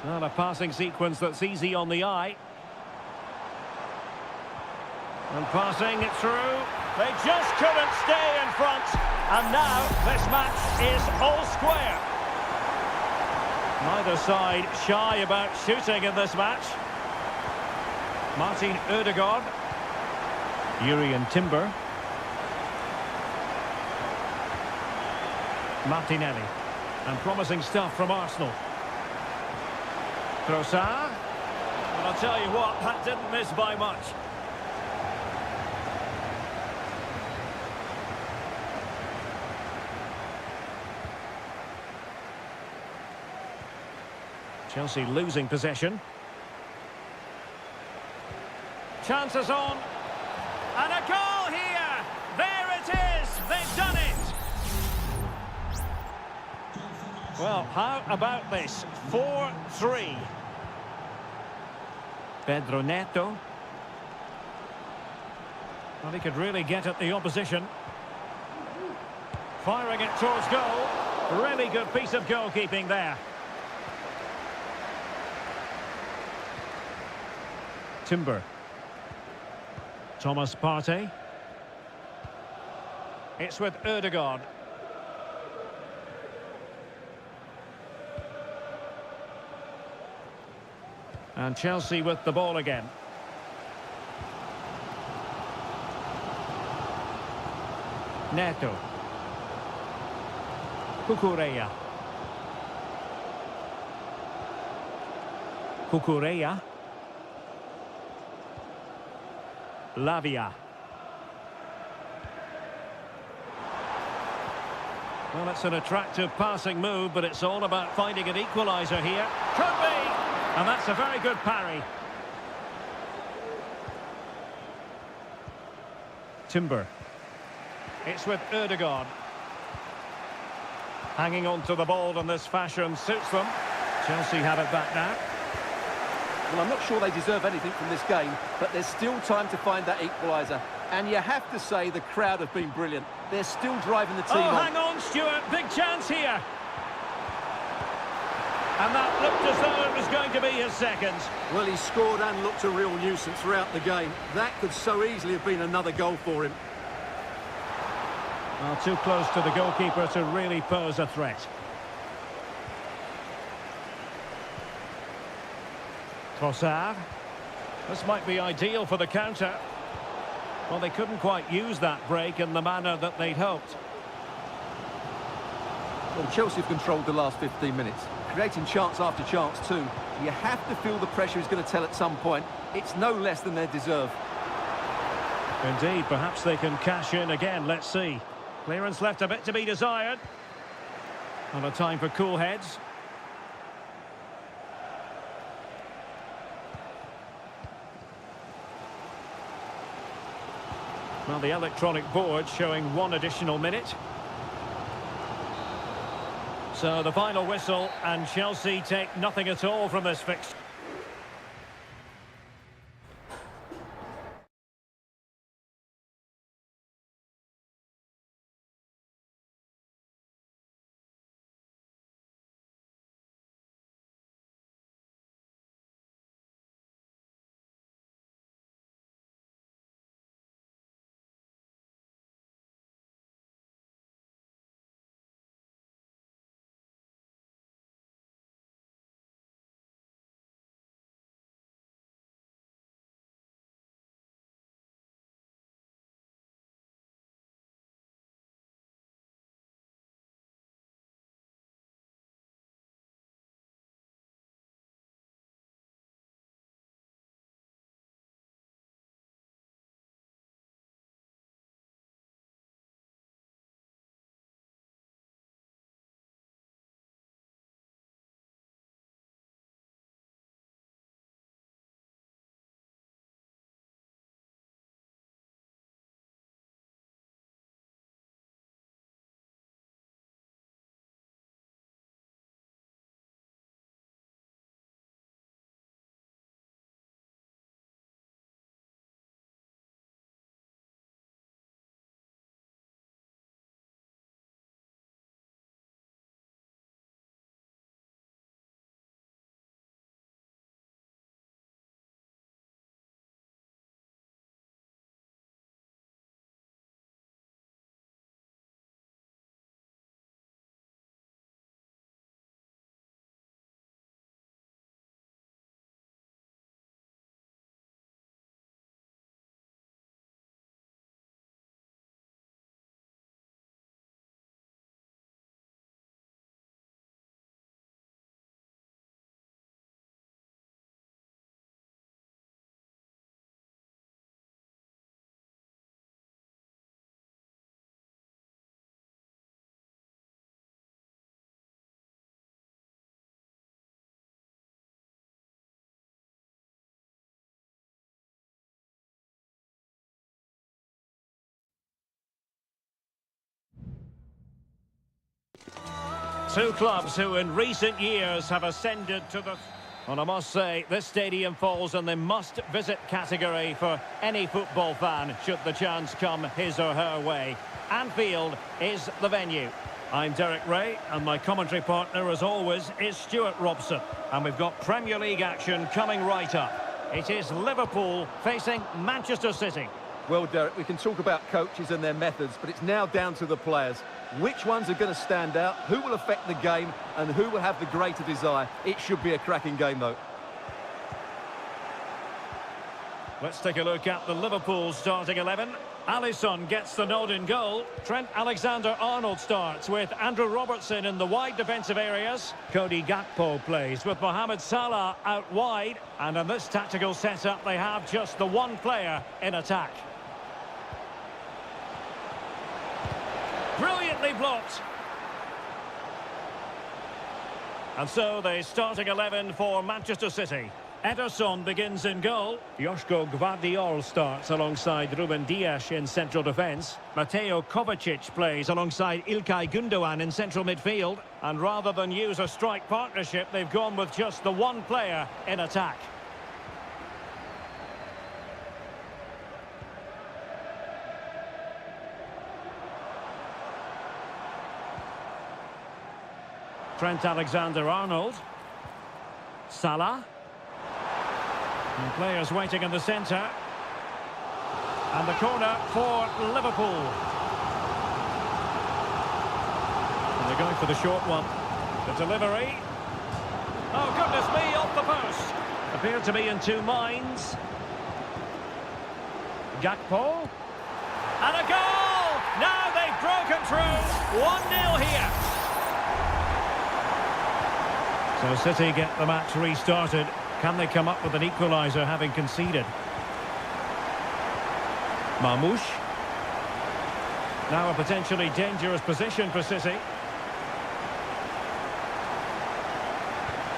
Well, a passing sequence that's easy on the eye. And passing it through. They just couldn't stay in front. And now this match is all square. Neither side shy about shooting in this match. Martin Ødegaard. Jurriën Timber. Martinelli. And promising stuff from Arsenal. Trossard. And I'll tell you what, that didn't miss by much. Chelsea losing possession. Chances on. And a goal here! There it is! They've done it! Well, how about this? 4-3. Pedro Neto. Well, he could really get at the opposition. Firing it towards goal. Really good piece of goalkeeping there. Timber. Thomas Partey. It's with Ødegaard. And Chelsea with the ball again. Neto. Cucurella. Cucurella. Lavia. Well, it's an attractive passing move, but it's all about finding an equaliser here. Could be! And that's a very good parry. Timber. It's with Ødegaard. Hanging on to the ball in this fashion suits them. Chelsea have it back now.
Well, I'm not sure they deserve anything from this game, but there's still time to find that equaliser. And you have to say the crowd have been brilliant. They're still driving the team on.
Hang on, Stuart. Big chance here. And that looked as though it was going to be his second.
Well, he scored and looked a real nuisance throughout the game. That could so easily have been another goal for him.
Well, too close to the goalkeeper to really pose a threat. Trossard. This might be ideal for the counter. Well, they couldn't quite use that break in the manner that they'd hoped.
Well, Chelsea have controlled the last 15 minutes, creating chance after chance too. You have to feel the pressure is going to tell at some point. It's no less than their deserve.
Indeed, perhaps they can cash in again. Let's see. Clearance left a bit to be desired. And a time for cool heads. Well, the electronic board showing 1 additional minute. So the final whistle, and Chelsea take nothing at all from this fixture. Two clubs who in recent years have ascended to the... Well, I must say, this stadium falls in the must-visit category for any football fan, should the chance come his or her way. Anfield is the venue. I'm Derek Ray, and my commentary partner, as always, is Stuart Robson. And we've got Premier League action coming right up. It is Liverpool facing Manchester City.
Well, Derek, we can talk about coaches and their methods, but it's now down to the players. Which ones are going to stand out, who will affect the game, and who will have the greater desire? It should be a cracking game, though.
Let's take a look at the Liverpool starting 11. Alisson gets the nod in goal. Trent Alexander-Arnold starts with Andrew Robertson in the wide defensive areas. Cody Gakpo plays with Mohamed Salah out wide. And in this tactical setup, they have just the one player in attack. Brilliantly blocked. And so the starting 11 for Manchester City. Ederson begins in goal. Joško Gvardiol starts alongside Ruben Dias in central defence. Mateo Kovacic plays alongside Ilkay Gundogan in central midfield. And rather than use a strike partnership, they've gone with just the one player in attack. Trent Alexander-Arnold. Salah. And players waiting in the centre. And the corner for Liverpool. And they're going for the short one. The delivery. Oh, goodness me, off the post. Appeared to be in two minds. Gakpo. And a goal! Now they've broken through. 1-0 here. So City get the match restarted. Can they come up with an equaliser having conceded? Marmoush. Now a potentially dangerous position for City.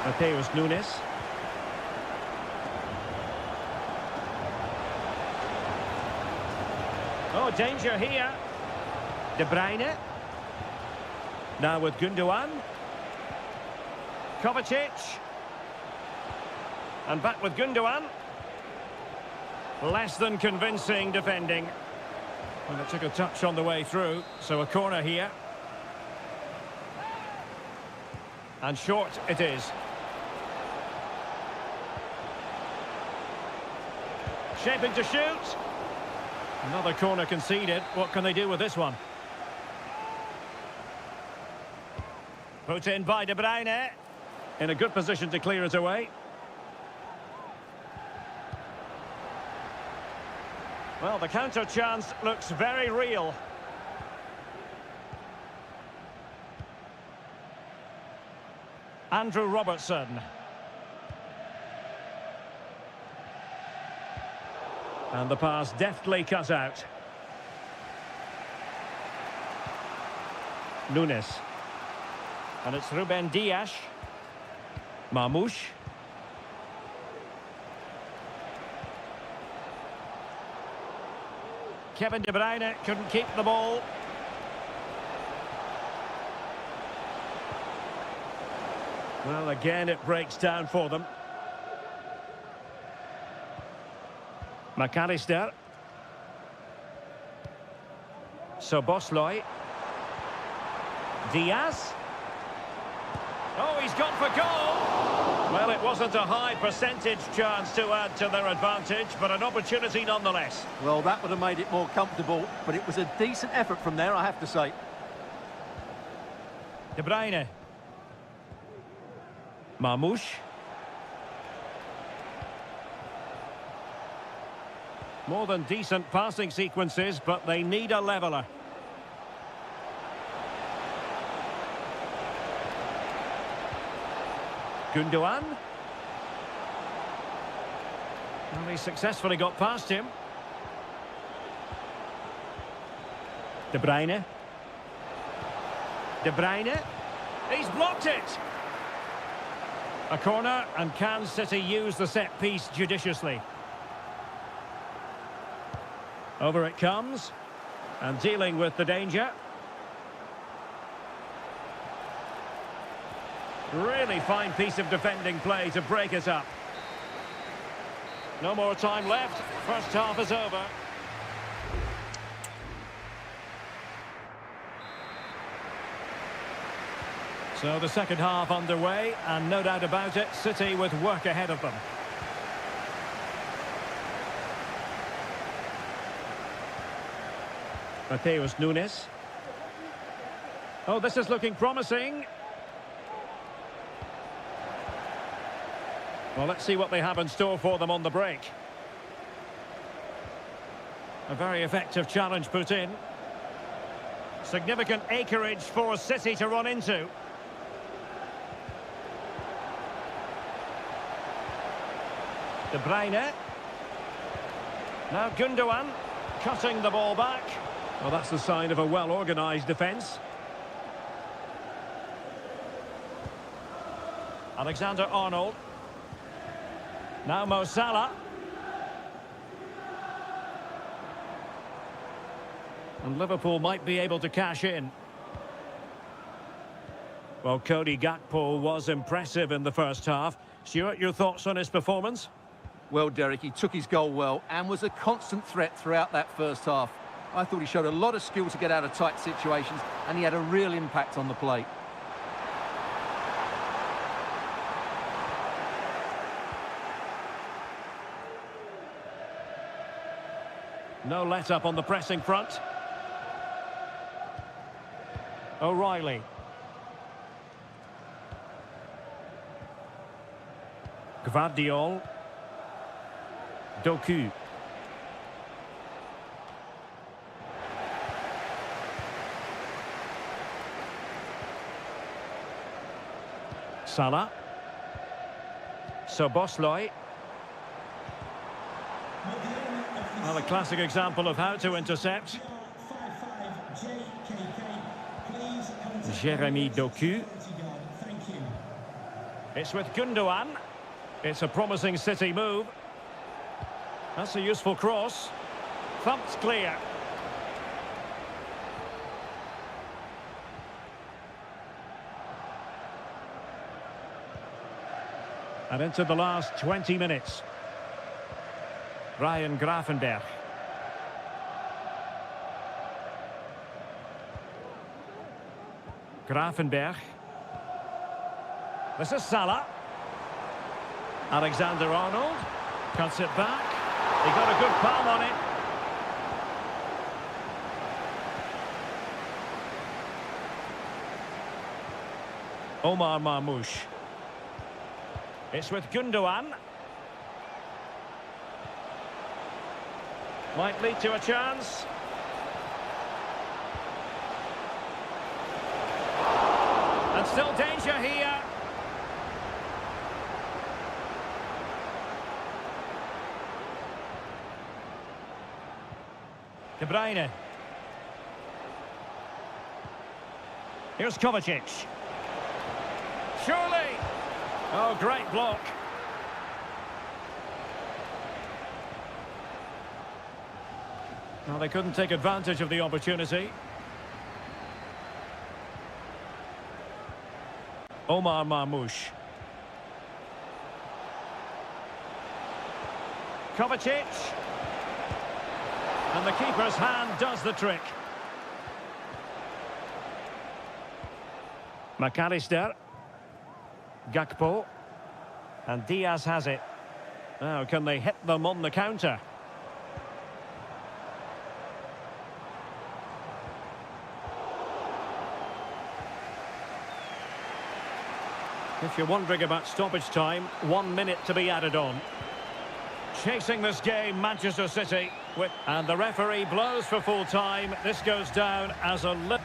Mateus Nunes. Oh, danger here. De Bruyne. Now with Gundogan. Kovacic. And back with Gundogan. Less than convincing defending. And it took a touch on the way through, so a corner here. And short it is. Shaping to shoot. Another corner conceded. What can they do with this one? Put in by De Bruyne. In a good position to clear it away. Well, the counter chance looks very real. Andrew Robertson. And the pass deftly cut out. Nunes. And it's Ruben Dias. Marmoush. Kevin De Bruyne couldn't keep the ball. Well, again, it breaks down for them. McAllister. Soboslai. Diaz. Oh, he's gone for goal. Well, it wasn't a high percentage chance to add to their advantage, but an opportunity nonetheless.
Well, that would have made it more comfortable, but it was a decent effort from there, I have to say.
De Bruyne. Marmoush. More than decent passing sequences, but they need a leveller. Gundogan. Well, he successfully got past him. De Bruyne. De Bruyne. He's blocked it. A corner, and can City use the set piece judiciously? Over it comes, and dealing with the danger. Really fine piece of defending play to break it up. No more time left. First half is over. So the second half underway, and no doubt about it, City with work ahead of them. Mateus Nunes. Oh, this is looking promising. Well, let's see what they have in store for them on the break. A very effective challenge put in. Significant acreage for City to run into. De Bruyne. Now Gundogan, cutting the ball back. Well, that's the sign of a well-organised defence. Alexander-Arnold. Now Mo Salah. And Liverpool might be able to cash in. Well, Cody Gakpo was impressive in the first half. Stuart, your thoughts on his performance?
Well, Derek, he took his goal well and was a constant threat throughout that first half. I thought he showed a lot of skill to get out of tight situations, and he had a real impact on the plate.
No let-up on the pressing front. O'Reilly. Gvardiol. Doku. Salah. Soboslai. Well, a classic example of how to intercept. Jeremy Doku. It's with Gundogan. It's a promising City move. That's a useful cross. Thumped clear. And into the last 20 minutes. Ryan Gravenberch. Gravenberch. This is Salah. Alexander-Arnold. Cuts it back. He got a good palm on it. Omar Marmoush. It's with Gundogan. Might lead to a chance. And still danger here. De Bruyne. Here's Kovacic. Surely. Oh, great block. Well, they couldn't take advantage of the opportunity. Omar Marmoush. Kovacic. And the keeper's hand does the trick. McAllister. Gakpo. And Diaz has it. Now, can they hit them on the counter? If you're wondering about stoppage time, 1 minute to be added on. Chasing this game, Manchester City. And the referee blows for full time. This goes down as a...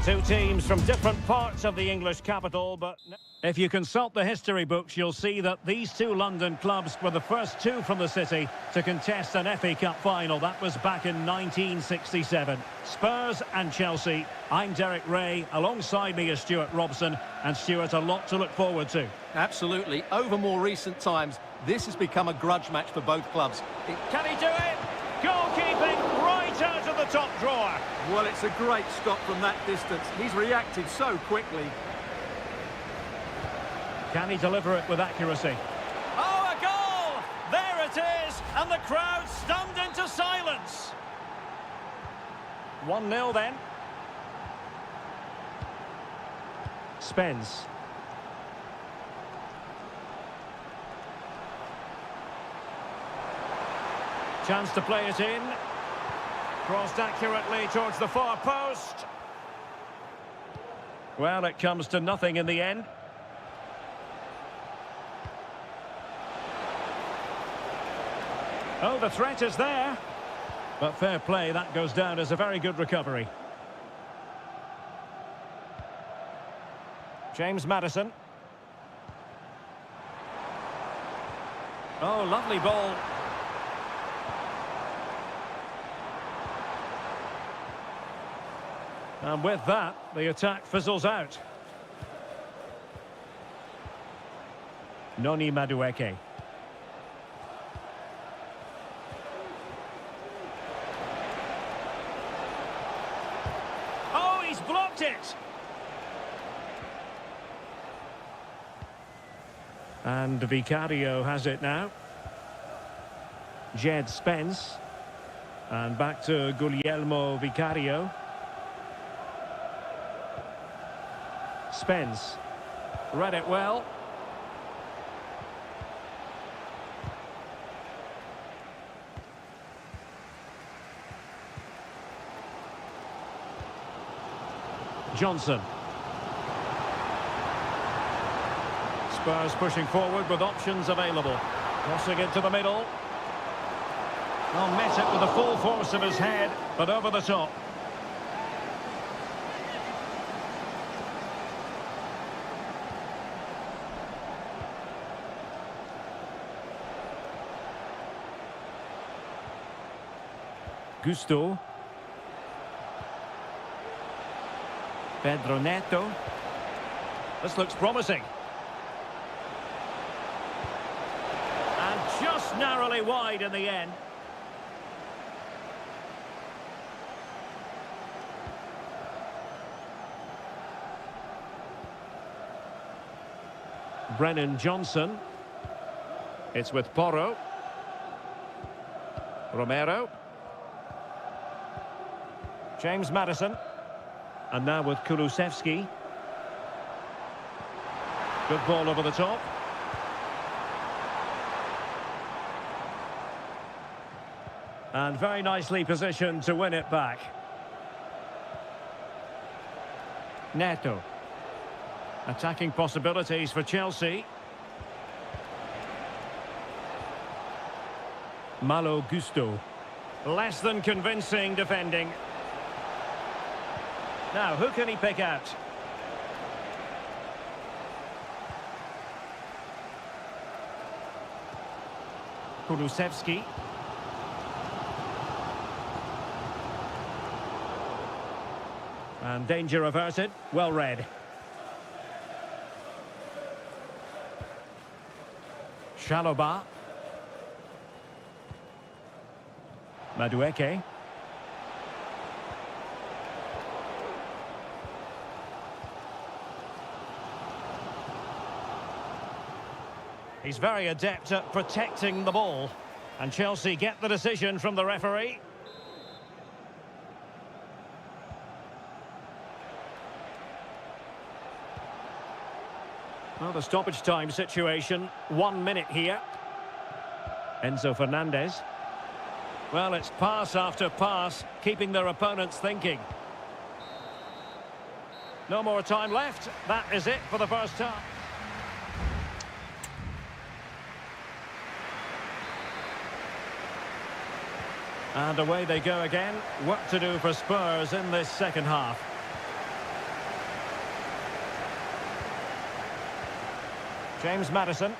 Two teams from different parts of the English capital, but if you consult the history books, you'll see that these two London clubs were the first two from the city to contest an FA Cup final. That was back in 1967. Spurs and Chelsea. I'm Derek Ray. Alongside me is Stuart Robson. And Stuart, a lot to look forward to.
Absolutely. Over more recent times, this has become a grudge match for both clubs.
Can he do it? Goalkeeping right out of the top drawer.
Well, it's a great stop from that distance. He's reacted so quickly.
Can he deliver it with accuracy? Oh, a goal! There it is! And the crowd stunned into silence. 1-0 then. Spence. Chance to play it in. Crossed accurately towards the far post. Well, it comes to nothing in the end. Oh, the threat is there. But fair play, that goes down as a very good recovery. James Maddison. Oh, lovely ball. And with that, the attack fizzles out. Noni Madueke. Oh, he's blocked it! And Vicario has it now. Jed Spence. And back to Guglielmo Vicario. Spence. Read it well. Johnson. Spurs pushing forward with options available. Crossing into the middle. Oh, met it with the full force of his head, but over the top. Gusto. Pedro Neto. This looks promising. And just narrowly wide in the end. Brennan Johnson. It's with Porro. Romero. James Maddison. And now with Kulusevski. Good ball over the top. And very nicely positioned to win it back. Neto. Attacking possibilities for Chelsea. Malo Gusto. Less than convincing defending. Now, who can he pick out? Kulusevski. And danger averted. Well read. Shaloba. Madueke. He's very adept at protecting the ball. And Chelsea get the decision from the referee. Well, the stoppage time situation, 1 minute here. Enzo Fernandez. Well, it's pass after pass, keeping their opponents thinking. No more time left. That is it for the first half. And away they go again. Work to do for Spurs in this second half. James Maddison.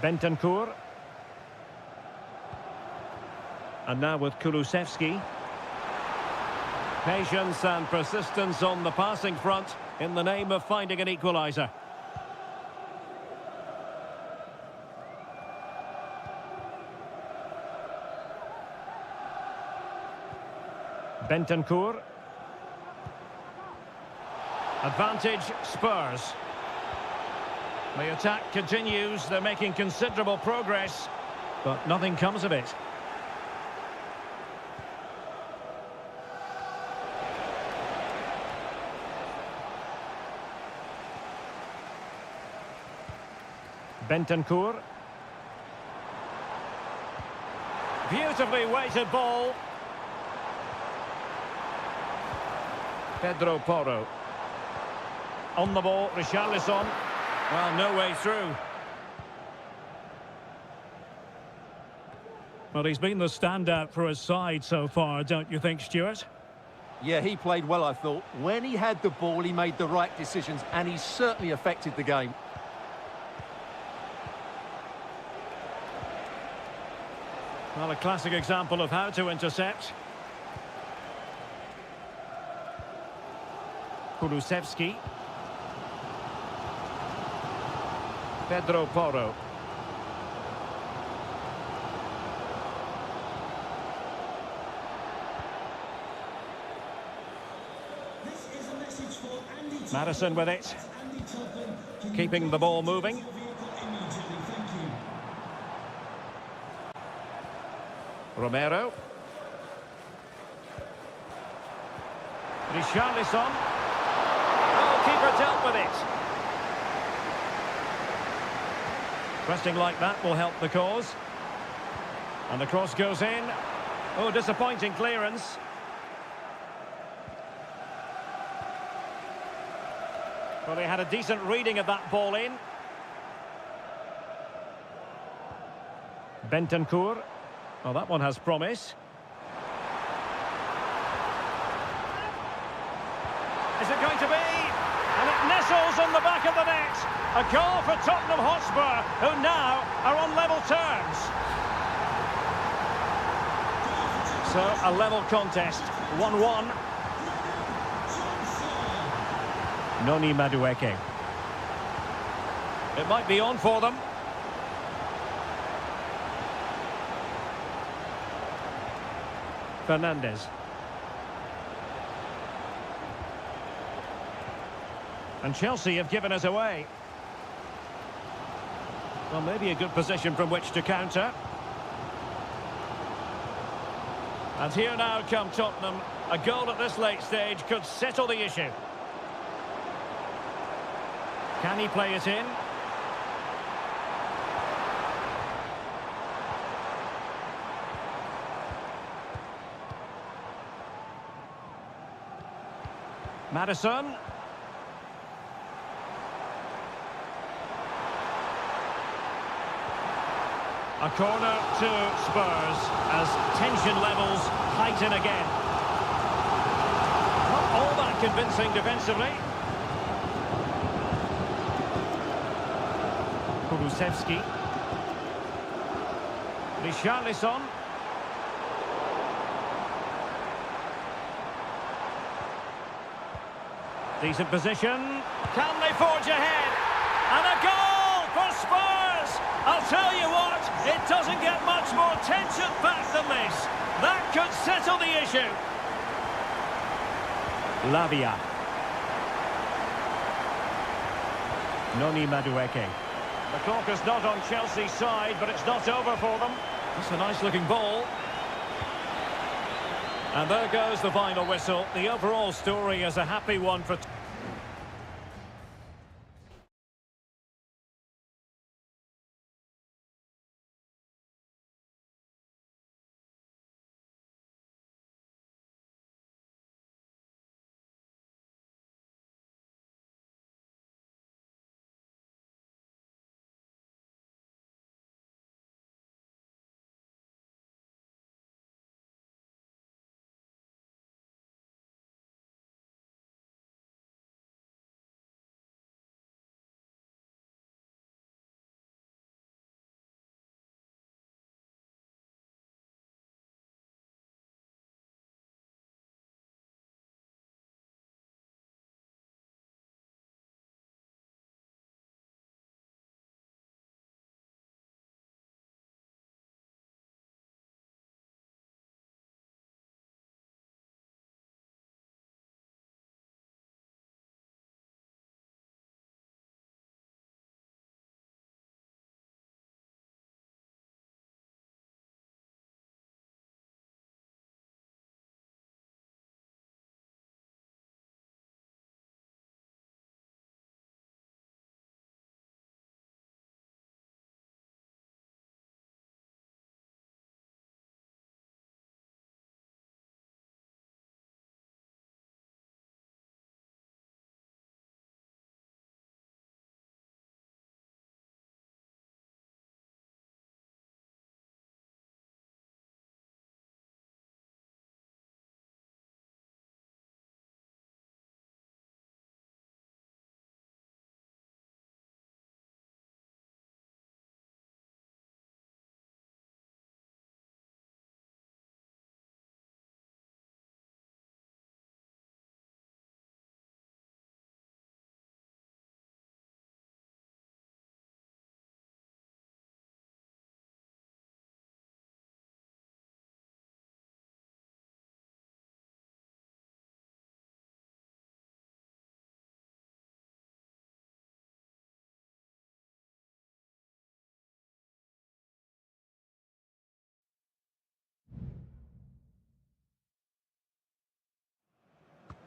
Bentancur. And now with Kulusevski. Patience and persistence on the passing front in the name of finding an equaliser. Bentancur. Advantage Spurs. The attack continues. They're making considerable progress, but nothing comes of it. Bentancur. Beautifully weighted ball. Pedro Porro. On the ball, Richarlison. Well, no way through. Well, he's been the standout for his side so far, don't you think, Stuart?
Yeah, he played well, I thought. When he had the ball, he made the right decisions, and he certainly affected the game.
Well, a classic example of how to intercept. Kulusevski. Pedro Porro.
This is a message for Andy Toppin.
Maddison with it.
Andy Toppin, can you
Keeping the ball moving.
your vehicle immediately? Thank you.
Romero. Richarlison. Oh, keeper dealt with it. Pressing like that will help the cause. And the cross goes in. Oh, disappointing clearance. Well, he had a decent reading of that ball in. Bentancur. Well, that one has promise. Is it going to be? And it nestles on the back of the net. A goal for Tottenham Hotspur, who now are on level terms. So, a level contest, 1-1. Noni Madueke. It might be on for them. Fernandez. And Chelsea have given us away. Well, maybe a good position from which to counter. And here now come Tottenham. A goal at this late stage could settle the issue. Can he play it in? Maddison. A corner to Spurs as tension levels heighten again. Not all that convincing defensively. Kulusevski. Richarlison. Decent position. Can they forge ahead? And a goal for Spurs! I'll tell you what, it doesn't get much more tension-packed than this. That could settle the issue. Lavia. Noni Madueke. The clock is not on Chelsea's side, but it's not over for them. It's a nice-looking ball. And there goes the final whistle. The overall story is a happy one for...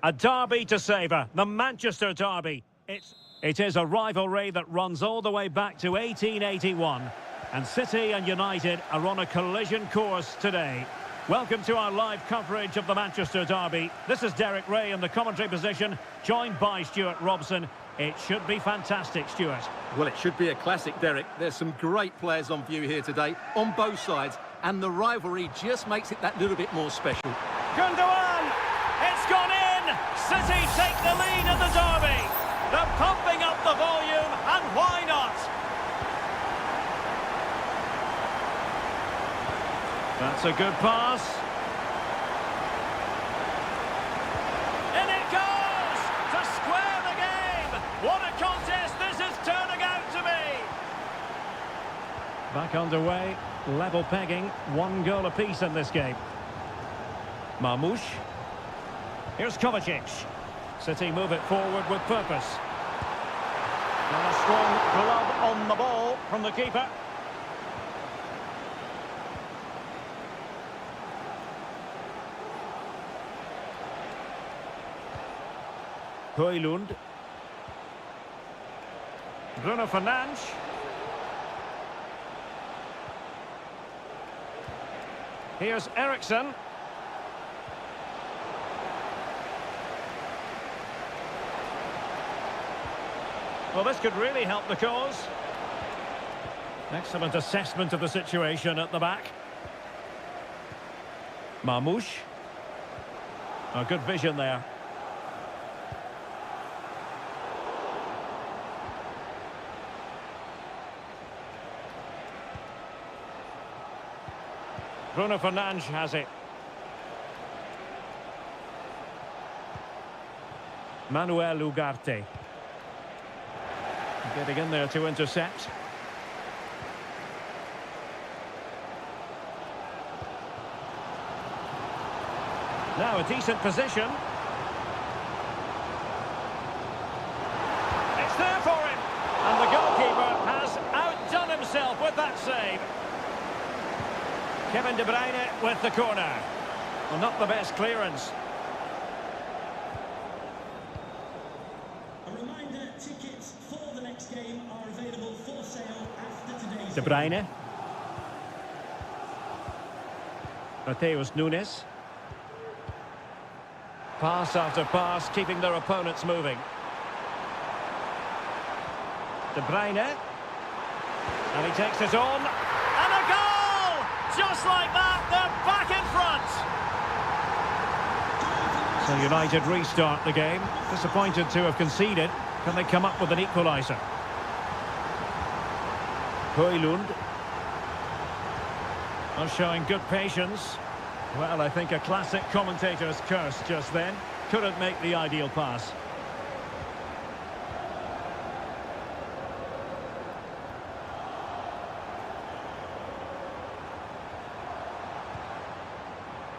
A derby to savour, the Manchester derby. It is a rivalry that runs all the way back to 1881. And City and United are on a collision course today. Welcome to our live coverage of the Manchester derby. This is Derek Ray in the commentary position, joined by Stuart Robson. It should be fantastic, Stuart.
Well, it should be a classic, Derek. There's some great players on view here today, on both sides, and the rivalry just makes it that little bit more special.
Gundogan! It's gone in! City take the lead in the derby. They're pumping up the volume, and why not? That's a good pass. In it goes! To square the game! What a contest this is turning out to be! Back underway, level pegging, 1 goal apiece in this game. Marmoush. Here's Kovacic. City move it forward with purpose. And a strong glove on the ball from the keeper. Højlund. Bruno Fernandes. Here's Eriksson. Well, this could really help the cause. Excellent assessment of the situation at the back. Marmoush. A good vision there. Bruno Fernandes has it. Manuel Ugarte. Getting in there to intercept. Now a decent position. It's there for him. And the goalkeeper has outdone himself with that save. Kevin De Bruyne with the corner. Well, not the best clearance.
A reminder, tickets for the next game are available for sale after today's
De Bruyne. Mateus Nunes. Pass after pass, keeping their opponents moving. De Bruyne. And he takes it on. And a goal! Just like that, they're back in front. So United restart the game. Disappointed to have conceded. Can they come up with an equaliser? Højlund. Not showing good patience. Well, I think a classic commentator's curse just then. Couldn't make the ideal pass.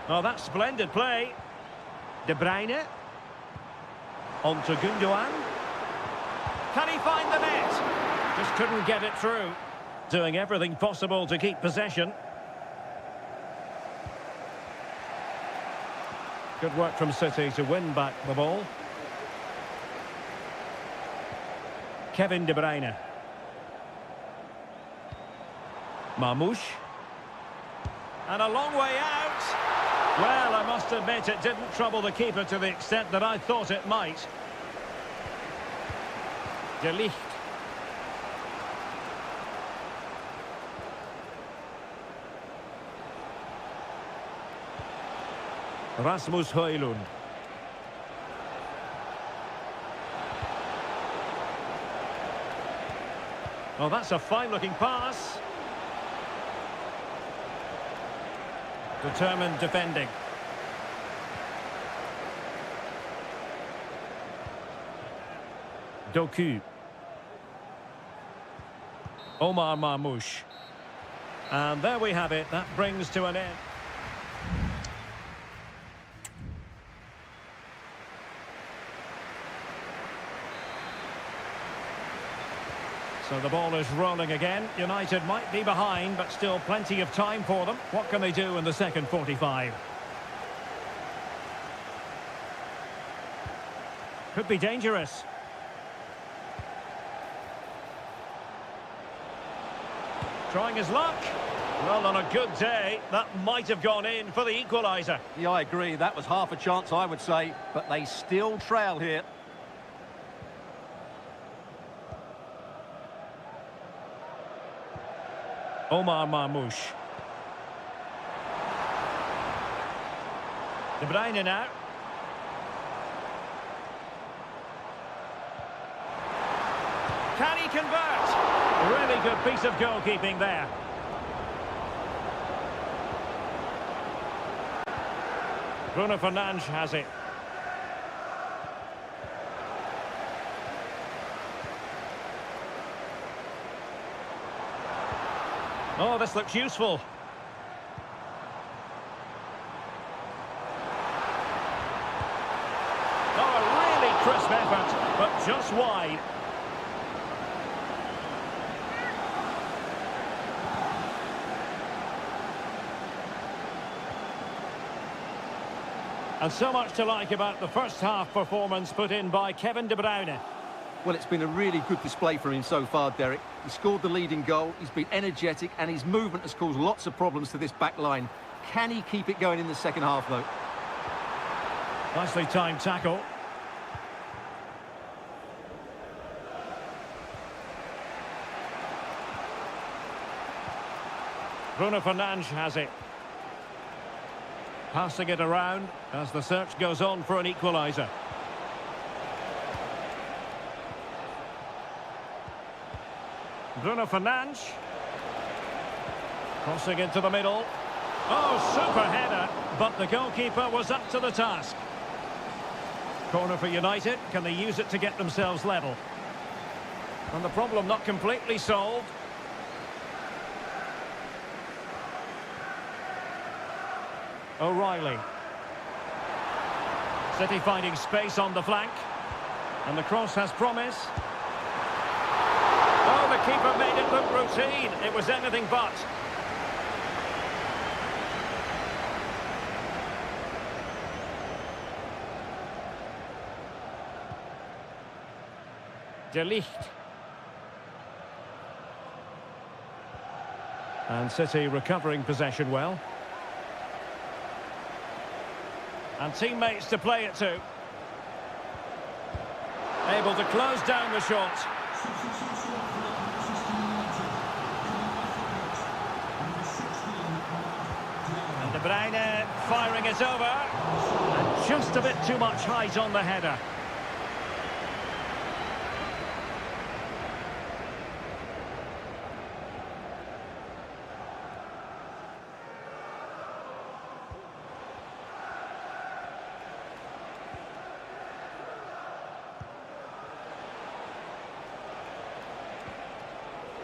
Oh, that's splendid play. De Bruyne. On to Gundogan. Can he find the net? Just couldn't get it through. Doing everything possible to keep possession. Good work from City to win back the ball. Kevin De Bruyne. Marmoush. And a long way out. Well, I must admit it didn't trouble the keeper to the extent that I thought it might. De Ligt. Rasmus Højlund. Well, that's a fine-looking pass. Determined defending. Doku. Omar Marmoush. And there we have it. That brings to an end. So the ball is rolling again. United might be behind, but still plenty of time for them. What can they do in the second 45? Could be dangerous. Trying his luck. Well, on a good day, that might have gone in for the equaliser.
Yeah, I agree. That was half a chance, I would say. But they still trail here.
Omar Marmoush. De Bruyne now. Can he convert? Really good piece of goalkeeping there. Bruno Fernandes has it. Oh, this looks useful. Oh, a really crisp effort, but just wide. And so much to like about the first half performance put in by Kevin De Bruyne.
Well, it's been a really good display from him so far, Derek. He scored the leading goal, he's been energetic, and his movement has caused lots of problems to this back line. Can he keep it going in the second half, though?
Nicely timed tackle. Bruno Fernandes has it. Passing it around as the search goes on for an equaliser. Bruno Fernandes. Crossing into the middle. Oh, super header, but the goalkeeper was up to the task. Corner for United. Can they use it to get themselves level? And the problem not completely solved. O'Reilly. City finding space on the flank. And the cross has promise. Oh, the keeper made it look routine. It was anything but. De Ligt. And City recovering possession well. And teammates to play it to. Able to close down the shot. And De Bruyne firing it over. And just a bit too much height on the header.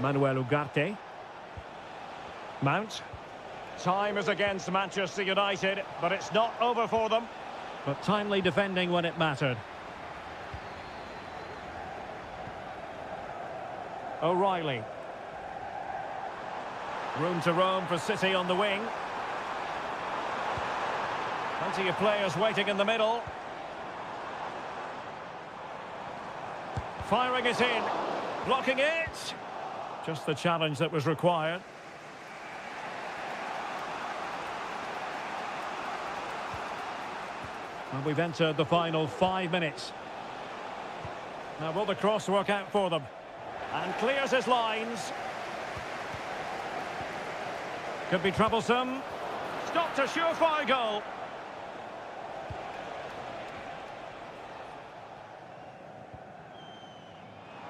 Manuel Ugarte. Mount. Time is against Manchester United, but it's not over for them. But timely defending when it mattered. O'Reilly. Room to roam for City on the wing. Plenty of players waiting in the middle. Firing it in. Blocking it. Just the challenge that was required. And we've entered the final 5 minutes. Now will the cross work out for them? And clears his lines. Could be troublesome. Stopped a surefire goal.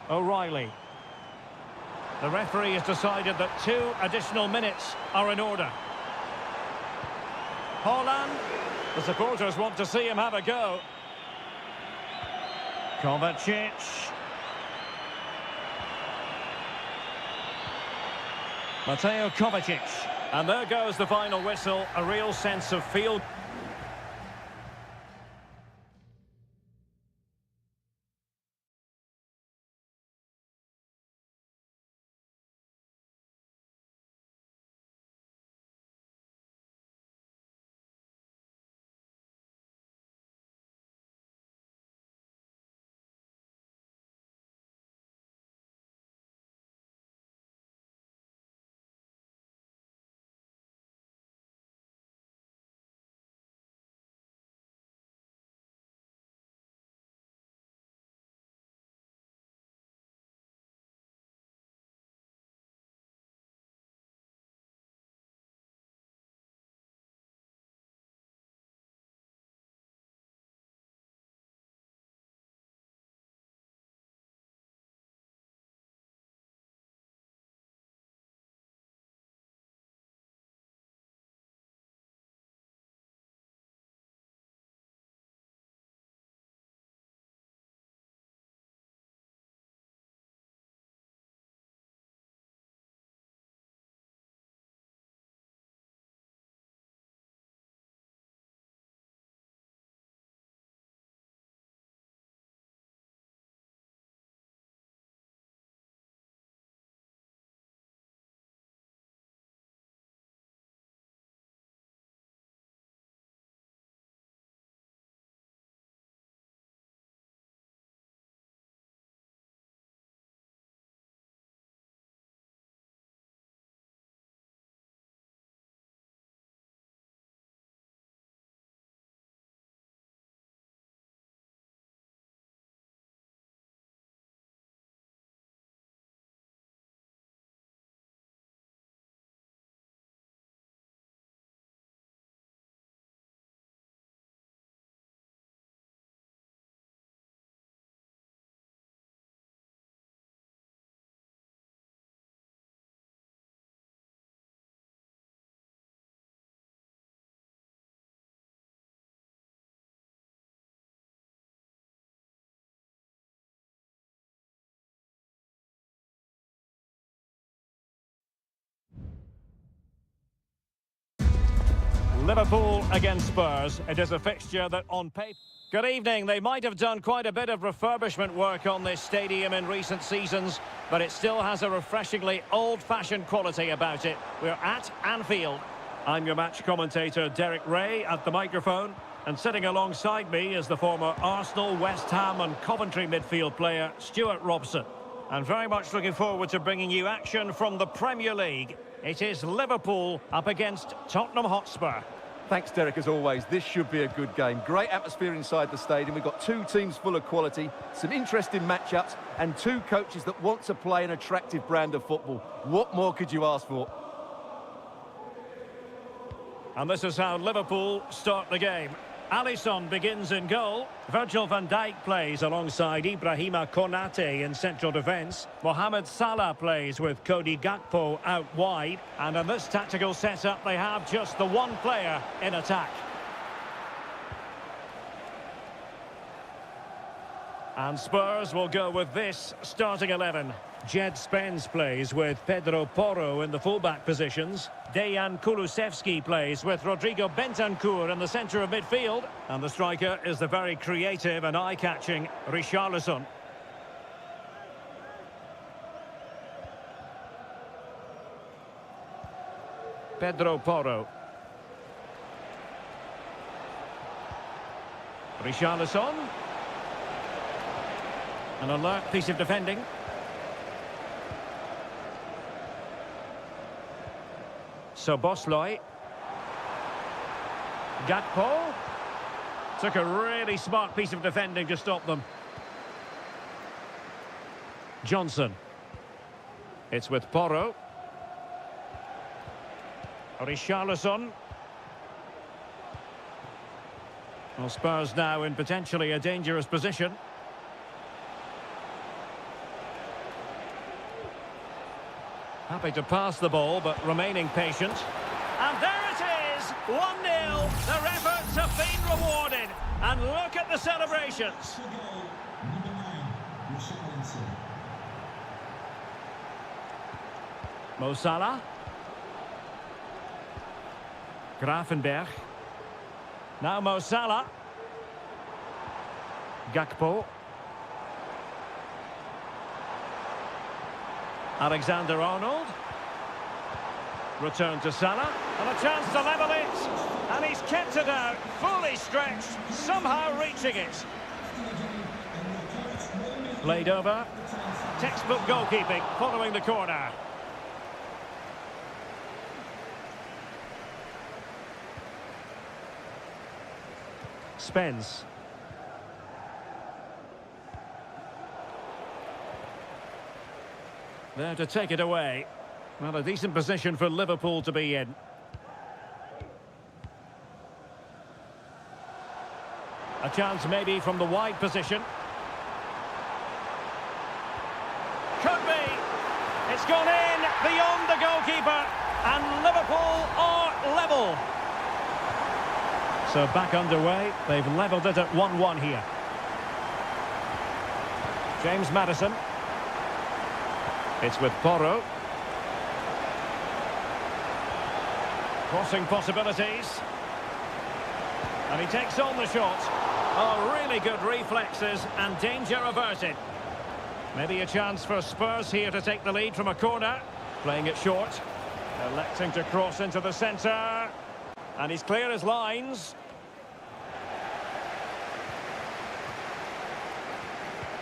O'Reilly. The referee has decided that 2 additional minutes are in order. Haaland. The supporters want to see him have a go. Kovacic. Mateo Kovacic. And there goes the final whistle. A real sense of feel. Liverpool against Spurs. It is a fixture that on paper... Good evening. They might have done quite a bit of refurbishment work on this stadium in recent seasons, but it still has a refreshingly old-fashioned quality about it. We're at Anfield. I'm your match commentator, Derek Ray, at the microphone. And sitting alongside me is the former Arsenal, West Ham and Coventry midfield player, Stuart Robson. And very much looking forward to bringing you action from the Premier League. It is Liverpool up against Tottenham Hotspur.
Thanks, Derek, as always. This should be a good game. Great atmosphere inside the stadium. We've got two teams full of quality, some interesting matchups, and two coaches that want to play an attractive brand of football. What more could you ask for?
And this is how Liverpool start the game. Alisson begins in goal. Virgil van Dijk plays alongside Ibrahima Konate in central defence. Mohamed Salah plays with Cody Gakpo out wide. And in this tactical setup, they have just the one player in attack. And Spurs will go with this starting 11. Jed Spence plays with Pedro Porro in the fullback positions. Dejan Kulusevski plays with Rodrigo Bentancur in the centre of midfield. And the striker is the very creative and eye-catching Richarlison. Pedro Porro. Richarlison. An alert piece of defending. Szoboszlai. Gakpo. Took a really smart piece of defending to stop them. Johnson. It's with Porro. Richarlison. Well, Spurs now in potentially a dangerous position. Happy to pass the ball, but remaining patient. And there it is! 1-0. Their efforts have been rewarded. And look at the celebrations. Mo Salah. Gravenberch. Now Mo Salah. Gakpo. Alexander-Arnold. Return to Salah. And a chance to level it. And he's kept it out. Fully stretched. Somehow reaching it. Played over. Textbook goalkeeping following the corner. Spence. There to take it away. Well, a decent position for Liverpool to be in. A chance maybe from the wide position. Could be. It's gone in beyond the goalkeeper. And Liverpool are level. So back underway. They've levelled it at 1-1 here. James Maddison. It's with Porro. Crossing possibilities. And he takes on the shot. Oh, really good reflexes and danger averted. Maybe a chance for Spurs here to take the lead from a corner. Playing it short. Electing to cross into the centre. And he's clear as lines.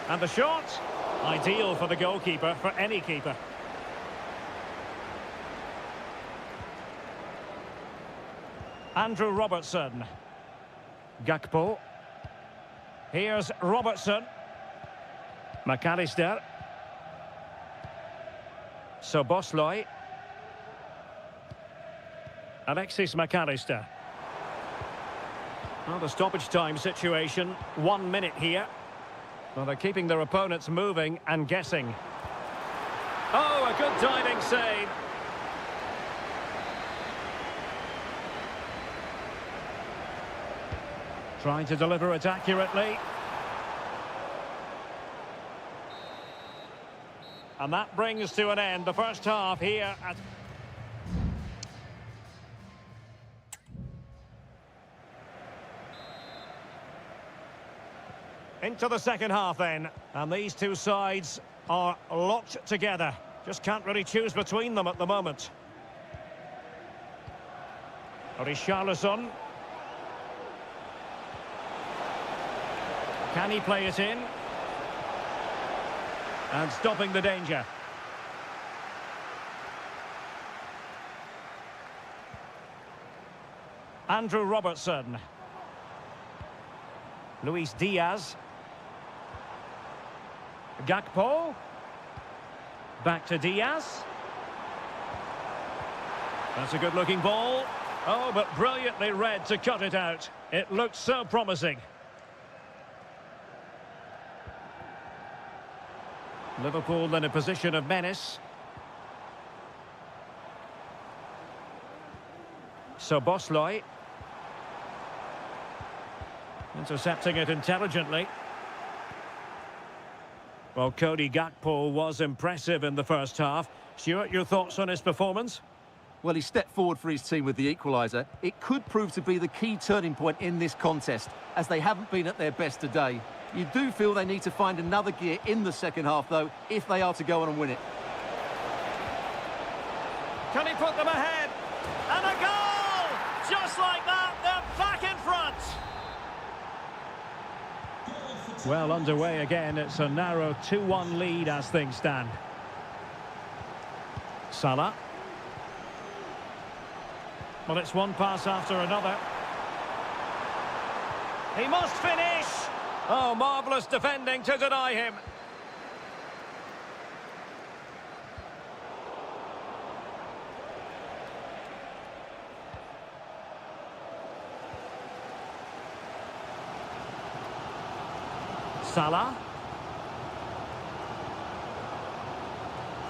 And the shot. Ideal for the goalkeeper, for any keeper. Andrew Robertson. Gakpo. Here's Robertson. McAllister. Szoboszlai. Alexis McAllister. Well, the stoppage time situation, 1 minute here. Well, they're keeping their opponents moving and guessing. Oh, a good diving save. Trying to deliver it accurately. And that brings to an end the first half here at... Into the second half then. And these two sides are locked together. Just can't really choose between them at the moment. Richarlison. Can he play it in? And stopping the danger. Andrew Robertson. Luis Diaz. Gakpo. Back to Diaz. That's a good-looking ball. Oh, but brilliantly read to cut it out. It looked so promising. Liverpool in a position of menace. Szoboszlai. Intercepting it intelligently. Well, Cody Gakpo was impressive in the first half. Stuart, your thoughts on his performance?
Well, he stepped forward for his team with the equaliser. It could prove to be the key turning point in this contest, as they haven't been at their best today. You do feel they need to find another gear in the second half, though, if they are to go on and win it.
Can he put them ahead? And a goal! Just like that, they're back in front! Well, underway again. It's a narrow 2-1 lead as things stand. Salah. Well, it's one pass after another. He must finish! Oh, marvellous defending to deny him. Salah.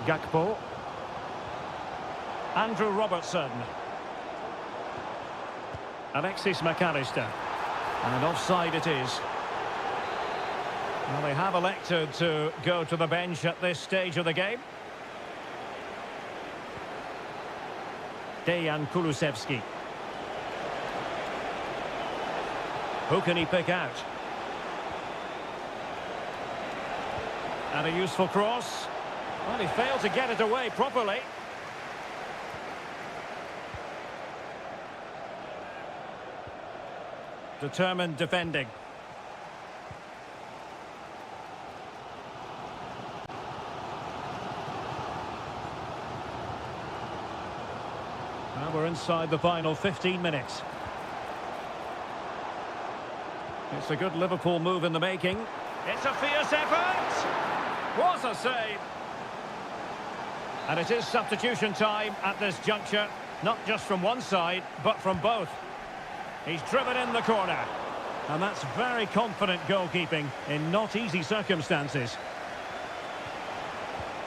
Gakpo. Andrew Robertson. Alexis McAllister. And offside it is. Well, they have elected to go to the bench at this stage of the game. Dejan Kulusevski. Who can he pick out? And a useful cross. Well, he failed to get it away properly. Determined defending. Now we're inside the final 15 minutes. It's a good Liverpool move in the making. It's a fierce effort! What a save! And it is substitution time at this juncture, not just from one side, but from both. He's driven in the corner. And that's very confident goalkeeping in not easy circumstances.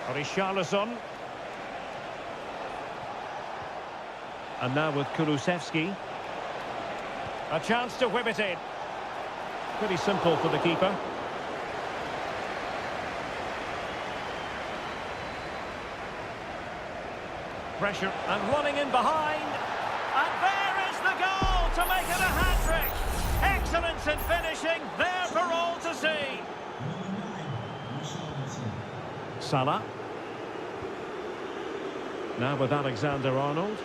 Richarlison. And now with Kulusevski. A chance to whip it in. Pretty simple for the keeper. Pressure and running in behind. And there is the goal to make it a hat-trick. Excellence in finishing, there for all to see. Salah. Now with Alexander-Arnold.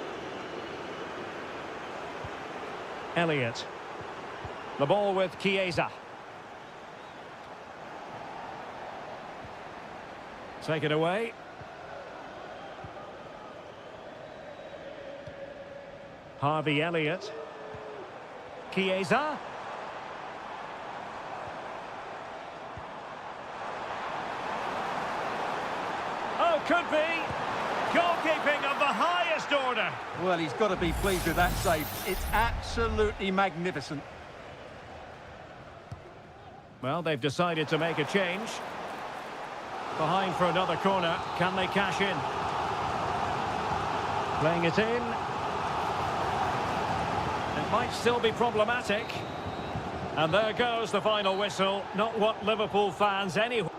Elliott. The ball with Chiesa. Take it away. Harvey Elliott. Chiesa. Oh, could be. Goalkeeping of the highest order.
Well, he's got to be pleased with that save. It's absolutely magnificent.
Well, they've decided to make a change. Behind for another corner. Can they cash in? Playing it in. It might still be problematic. And there goes the final whistle. Not what Liverpool fans anyway.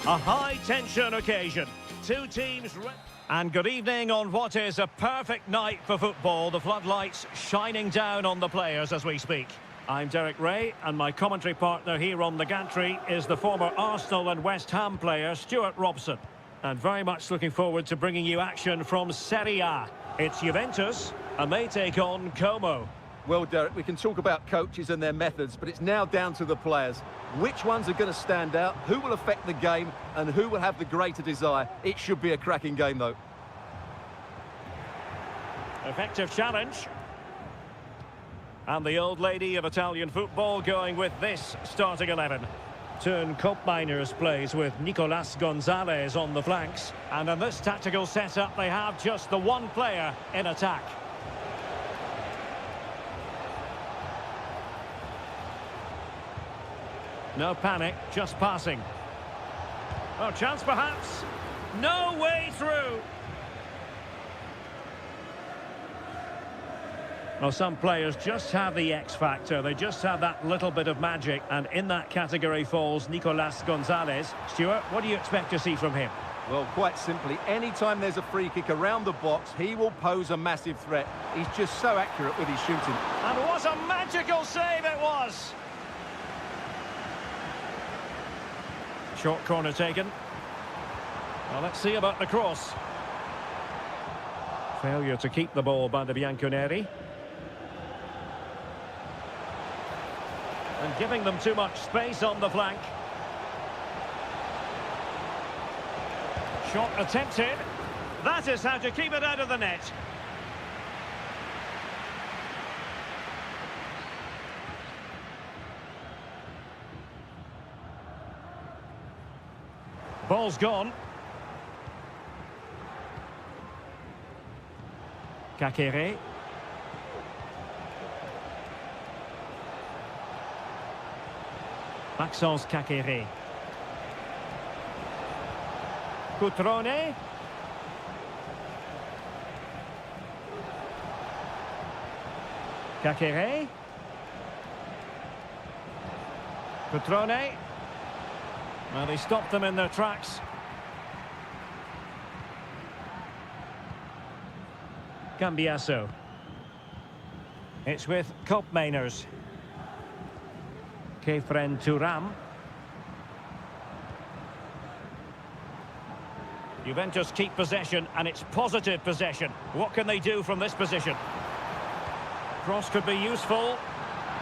A high-tension occasion. Two teams... And good evening on what is a perfect night for football. The floodlights shining down on the players as we speak. I'm Derek Ray, and my commentary partner here on the gantry is the former Arsenal and West Ham player, Stuart Robson. And very much looking forward to bringing you action from Seria. It's Juventus, and they take on Como.
Well, Derek, we can talk about coaches and their methods, but it's now down to the players. Which ones are going to stand out, who will affect the game, and who will have the greater desire? It should be a cracking game, though.
Effective challenge. And the old lady of Italian football going with this starting 11. Turn Miners plays with Nicolas Gonzalez on the flanks. And in this tactical setup, they have just the one player in attack. No panic, just passing. Oh, chance perhaps. No way through. Well, some players just have the X factor. They just have that little bit of magic. And in that category falls Nicolas Gonzalez. Stuart, what do you expect to see from him?
Well, quite simply, anytime there's a free kick around the box, he will pose a massive threat. He's just so accurate with his shooting.
And what a magical save it was! Short corner taken. Well, let's see about the cross. Failure to keep the ball by the Bianconeri. And giving them too much space on the flank. Shot attempted. That is how to keep it out of the net. Ball's gone. Kakere. Maxence Kakere. Cutrone. Kakere. Cutrone. Well, they stopped them in their tracks. Cambiasso. It's with Miners. Kefren Turam. Juventus keep possession, and it's positive possession. What can they do from this position? Cross could be useful.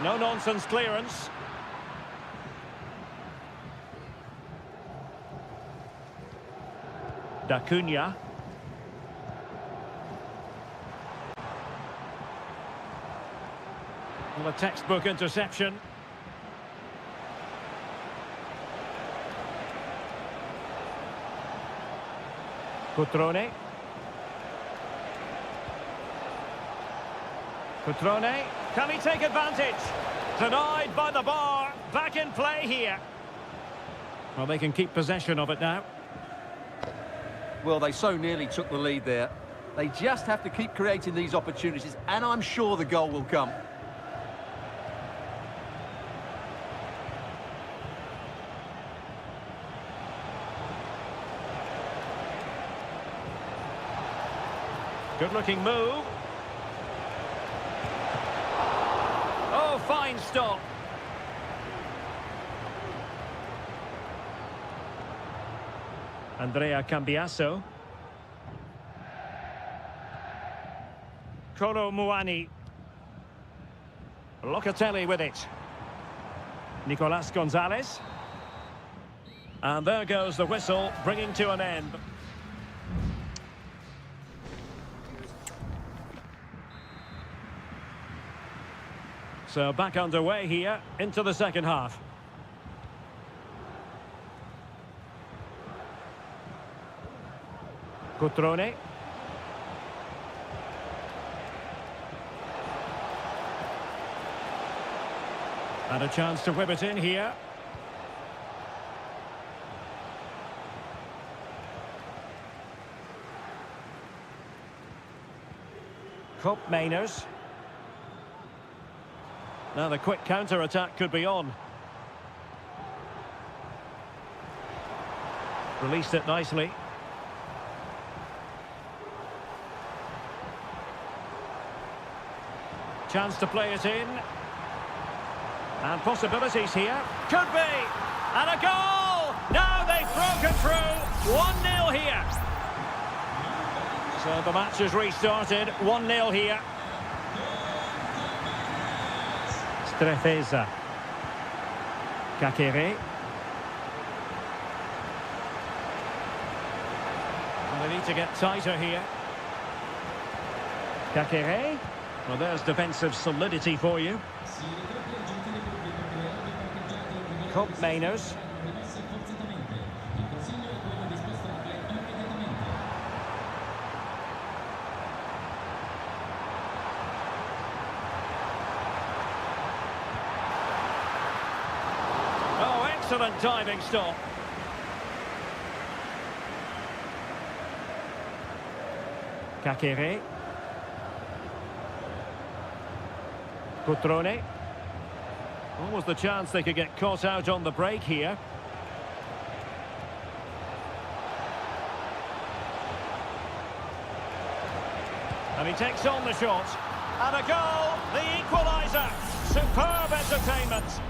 No-nonsense clearance. D'Acunha. Well, a textbook interception. Cutrone. Cutrone. Can he take advantage? Denied by the bar. Back in play here. Well, they can keep possession of it now.
Well, they so nearly took the lead there. They just have to keep creating these opportunities, and I'm sure the goal will come.
Good-looking move. Oh, fine stop. Andrea Cambiasso. Kolo Muani. Locatelli with it. Nicolas Gonzalez. And there goes the whistle, bringing to an end. So back underway here into the second half. Cutrone. And a chance to whip it in here. Miners. Now the quick counter-attack could be on. Released it nicely. Chance to play it in. And possibilities here. Could be! And a goal! Now they've broken through. 1-0 here. So the match has restarted. 1-0 here. Strefeza. Kakere. And they need to get tighter here. Kakere. Well, there's defensive solidity for you. Cup Mainers. Oh, excellent diving stop. Kakere. Cutrone. Almost the chance they could get caught out on the break here. And he takes on the shot. And a goal, the equaliser. Superb entertainment.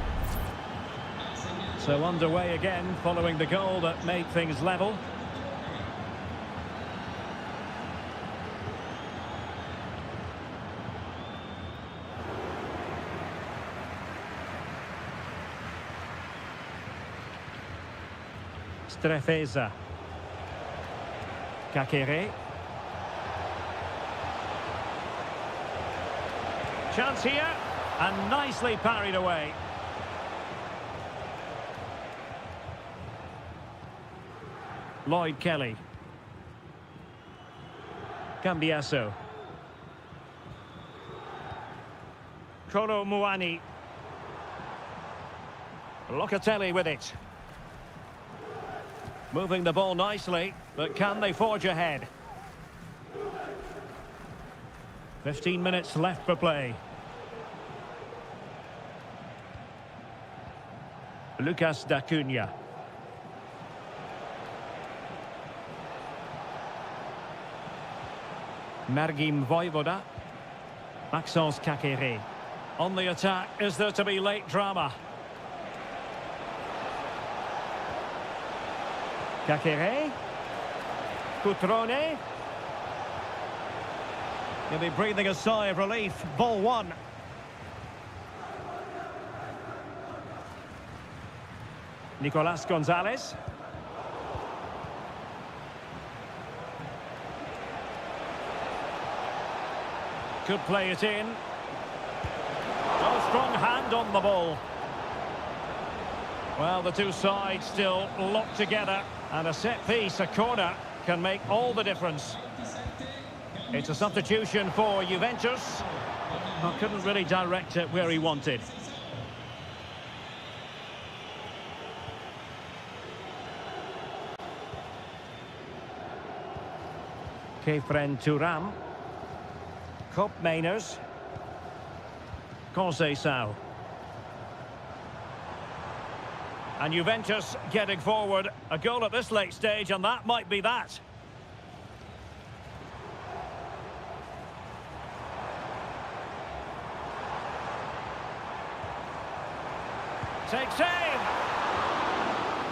So underway again following the goal that made things level. Strefeza. Kakere. Chance here, and nicely parried away. Lloyd Kelly. Cambiasso. Kolo Muani. Locatelli with it. Moving the ball nicely, but can they forge ahead? 15 minutes left for play. Lucas D'Acunha. Mergim Voivoda. Maxence Kakere. On the attack, is there to be late drama? Kakere. Cutrone. He'll be breathing a sigh of relief. Ball one. Nicolas Gonzalez. Could play it in. Oh, strong hand on the ball. Well, the two sides still locked together. And a set piece, a corner, can make all the difference. It's a substitution for Juventus. Well, couldn't really direct it where he wanted. Kefren Turam. Cup Mainers. Conceição. And Juventus getting forward. A goal at this late stage, and that might be that. Takes aim.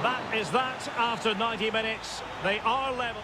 That is that after 90 minutes. They are level.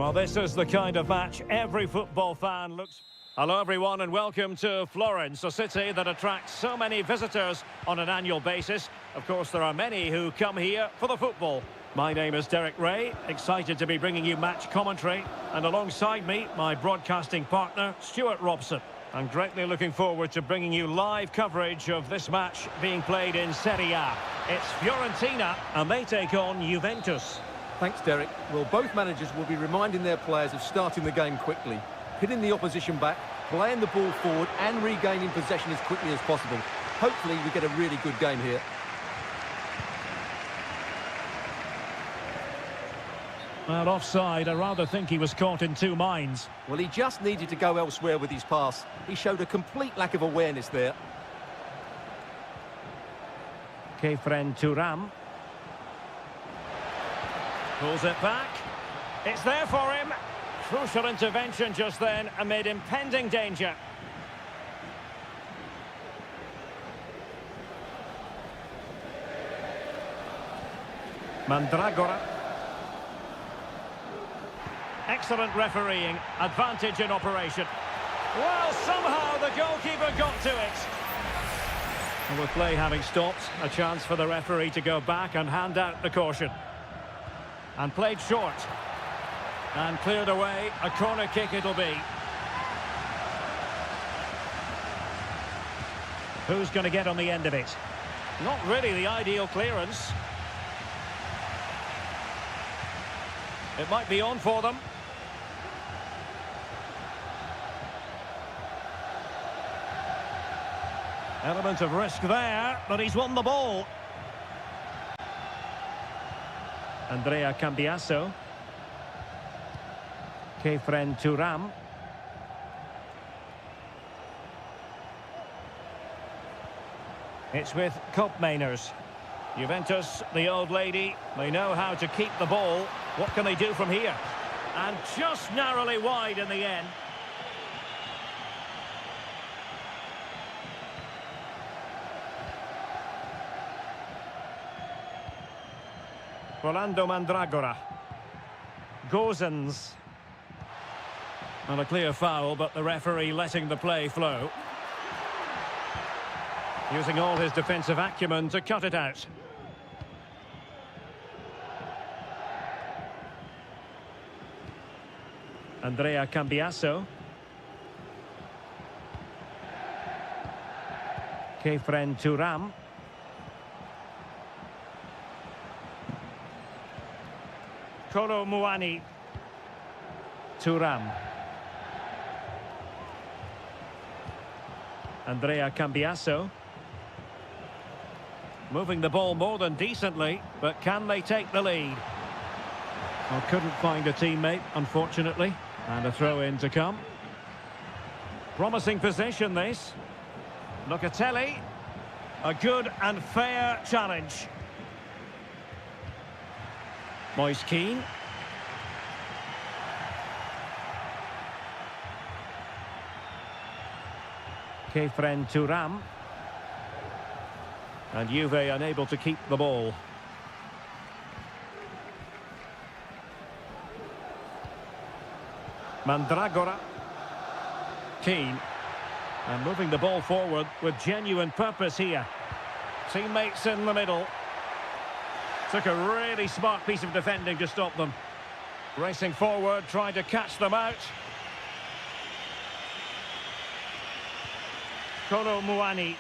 Well, this is the kind of match every football fan looks... Hello, everyone, and welcome to Florence, a city that attracts so many visitors on an annual basis. Of course, there are many who come here for the football. My name is Derek Ray, excited to be bringing you match commentary. And alongside me, my broadcasting partner, Stuart Robson. I'm greatly looking forward to bringing you live coverage of this match being played in Seria. It's Fiorentina, and they take on Juventus.
Thanks, Derek. Well, both managers will be reminding their players of starting the game quickly, hitting the opposition back, playing the ball forward and regaining possession as quickly as possible. Hopefully we get a really good game here.
Well, offside, I rather think he was caught in two minds.
Well, he just needed to go elsewhere with his pass. He showed a complete lack of awareness there.
Kefren Turam. Pulls it back. It's there for him. Crucial intervention just then amid impending danger. Mandragora. Excellent refereeing. Advantage in operation. Well, somehow the goalkeeper got to it. And with play having stopped, a chance for the referee to go back and hand out the caution. And played short. And cleared away. A corner kick it'll be. Who's going to get on the end of it? Not really the ideal clearance. It might be on for them. Element of risk there, but he's won the ball. Andrea Cambiasso. Kefren Turam. It's with Koopmeiners. Juventus, the old lady, they know how to keep the ball. What can they do from here? And just narrowly wide in the end. Rolando Mandragora. Gozens. And a clear foul, but the referee letting the play flow. Using all his defensive acumen to cut it out. Andrea Cambiasso. Kefren Turam. Kolo Muani. Turam. Andrea Cambiasso. Moving the ball more than decently, but can they take the lead? Well, couldn't find a teammate, unfortunately. And a throw-in to come. Promising position, this. Locatelli. A good and fair challenge. Moise Kean. Kefren Turam. And Juve unable to keep the ball. Mandragora. Kean. And moving the ball forward with genuine purpose here. Teammates in the middle. Took a really smart piece of defending to stop them. Racing forward, trying to catch them out. Kolo Muani.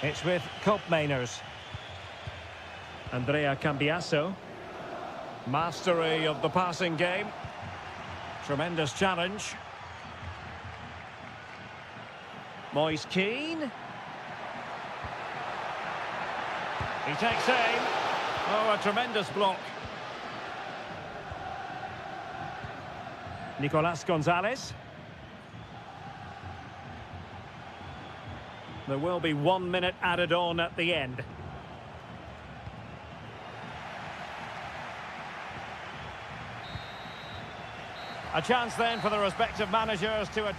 It's with Koopmeiners. Andrea Cambiasso. Mastery of the passing game. Tremendous challenge. Moise Kean. He takes aim. Oh, a tremendous block. Nicolas Gonzalez. There will be 1 minute added on at the end. A chance then for the respective managers to...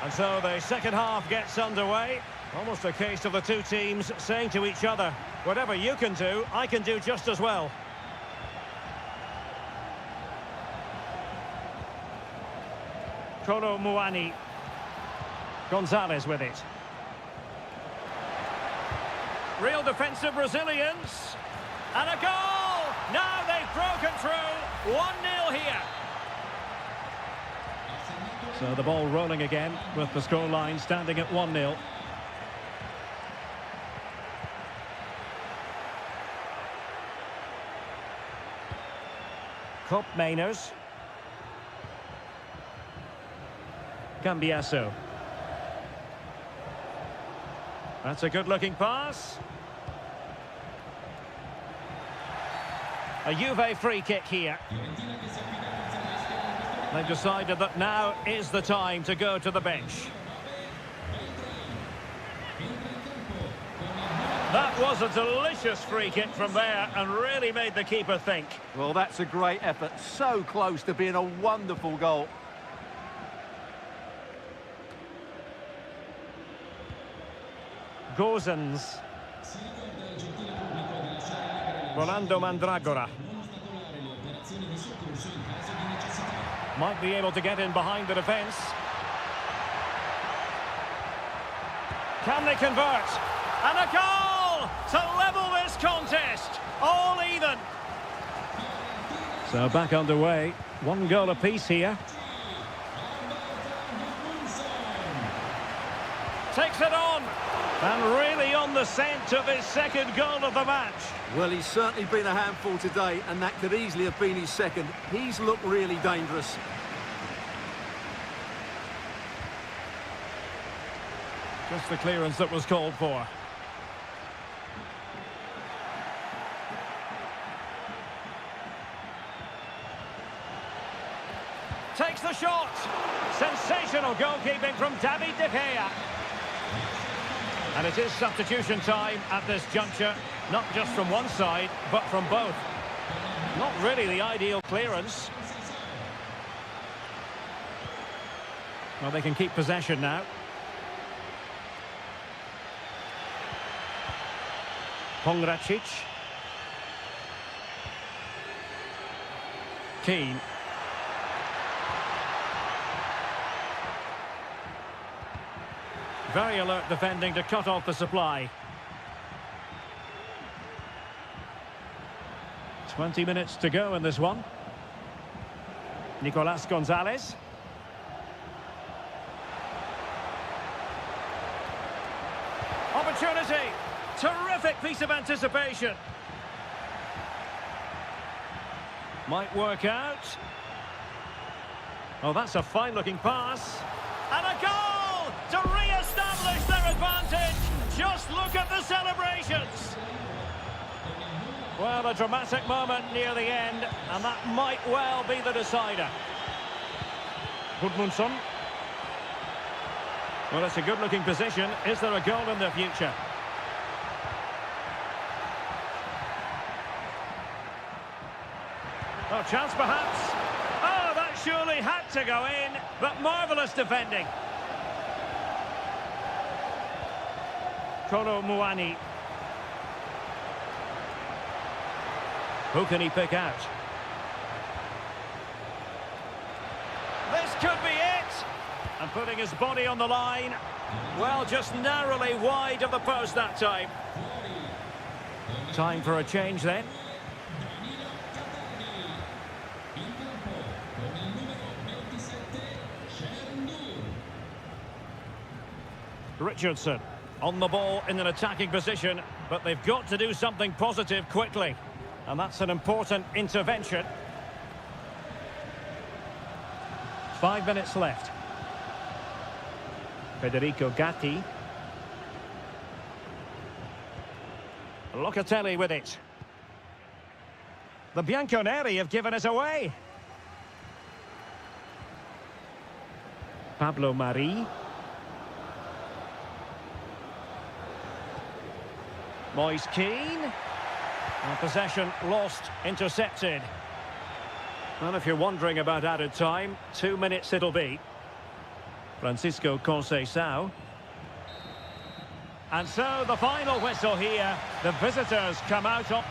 And so the second half gets underway. Almost a case of the two teams saying to each other, whatever you can do, I can do just as well. Kolo Muani. Gonzalez with it. Real defensive resilience. And a goal! Now they've broken through. 1-0 here. So the ball rolling again with the scoreline standing at 1-0. Cup Mainers. Cambiasso. That's a good-looking pass. A Juve free kick here. They've decided that now is the time to go to the bench. That was a delicious free kick from there and really made the keeper think.
Well, that's a great effort. So close to being a wonderful goal.
Gozens. Rolando Mandragora. Might be able to get in behind the defence. Can they convert? And a goal to level this contest. All even. So back underway. 1 goal apiece here. Takes it on. And really on the scent of his second goal of the match.
Well, he's certainly been a handful today, and that could easily have been his second. He's looked really dangerous.
Just the clearance that was called for. Takes the shot. Sensational goalkeeping from David De Gea. And it is substitution time at this juncture, not just from one side, but from both. Not really the ideal clearance. Well, they can keep possession now. Pongracic. Keane. Very alert defending to cut off the supply. 20 minutes to go in this one. Nicolas Gonzalez. Opportunity. Terrific piece of anticipation. Might work out. Oh, that's a fine-looking pass. And a goal to re-establish their advantage. Just look at the celebrations. Well, a dramatic moment near the end, and that might well be the decider. Gudmundsson. Well, it's a good-looking position. Is there a goal in the future? Oh, chance perhaps. Oh, that surely had to go in, but marvellous defending. Kolo Muani. Who can he pick out? This could be it! And putting his body on the line. Well, just narrowly wide of the post that time. Time for a change then. Richardson on the ball in an attacking position, but they've got to do something positive quickly. And that's an important intervention. 5 minutes left. Federico Gatti. Locatelli with it. The Bianconeri have given us away. Pablo Mari. Moise Keane. And possession lost, intercepted. Well, if you're wondering about added time, 2 minutes it'll be. Francisco Conceição. And so the final whistle here. The visitors come out on...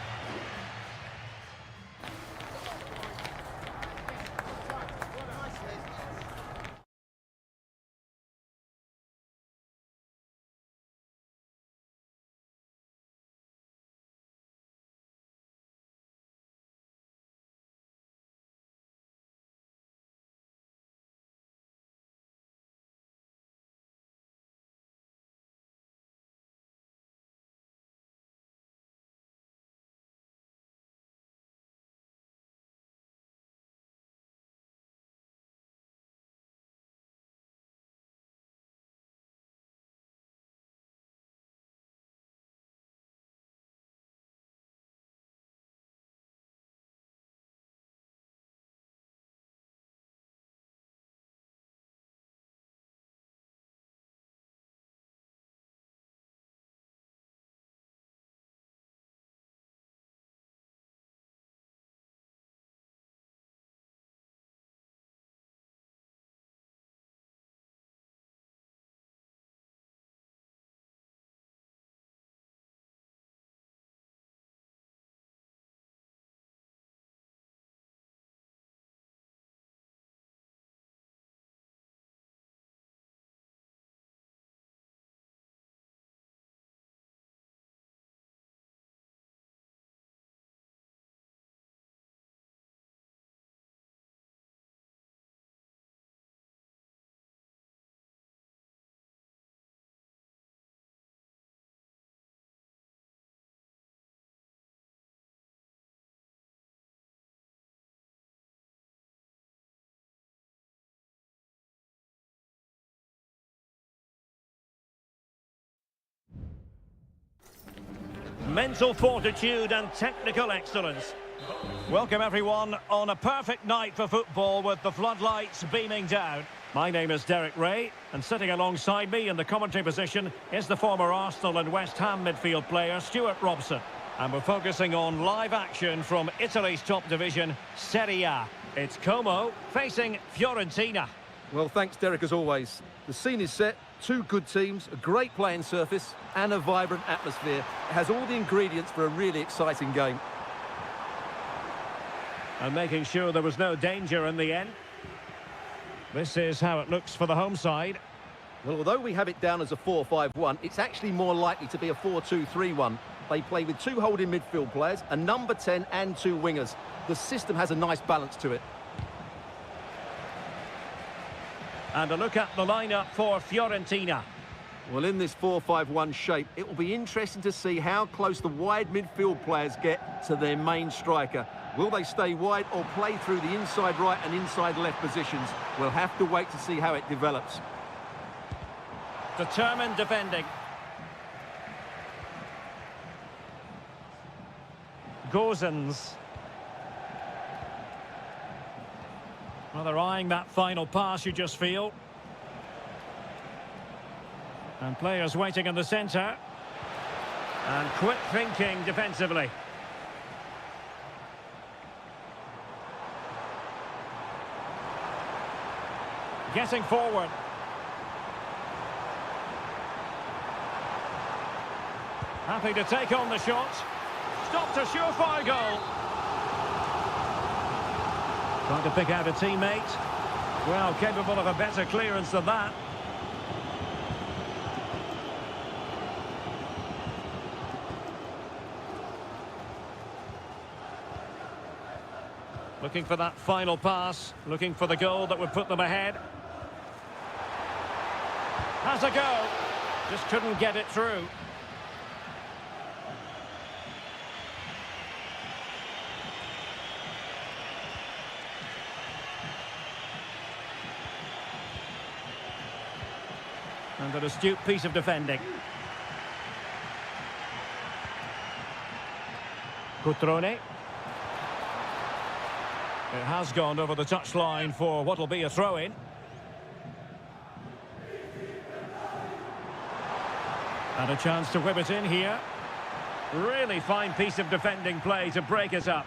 Mental fortitude and technical excellence. Welcome everyone on a perfect night for football with the floodlights beaming down. My name is Derek Ray, and sitting alongside me in the commentary position is the former Arsenal and West Ham midfield player Stuart Robson. And we're focusing on live action from Italy's top division, Seria. It's Como facing Fiorentina.
Well, thanks, Derek, as always. The scene is set. Two good teams, a great playing surface and a vibrant atmosphere. It has all the ingredients for a really exciting game.
And making sure there was no danger in the end. This is how it looks for the home side.
Well, although we have it down as a 4-5-1, it's actually more likely to be a 4-2-3-1. They play with two holding midfield players, a number 10 and two wingers. The system has a nice balance to it.
And a look at the lineup for Fiorentina.
Well, in this 4-5-1 shape, it will be interesting to see how close the wide midfield players get to their main striker. Will they stay wide or play through the inside right and inside left positions? We'll have to wait to see how it develops.
Determined defending. Gozens. Well, they're eyeing that final pass, you just feel. And players waiting in the centre. And quick thinking defensively. Getting forward. Happy to take on the shot. Stopped a surefire goal. Trying to pick out a teammate. Well, capable of a better clearance than that. Looking for that final pass. Looking for the goal that would put them ahead. Has a go. Just couldn't get it through. And an astute piece of defending. Cutrone. It has gone over the touchline for what will be a throw-in. And a chance to whip it in here. Really fine piece of defending play to break it up.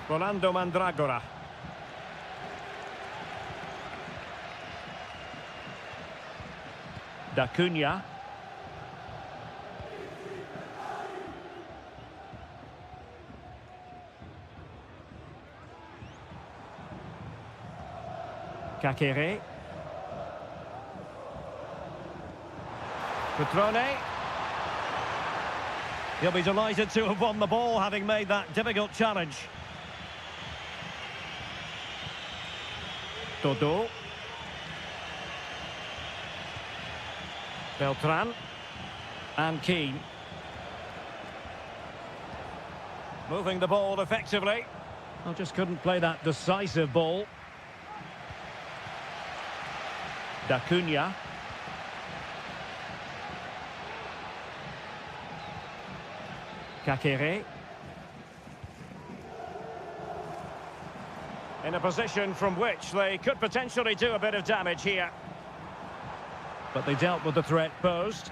Rolando Mandragora. D'Acunha. Kakere. Cutrone. He'll be delighted to have won the ball, having made that difficult challenge. Todo. Beltran. And Keane. Moving the ball effectively. Well, just couldn't play that decisive ball. D'Acunha. Kakere. In a position from which they could potentially do a bit of damage here. But they dealt with the threat posed.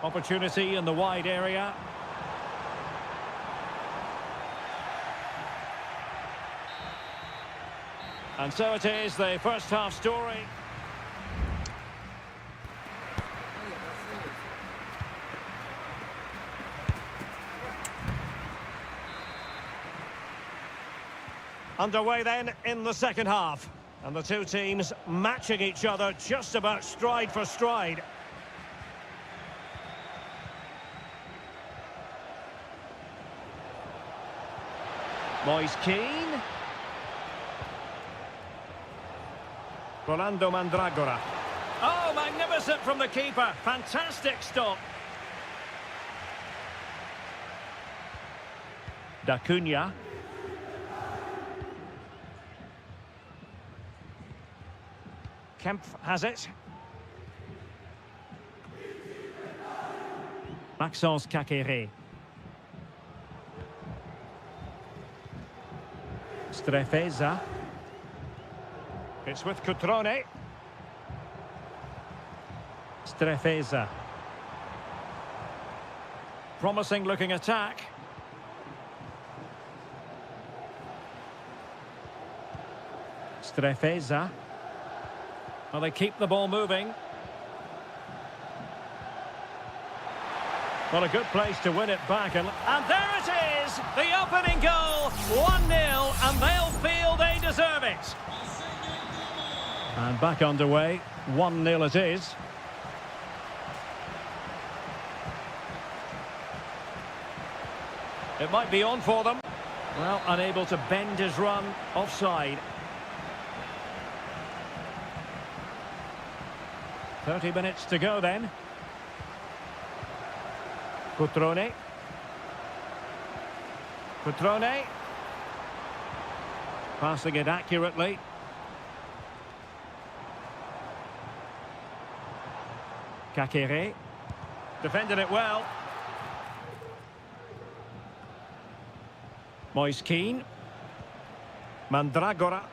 Opportunity in the wide area. And so it is, the first half story. Underway then in the second half. And the two teams matching each other just about stride for stride. Moise Keane. Rolando Mandragora. Oh, magnificent from the keeper. Fantastic stop. D'Acunha. Kempf has it. Maxence Kakere. Strefeza. It's with Cutrone. Strefeza. Promising looking attack. Strefeza. Well, they keep the ball moving. Well, a good place to win it back. And there it is! The opening goal! 1-0, and they'll feel they deserve it. And back underway. 1-0 it is. It might be on for them. Well, unable to bend his run. Offside. 30 minutes to go then. Cutrone. Cutrone. Passing it accurately. Kakere. Defended it well. Moise Keane. Mandragora.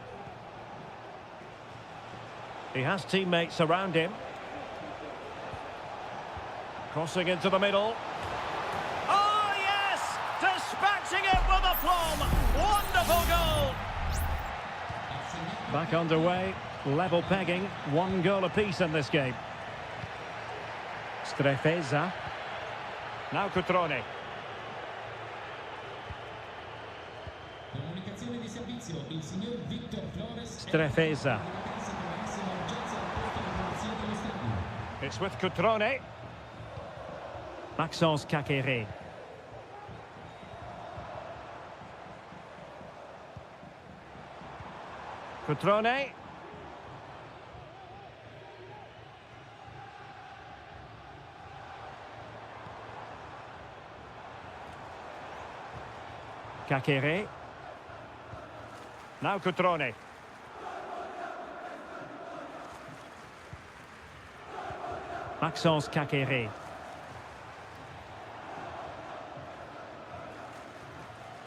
He has teammates around him. Crossing into the middle. Oh, yes! Dispatching it with aplomb. Wonderful goal! Back underway. Level pegging. 1 goal apiece in this game. Strefeza. Now Cutrone. Strefeza. It's with Cutrone. Maxence Kakere. Cutrone. Kakere. Now Cutrone. Maxence Kakere.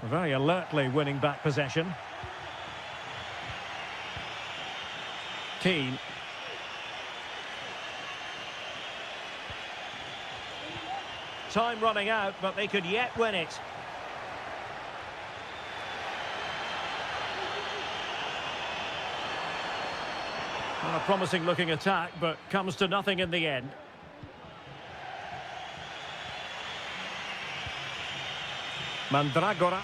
Very alertly winning back possession. Keane. Time running out, but they could yet win it. Well, a promising looking attack, but comes to nothing in the end. Mandragora.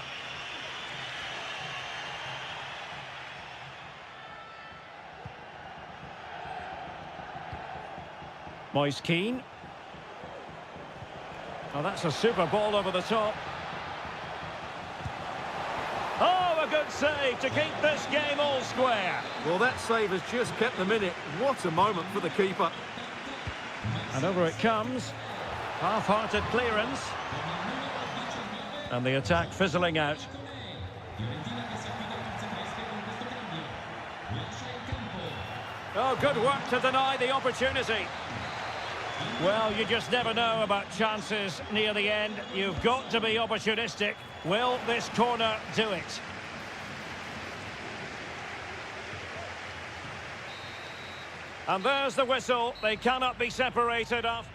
Moise Keane. Oh, that's a super ball over the top. Oh, a good save to keep this game all square.
Well, that save has just kept them in it. What a moment for the keeper.
And over it comes. Half-hearted clearance. And the attack fizzling out. Oh, good work to deny the opportunity. Well, you just never know about chances near the end. You've got to be opportunistic. Will this corner do it? And there's the whistle. They cannot be separated after.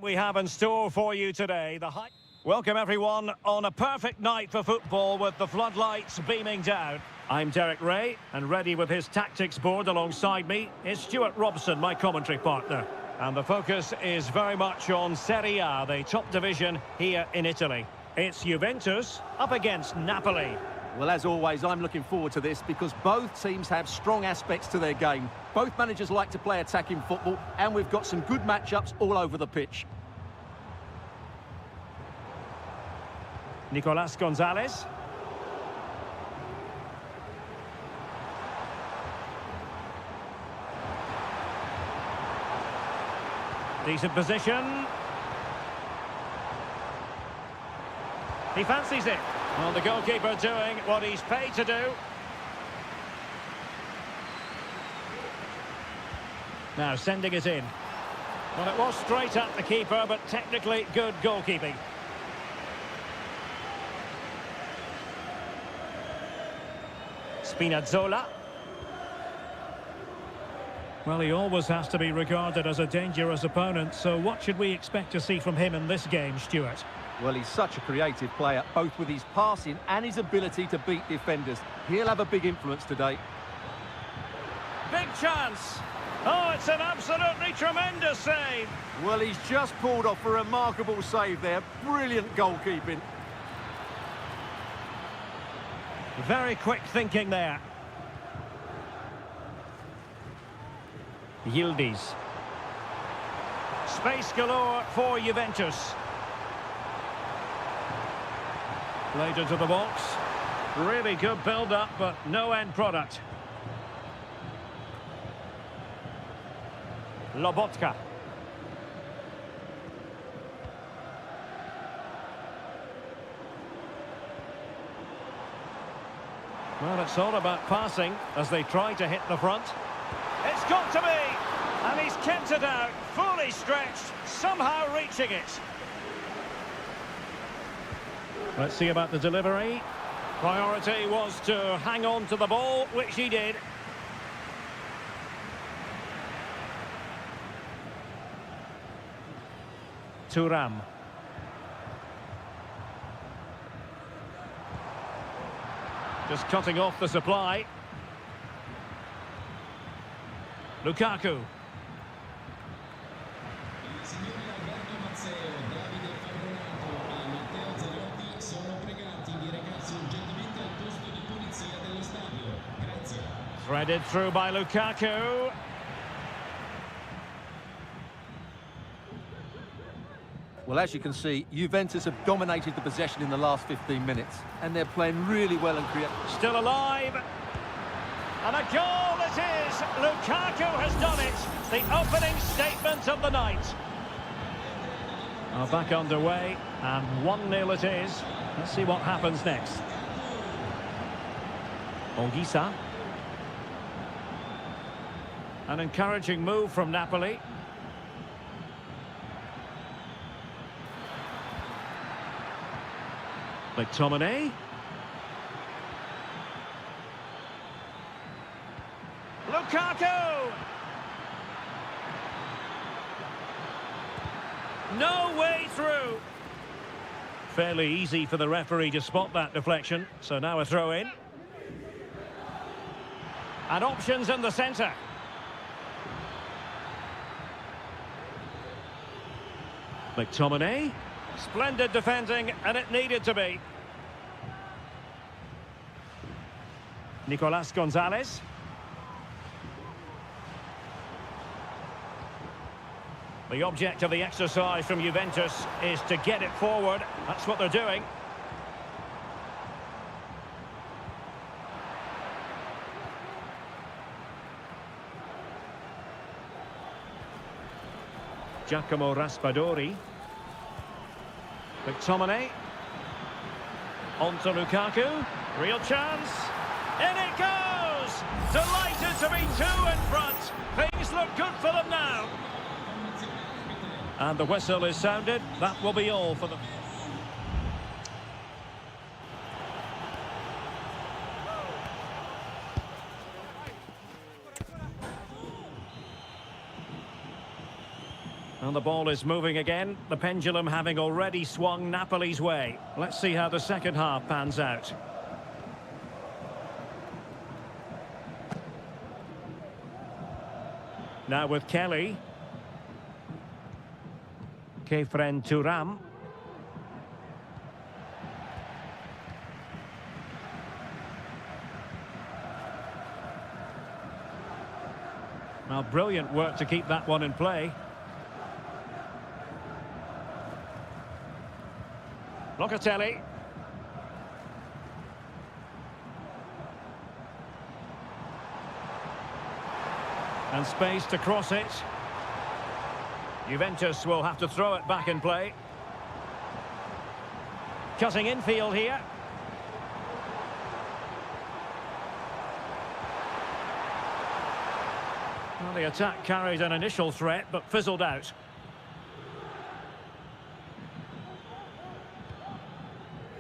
We have in store for you today the high. Welcome everyone on a perfect night for football with the floodlights beaming down. I'm Derek Ray, and ready with his tactics board alongside me is Stuart Robson, my commentary partner. And the focus is very much on Seria, the top division here in Italy. It's Juventus up against Napoli.
Well, as always, I'm looking forward to this because both teams have strong aspects to their game. Both managers like to play attacking football, and we've got some good matchups all over the pitch.
Nicolas Gonzalez. Decent position. He fancies it. Well, the goalkeeper doing what he's paid to do. Now sending it in. Well, it was straight at the keeper, but technically good goalkeeping. Spinazzola. Well, he always has to be regarded as a dangerous opponent, so what should we expect to see from him in this game, Stuart?
Well, he's such a creative player, both with his passing and his ability to beat defenders. He'll have a big influence today.
Big chance. Oh, it's an absolutely tremendous save.
Well, he's just pulled off a remarkable save there. Brilliant goalkeeping.
Very quick thinking there. Yildiz. Space galore for Juventus. Played into the box. Really good build-up, but no end product. Lobotka. Well, it's all about passing as they try to hit the front. It's got to be! And he's kept it out, fully stretched, somehow reaching it. Let's see about the delivery. Priority was to hang on to the ball, which he did. Thuram. Just cutting off the supply. Lukaku. Threaded through by Lukaku.
Well, as you can see, Juventus have dominated the possession in the last 15 minutes, and they're playing really well and creative.
Still alive. And a goal it is! Lukaku has done it! The opening statement of the night. Well, back underway, and 1-0 it is. Let's see what happens next. Olgisa. An encouraging move from Napoli. McTominay. Lukaku! No way through. Fairly easy for the referee to spot that deflection, so now a throw in. And options in the centre. McTominay. Splendid defending, and it needed to be. Nicolas Gonzalez. The object of the exercise from Juventus is to get it forward. That's what they're doing. Giacomo Raspadori. McTominay. On to Lukaku. Real chance. In it goes! Delighted to be two in front. Things look good for them now. And the whistle is sounded. That will be all for them. And the ball is moving again, the pendulum having already swung Napoli's way. Let's see how the second half pans out. Now with Kelly. Kefren Thuram. Well, brilliant work to keep that one in play. Locatelli. And space to cross it. Juventus will have to throw it back in play. Cutting infield here. Well, the attack carried an initial threat, but fizzled out.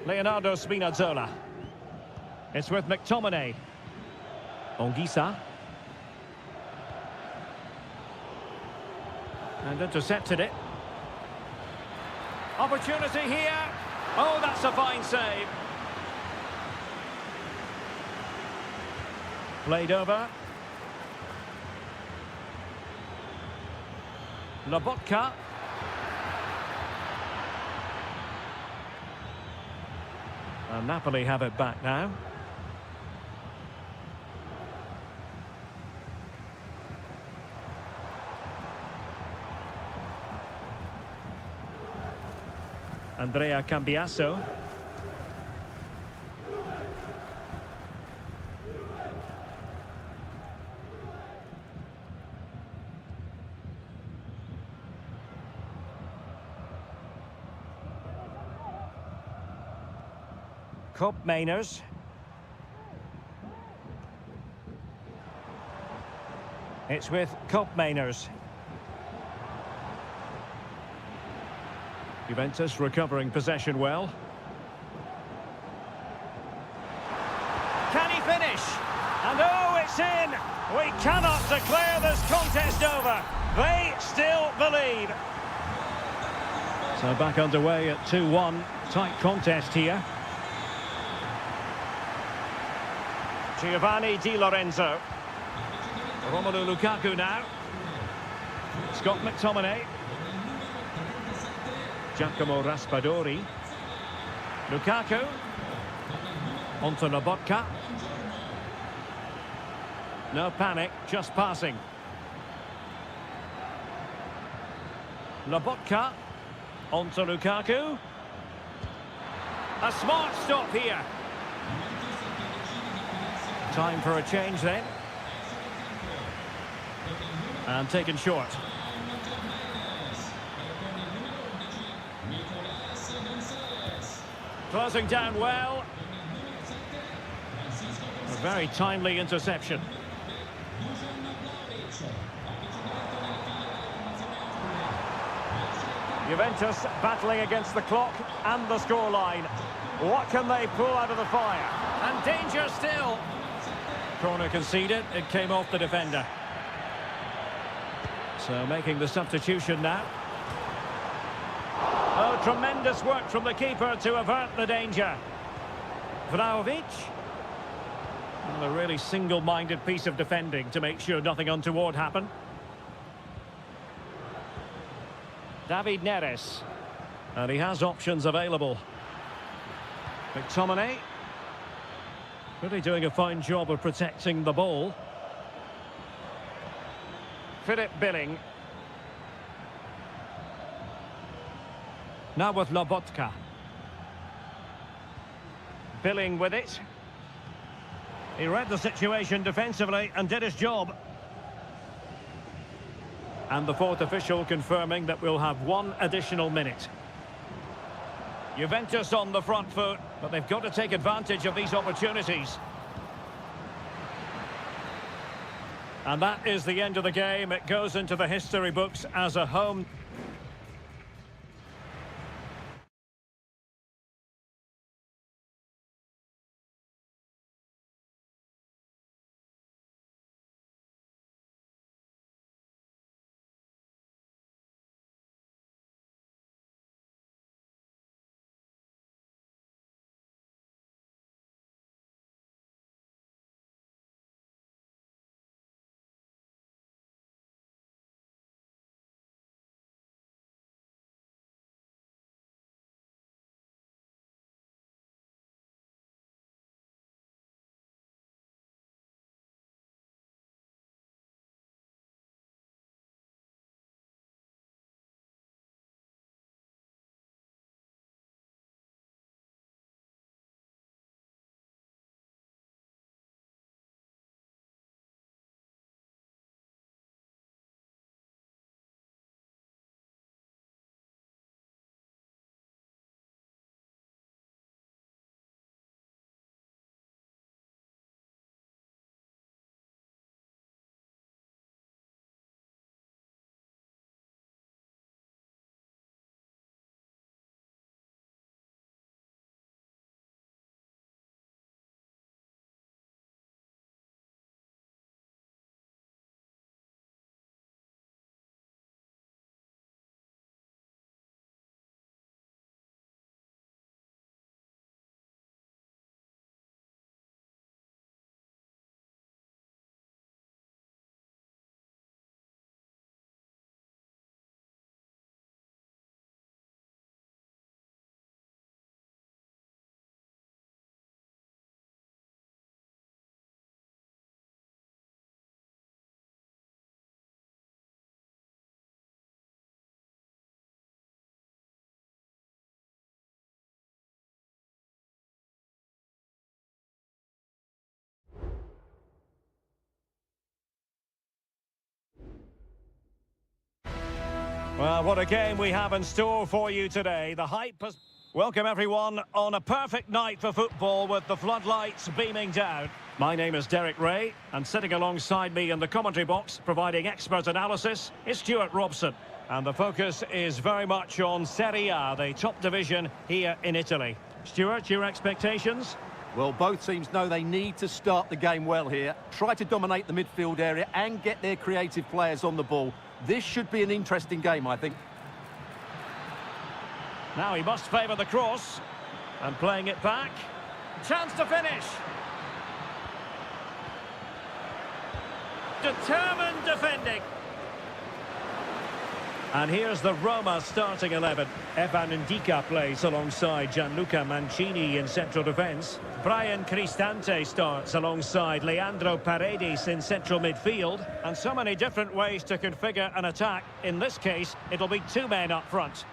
Leonardo Spinazzola. It's with McTominay. Ongisa. And intercepted it. Opportunity here. Oh, that's a fine save. Played over. Lobotka. And Napoli have it back now. Andrea Cambiasso. Koopmeiners. It's with Koopmeiners. Juventus recovering possession well. Can he finish? And oh, it's in! We cannot declare this contest over. They still believe. So back underway at 2-1. Tight contest here. Giovanni Di Lorenzo. Romelu Lukaku now. Scott McTominay. Giacomo Raspadori. Lukaku. Onto Lobotka. No panic, just passing. Lobotka. Onto Lukaku. A smart stop here. Time for a change then. And taken short. Closing down well. A very timely interception. Juventus battling against the clock and the scoreline. What can they pull out of the fire? And danger still. Corner conceded, it came off the defender. So making the substitution now. Oh, tremendous work from the keeper to avert the danger. Vlahovic. Well, a really single-minded piece of defending to make sure nothing untoward happened. David Neres. And he has options available. McTominay. Really doing a fine job of protecting the ball. Philip Billing. Now with Lobotka. Billing with it. He read the situation defensively and did his job. And the fourth official confirming that we'll have one additional minute. Juventus on the front foot, but they've got to take advantage of these opportunities. And that is the end of the game. It goes into the history books as a home Well, what a game we have in store for you today. The hype has... Welcome everyone on a perfect night for football with the floodlights beaming down. My name is Derek Ray, and sitting alongside me in the commentary box, providing expert analysis, is Stuart Robson. And the focus is very much on Seria, the top division here in Italy. Stuart, your expectations?
Well, both teams know they need to start the game well here, try to dominate the midfield area and get their creative players on the ball. This should be an interesting game, I think.
Now he must favour the cross. And playing it back. Chance to finish. Determined defending. And here's the Roma starting 11. Evan Ndika plays alongside Gianluca Mancini in central defence. Brian Cristante starts alongside Leandro Paredes in central midfield. And so many different ways to configure an attack. In this case, it'll be two men up front.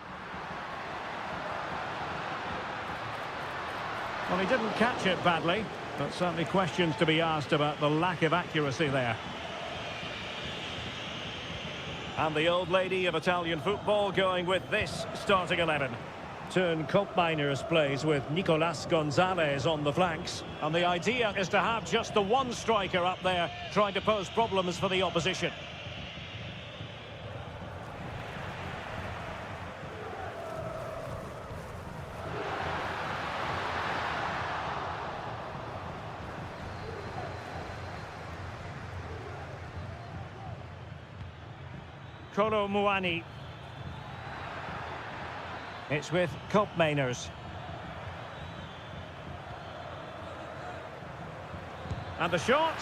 Well, he didn't catch it badly, but certainly questions to be asked about the lack of accuracy there. And the old lady of Italian football going with this starting 11. Turn Koopmeiners plays with Nicolas Gonzalez on the flanks. And the idea is to have just the one striker up there trying to pose problems for the opposition. Kolo Muani. It's with Koopmeiners. And the shot.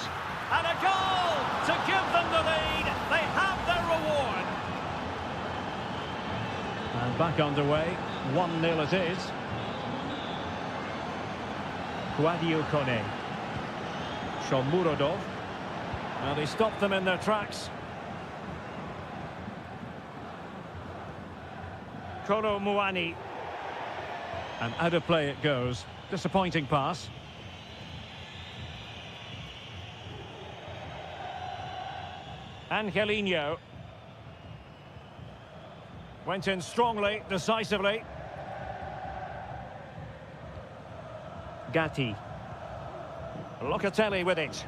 And a goal to give them the lead. They have their reward. And back underway. 1-0 it is. Guadio Kone. Shomurodov. Well, they stopped them in their tracks. Kolo Muani. And out of play it goes. Disappointing pass. Angelino. Went in strongly, decisively. Gatti. Locatelli with it.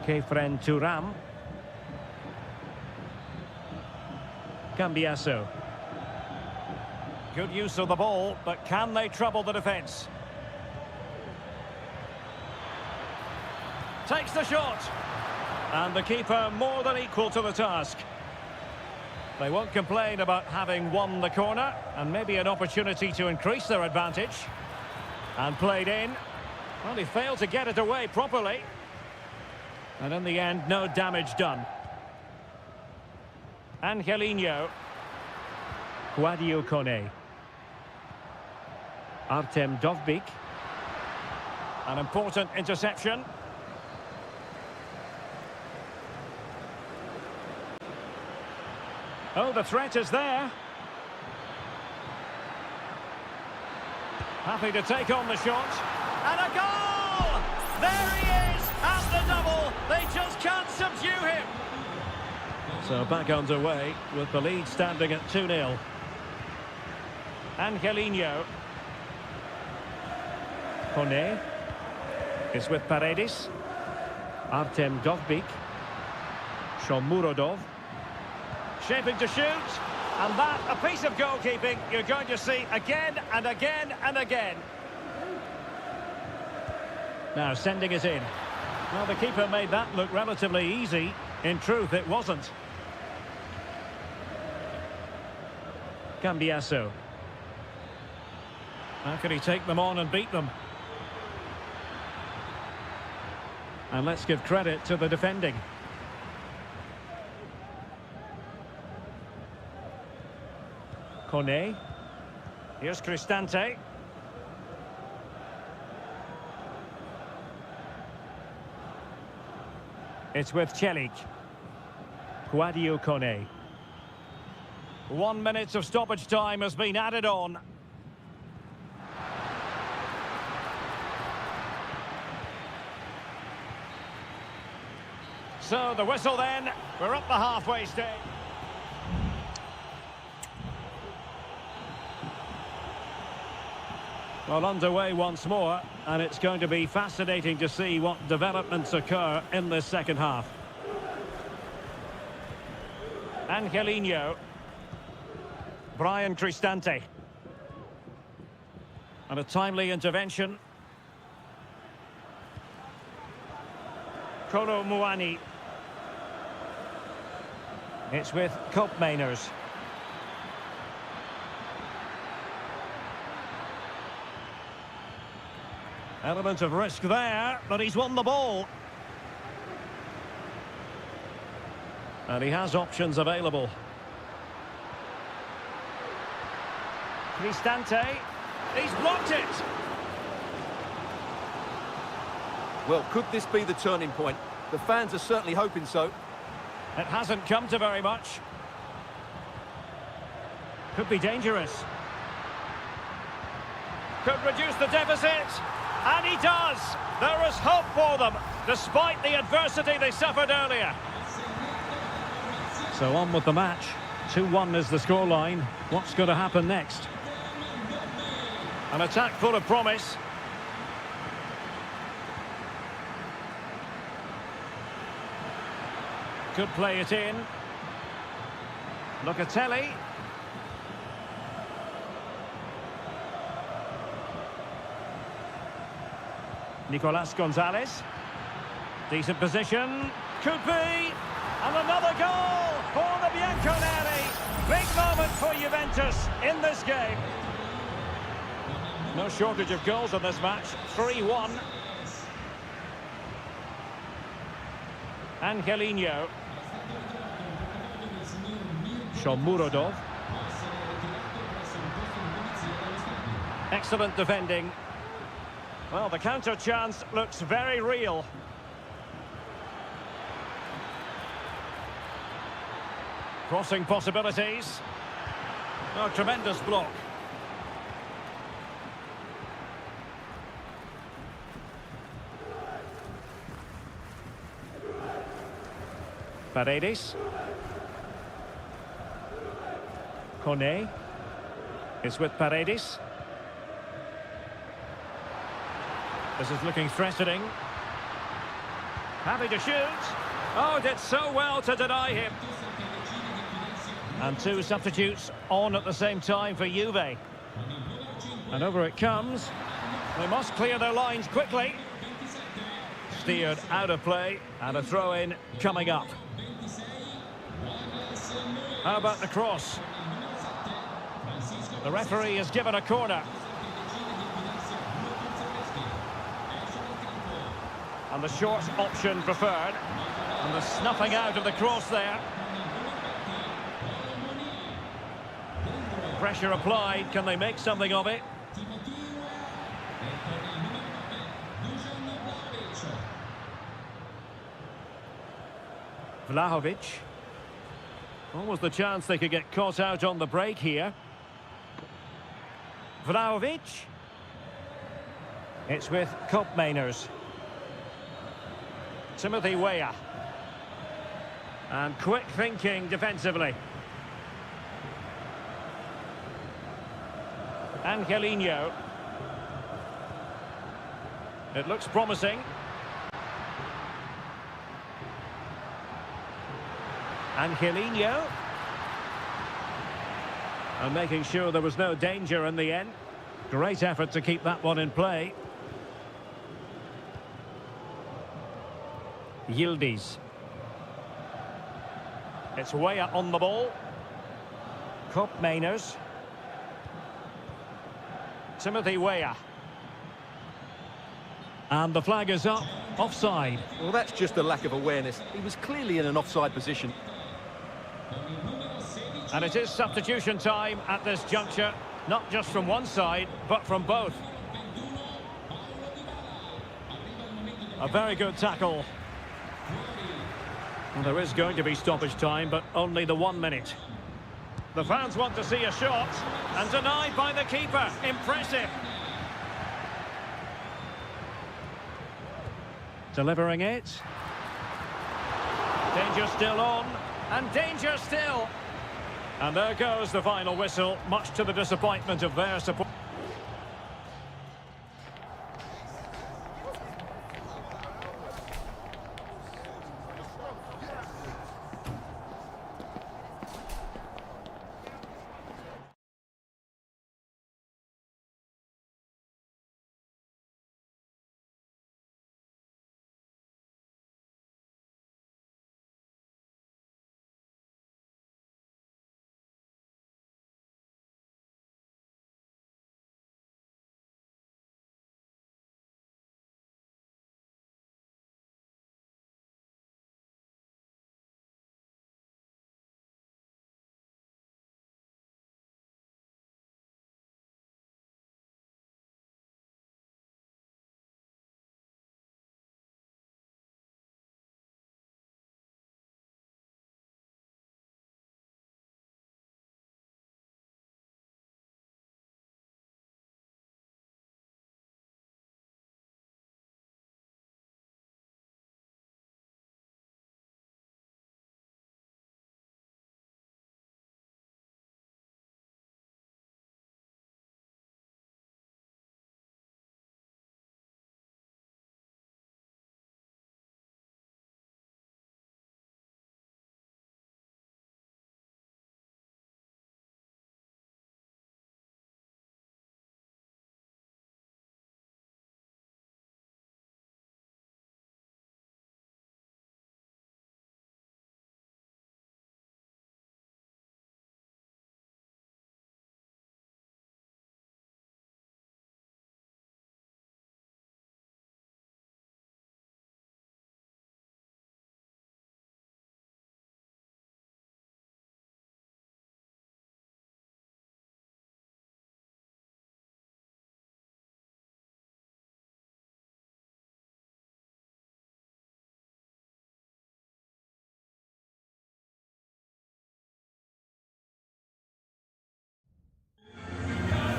Kefren Turam. Cambiasso. Good use of the ball, but can they trouble the defence? Takes the shot. And the keeper more than equal to the task. They won't complain about having won the corner, and maybe an opportunity to increase their advantage. And played in. Well, he failed to get it away properly. And in the end, no damage done. Angelino. Guadio Kone. Artem Dovbyk. An important interception. Oh, the threat is there. Happy to take on the shot. And a goal! There he is at the double. They just can't subdue him. So back underway with the lead standing at 2-0. Angelino. Kone is with Paredes. Artem Dovbyk. Shomurodov. Shaping to shoot. And that, a piece of goalkeeping you're going to see again and again and again. Now sending it in. Well, the keeper made that look relatively easy. In truth, it wasn't. Cambiasso. How can he take them on and beat them? And let's give credit to the defending. Kone. Here's Cristante. It's with Celik. Guadio Kone. 1 minute of stoppage time has been added on. So the whistle then. We're up the halfway stage. Well, underway once more, and it's going to be fascinating to see what developments occur in this second half. Angelino. Brian Cristante. And a timely intervention. Kolo Muani. It's with Koopmeiners. Element of risk there, but he's won the ball. And he has options available. Cristante. He's blocked it.
Well, could this be the turning point? The fans are certainly hoping so.
It hasn't come to very much. Could be dangerous. Could reduce the deficit. And he does. There is hope for them, despite the adversity they suffered earlier. So on with the match. 2-1 is the scoreline. What's going to happen next? An attack full of promise. Could play it in. Locatelli. Nicolas Gonzalez. Decent position. Could be. And another goal for the Bianconeri. Big moment for Juventus in this game. No shortage of goals in this match. 3-1. Angelino. Shomurodov. Excellent defending. Well, the counter chance looks very real. Crossing possibilities. Oh, tremendous block. Paredes. Kone. It's with Paredes. This is looking threatening. Happy to shoot. Oh, did so well to deny him. And two substitutes on at the same time for Juve. And over it comes. They must clear their lines quickly. Steered out of play, and a throw-in coming up. How about the cross? The referee has given a corner. And the short option preferred. And the snuffing out of the cross there. Pressure applied. Can they make something of it? Vlahovic. Almost the chance they could get caught out on the break here. Vlahovic. It's with Koopmeiners. Timothy Weah. And quick thinking defensively. Angelino. It looks promising. Angelino. And making sure there was no danger in the end. Great effort to keep that one in play. Yildiz. It's Weah on the ball. Koopmeiners. Timothy Weah. And the flag is up. Offside.
Well, that's just a lack of awareness. He was clearly in an offside position.
And it is substitution time at this juncture. Not just from one side, but from both. A very good tackle. Well, there is going to be stoppage time, but only the 1 minute. The fans want to see a shot, and denied by the keeper. Impressive. Delivering it. Danger still on, and danger still. And there goes the final whistle, much to the disappointment of their support.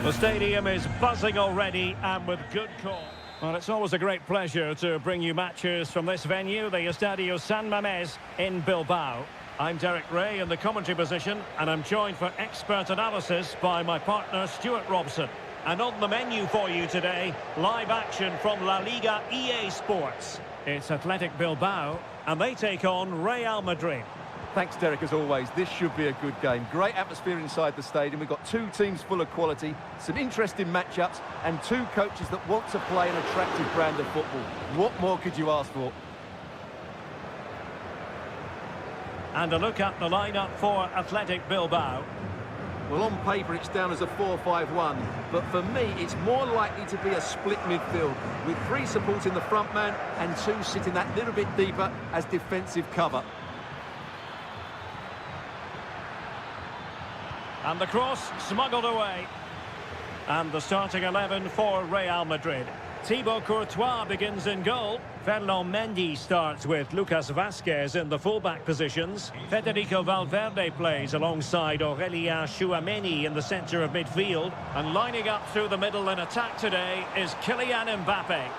The stadium is buzzing already and with good call. Well, it's always a great pleasure to bring you matches from this venue, the Estadio San Mamés in Bilbao. I'm Derek Ray in the commentary position, and I'm joined for expert analysis by my partner Stuart Robson. And on the menu for you today, live action from La Liga EA Sports. It's Athletic Bilbao, and they take on Real Madrid.
Thanks, Derek, as always. This should be a good game. Great atmosphere inside the stadium. We've got two teams full of quality, some interesting matchups, and two coaches that want to play an attractive brand of football. What more could you ask for?
And a look at the lineup for Athletic Bilbao.
Well, on paper, it's down as a 4-5-1, but for me, it's more likely to be a split midfield, with three supporting the front man and two sitting that little bit deeper as defensive cover.
And the cross smuggled away. And the starting 11 for Real Madrid. Thibaut Courtois begins in goal. Ferland Mendy starts with Lucas Vazquez in the fullback positions. Federico Valverde plays alongside Aurélien Tchouaméni in the centre of midfield. And lining up through the middle in attack today is Kylian Mbappe.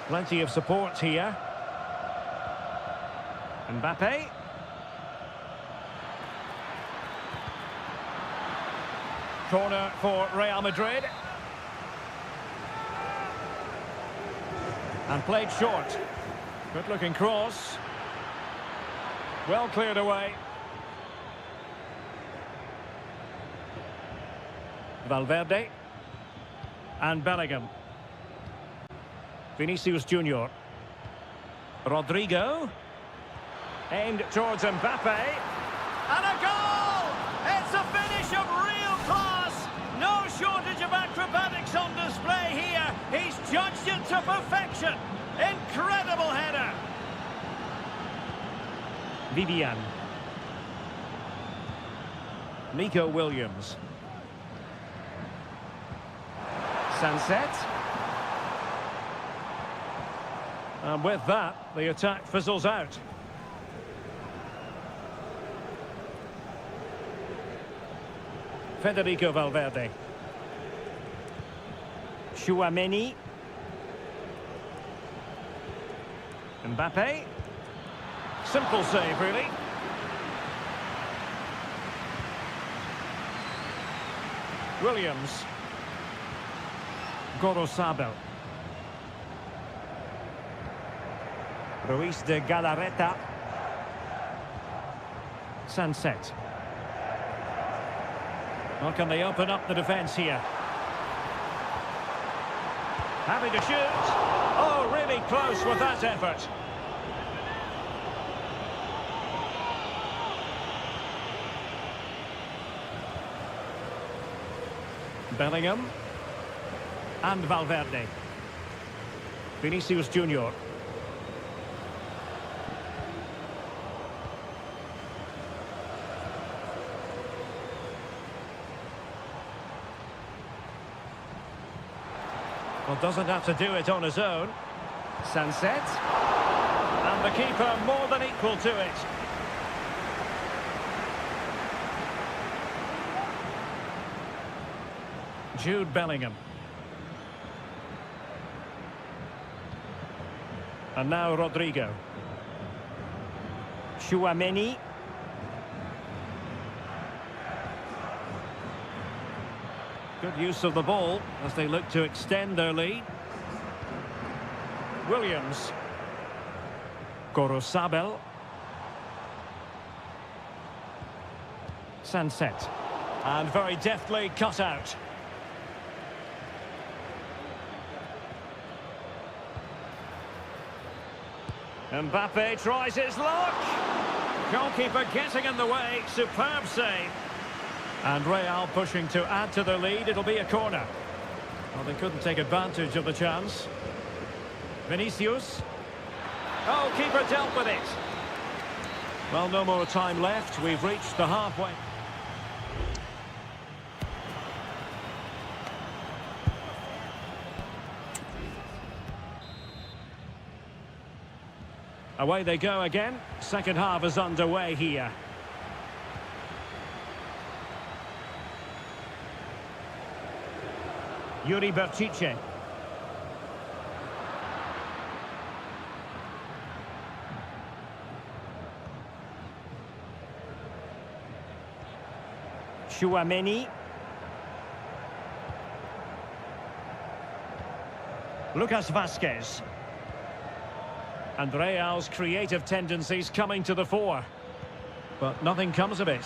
Plenty of support here. Mbappe. Corner for Real Madrid. And played short. Good looking cross. Well cleared away. Valverde. And Bellingham. Vinicius Junior. Rodrigo. Aimed towards Mbappe. And a goal! It's a finish of real class! No shortage of acrobatics on display here. He's judged it to perfection. Incredible header. Vivian. Nico Williams. Sunset. And with that, the attack fizzles out. Federico Valverde. Tchouaméni. Mbappe. Simple save, really. Williams. Gorosabel. Ruiz de Galarreta. Sunset. Or can they open up the defence here? Happy to shoot. Oh, really close with that effort. Bellingham. And Valverde. Vinicius Junior. Well, doesn't have to do it on his own. Sunset. And the keeper more than equal to it. Jude Bellingham. And now Rodrigo. Tchouaméni. Good use of the ball as they look to extend their lead. Williams. Gorosabel. Sunset. And very deftly cut out. Mbappe tries his luck. Goalkeeper getting in the way. Superb save. And Real pushing to add to their lead. It'll be a corner. Well, they couldn't take advantage of the chance. Vinicius. Oh, keeper dealt with it. Well, no more time left. We've reached the halfway. Away they go again. Second half is underway here. Yuri Berchiche. Chouameni. Lucas Vazquez. And Real's creative tendencies coming to the fore. But nothing comes of it.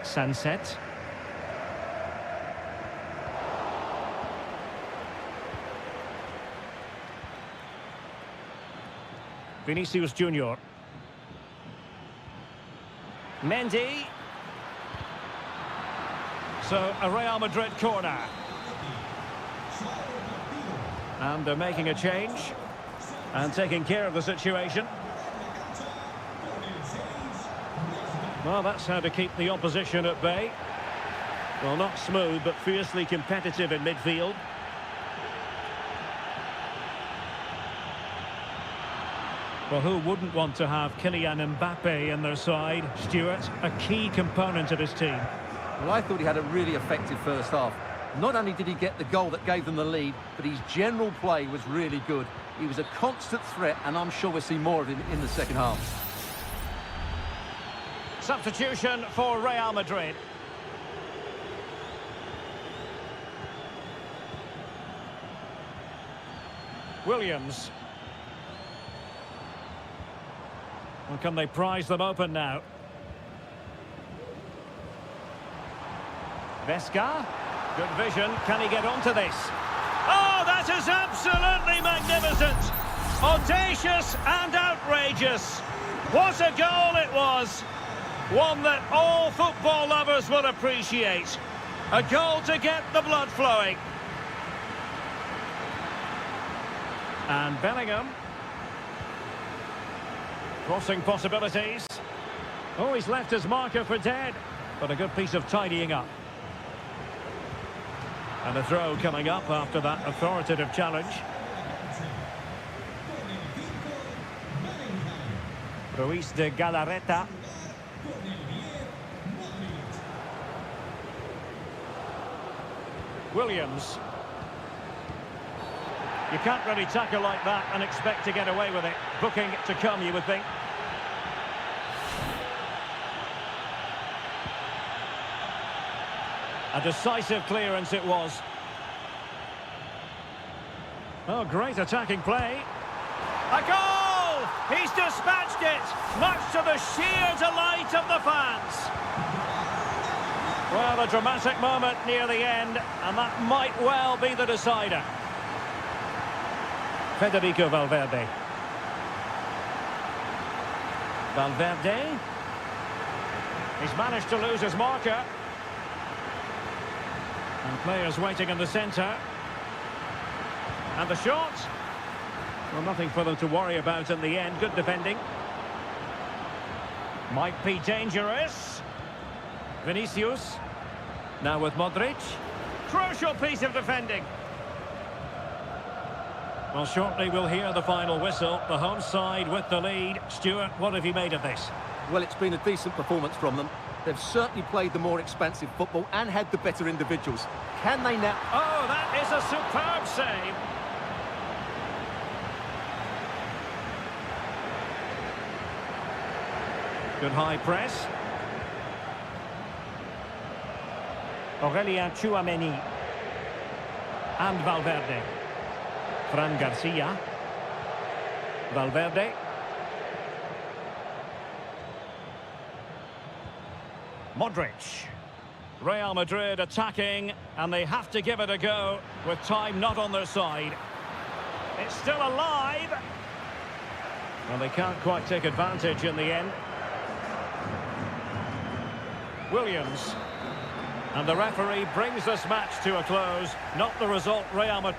Sunset. Vinicius Junior. Mendy. So, a Real Madrid corner. And they're making a change. And taking care of the situation. Well, that's how to keep the opposition at bay. Well, not smooth, but fiercely competitive in midfield. Well, who wouldn't want to have Kylian Mbappe in their side? Stuart, a key component of his team.
Well, I thought he had a really effective first half. Not only did he get the goal that gave them the lead, but his general play was really good. He was a constant threat, and I'm sure we'll see more of him in the second half.
Substitution for Real Madrid. Williams. Well, can they prize them open now? Vesca. Good vision. Can he get onto this? Oh, that is absolutely magnificent. Audacious and outrageous. What a goal it was. One that all football lovers will appreciate. A goal to get the blood flowing. And Bellingham. Crossing possibilities. Oh, he's left his marker for dead. But a good piece of tidying up. And a throw coming up after that authoritative challenge. Ruiz de Galarreta. Williams. You can't really tackle like that and expect to get away with it. Booking to come, you would think. A decisive clearance it was. Oh, great attacking play. A goal! He's dispatched it, much to the sheer delight of the fans. Well, a dramatic moment near the end, and that might well be the decider. Federico Valverde. Valverde. He's managed to lose his marker. And players waiting in the centre. And the shot. Well, nothing for them to worry about in the end. Good defending. Might be dangerous. Vinicius. Now with Modric. Crucial piece of defending. Well, shortly we'll hear the final whistle. The home side with the lead. Stuart, what have you made of this?
Well, it's been a decent performance from them. They've certainly played the more expansive football and had the better individuals. Can they now...
Oh, that is a superb save. Good high press. Aurelien Chouameni. And Valverde. Fran Garcia. Valverde. Modric. Real Madrid attacking, and they have to give it a go with time not on their side. It's still alive. Well, they can't quite take advantage in the end. Williams. And the referee brings this match to a close. Not the result Real Madrid...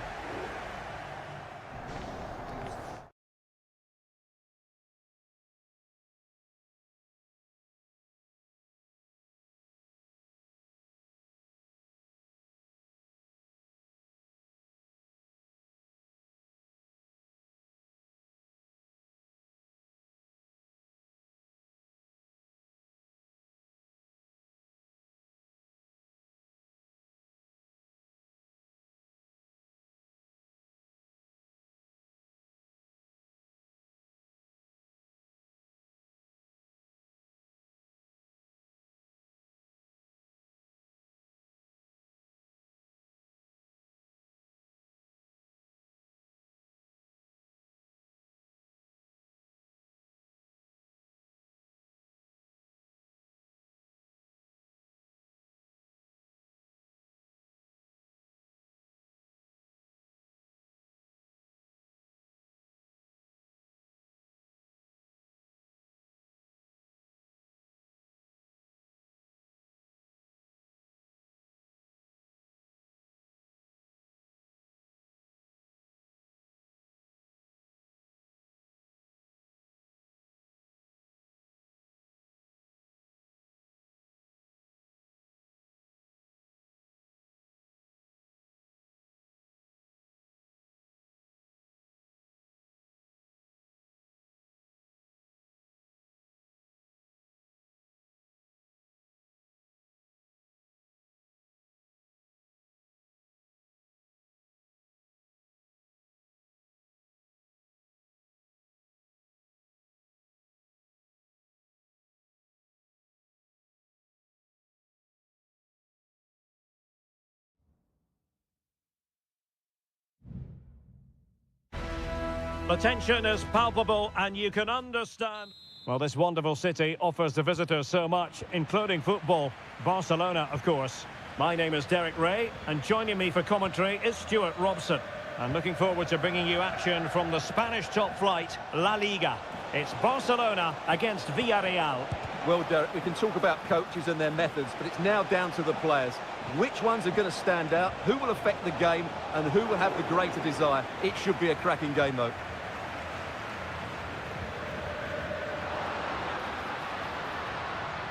The tension is palpable and you can understand. Well, this wonderful city offers the visitors so much, including football. Barcelona, of course. My name is Derek Ray, and joining me for commentary is Stuart Robson. I'm looking forward to bringing you action from the Spanish top flight, La Liga. It's Barcelona against Villarreal.
Well, Derek, we can talk about coaches and their methods, but it's now down to the players. Which ones are going to stand out, who will affect the game, and who will have the greater desire? It should be a cracking game, though.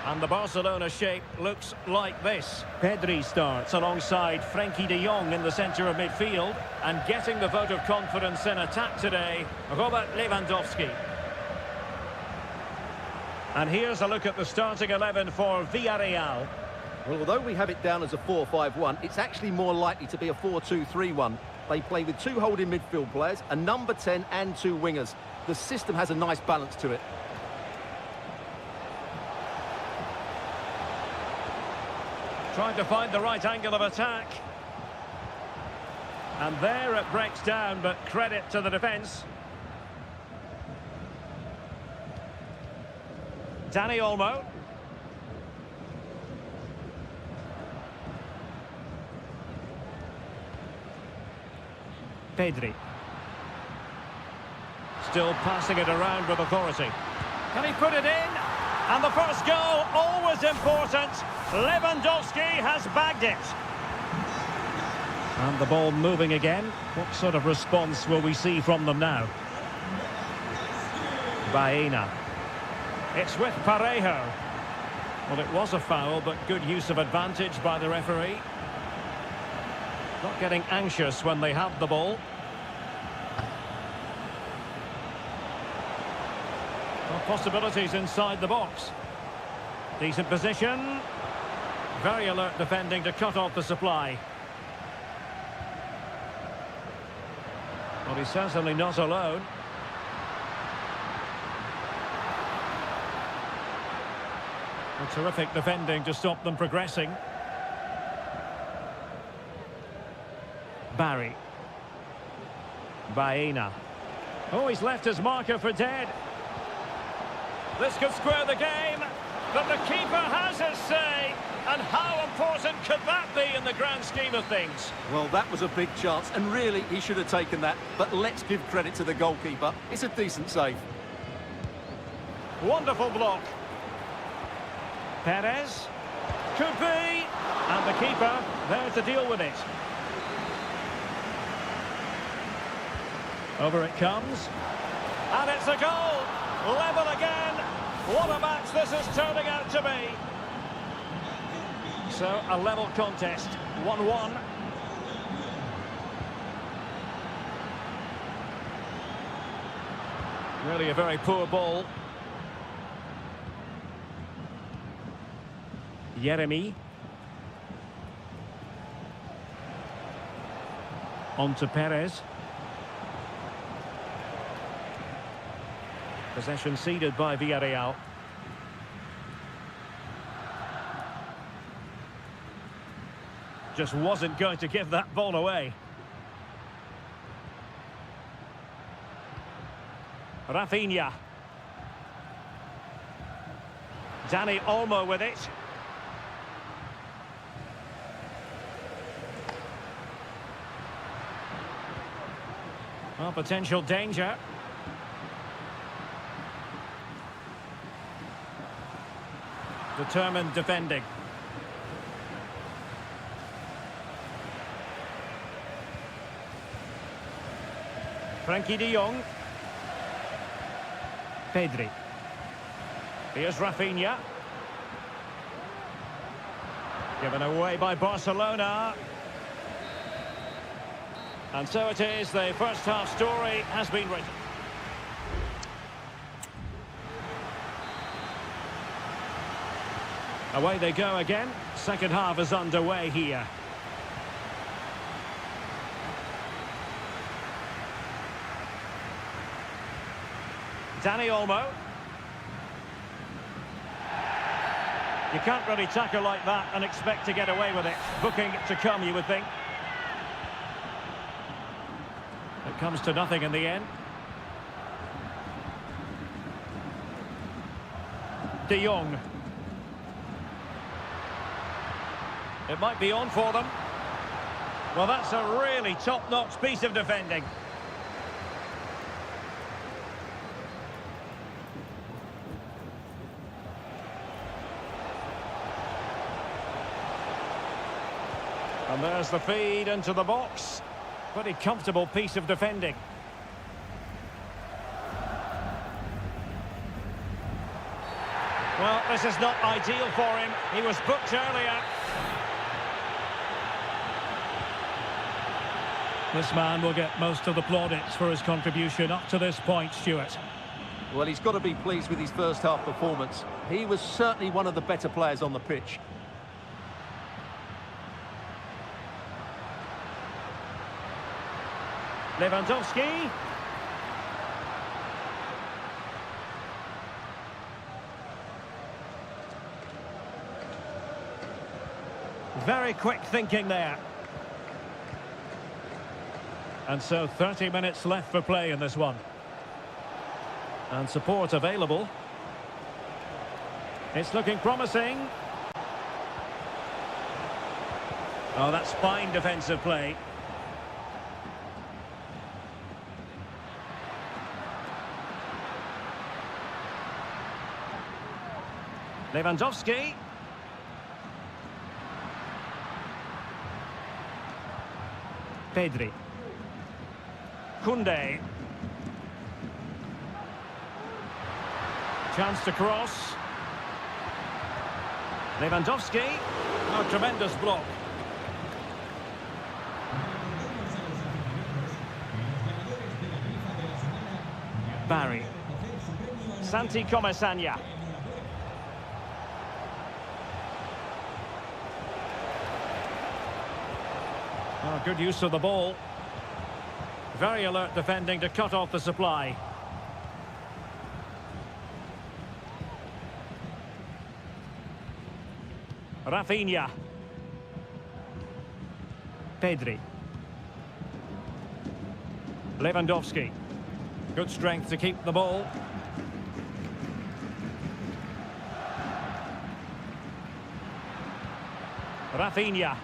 And the Barcelona shape looks like this. Pedri starts alongside Frenkie de Jong in the centre of midfield. And getting the vote of confidence in attack today, Robert Lewandowski. And here's a look at the starting 11 for Villarreal.
Well, although we have it down as a 4-5-1, it's actually more likely to be a 4-2-3-1. They play with two holding midfield players, a number 10 and two wingers. The system has a nice balance to it.
Trying to find the right angle of attack. And there it breaks down, but credit to the defence. Dani Olmo. Pedri. Still passing it around with authority. Can he put it in? And the first goal, always important. Lewandowski has bagged it. And the ball moving again. What sort of response will we see from them now? Baena. It's with Parejo. Well, it was a foul, but good use of advantage by the referee. Not getting anxious when they have the ball. Well, possibilities inside the box. Decent position. Very alert defending to cut off the supply. Well, he's certainly not alone. A terrific defending to stop them progressing. Barry. Baena. Oh, he's left his marker for dead. This could square the game, but the keeper has his say. And how important could that be in the grand scheme of things?
Well, that was a big chance, and really, he should have taken that. But let's give credit to the goalkeeper. It's a decent save.
Wonderful block. Perez. Could be. And the keeper there to deal with it. Over it comes. And it's a goal. Level again. What a match this is turning out to be. So, a level contest, 1-1. Really a very poor ball. Jeremy. On to Perez. Possession ceded by Villarreal. Just wasn't going to give that ball away. Rafinha. Dani Olmo with it. Well, potential danger. Determined defending. Frenkie de Jong. Pedri. Here's Rafinha. Given away by Barcelona. And so it is, the first half story has been written. Away they go again. Second half is underway here. Dani Olmo. You can't really tackle like that and expect to get away with it. Booking to come, you would think. It comes to nothing in the end. De Jong. It might be on for them. Well, that's a really top-notch piece of defending. And there's the feed into the box. Pretty comfortable piece of defending. Well, this is not ideal for him. He was booked earlier. This man will get most of the plaudits for his contribution up to this point, Stuart.
Well, he's got to be pleased with his first half performance. He was certainly one of the better players on the pitch.
Lewandowski. Very quick thinking there. And so 30 minutes left for play in this one. And support available. It's looking promising. Oh, that's fine defensive play. Lewandowski. Pedri. Koundé. Chance to cross. Lewandowski. Oh, tremendous block. Barry. Santi Comesaña. Oh, good use of the ball. Very alert defending to cut off the supply. Rafinha. Pedri. Lewandowski. Good strength to keep the ball. Rafinha.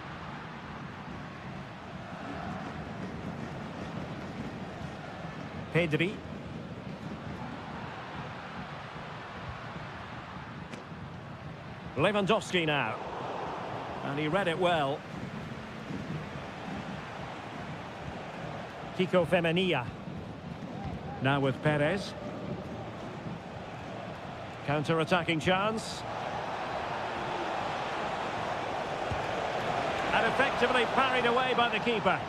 Pedri. Lewandowski now. And he read it well. Kiko Femenia. Now with Perez. Counter-attacking chance. And effectively parried away by the keeper.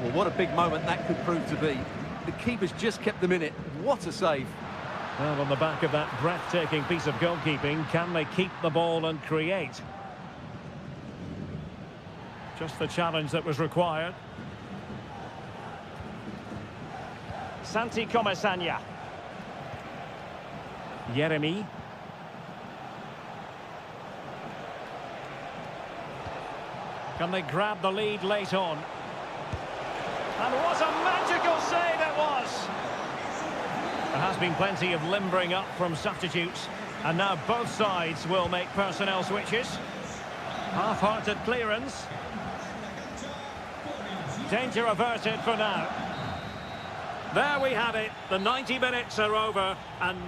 Well, what a big moment that could prove to be. The keeper's just kept them in it. What a save.
Well, on the back of that breathtaking piece of goalkeeping, can they keep the ball and create? Just the challenge that was required. Santi Comesaña. Yeremi. Can they grab the lead late on? And what a magical save it was! There has been plenty of limbering up from substitutes, and now both sides will make personnel switches. Half-hearted clearance. Danger averted for now. There we have it. The 90 minutes are over, and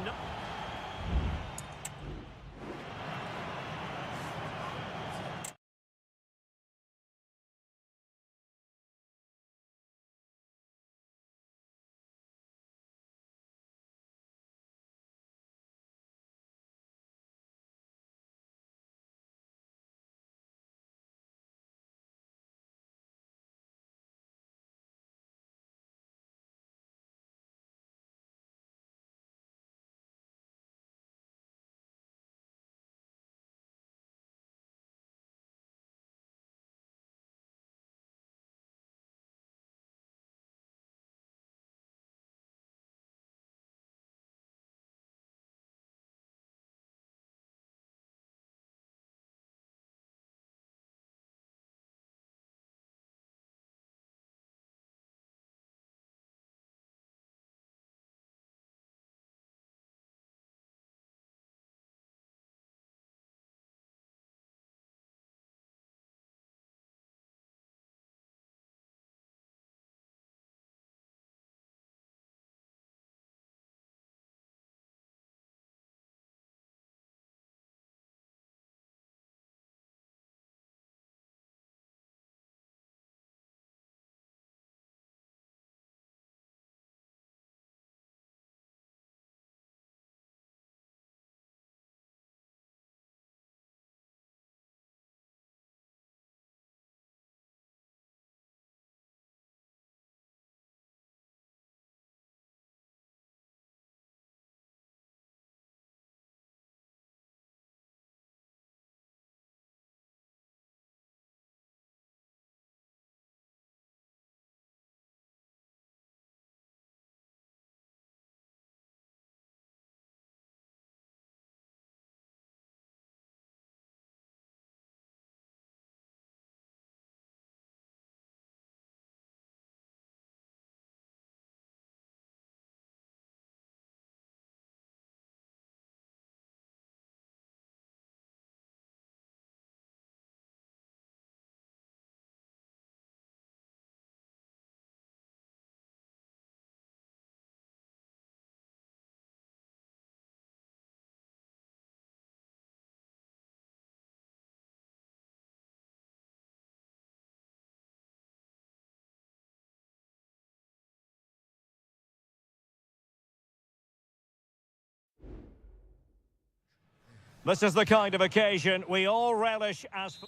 This is the kind of occasion we all relish as...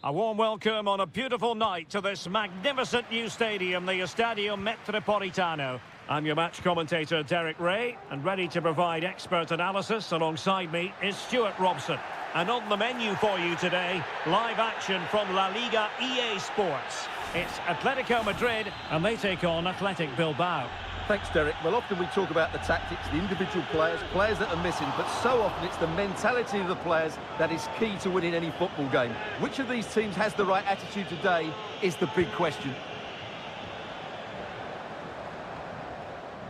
A warm welcome on a beautiful night to this magnificent new stadium, the Estadio Metropolitano. I'm your match commentator, Derek Ray, and ready to provide expert analysis alongside me is Stuart Robson. And on the menu for you today, live action from La Liga EA Sports. It's Atletico Madrid, and they take on Athletic Bilbao.
Thanks, Derek. Well, often we talk about the tactics, the individual players that are missing, but so often it's the mentality of the players that is key to winning any football game. Which of these teams has the right attitude today is the big question.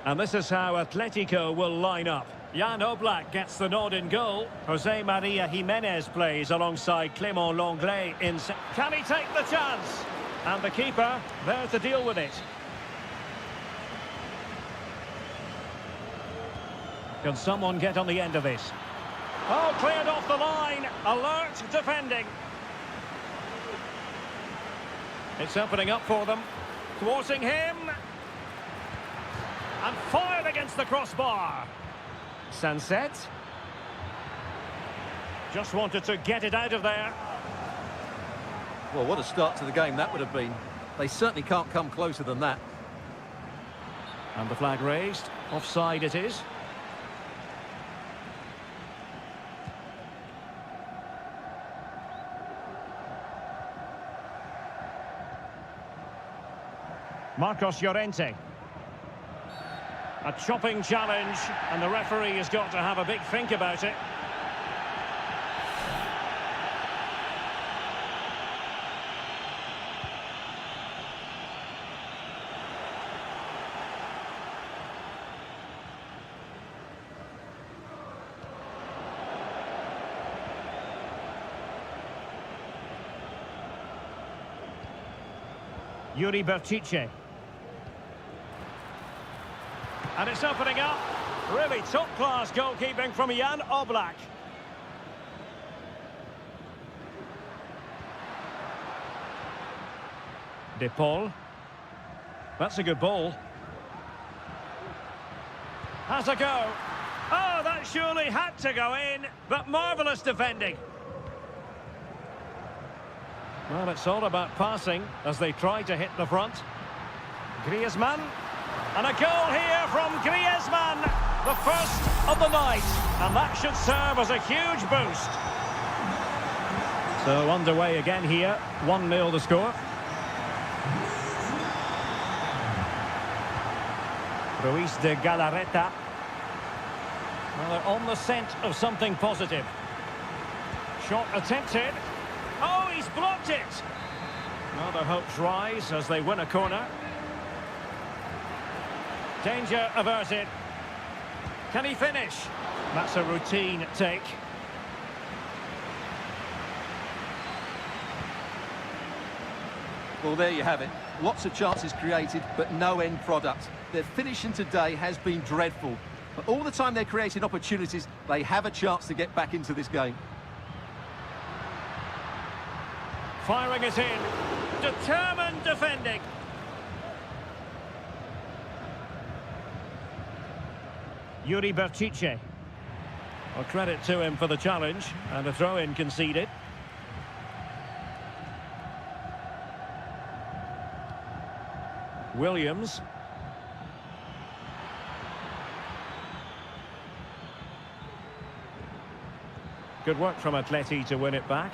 And this is how Atletico will line up. Jan Oblak gets the nod in goal. Jose Maria Jimenez plays alongside Clément Lenglet in... Can he take the chance? And the keeper there to deal with it. Can someone get on the end of this? Oh, cleared off the line. Alert defending. It's opening up for them. Thwarting him. And fired against the crossbar. Sunset. Just wanted to get it out of there.
Well, what a start to the game that would have been. They certainly can't come closer than that.
And the flag raised. Offside it is. Marcos Llorente. A chopping challenge, and the referee has got to have a big think about it. Yuri Berchiche. And it's opening up. Really top-class goalkeeping from Jan Oblak. De Paul. That's a good ball. Has a go. Oh, that surely had to go in, but marvellous defending. Well, it's all about passing as they try to hit the front. Griezmann. And a goal here from Griezmann, the first of the night, and that should serve as a huge boost. So underway again here, 1-0 the score. Ruiz de Galarreta. Well, they're on the scent of something positive. Shot attempted. Oh, he's blocked it. Well, their hopes rise as they win a corner. Danger averted. Can he finish? That's a routine take.
Well, there you have it. Lots of chances created, but no end product. Their finishing today has been dreadful. But all the time they're creating opportunities, they have a chance to get back into this game.
Firing it in. Determined defending. Yuri Berchiche. Well, credit to him for the challenge, and a throw-in conceded. Williams. Good work from Atleti to win it back.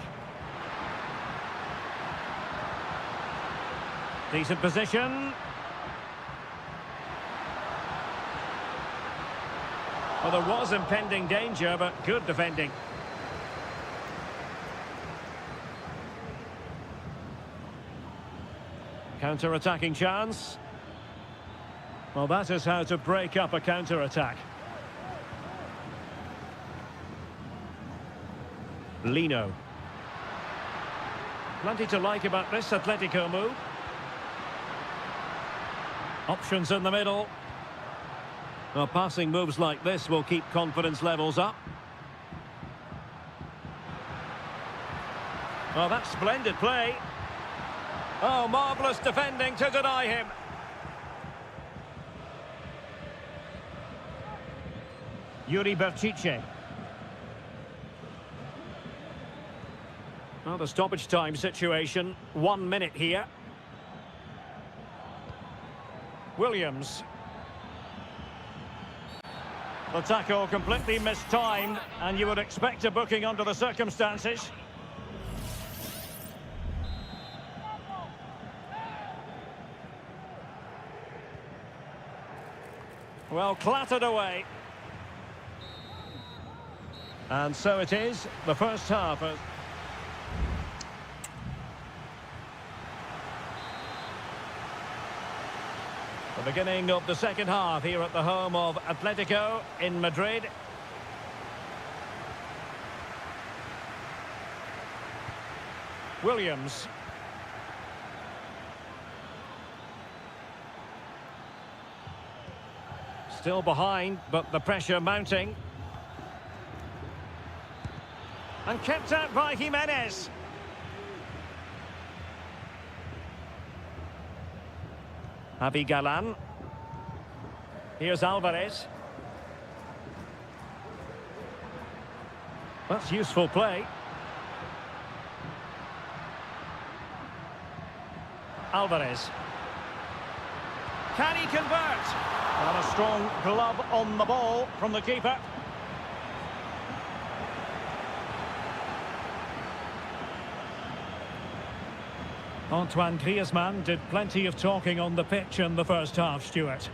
Decent position. Well, there was impending danger, but good defending. Counter-attacking chance. Well, that is how to break up a counter-attack. Lino. Plenty to like about this Atletico move. Options in the middle. Well, passing moves like this will keep confidence levels up. Well, that's splendid play. Oh, marvellous defending to deny him. Yuri Berchiche. Well, the stoppage time situation, 1 minute here. Williams. The tackle completely mistimed, and you would expect a booking under the circumstances. Well, clattered away. And so it is, the first half. The beginning of the second half here at the home of Atletico in Madrid. Williams. Still behind, but the pressure mounting. And kept out by Jimenez. Javi Galan. Here's Alvarez. That's useful play. Alvarez. Can he convert? And a strong glove on the ball from the keeper. Antoine Griezmann did plenty of talking on the pitch in the first half, Stuart.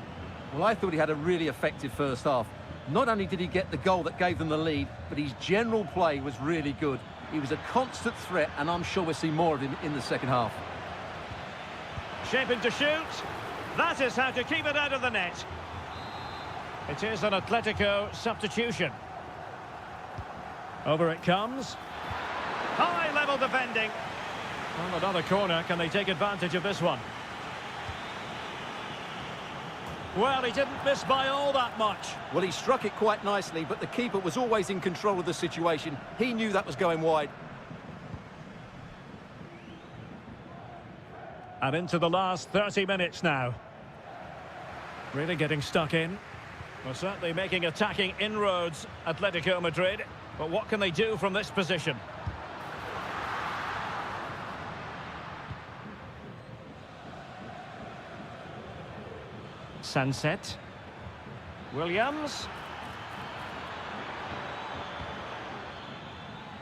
Well, I thought he had a really effective first half. Not only did he get the goal that gave them the lead, but his general play was really good. He was a constant threat, and I'm sure we'll see more of him in the second half.
Shaping to shoot. That is how to keep it out of the net. It is an Atletico substitution. Over it comes. High-level defending. Well, another corner. Can they take advantage of this one? Well, he didn't miss by all that much.
Well, he struck it quite nicely, but the keeper was always in control of the situation. He knew that was going wide.
And into the last 30 minutes now. Really getting stuck in. Well, certainly making attacking inroads, Atletico Madrid. But what can they do from this position? Sunset. Williams.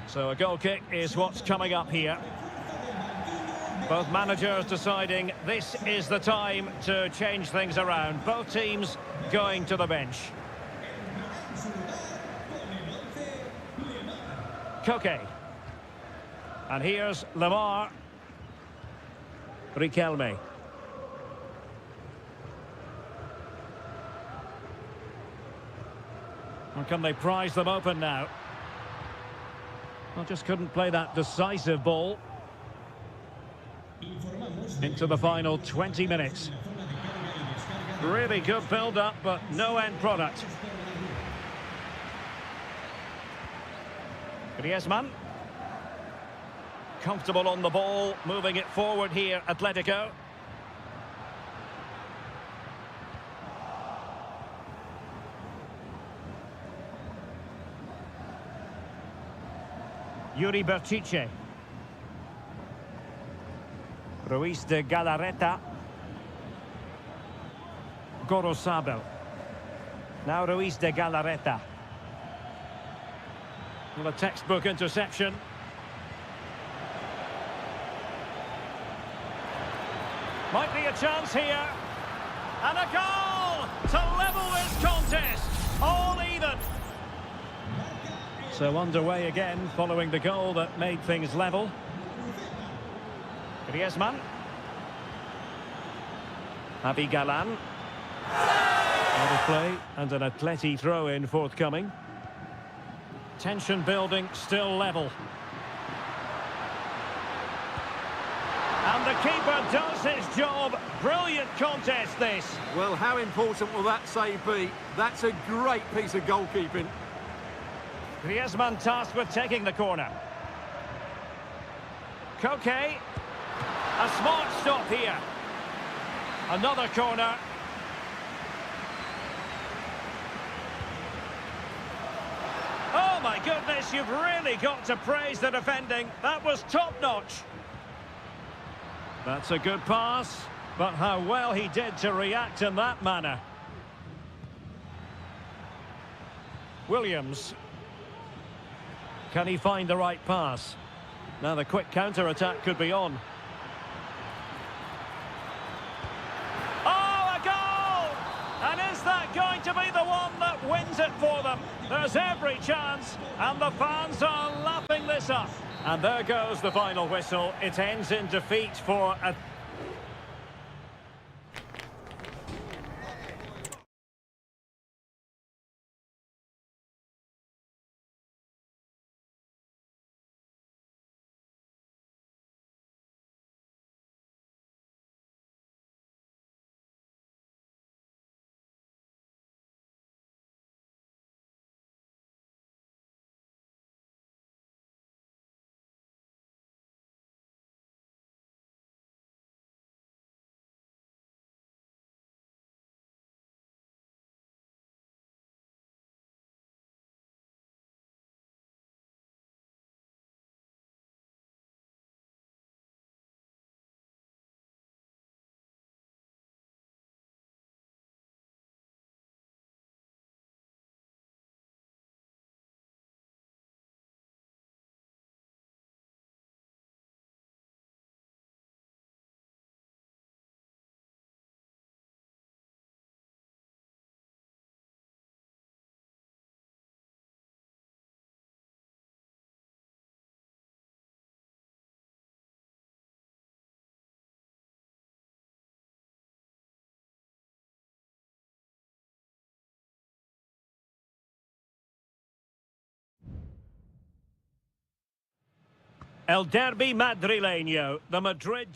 So a goal kick is what's coming up here. Both managers deciding this is the time to change things around. Both teams going to the bench. Koke. And here's Lamar. Riquelme. And can they prize them open now? Well, just couldn't play that decisive ball. Into the final 20 minutes. Really good build-up, but no end product. Griezmann. Comfortable on the ball, moving it forward here, Atletico. Yuri Berchiche. Ruiz de Galarreta. Gorosabel. Now Ruiz de Galarreta. Well, a textbook interception. Might be a chance here. And a goal to level this contest. All even. So underway again following the goal that made things level. Griezmann. Javi Galan. Out of play and an Atleti throw-in forthcoming. Tension building, still level. And the keeper does his job. Brilliant contest this.
Well, how important will that save be? That's a great piece of goalkeeping.
Griezmann tasked with taking the corner. Koke. A smart stop here. Another corner. Oh, my goodness, you've really got to praise the defending. That was top-notch. That's a good pass, but how well he did to react in that manner. Williams. Can he find the right pass? Now the quick counter-attack could be on. Oh, a goal! And is that going to be the one that wins it for them? There's every chance, and the fans are lapping this up. And there goes the final whistle. It ends in defeat for a... El Derby Madrileño, the Madrid...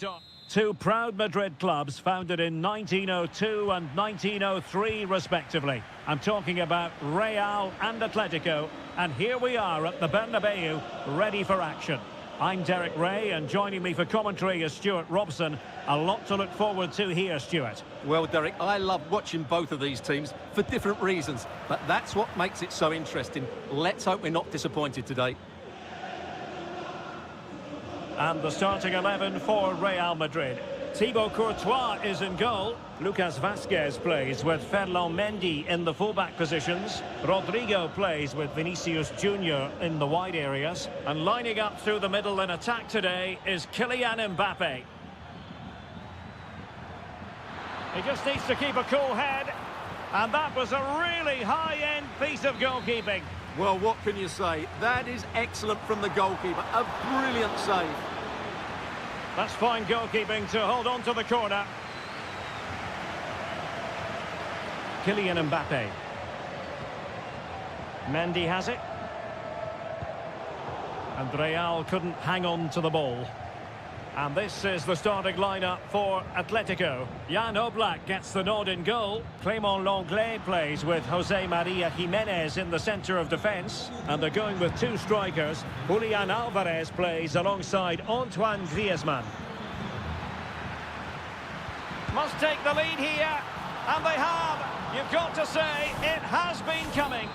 Two proud Madrid clubs founded in 1902 and 1903 respectively. I'm talking about Real and Atletico, and here we are at the Bernabeu, ready for action. I'm Derek Ray, and joining me for commentary is Stuart Robson. A lot to look forward to here, Stuart.
Well, Derek, I love watching both of these teams for different reasons, but that's what makes it so interesting. Let's hope we're not disappointed today.
And the starting 11 for Real Madrid. Thibaut Courtois is in goal. Lucas Vazquez plays with Ferland Mendy in the fullback positions. Rodrigo plays with Vinicius Junior in the wide areas. And lining up through the middle in attack today is Kylian Mbappe. He just needs to keep a cool head. And that was a really high-end piece of goalkeeping.
Well, what can you say? That is excellent from the goalkeeper. A brilliant save.
That's fine goalkeeping to hold on to the corner. Kylian Mbappe. Mendy has it. And Real couldn't hang on to the ball. And this is the starting lineup for Atletico. Jan Oblak gets the nod in goal. Clément Lenglet plays with Jose Maria Jimenez in the centre of defence. And they're going with two strikers. Julian Alvarez plays alongside Antoine Griezmann. Must take the lead here. And they have. You've got to say, it has been coming.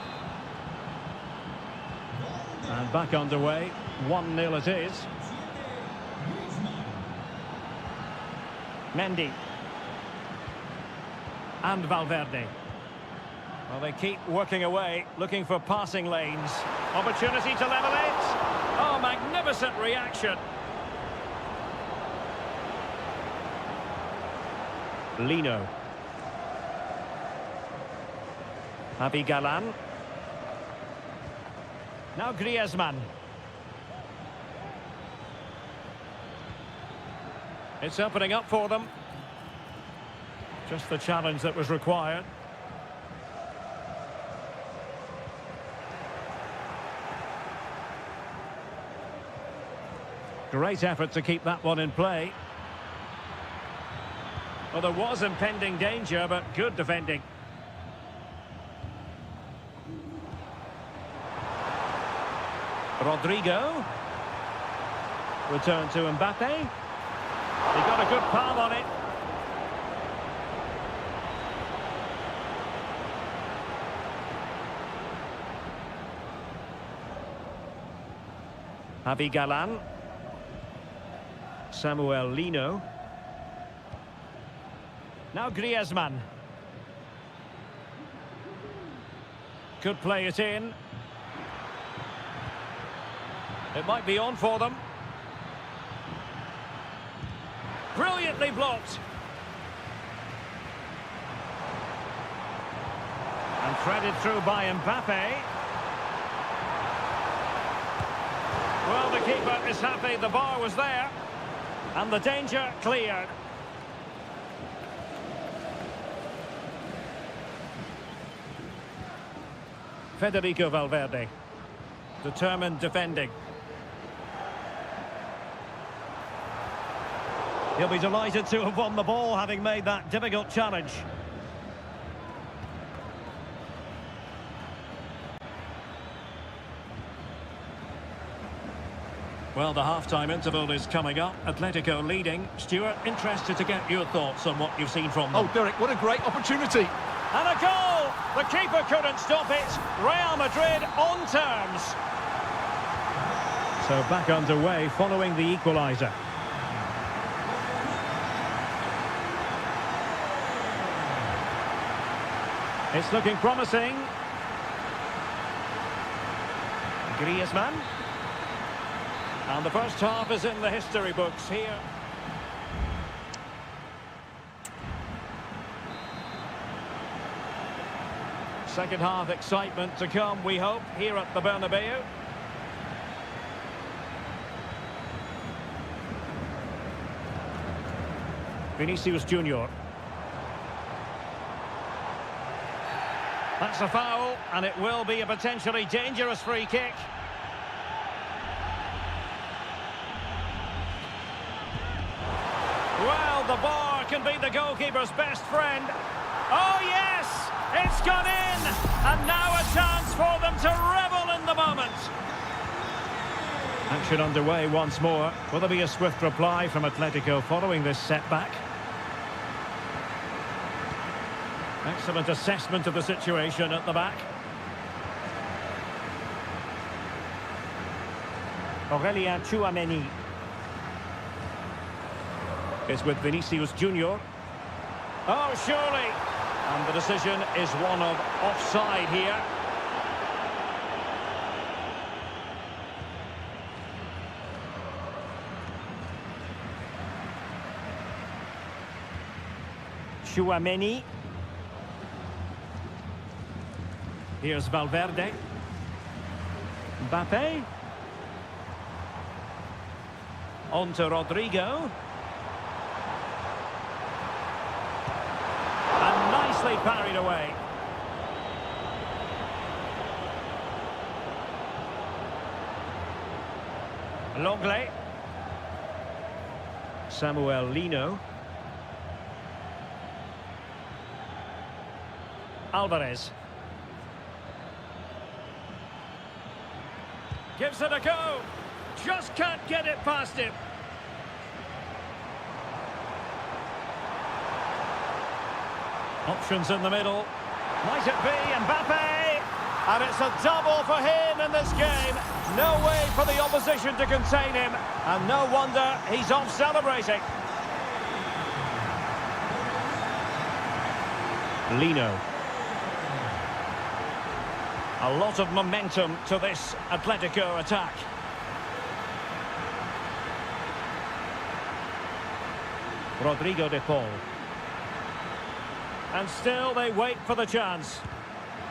And back underway. 1-0 it is. Mendy. And Valverde. Well, they keep working away, looking for passing lanes. Opportunity to level it. Oh, magnificent reaction. Lino. Javi Galan. Now Griezmann. It's opening up for them. Just the challenge that was required. Great effort to keep that one in play. Well, there was impending danger, but good defending. Rodrigo. Return to Mbappe. He got a good palm on it. Javi Galan. Samuel Lino. Now Griezmann. Could play it in. It might be on for them. Brilliantly blocked. And threaded through by Mbappe. Well, the keeper is happy the bar was there. And the danger cleared. Federico Valverde. Determined defending. He'll be delighted to have won the ball, having made that difficult challenge. Well, the half-time interval is coming up. Atletico leading. Stuart, interested to get your thoughts on what you've seen from them.
Oh, Derek, what a great opportunity.
And a goal! The keeper couldn't stop it. Real Madrid on terms. So back underway following the equaliser. It's looking promising. Griezmann. And the first half is in the history books here. Second half excitement to come, we hope, here at the Bernabeu. Vinicius Junior. That's a foul, and it will be a potentially dangerous free kick. Well, the bar can be the goalkeeper's best friend. Oh, yes! It's gone in! And now a chance for them to revel in the moment. Action underway once more. Will there be a swift reply from Atletico following this setback? Excellent assessment of the situation at the back. Aurélien Tchouameni is with Vinicius Junior. Oh, surely! And the decision is one of offside here. Tchouameni. Here's Valverde. Mbappe. On to Rodrigo. And nicely parried away. Longley. Samuel Lino. Alvarez. Gives it a go. Just can't get it past him. Options in the middle. Might it be Mbappe? And it's a double for him in this game. No way for the opposition to contain him. And no wonder he's off celebrating. Lino. A lot of momentum to this Atletico attack. Rodrigo de Paul. And still they wait for the chance.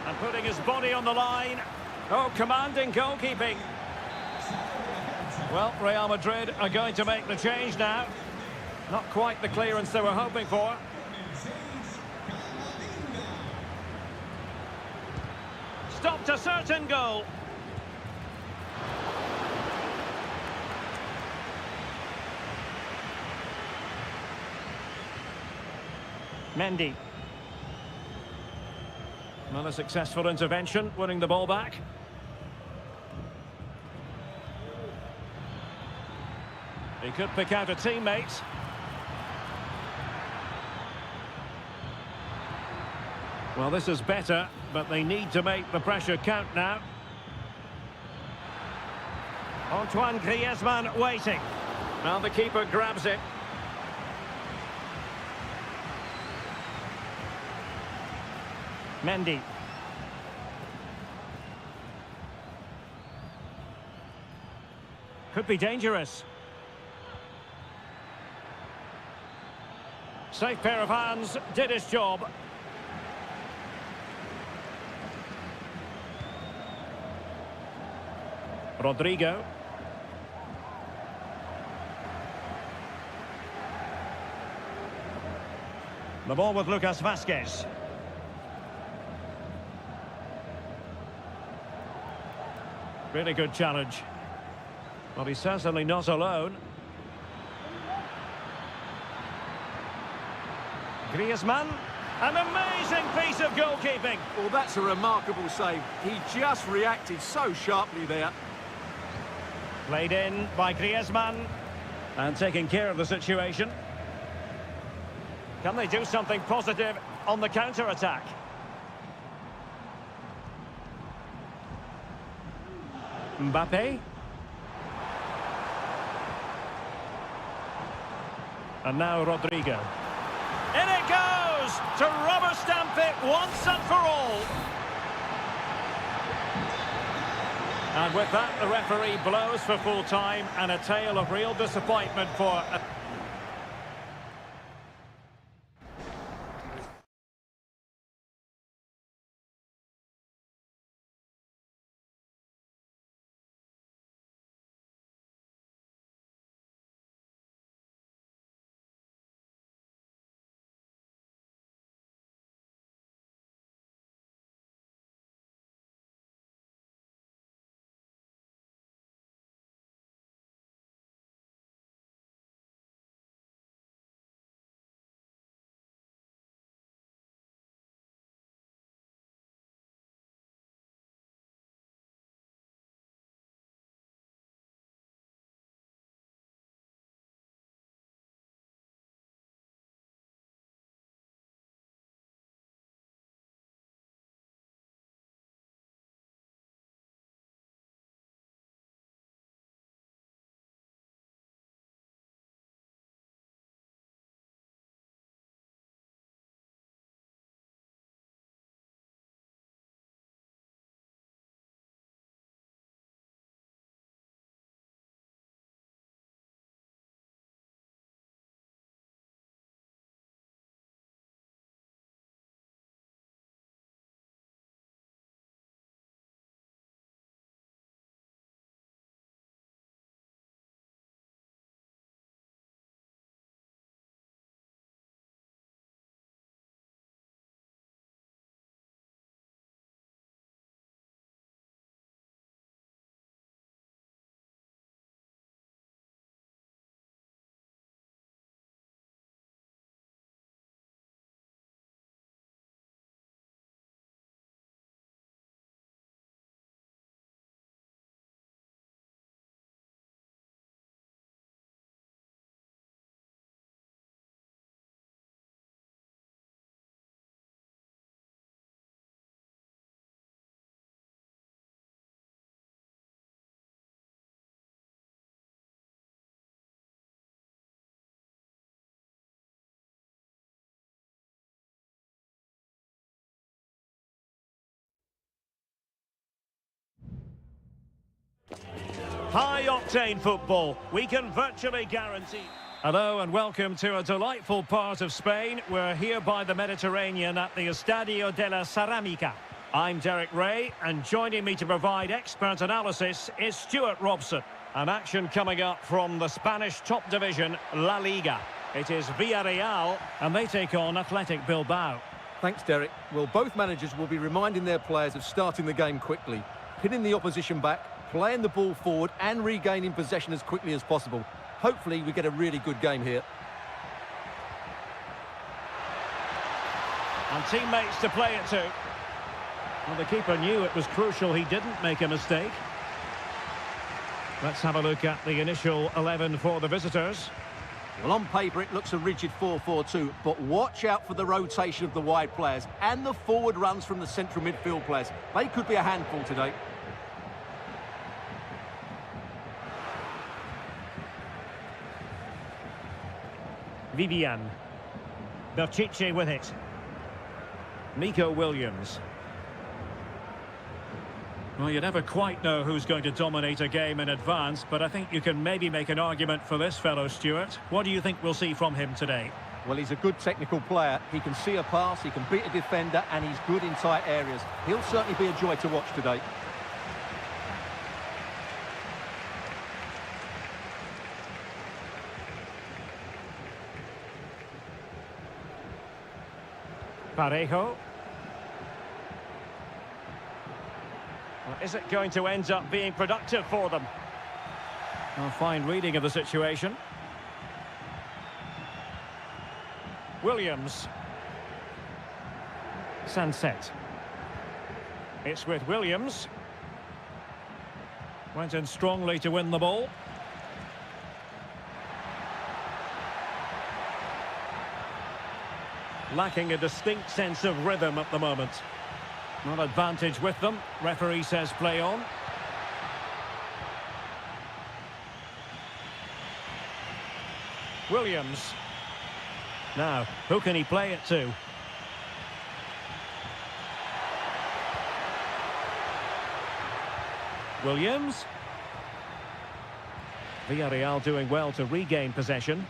And putting his body on the line. Oh, commanding goalkeeping. Well, Real Madrid are going to make the change now. Not quite the clearance they were hoping for. Stopped a certain goal. Mendy. Not a successful intervention, winning the ball back. He could pick out a teammate. Well, this is better, but they need to make the pressure count now. Antoine Griezmann waiting. And the keeper grabs it. Mendy. Could be dangerous. Safe pair of hands, did his job. Rodrigo. The ball with Lucas Vazquez. Really good challenge. Well, he's certainly not alone. Griezmann, an amazing piece of goalkeeping.
Well, that's a remarkable save. He just reacted so sharply there.
Played in by Griezmann and taking care of the situation. Can they do something positive on the counter-attack? Mbappe. And now Rodrigo. In it goes to rubber stamp it once and for all. And with that, the referee blows for full time, and a tale of real disappointment for... High-octane football, we can virtually guarantee... Hello and welcome to a delightful part of Spain. We're here by the Mediterranean at the Estadio de la Ceramica. I'm Derek Ray, and joining me to provide expert analysis is Stuart Robson. An action coming up from the Spanish top division, La Liga. It is Villarreal, and they take on Athletic Bilbao.
Thanks, Derek. Well, both managers will be reminding their players of starting the game quickly, pinning the opposition back, playing the ball forward and regaining possession as quickly as possible. Hopefully we get a really good game here.
And teammates to play it to. Well, the keeper knew it was crucial he didn't make a mistake. Let's have a look at the initial 11 for the visitors.
Well, on paper it looks a rigid 4-4-2, but watch out for the rotation of the wide players and the forward runs from the central midfield players. They could be a handful today.
Vivian. Berchiche with it. Nico Williams. Well, you never quite know who's going to dominate a game in advance, but I think you can maybe make an argument for this fellow, Stuart. What do you think we'll see from him today?
Well, he's a good technical player. He can see a pass, he can beat a defender, and he's good in tight areas. He'll certainly be a joy to watch today.
Parejo. Well, is it going to end up being productive for them? A fine reading of the situation. Williams. Sunset. It's with Williams. Went in strongly to win the ball. Lacking a distinct sense of rhythm at the moment. Not advantage with them. Referee says play on. Williams. Now, who can he play it to? Williams. Villarreal doing well to regain possession.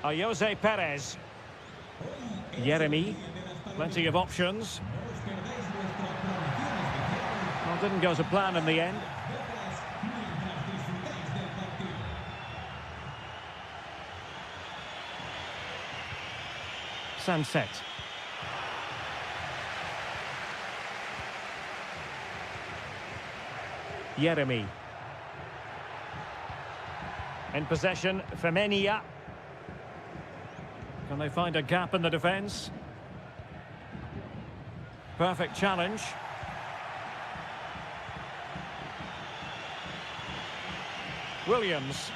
Jose Perez. Yeremy. Plenty of options. Well, didn't go to plan in the end. Sunset. Yeremy. In possession, Femenia. Can they find a gap in the defence? Perfect challenge. Williams.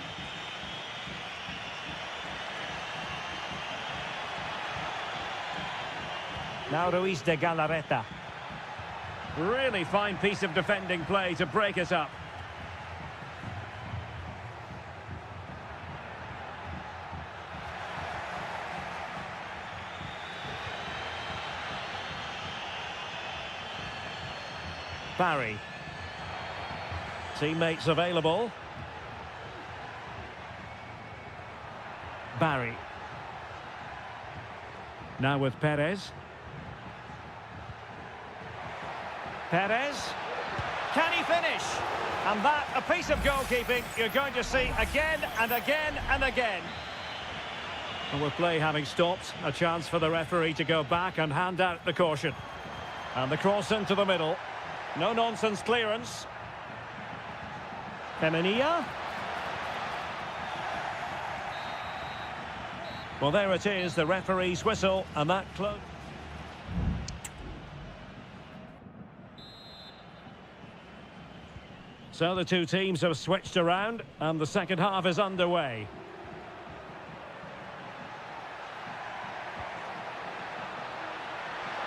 Now Ruiz de Galarreta. Really fine piece of defending play to break it up. Barry. Teammates available. Barry. Now with Perez. Perez. Can he finish? And that, a piece of goalkeeping you're going to see again and again and again. And with play having stopped, a chance for the referee to go back and hand out the caution. And the cross into the middle. No-nonsense clearance. Femenia. Well, there it is, the referee's whistle, and that close. So the two teams have switched around, and the second half is underway.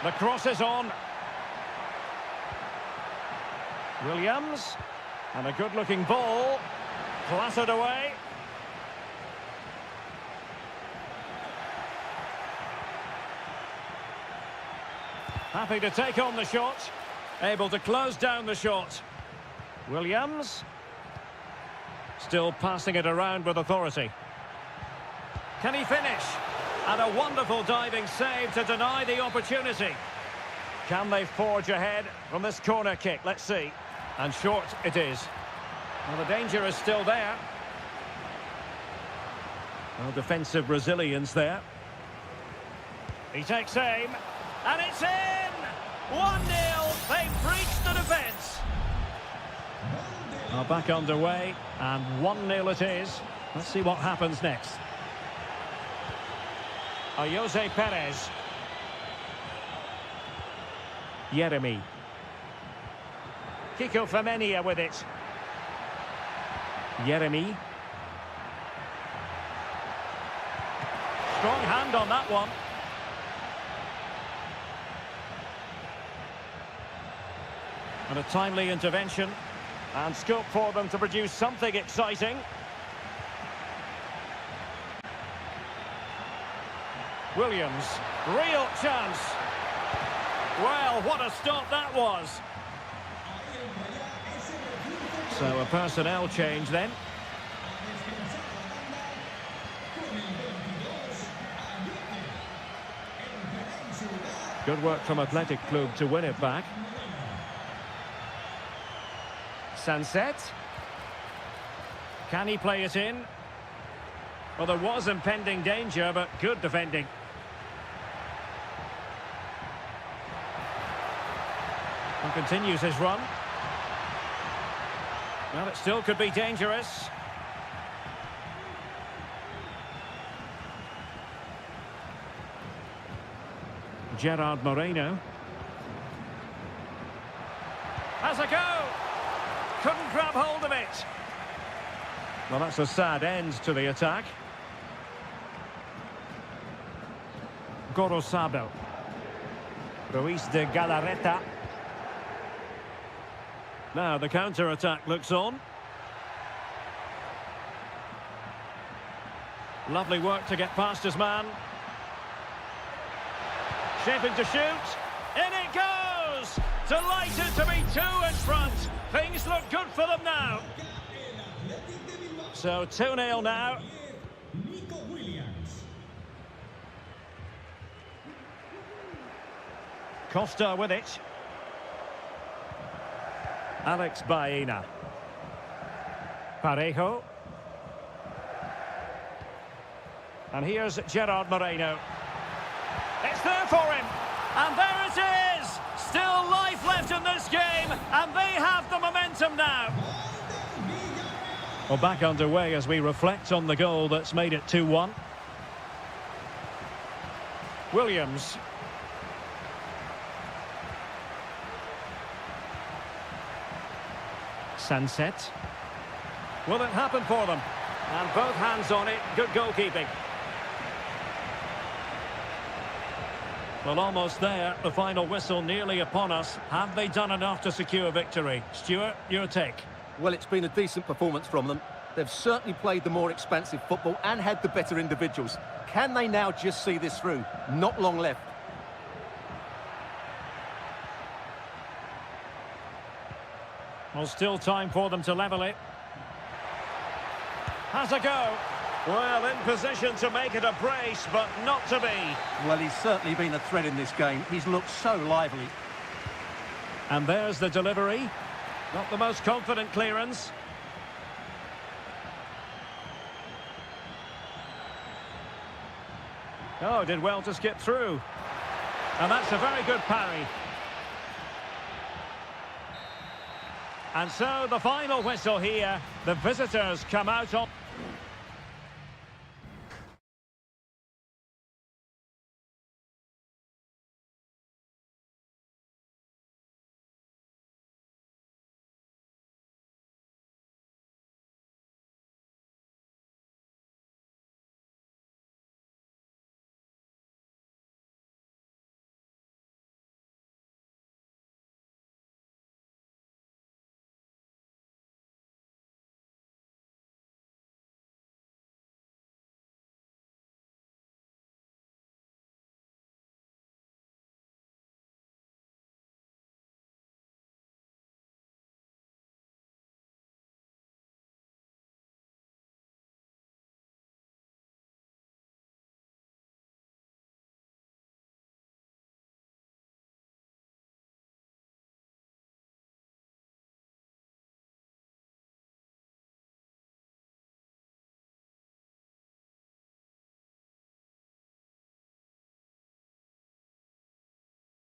The cross is on. Williams, and a good-looking ball, clattered away. Happy to take on the shot, able to close down the shot. Williams, still passing it around with authority. Can he finish? And a wonderful diving save to deny the opportunity. Can they forge ahead from this corner kick? Let's see. And short it is. Well, the danger is still there. Well, defensive resilience there. He takes aim, and it's in! 1-0, they've breached the defence. Well, back underway, and 1-0 it is. Let's see what happens next. Jose Perez. Yeremy. Kiko Femenia with it. Yeremy. Strong hand on that one. And a timely intervention. And scope for them to produce something exciting. Williams, real chance. Well, what a stop that was. So a personnel change then. Good work from Athletic Club to win it back. Sunset. Can he play it in? Well, there was impending danger, but good defending. And continues his run. Well, it still could be dangerous. Gerard Moreno. Has a go! Couldn't grab hold of it. Well, that's a sad end to the attack. Gorosabel. Ruiz de Galarreta. Now the counter-attack looks on. Lovely work to get past his man. Shaping to shoot. In it goes! Delighted to be 2 in front. Things look good for them now. So 2-0 now. Costa with it. Alex Baena. Parejo. And here's Gerard Moreno. It's there for him. And there it is. Still life left in this game. And they have the momentum now. Well, back underway as we reflect on the goal that's made it 2-1. Williams. Sunset. Will it happen for them? And both hands on it. Good goalkeeping. Well, almost there. The final whistle nearly upon us. Have they done enough to secure victory? Stuart, your take.
Well, it's been a decent performance from them. They've certainly played the more expansive football and had the better individuals. Can they now just see this through? Not long left.
Well, still time for them to level it. Has a go. Well, in position to make it a brace, but not to be.
Well, he's certainly been a threat in this game. He's looked so lively.
And there's the delivery. Not the most confident clearance. Oh, did well to skip through. And that's a very good parry. And so the final whistle here. The visitors come out on...